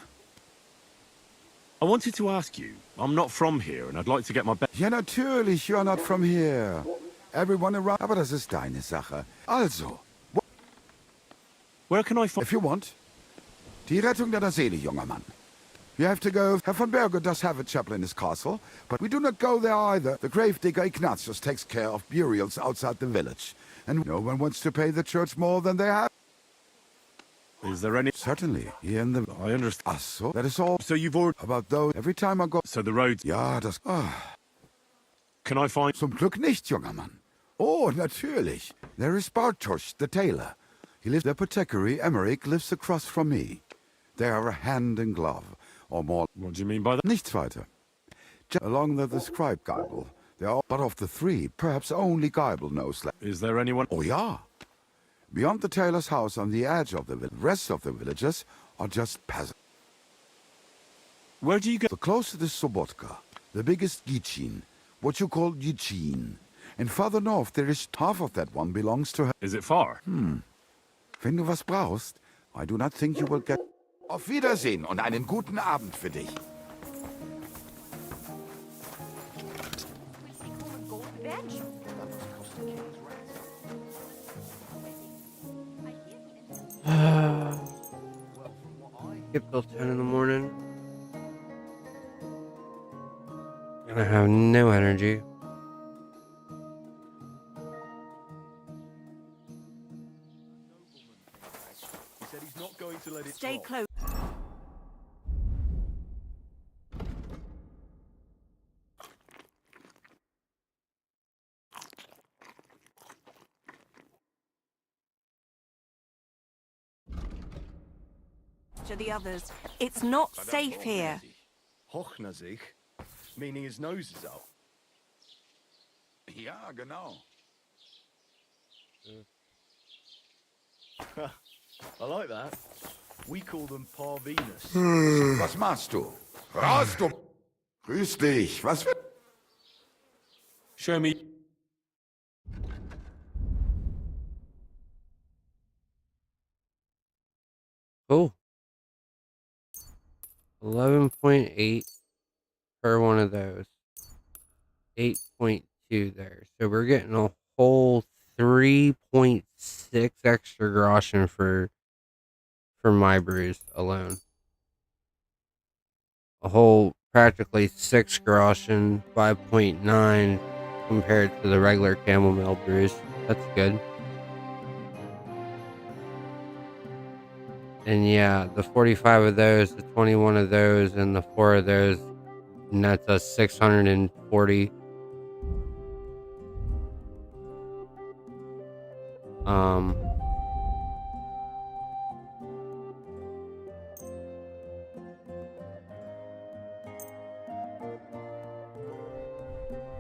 I wanted to ask you. I'm not from here, and I'd like to get my... Ja, natürlich, you're not from here. Everyone around... Aber das ist deine Sache. Also... Where can I find... If you want. Die Rettung deiner Seele, junger Mann. You have to go... Herr von Berger does have a chapel in his castle, but we do not go there either. The gravedigger Ignatius takes care of burials outside the village, and no one wants to pay the church more than they have. Is there any... Certainly, here in the... I understand. Ach so, that is all. So you've already... About those... Every time I go... So the roads... Ja, das... Can I find... Zum Glück nicht, junger Mann. Oh, natürlich. There is Bartosz, the tailor. He lives... The apothecary, Emmerich, lives across from me. They are a hand and glove, or more... What do you mean by that? Nichts weiter. Just along the scribe Geibel. They are... But of the three, perhaps only Geibel knows that. Is there anyone... Oh, ja. Beyond the tailor's house on the edge of the village, the rest of the villagers are just peasants. Where do you go? The closer is Sobotka, the biggest Gichin, what you call Gichin. And further north, there is half of that one belongs to her. Is it far? Wenn du was brauchst, I do not think you will get... Auf Wiedersehen und einen guten Abend für dich. Skip till 10 in the morning. Gonna have no energy. He said he's not going to let it Stay close. To the others. It's not safe here. Hochnasig, meaning his nose is out. Ja, genau. I like that. We call them Parvenus. Was machst du? Raus, du... Grüß dich. Was... Show me. Cool. 11.8 per one of those. 8.2 there. So we're getting a whole 3.6 extra groschen for my brews alone. A whole practically 6 groschen, 5.9 compared to the regular chamomile brews. That's good. And yeah, the 45 of those, the 21 of those, and the 4 of those, and that's a 640.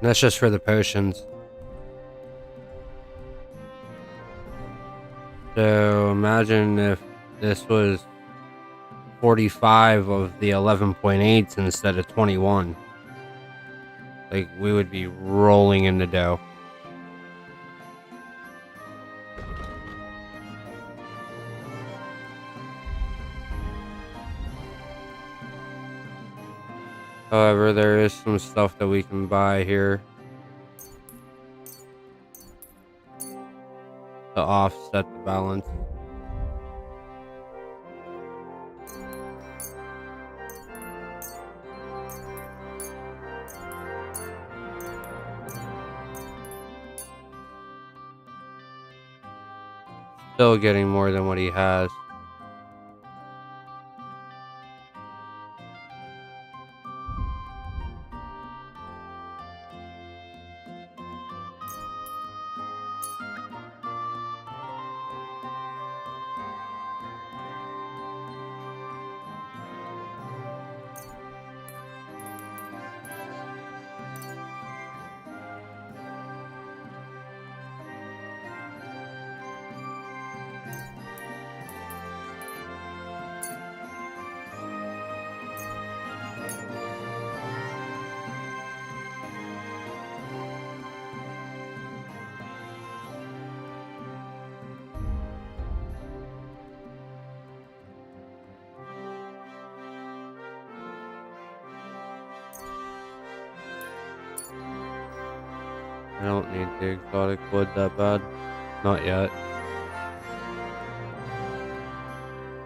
That's just for the potions. So imagine if this was 45 of the 11.8s instead of 21. Like, we would be rolling in the dough. However, there is some stuff that we can buy here to offset the balance. Still getting more than what he has. I don't need the exotic wood that bad. Not yet.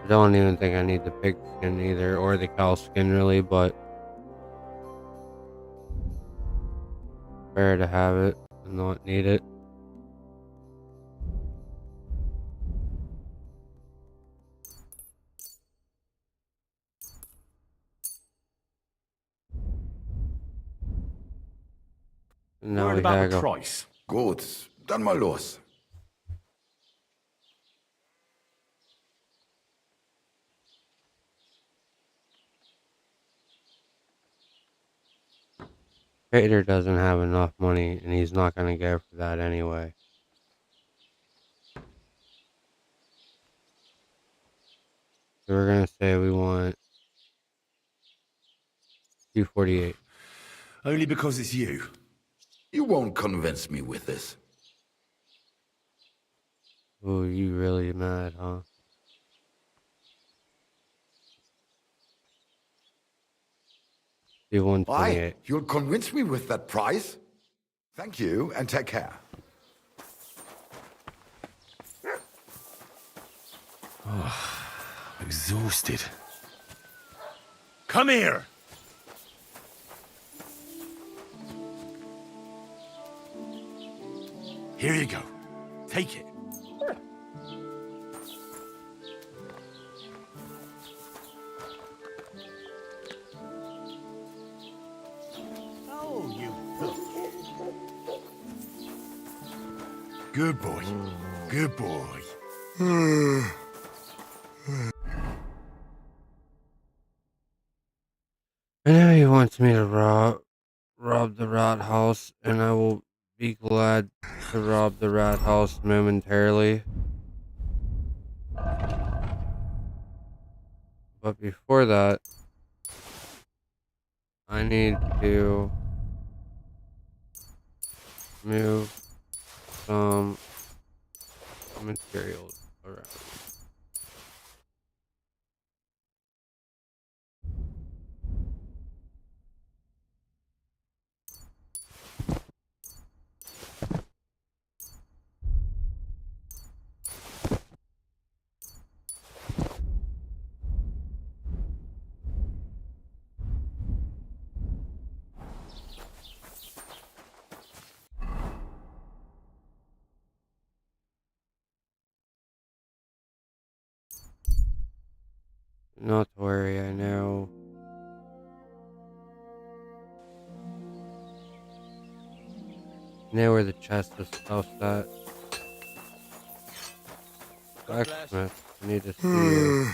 I don't even think I need the pig skin either, or the cow skin really, but better to have it than not need it. Now Word we about gotta the go. price. Gut, dann mal los. Trader doesn't have enough money, and he's not gonna go for that anyway. So we're gonna say we want 248. Only because it's you. You won't convince me with this. Ooh, you really mad, huh? Do Why? 128. You'll convince me with that price? Thank you, and take care. Exhausted. Come here! Here you go. Take it. Oh, you Good boy. Good boy. I know he wants me to rob the rat house, and I will be glad to rob the rat house momentarily. But before that, I need to move some materials around. Not to worry, I know. Know where the chest is housed at. Blacksmith, I need to see you.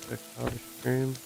The cover stream.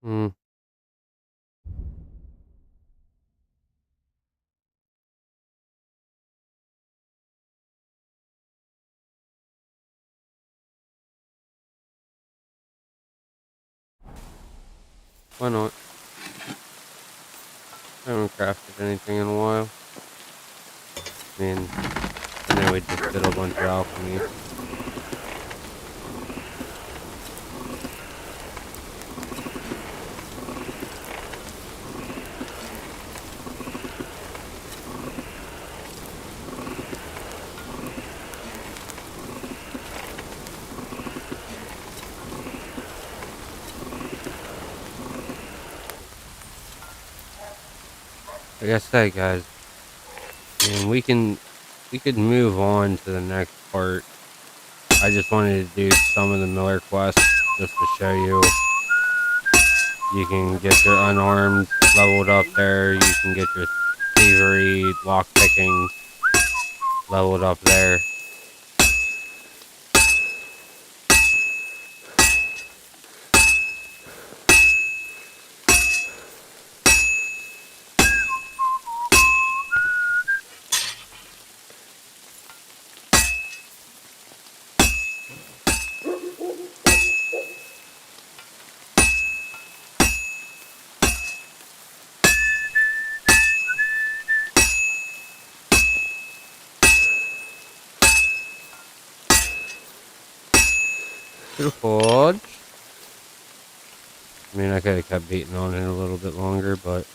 Hmm. Why not? I haven't crafted anything in a while. I mean, I know we just did a bunch of alchemy. Like I said, guys, I mean, we could move on to the next part. I just wanted to do some of the Miller quests just to show you. You can get your unarmed leveled up there. You can get your thievery, lockpicking leveled up there. To the forge. I mean, I could have kept beating on it a little bit longer, but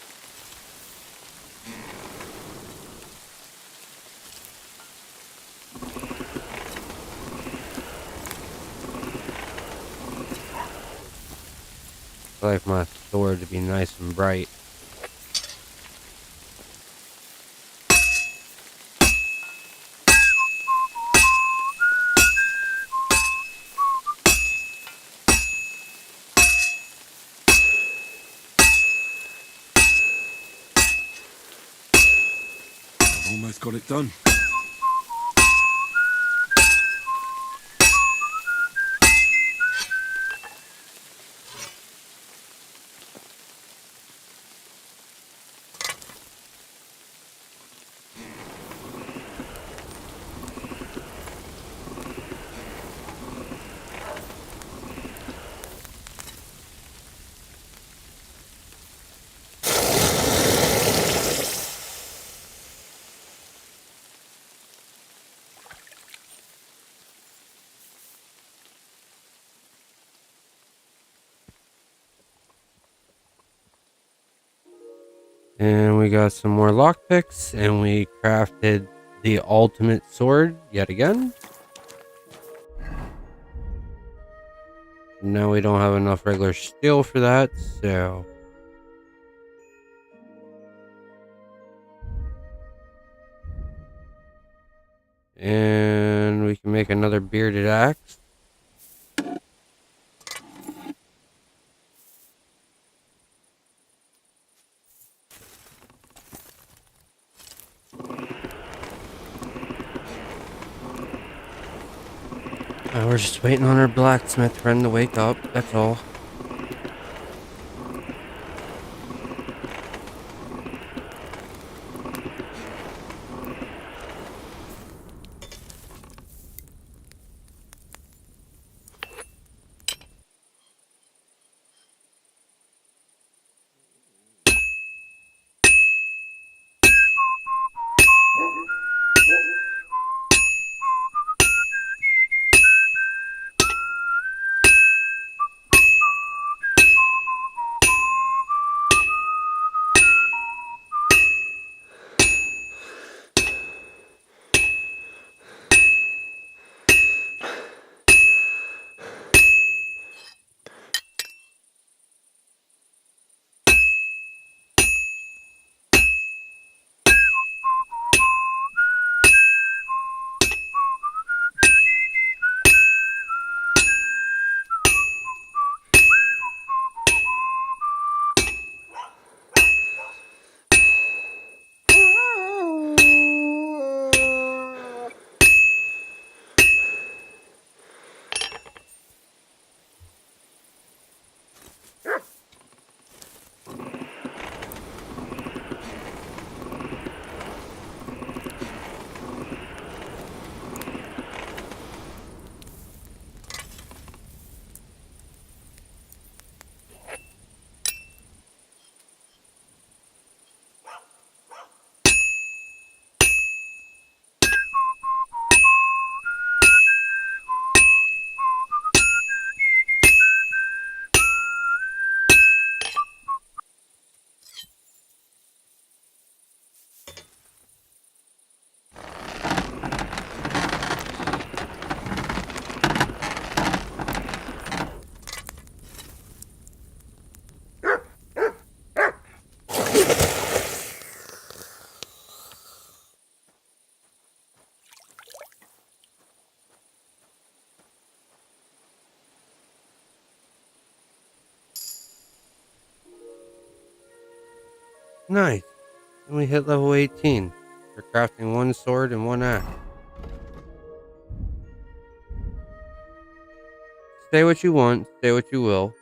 I like my sword to be nice and bright. I've almost got it done. And we got some more lockpicks, and we crafted the ultimate sword yet again. Now we don't have enough regular steel for that, so... And we can make another bearded axe. We're just waiting on our blacksmith friend to wake up, that's all. Nice. And we hit level 18 for crafting one sword and one axe. Say what you want, say what you will.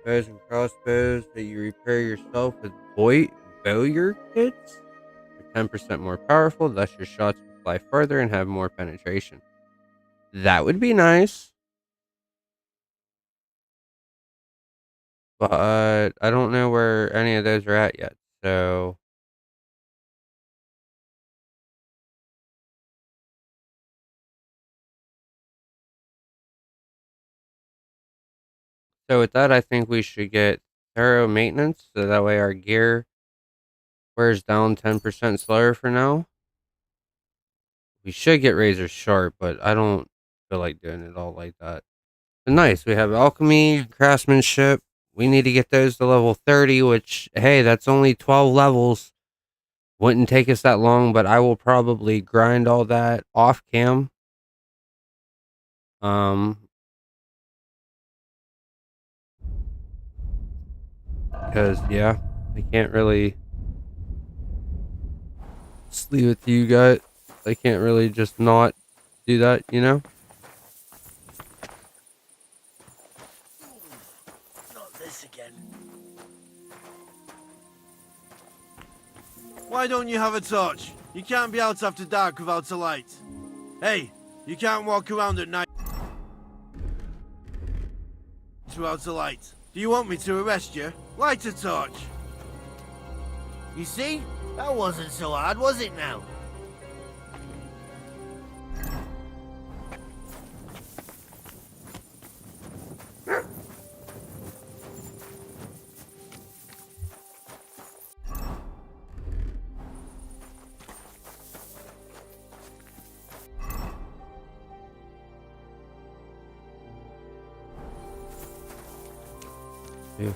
Bows and crossbows that you repair yourself with bowyer kits are 10% more powerful, thus your shots will fly further and have more penetration. That would be nice. But I don't know where any of those are at yet, so... So with that, I think we should get thorough maintenance, so that way our gear wears down 10% slower for now. We should get razor sharp, but I don't feel like doing it all like that. But nice, we have alchemy, craftsmanship. We need to get those to level 30, which, hey, that's only 12 levels. Wouldn't take us that long, but I will probably grind all that off cam. Because, yeah, I can't really just leave it to you guys. I can't really just not do that, you know? Not this again. Why don't you have a torch? You can't be out after dark without a light. Hey, you can't walk around at night without a light. Do you want me to arrest you? Light a torch. You see? That wasn't so hard, was it now? Yeah.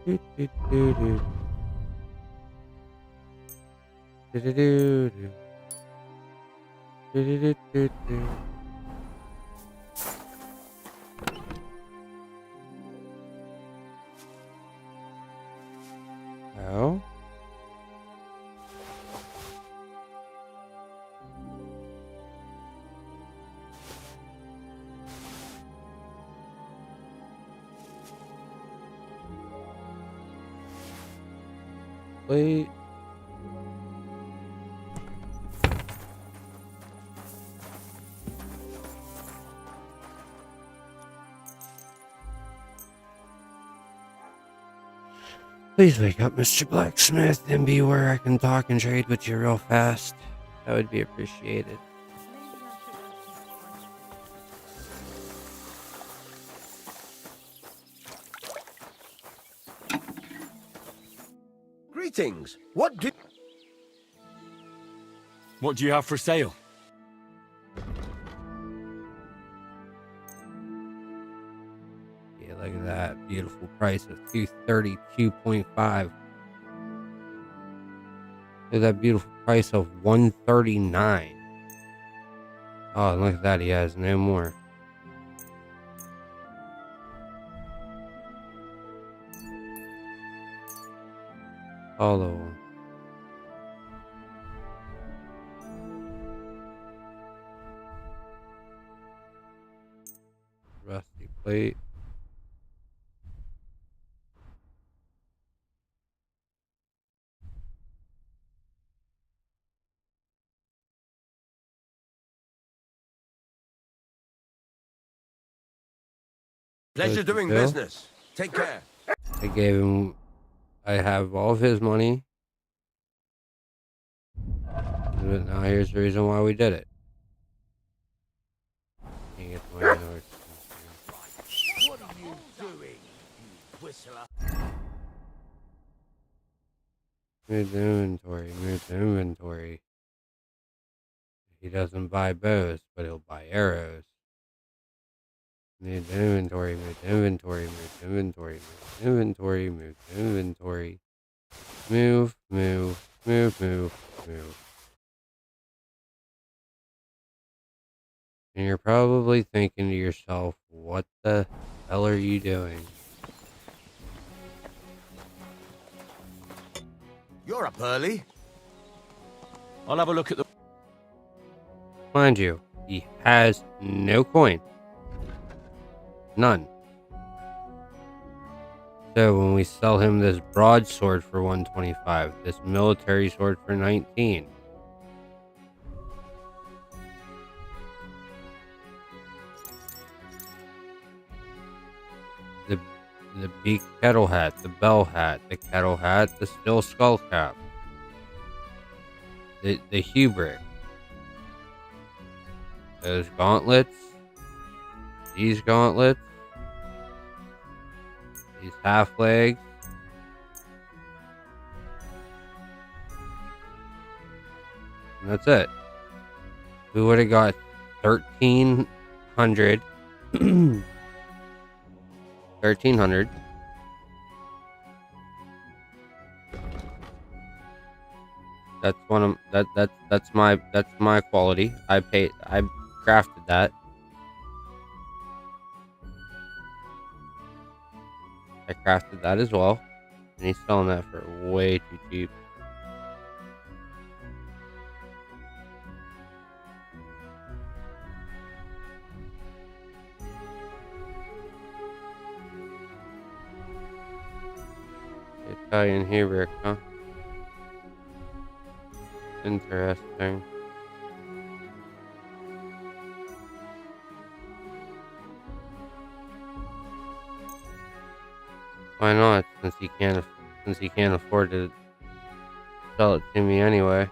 Do, do, do, do. Do, do, do, do. Do, do, do, do, do. Oh. Wait. Please wake up, Mr. Blacksmith, and be where I can talk and trade with you real fast. That would be appreciated. Greetings. What do you have for sale? Yeah, look at that. Beautiful price of 232.5. Look at that beautiful price of 139. Oh, look at that. He has no more. All of them. Rusty plate. Pleasure doing Bill. business. Take care. I gave him. I have all of his money. But now here's the reason why we did it. Can't get the money over. What are you doing, you whistler? Move the inventory. Move the inventory. He doesn't buy bows, but he'll buy arrows. Move the inventory. Move the inventory. Move the inventory. Move the inventory. Move the inventory. Move. Move. Move. Move. Move. And you're probably thinking to yourself, what the hell are you doing? You're up early. I'll have a look at the... Mind you, he has no coin. None. So when we sell him this broadsword for 125, this military sword for 19. The beak kettle hat, the bell hat, the kettle hat, the steel skull cap, the hubric, those gauntlets, these gauntlets, these half legs, and that's it. We would have got 1,300. 1,300. That's one of that's my quality. I crafted that. I crafted that as well. And he's selling that for way too cheap. Italian Hebrew, huh? Interesting. Why not? Since he can't afford to sell it to me anyway.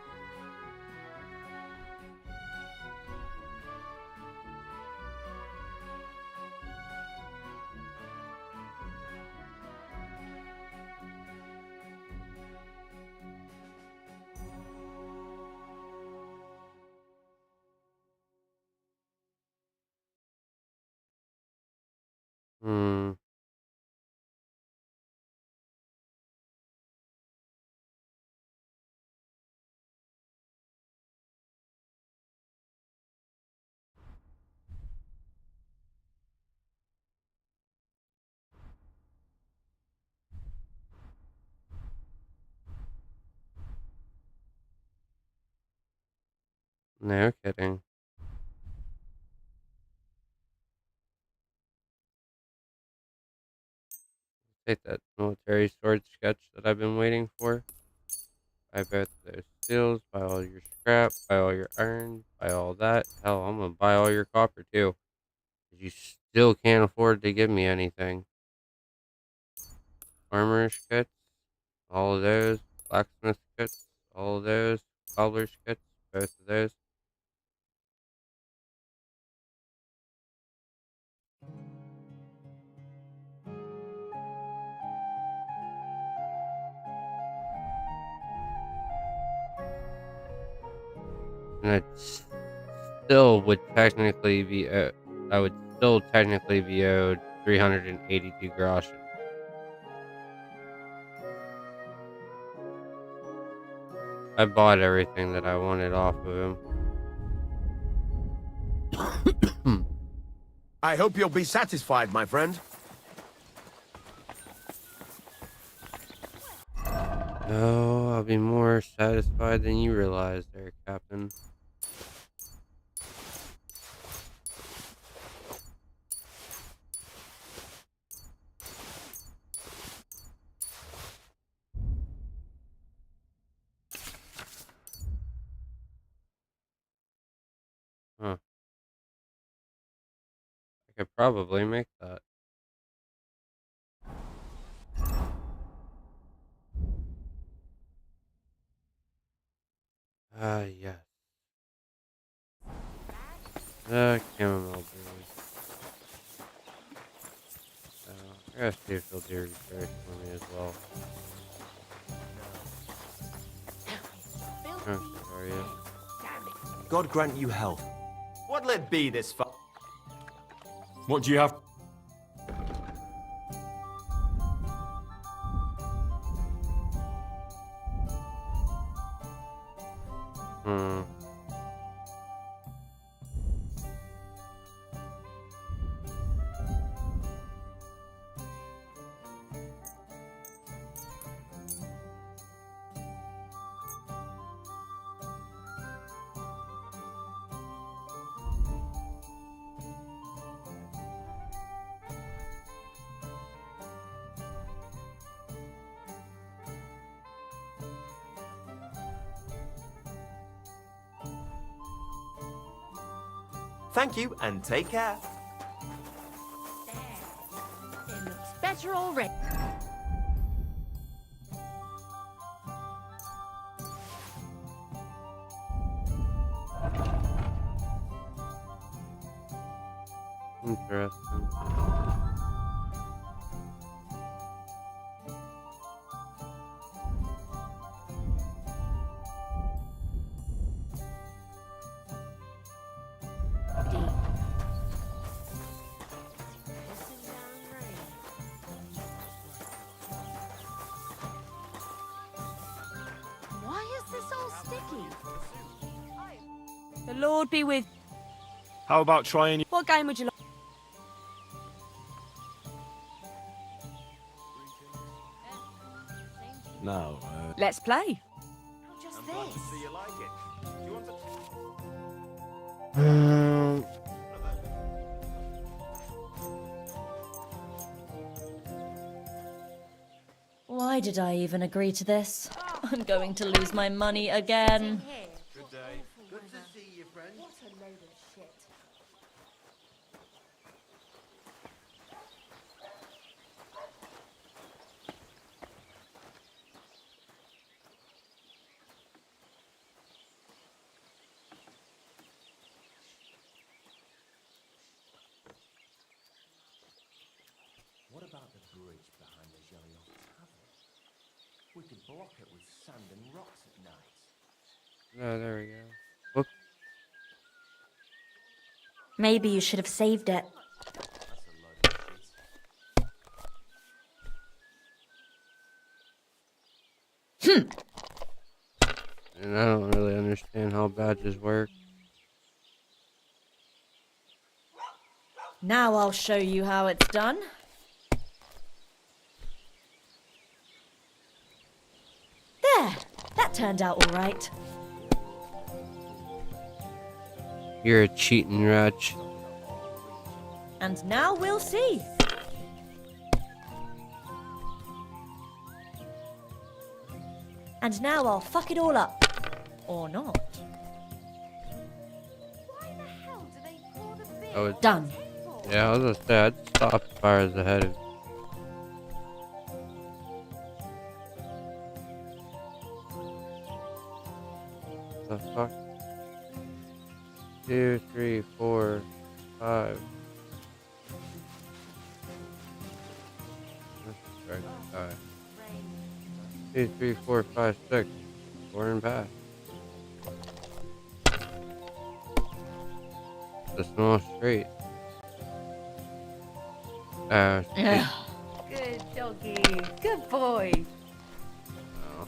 No kidding. Take that military sword sketch that I've been waiting for. Buy both of those steels, buy all your scrap, buy all your iron, buy all that. Hell, I'm gonna buy all your copper too. You still can't afford to give me anything. Armorer's kits, all of those. Blacksmith kits, all of those. Cobbler's kits, both of those. And it still would technically be, I would still technically be owed 382 groschen. I bought everything that I wanted off of him. I hope you'll be satisfied, my friend. Oh, I'll be more satisfied than you realize there, Captain. Huh. I could probably make that. Yes. Chamomile berries. I gotta see if they'll do repairs for me as well. Okay, are you? God grant you health. What'll it be this far? What do you have? Thank you, and take care. It looks better already. Interesting. Why is this all sticky? The Lord be with. How about trying... What game would you like? No, Let's play. I'm glad to see you like it. Do you want to... Why did I even agree to this? I'm going to lose my money again. Good day. Good to see you, friend. What a load of shit. What about the bridge behind the Jolly Tavern? We could block it with sand and rocks at night. No, there we go. Whoop. Maybe you should have saved it. And I don't really understand how badges work. Now I'll show you how it's done. There! That turned out all right. You're a cheating wretch. And now we'll see. And now I'll fuck it all up. Or not. Oh, it's done. Yeah, I was gonna say, I'd stop as far as ahead of. The fuck? 2, 3, 4, 5. That's right. 2, 3, 4, 5, 6. 4 and pass. The small straight. Good doggy. Good boy. Oh.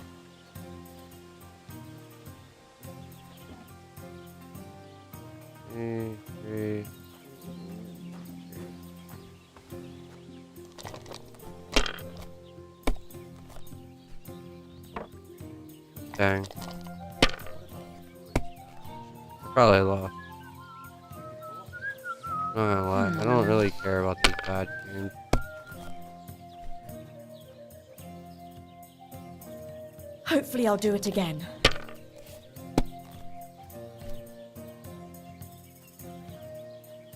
Three. Dang. I probably lost. Not gonna lie, I don't really care about these bad games. Hopefully I'll do it again.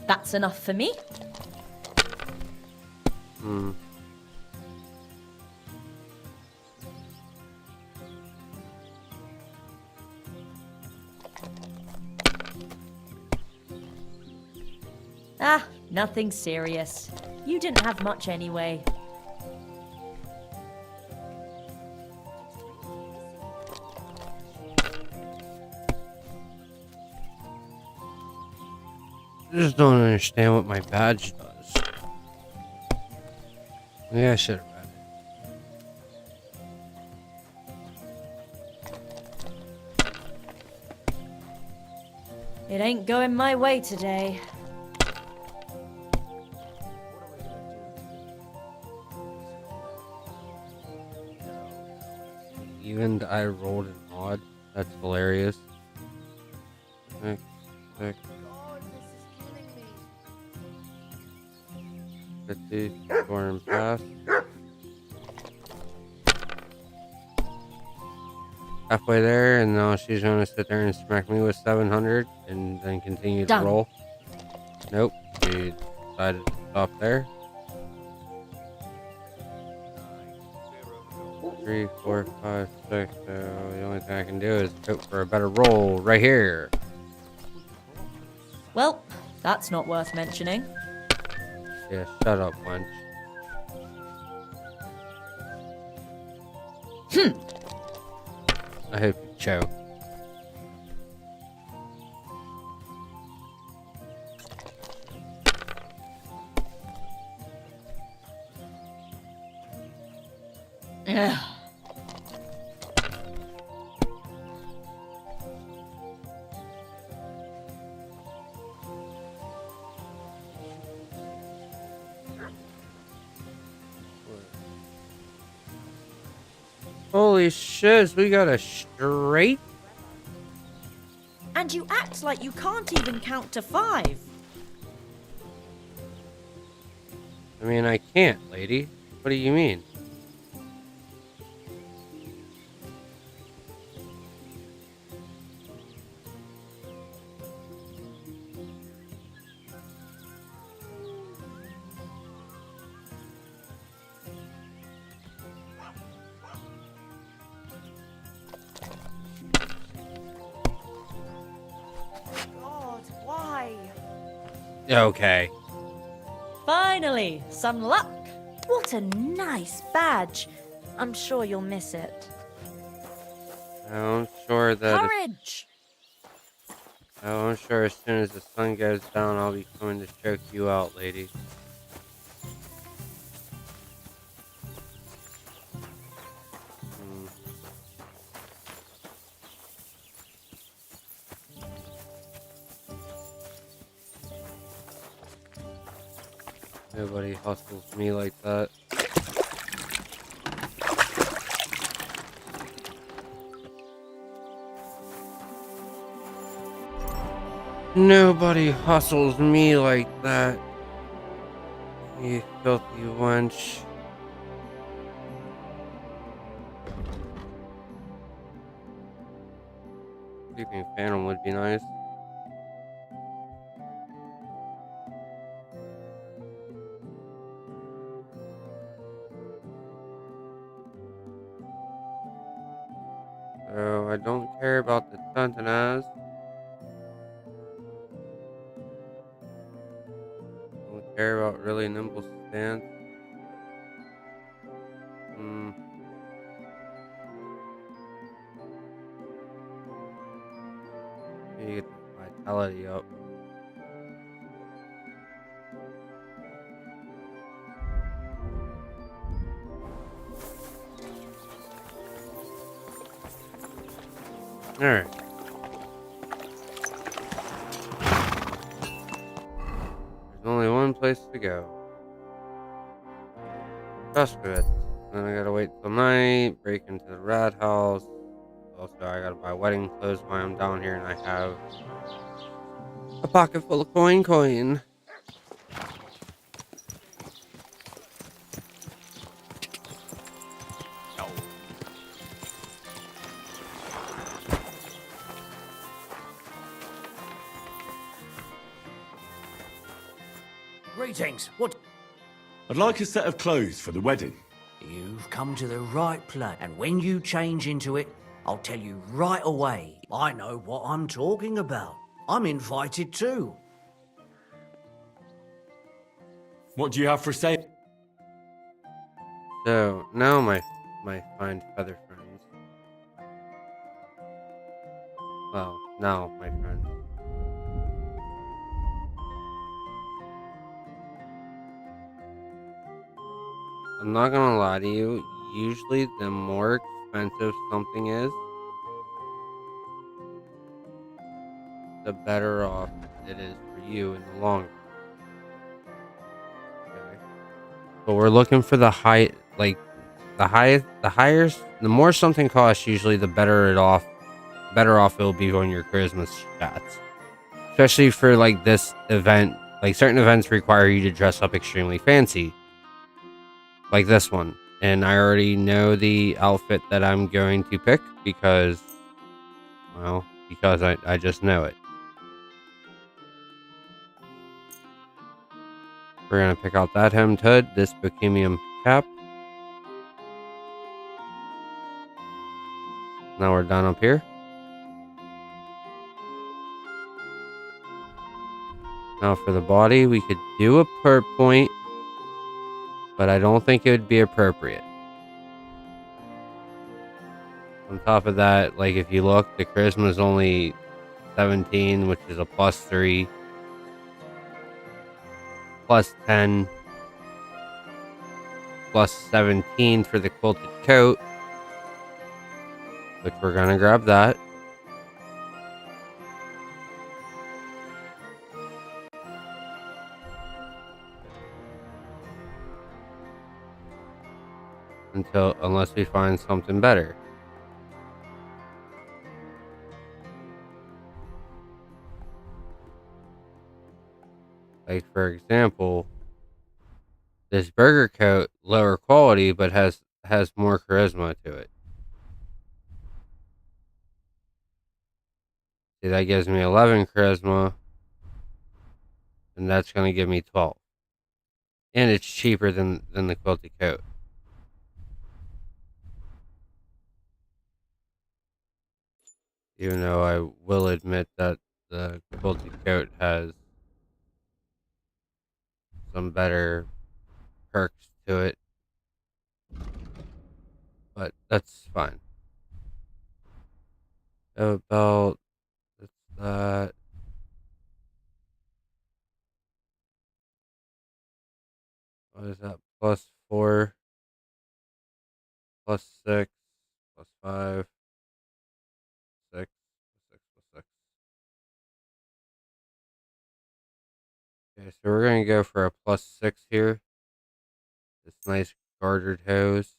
That's enough for me. Ah, nothing serious. You didn't have much anyway. I just don't understand what my badge does. Maybe I should have read It ain't going my way today. Even I rolled an odd. That's hilarious. Six. 50, 4 and pass. Halfway there, and now she's gonna sit there and smack me with 700 and then continue to Done. roll. Nope. We decided to stop there. 3, 4, 5, 6. So the only thing I can do is hope for a better roll right here. Well, that's not worth mentioning. Yeah, shut up, wench. I hope you choke. Ugh. Holy shiz, we got a straight? And you act like you can't even count to 5. I mean, I can't, lady. What do you mean? God, why? Okay. Finally, some luck. What a nice badge. I'm sure you'll miss it. I'm sure that... Courage! I'm sure as soon as the sun goes down, I'll be coming to choke you out, lady. Nobody hustles me like that. Nobody hustles me like that. You filthy wench. Sleeping Phantom would be nice. So I don't care about the Tantanas. Don't care about really nimble stance. You get the vitality up. Alright. There's only one place to go. Truskovitz. Then I gotta wait till night, break into the rat house. Also, I gotta buy wedding clothes while I'm down here, and I have a pocket full of coin. Greetings. What? I'd like a set of clothes for the wedding. You've come to the right place, and when you change into it, I'll tell you right away. I know what I'm talking about. I'm invited too. What do you have for sale? So, now my fine feather friends. Well, now my friends. I'm not gonna lie to you, usually the more expensive something is, the better off it is for you in the long run. Okay. But we're looking for the the more something costs, usually the better off it'll be on your charisma stats. Especially for like this event, like certain events require you to dress up extremely fancy. Like this one. And I already know the outfit that I'm going to pick because I just know it. We're going to pick out that hemmed hood, this bohemian cap. Now we're done up here. Now for the body, we could do a perp point, but I don't think it would be appropriate. On top of that, like if you look, the charisma is only 17, which is a +3, +10, +17 for the quilted coat, which we're gonna grab that. Unless we find something better. Like for example, this burger coat, lower quality, but has more charisma to it. See, that gives me 11 charisma, and that's going to give me 12. And it's cheaper than the quilted coat. Even though I will admit that the quilted coat has some better perks to it. But that's fine. About that. What is that? +4, +6, +5, 6, 6, 6. Okay, so we're going to go for a +6 here. This nice gartered hose.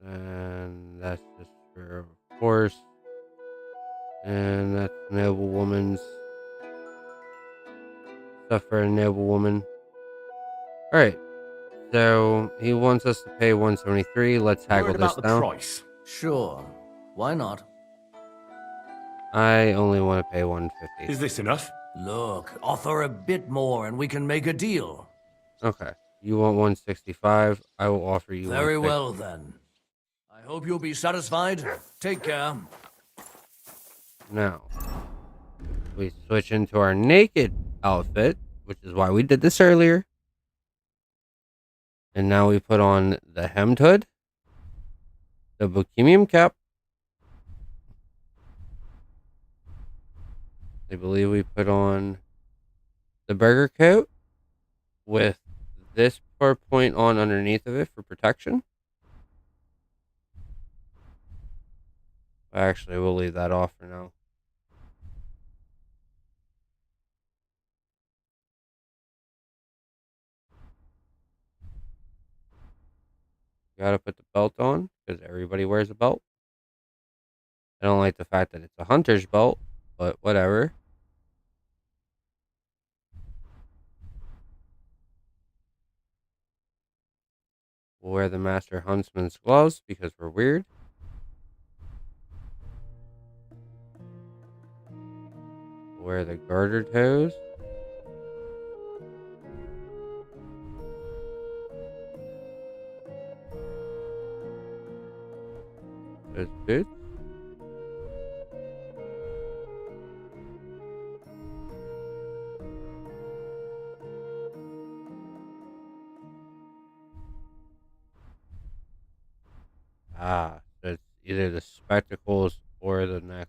And that's just for a horse. And that's noble woman's stuff for a noble woman. Alright. So he wants us to pay 173. Let's haggle this down. Price. Sure. Why not? I only want to pay 150. Is this enough? Look, offer a bit more and we can make a deal. Okay. You want 165. I will offer you Very 150. well then. I hope you'll be satisfied. Take care. Now, we switch into our naked outfit, which is why we did this earlier. And now we put on the hemmed hood, the bohemian cap. I believe we put on the burger coat with this part point on underneath of it for protection. Actually, we'll leave that off for now. Gotta put the belt on because everybody wears a belt. I don't like the fact that it's a hunter's belt, but whatever. We'll wear the Master Huntsman's gloves because we're weird. We'll wear the gartered hose. Those boots. Ah, so it's either the spectacles or the necklace.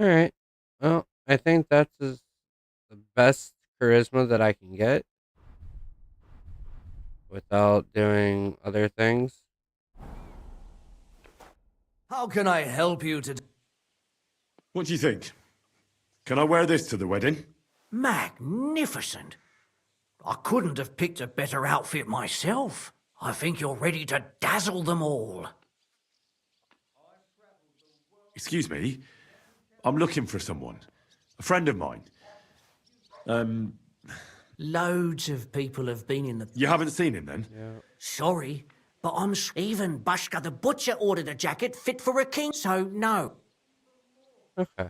Alright. Well, I think that's the best charisma that I can get without doing other things. How can I help you to... What do you think? Can I wear this to the wedding? Magnificent. I couldn't have picked a better outfit myself. I think you're ready to dazzle them all. Excuse me. I'm looking for someone. A friend of mine. Loads of people have been in the... You haven't seen him then? Yeah. Sorry, but even Bashka the Butcher ordered a jacket fit for a king, so no. Okay.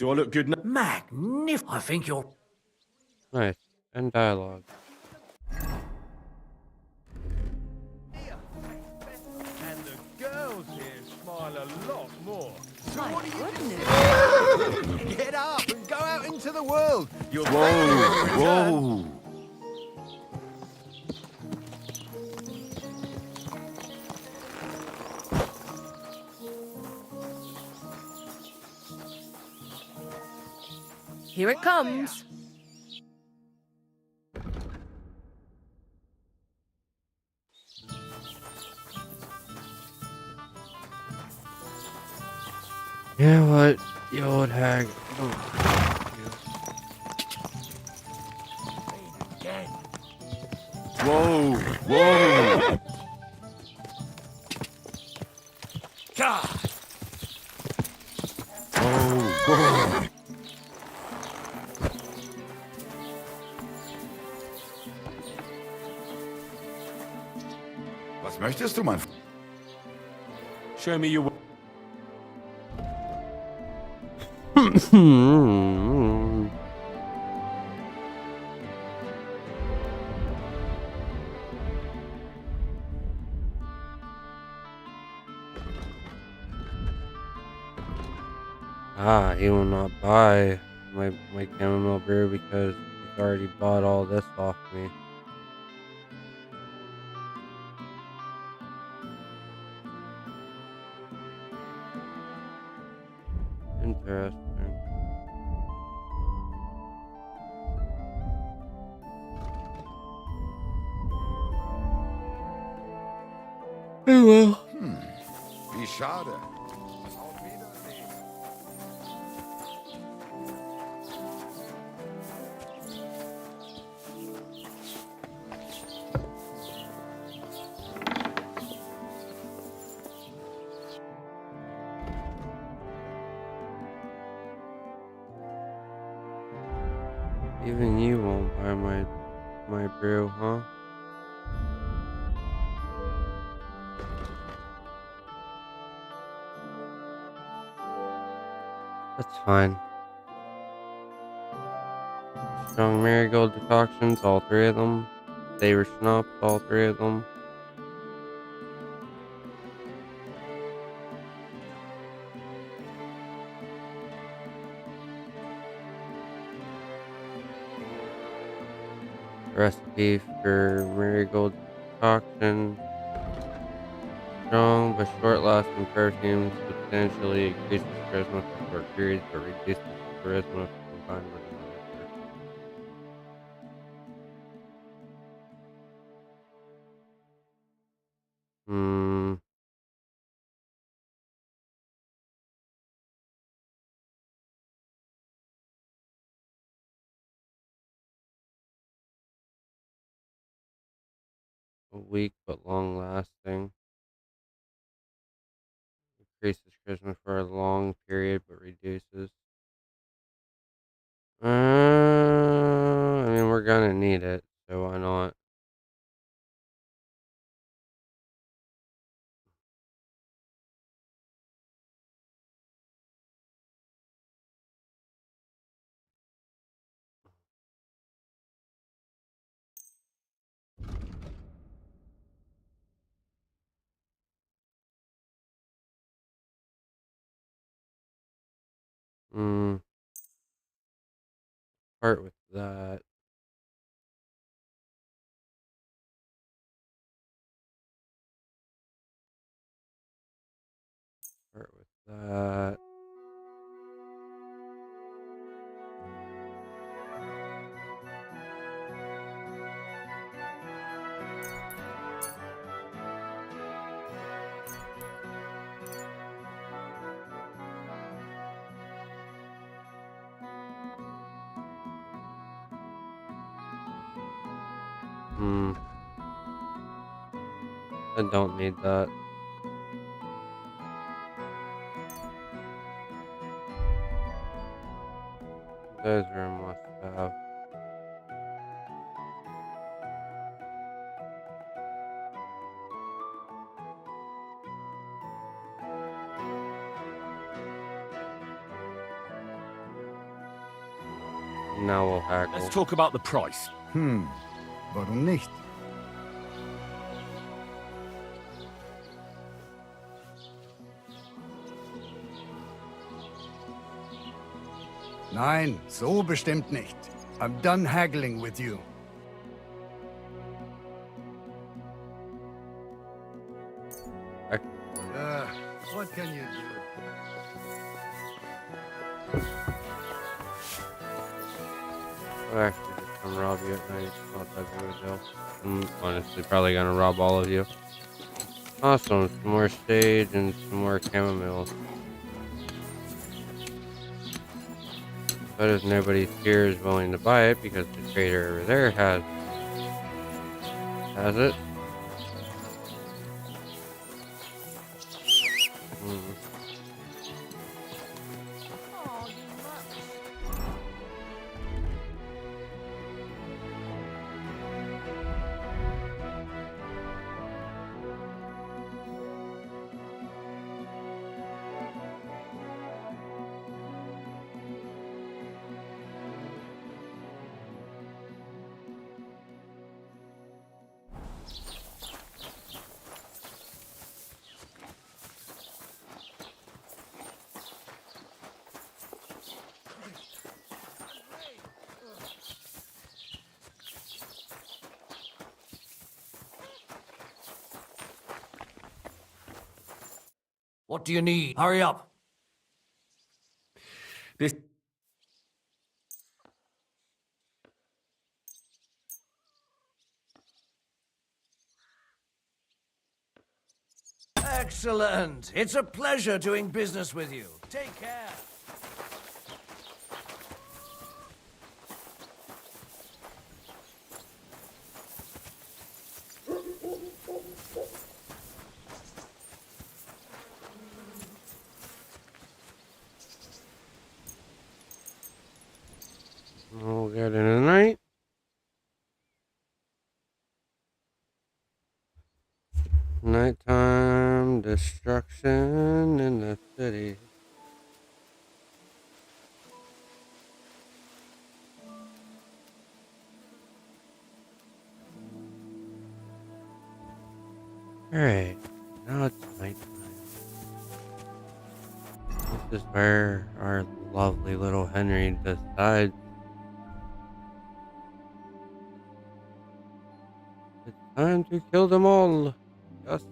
Do I look good now? Magnificent. I think you're... Nice. And dialogue. And the girls here smile a lot more. So My what do you goodness. Get up and go out into the world. You'll Whoa. Here it comes. Yeah, what? You old hag. Whoa. Whoa. God! Whoa. Was möchtest du, mein Freund? Show me your... He will not buy my chamomile brew because he's already bought all this off me. Interesting. Oh well. Wie schade. Even you won't buy my brew, huh? That's fine. Strong marigold decoctions, all three of them. Savor schnapps, all three of them. Recipe for marigold decoction. Strong but short-lasting perfume substantially increases charisma for short periods but reduces charisma combined with another perfume. Weak but long-lasting. Increases charisma for a long period but reduces. I mean, we're gonna need it, so why not? Part with that. Part with that. I don't need that. Those are a must-have. Now we'll haggle. Let's talk about the price. Warum nicht? Nein, so bestimmt nicht. I'm done haggling with you. What can you do? I'll actually just come rob you at night. It's not that big of a deal. I'm honestly probably gonna rob all of you. Awesome, some more sage and some more chamomile. But if nobody here is willing to buy it because the trader over there has it. What do you need? Hurry up. This... Excellent. It's a pleasure doing business with you. Take care. We'll get in the night. Nighttime destruction in the city. Alright, now it's nighttime. This is where our lovely little Henry decides it's time to kill them all. Yes.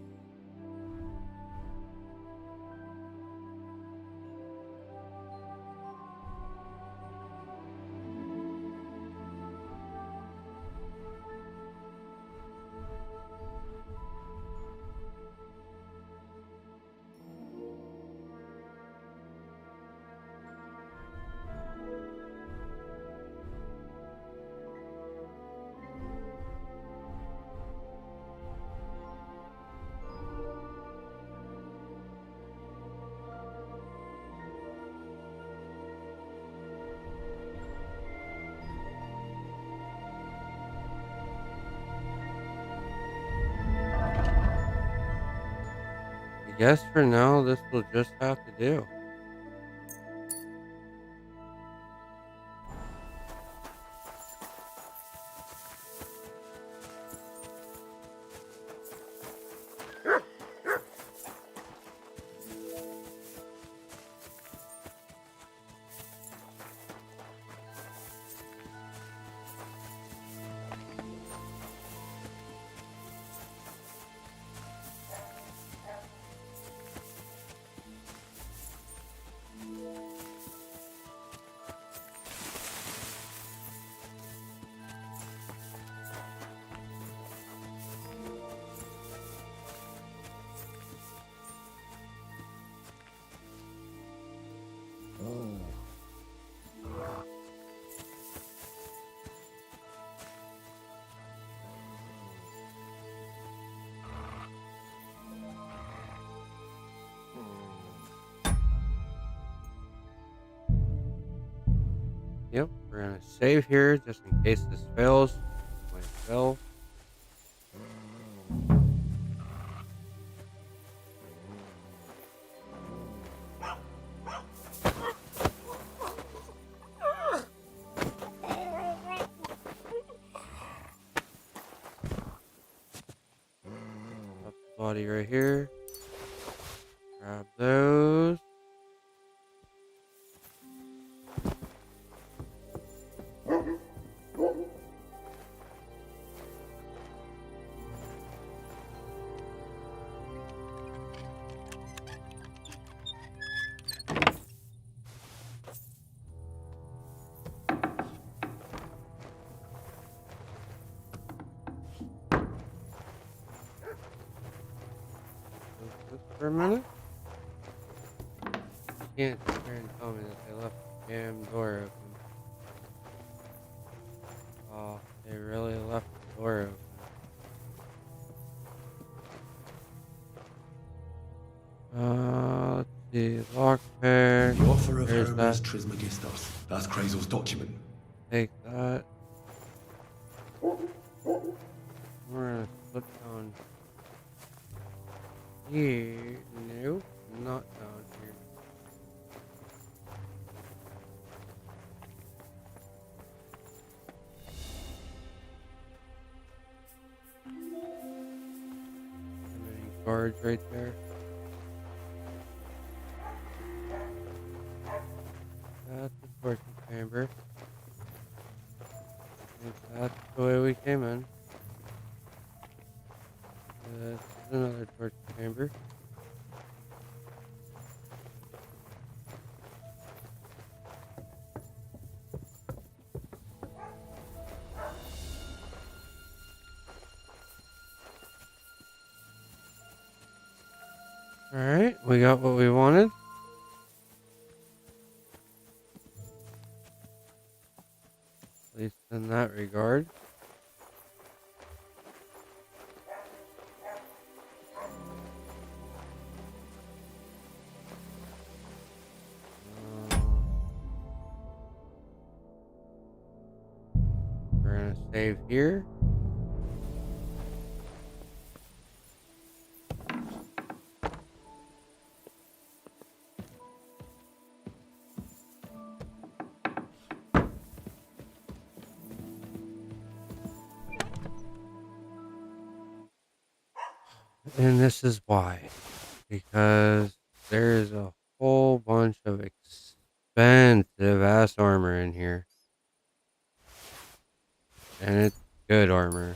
I guess for now, this will just have to do. Yep, we're gonna save here just in case this fails. Might fail. body right here. Grab those. For a minute. You can't sit here and tell me that they left the damn door open. Oh, they really left the door open. Let's see. Lockpick. The offer of There's Hermes that. Trismegistos. That's Krazel's document. Take that. We're gonna flip down here. Nope, not down here. How many guards right there? That's the torture chamber. I think that's the way we came in. This is another torture chamber. Alright, we got what we wanted. At least in that regard. We're gonna save here. And this is why. Because there's a whole bunch of expensive ass armor in here. And it's good armor.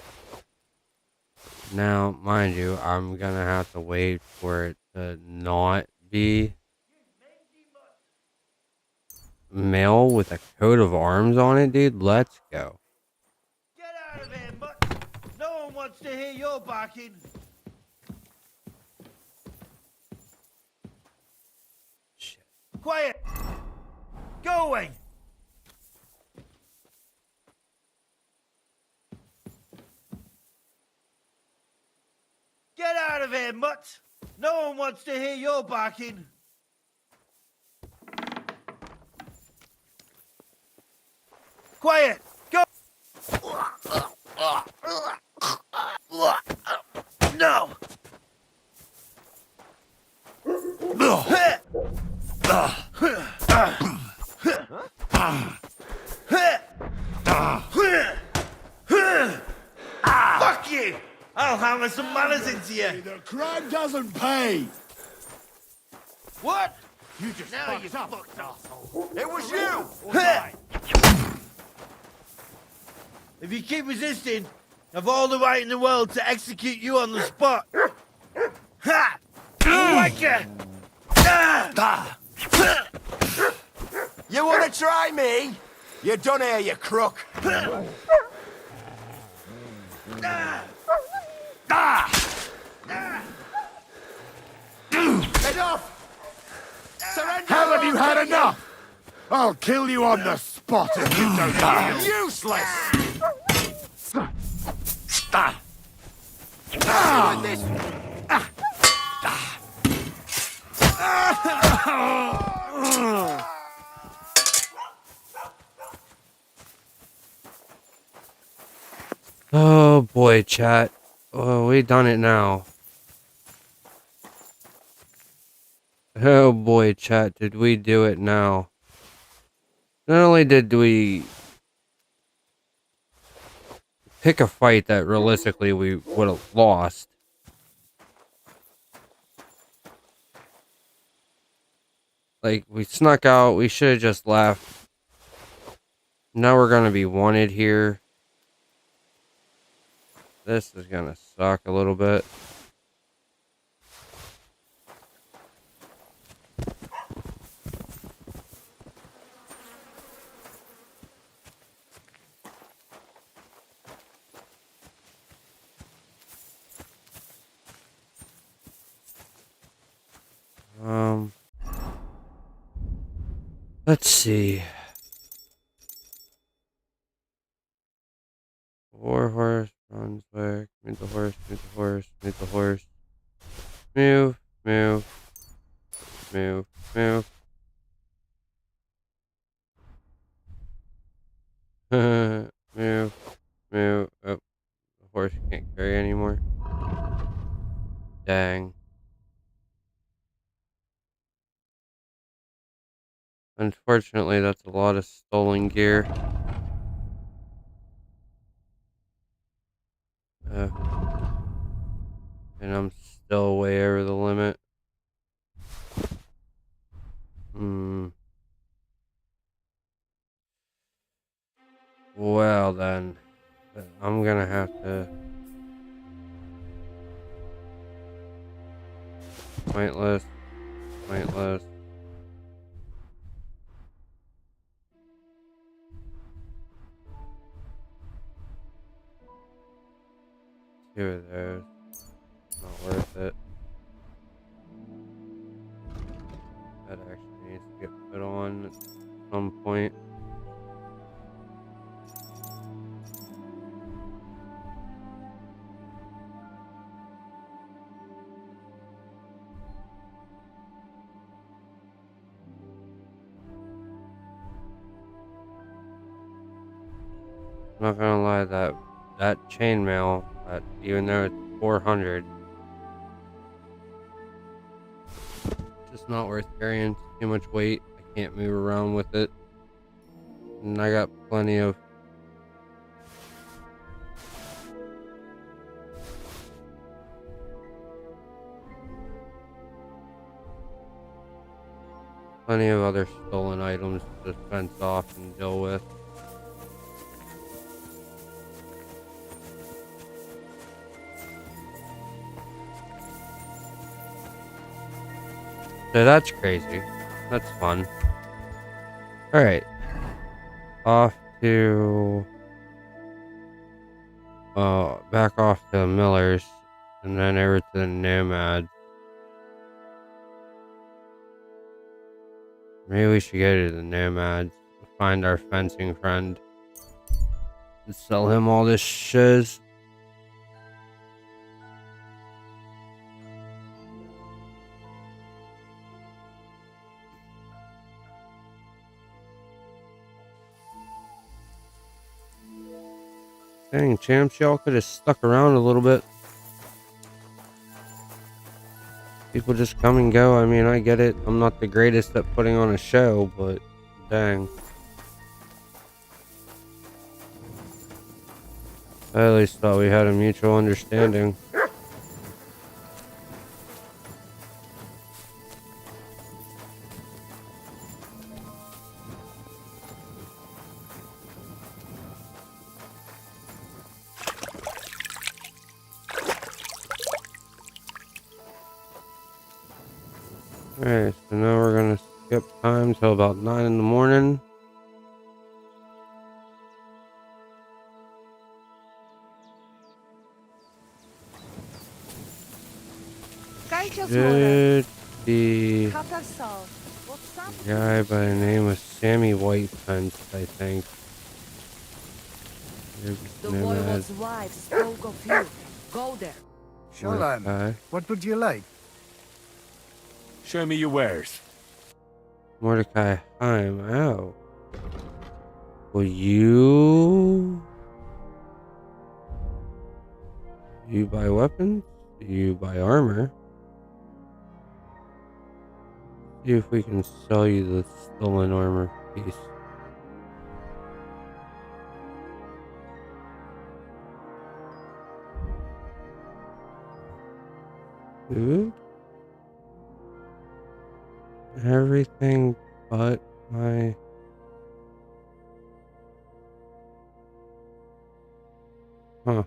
Now, mind you, I'm gonna have to wait for it to not be male with a coat of arms on it, dude. Let's go. Get out of here, Mutt! No one wants to hear your barking. Shit. Quiet! Go away! Get out of here, Mutt! No one wants to hear your barking. Quiet! Go! No! Fuck you! I'll hammer some manners into you! The crime doesn't pay! What? You just Now fucked you up. fucked up. It was you! If you keep resisting, I've all the right in the world to execute you on the spot. Ha! Wanker! You wanna try me? You done here, you crook. Enough! Surrender! Haven't you had enough? I'll kill you on the spot if you don't yield. Useless! Oh boy, chat. Oh, we done it now. Oh boy, chat, did we do it now? Not only did we pick a fight that realistically we would have lost, Like, we snuck out. We should have just left. Now we're going to be wanted here. This is going to suck a little bit. Let's see. 4 horse, Brunswick. Move the horse, move the horse, move the horse. Move, move, move, move. Move, move. Oh, the horse can't carry anymore. Dang. Unfortunately, that's a lot of stolen gear. And I'm still way over the limit. Well then, I'm gonna have to... Pointless. Pointless. 2 of those. Not worth it. That actually needs to get put on at some point. I'm not gonna lie, that chainmail, even though it's 400, just not worth carrying. It's too much weight. I can't move around with it, and I got plenty of other stolen items to fence off and deal with. So that's crazy. That's fun. Alright. Off to... back off to Miller's. And then over to the Nomad. Maybe we should go to the Nomads. Find our fencing friend. And sell him all this shiz. Dang, champs, y'all could have stuck around a little bit. People just come and go. I mean, I get it. I'm not the greatest at putting on a show, but dang. I at least thought we had a mutual understanding. Alright, so now we're gonna skip time till about 9 in the morning. Should be a guy by the name of Sammy Whitefence, I think. The warlord's wife spoke of you. Go there. Sholan, what would you like? Show me your wares. Mordecai Heim. Oh. Well, you buy weapons? You buy armor? See if we can sell you the stolen armor piece. Food? Everything but my... Huh.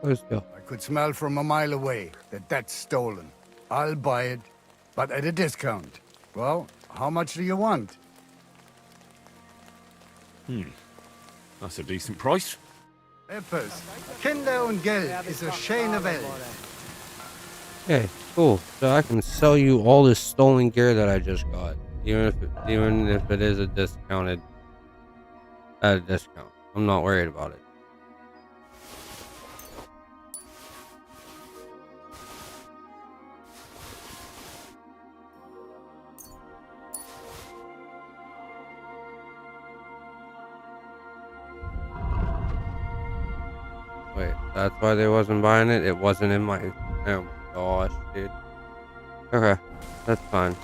Let's go. I could smell from a mile away that that's stolen. I'll buy it, but at a discount. Well, how much do you want? That's a decent price. Etwas. Kinder und Geld ist a schöne Welt. Okay, cool. So I can sell you all this stolen gear that I just got, even if it is a discounted at a discount. I'm not worried about it. Wait, that's why they wasn't buying it? It wasn't in my... Oh my gosh, dude. Okay, that's fine.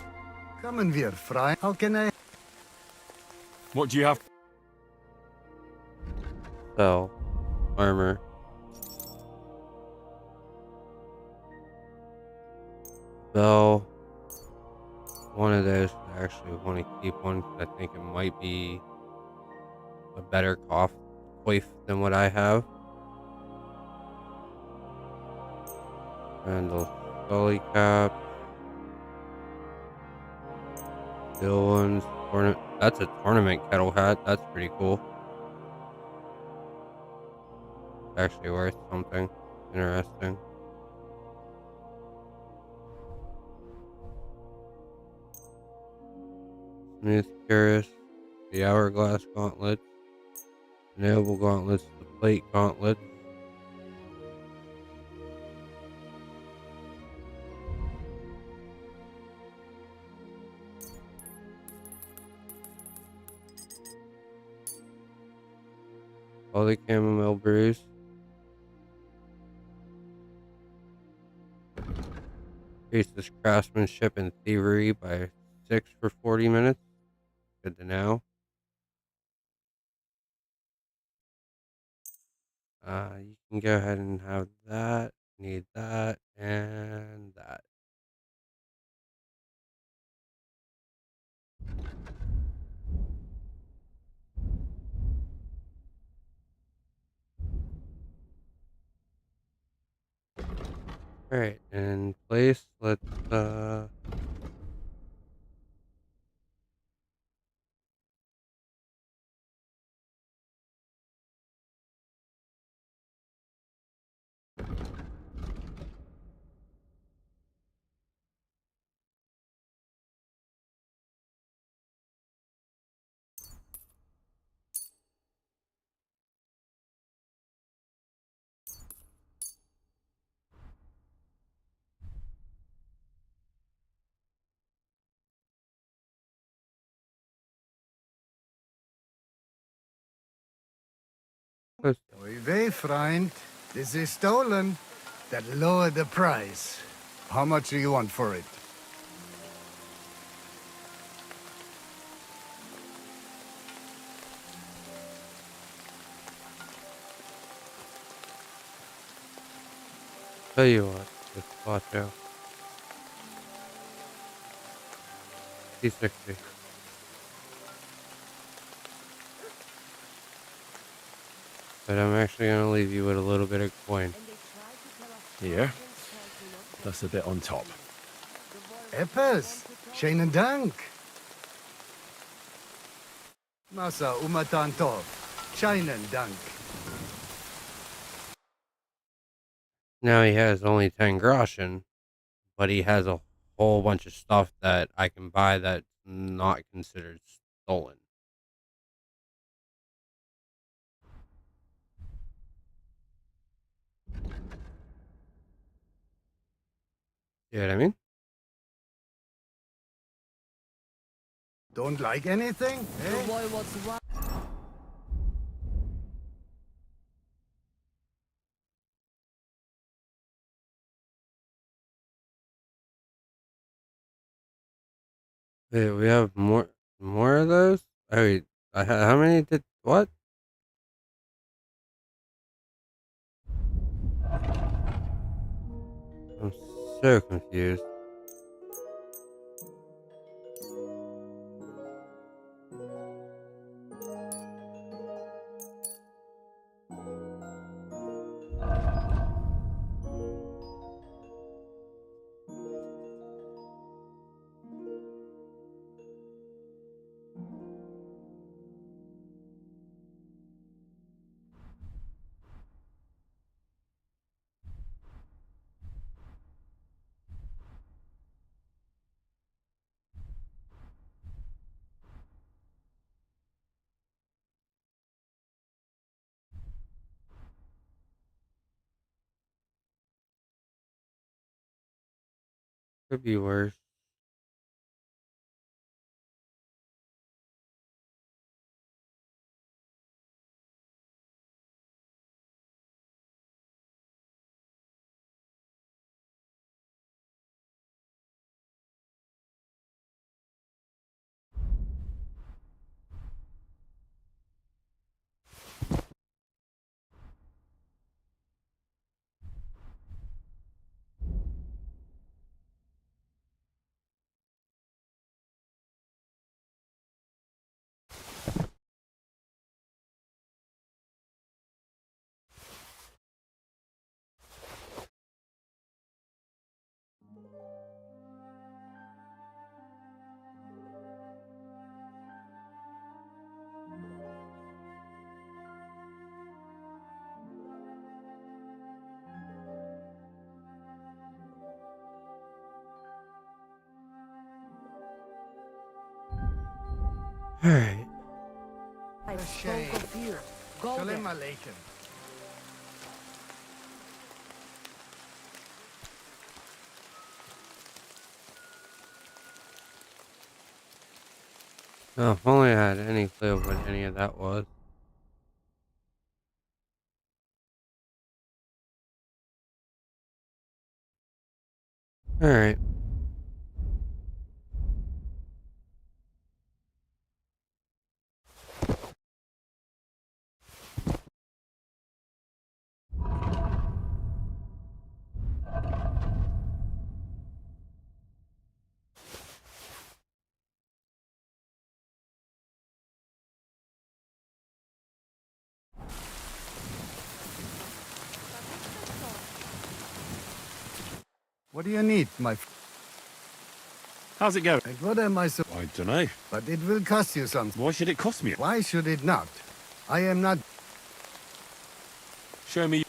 Kommen wir frei. How can I... What do you have? Sell. Armor. Sell. One of those. I actually want to keep one because I think it might be a better coif than what I have. And the Scully cap. Still ones. That's a tournament kettle hat. That's pretty cool. Actually worth something interesting. Smooth Curious. The Hourglass Gauntlets. Noble Gauntlets. The Plate Gauntlets. All the chamomile brews. Increase this craftsmanship and thievery by 6 for 40 minutes. Good to know. You can go ahead and have that. Need that and that. Alright, in place, let's Oi weh, Freund. This is stolen. That lowered the price. How much do you want for it? tell you what, just watch out. T60. But I'm actually gonna leave you with a little bit of coin. Here. That's a bit on top. Etwas. Schönen Dank. Massa umatan tov. Scheinen Dank. Now he has only 10 groschen, but he has a whole bunch of stuff that I can buy that's not considered stolen. You know what I mean? Don't like anything? Eh? Wait, we have more of those? Oh, wait, How many did what? I'm so confused. Could be worse. All right. Shalom Aleichem. Oh, if only I had any clue of what any of that was. All right. What do you need, my How's it going? And what am I so... I don't know. But it will cost you something. Why should it cost me? Why should it not? I am not... Show me.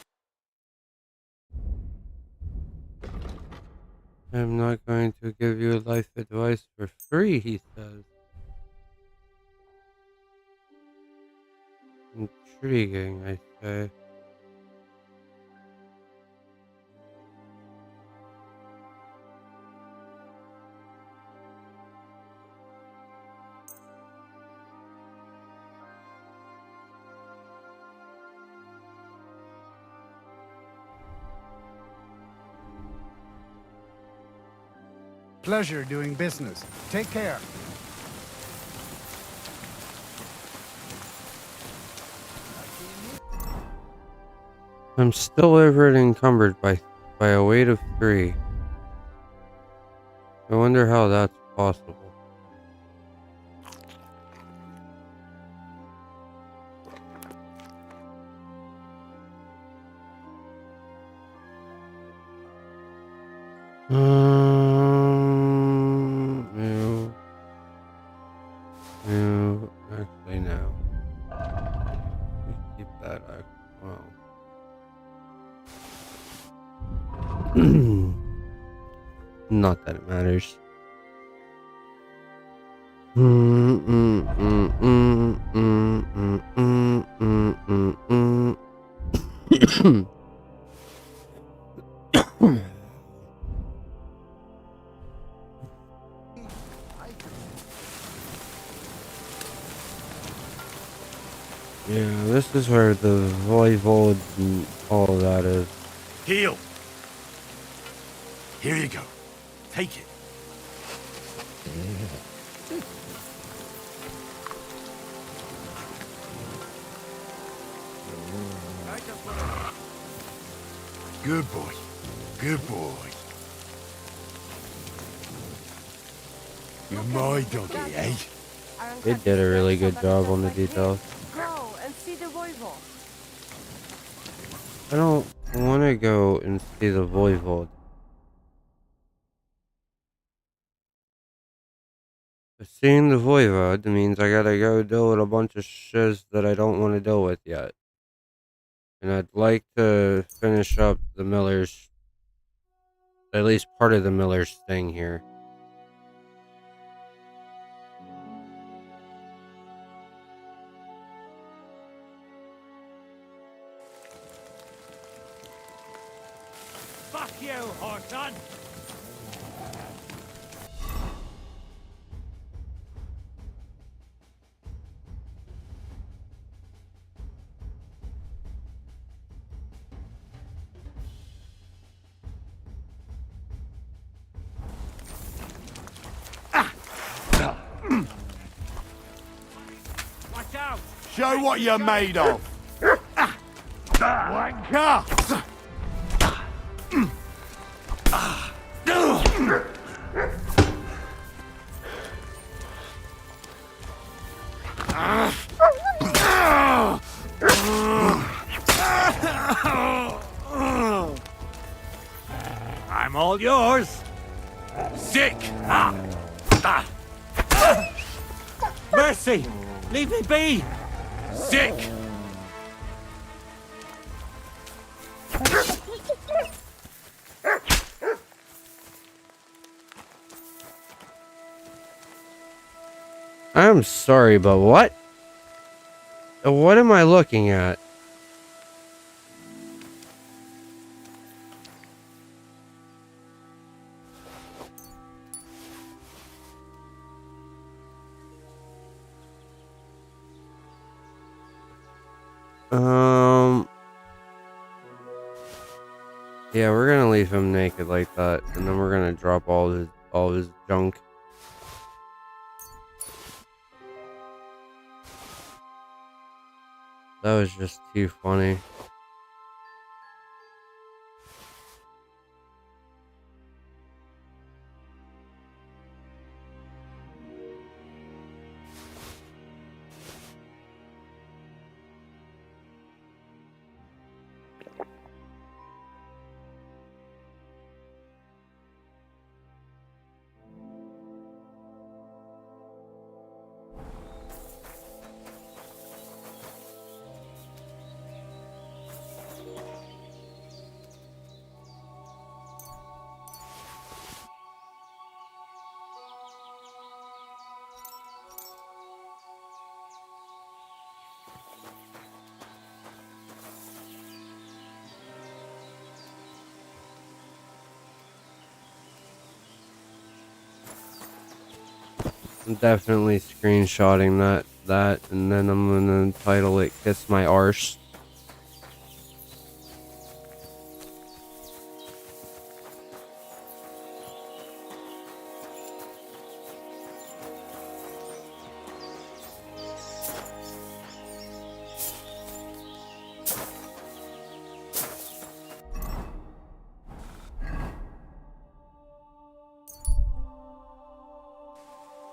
I'm not going to give you life advice for free, he says. Intriguing, I say. Pleasure doing business. Take care. I'm still over and encumbered by a weight of 3. I wonder how that's possible. No. No, actually no. We keep that, well. Not that it matters. Yeah, this is where the voivode and all of that is. Heal. Here you go. Take it. Good boy. Good boy. You're my doggy, eh? They did a really good job on the details. Go and see the voivod. I don't want to go and see the voivod. But seeing the voivod means I gotta go deal with a bunch of shiz that I don't want to deal with yet. And I'd like to finish up the Miller's, at least part of the Miller's thing here. Fuck you, Horton! Watch out! Show what you're made of. Wanker! I'm all yours. Sick. Mercy, leave me be. Sick. I'm sorry, but what? What am I looking at? Yeah, we're gonna leave him naked like that, and then we're gonna drop all his junk. That was just too funny. I'm definitely screenshotting that, and then I'm gonna title it "Kiss My Arse."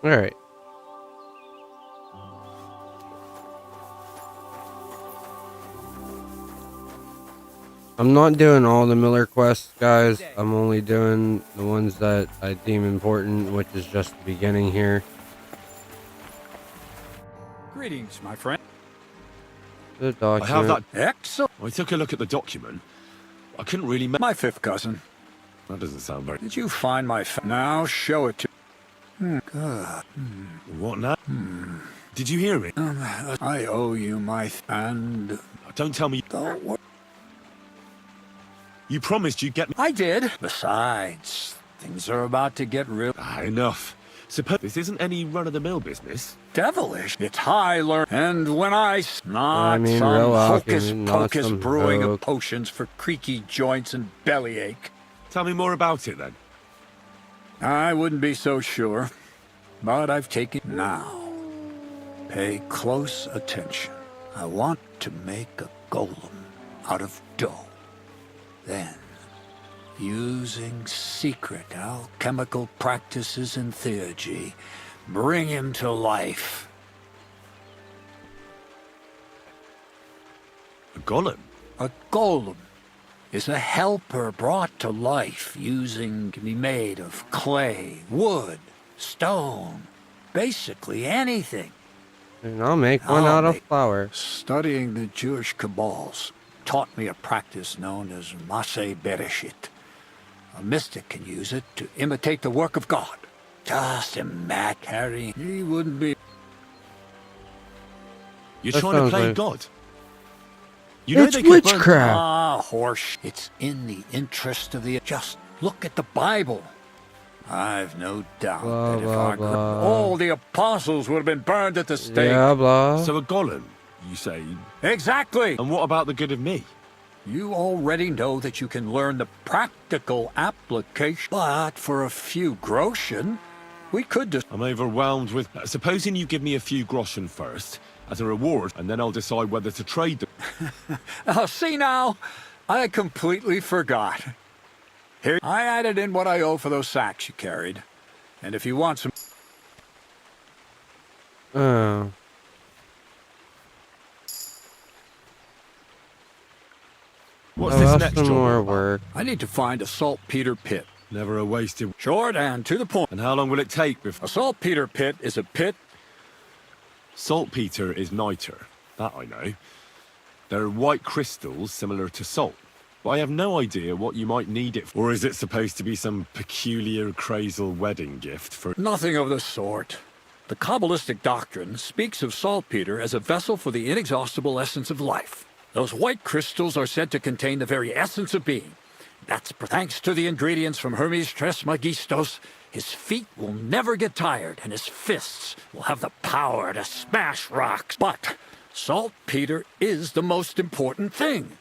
All right. I'm not doing all the Miller quests, guys. I'm only doing the ones that I deem important, which is just the beginning here. Greetings, my friend. The I document. have that. Excellent. I took a look at the document. I couldn't really make... My fifth cousin. That doesn't sound very... Did you find my... Now show it to... Good. What now? Did you hear me? I owe you my... And... Don't tell me... Don't worry. You promised you'd get me... I did. Besides, things are about to get real... enough. Suppose this isn't any run-of-the-mill business. Devilish. It's high learn. And when not some real hocus alchemy, not pocus some brewing hoax. of potions for creaky joints and bellyache. Tell me more about it, then. I wouldn't be so sure, but I've taken... Now, pay close attention. I want to make a golem out of dough. Then, using secret alchemical practices and theurgy, bring him to life. A golem? A golem is a helper brought to life can be made of clay, wood, stone, basically anything. And I'll make one out of flour. Studying the Jewish Kabbals taught me a practice known as Maseh Bereshit. A mystic can use it to imitate the work of God. Just imagine carrying. He wouldn't be. You're That trying to sounds play like- God? You know It's they could burn- witchcraft. Ah, horse. It's in the interest of the... Just look at the Bible. I've no doubt Blah, that if blah, our... blah. All the apostles would have been burned at the stake. Yeah, blah. So a golem, you say? Exactly. And what about the good of me? You already know that you can learn the practical application. But for a few groschen, we could just... I'm overwhelmed with... supposing you give me a few groschen first, as a reward, and then I'll decide whether to trade them. Oh, see now, I completely forgot. Here, I added in what I owe for those sacks you carried. And if you want some... Oh. What's Oh, this that's next some job more about? work. I need to find a saltpeter pit. Never a wasted... Short and to the point. And how long will it take before... A saltpeter pit is a pit... Saltpeter is niter. That I know. They're white crystals similar to salt. But I have no idea what you might need it for. Or is it supposed to be some peculiar Krazel wedding gift for... Nothing of the sort. The Kabbalistic doctrine speaks of saltpeter as a vessel for the inexhaustible essence of life. Those white crystals are said to contain the very essence of being. That's thanks to the ingredients from Hermes Trismegistos. His feet will never get tired, and his fists will have the power to smash rocks. But saltpeter is the most important thing.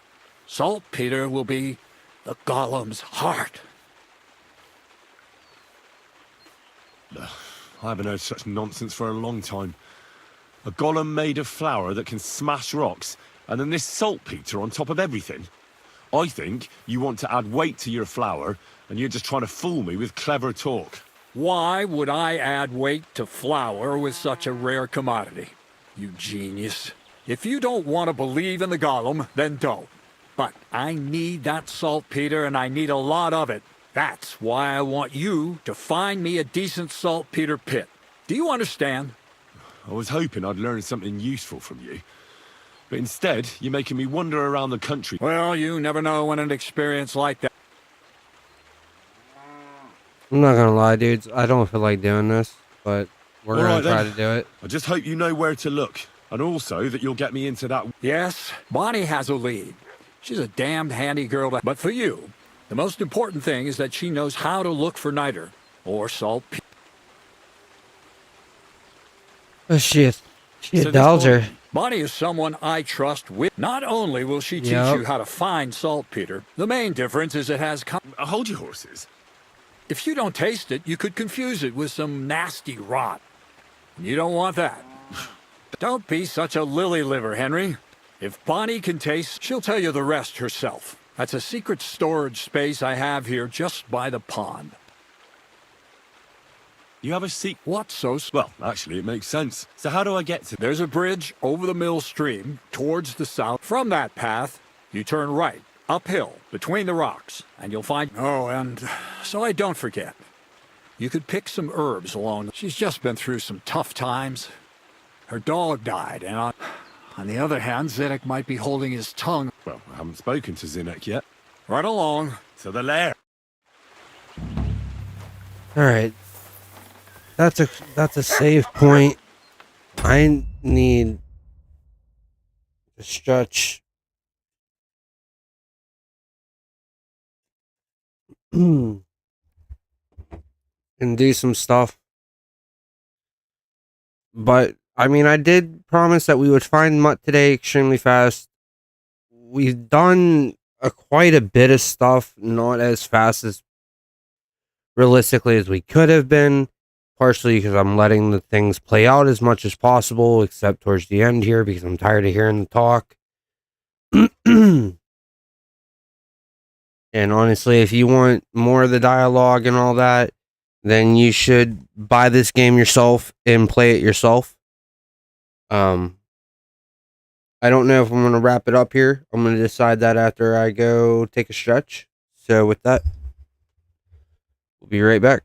Saltpeter will be the golem's heart. I haven't heard such nonsense for a long time. A golem made of flour that can smash rocks, and then this saltpeter on top of everything. I think you want to add weight to your flour, and you're just trying to fool me with clever talk. Why would I add weight to flour with such a rare commodity? You genius. If you don't want to believe in the golem, then don't. But I need that saltpeter, and I need a lot of it. That's why I want you to find me a decent saltpeter pit. Do you understand? I was hoping I'd learn something useful from you. But instead, you're making me wander around the country. Well, you never know when an experience like that... I'm not gonna lie, dudes. I don't feel like doing this, but we're All gonna right, try then. to do it. I just hope you know where to look. And also that you'll get me into that... Yes, Bonnie has a lead. She's a damned handy girl to... But for you, the most important thing is that she knows how to look for niter, or saltpeter. Oh, shit. So this Dalger. Bonnie is someone I trust with. Not only will she teach Yep. you how to find saltpeter, the main difference is it has... Hold your horses. If you don't taste it, you could confuse it with some nasty rot. You don't want that. Don't be such a lily liver, Henry. If Bonnie can taste, she'll tell you the rest herself. That's a secret storage space I have here just by the pond. You have a seat. What so? Well, actually, it makes sense. So how do I get to... There's a bridge over the mill stream towards the south. From that path, you turn right, uphill, between the rocks, and you'll find... Oh, and so I don't forget. You could pick some herbs along. She's just been through some tough times. Her dog died, and on the other hand, Zedek might be holding his tongue. Well, I haven't spoken to Zinek yet. Right along. To the lair. Alright. That's a save point. I need to stretch. And do some stuff. But I mean, I did promise that we would find Mutt today extremely fast. We've done quite a bit of stuff, not as fast as realistically as we could have been. partially because I'm letting the things play out as much as possible, except towards the end here, because I'm tired of hearing the talk. And honestly, if you want more of the dialogue and all that, then you should buy this game yourself and play it yourself. I don't know if I'm going to wrap it up here. I'm going to decide that after I go take a stretch. So with that, we'll be right back.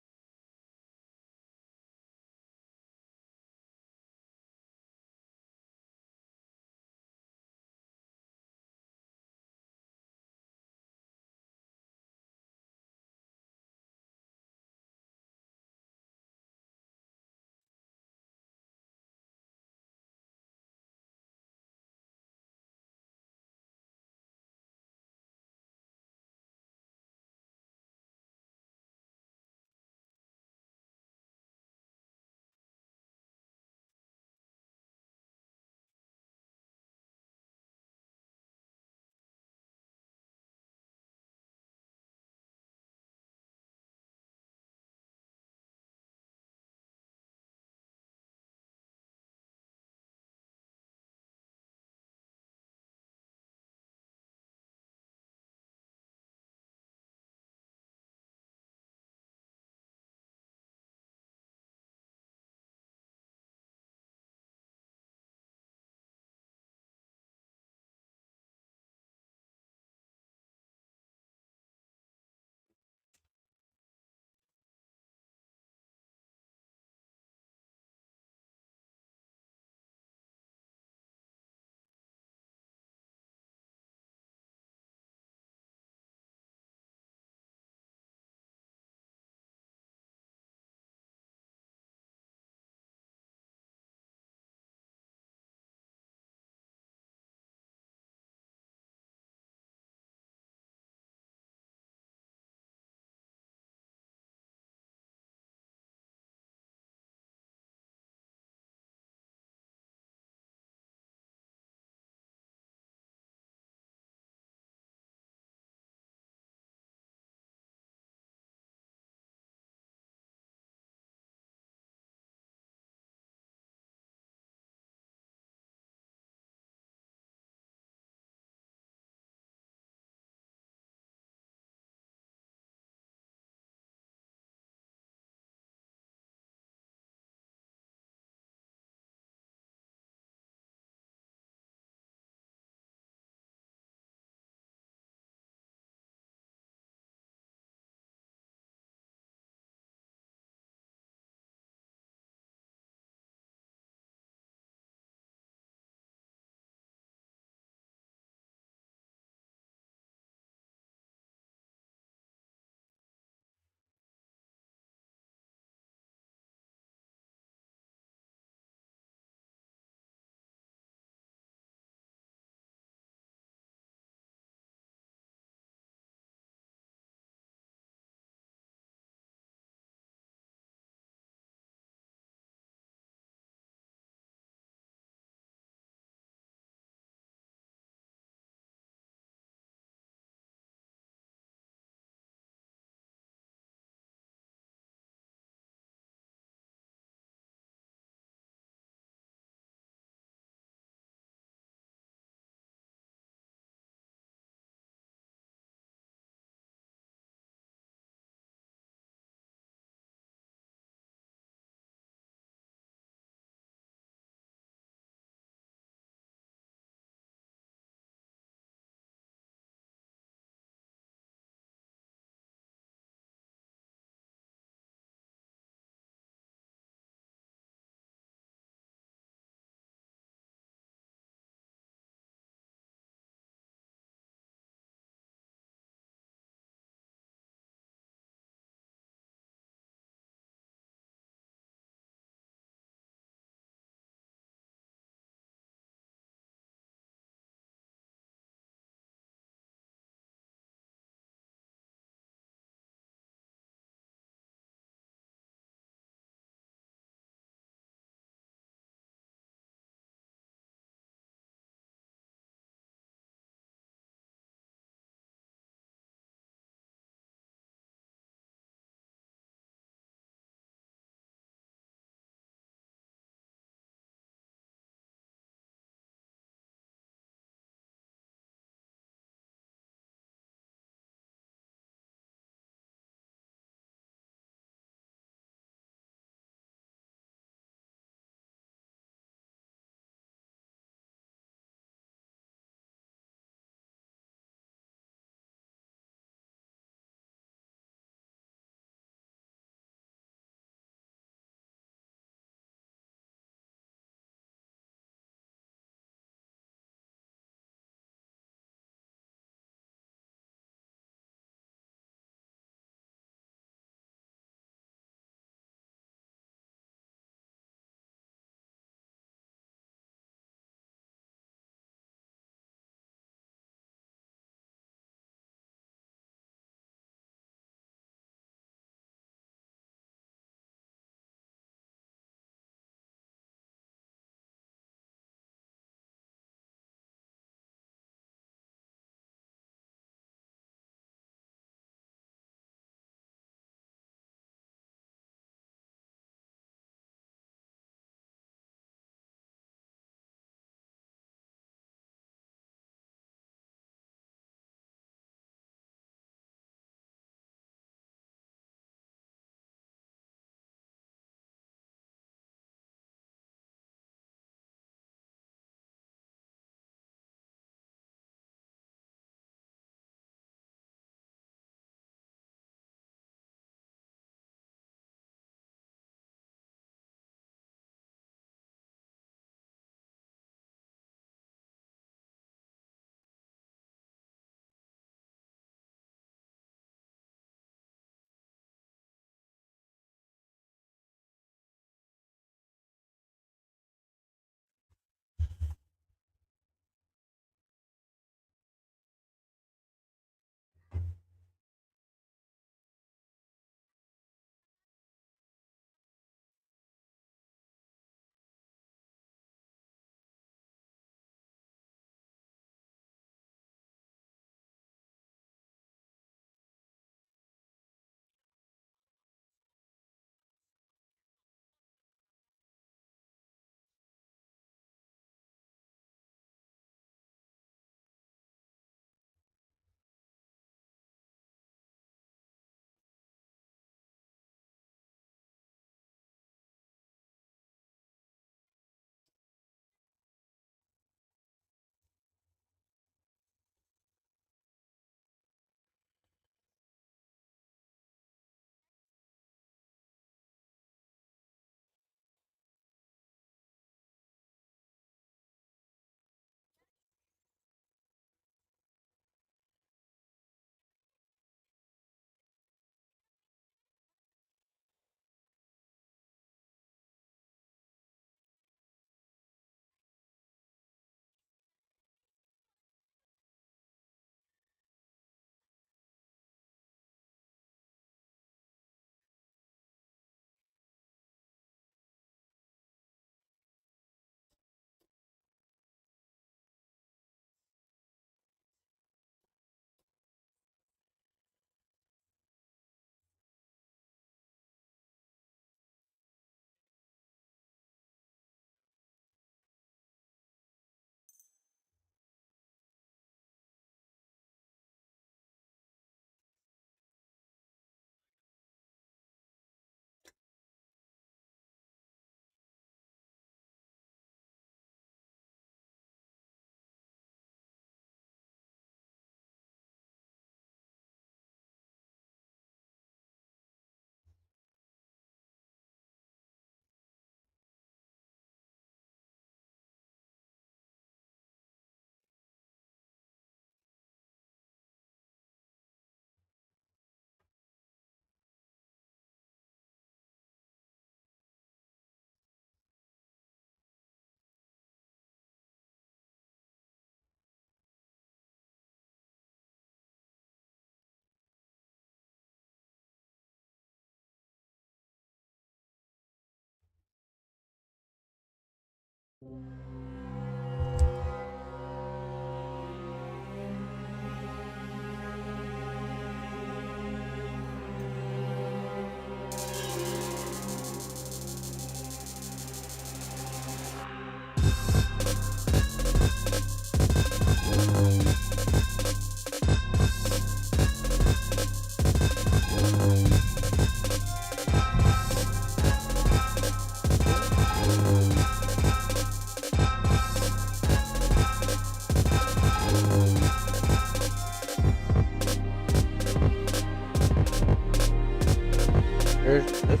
There's this.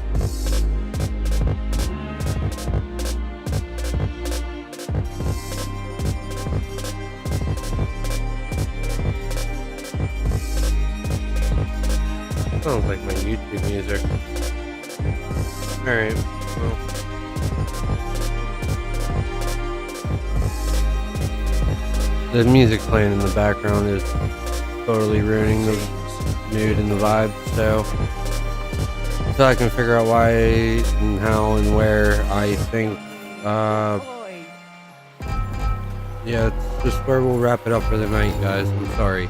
Sounds like my YouTube music. Alright, well. The music playing in the background is totally ruining the mood and the vibe, so I can figure out why and how and where. I think yeah, it's just where we'll wrap it up for the night, guys. I'm sorry.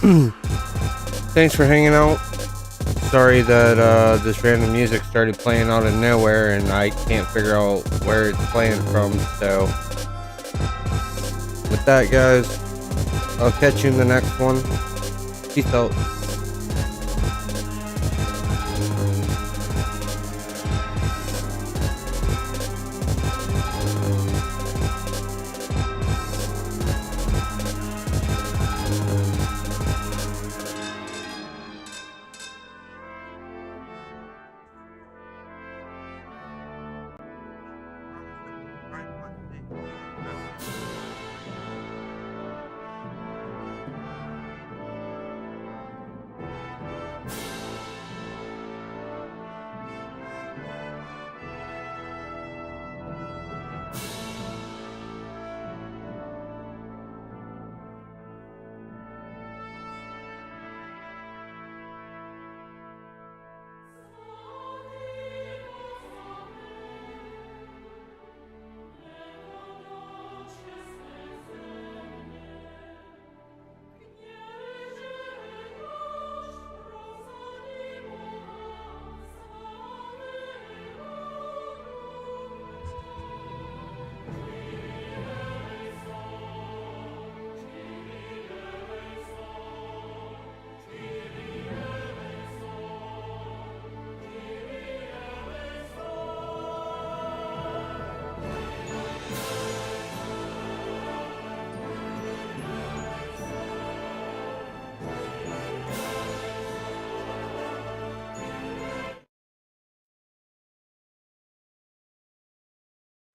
Yeah. Thanks for hanging out. Sorry that this random music started playing out of nowhere and I can't figure out where it's playing from, so with that, guys, I'll catch you in the next one. Peace out.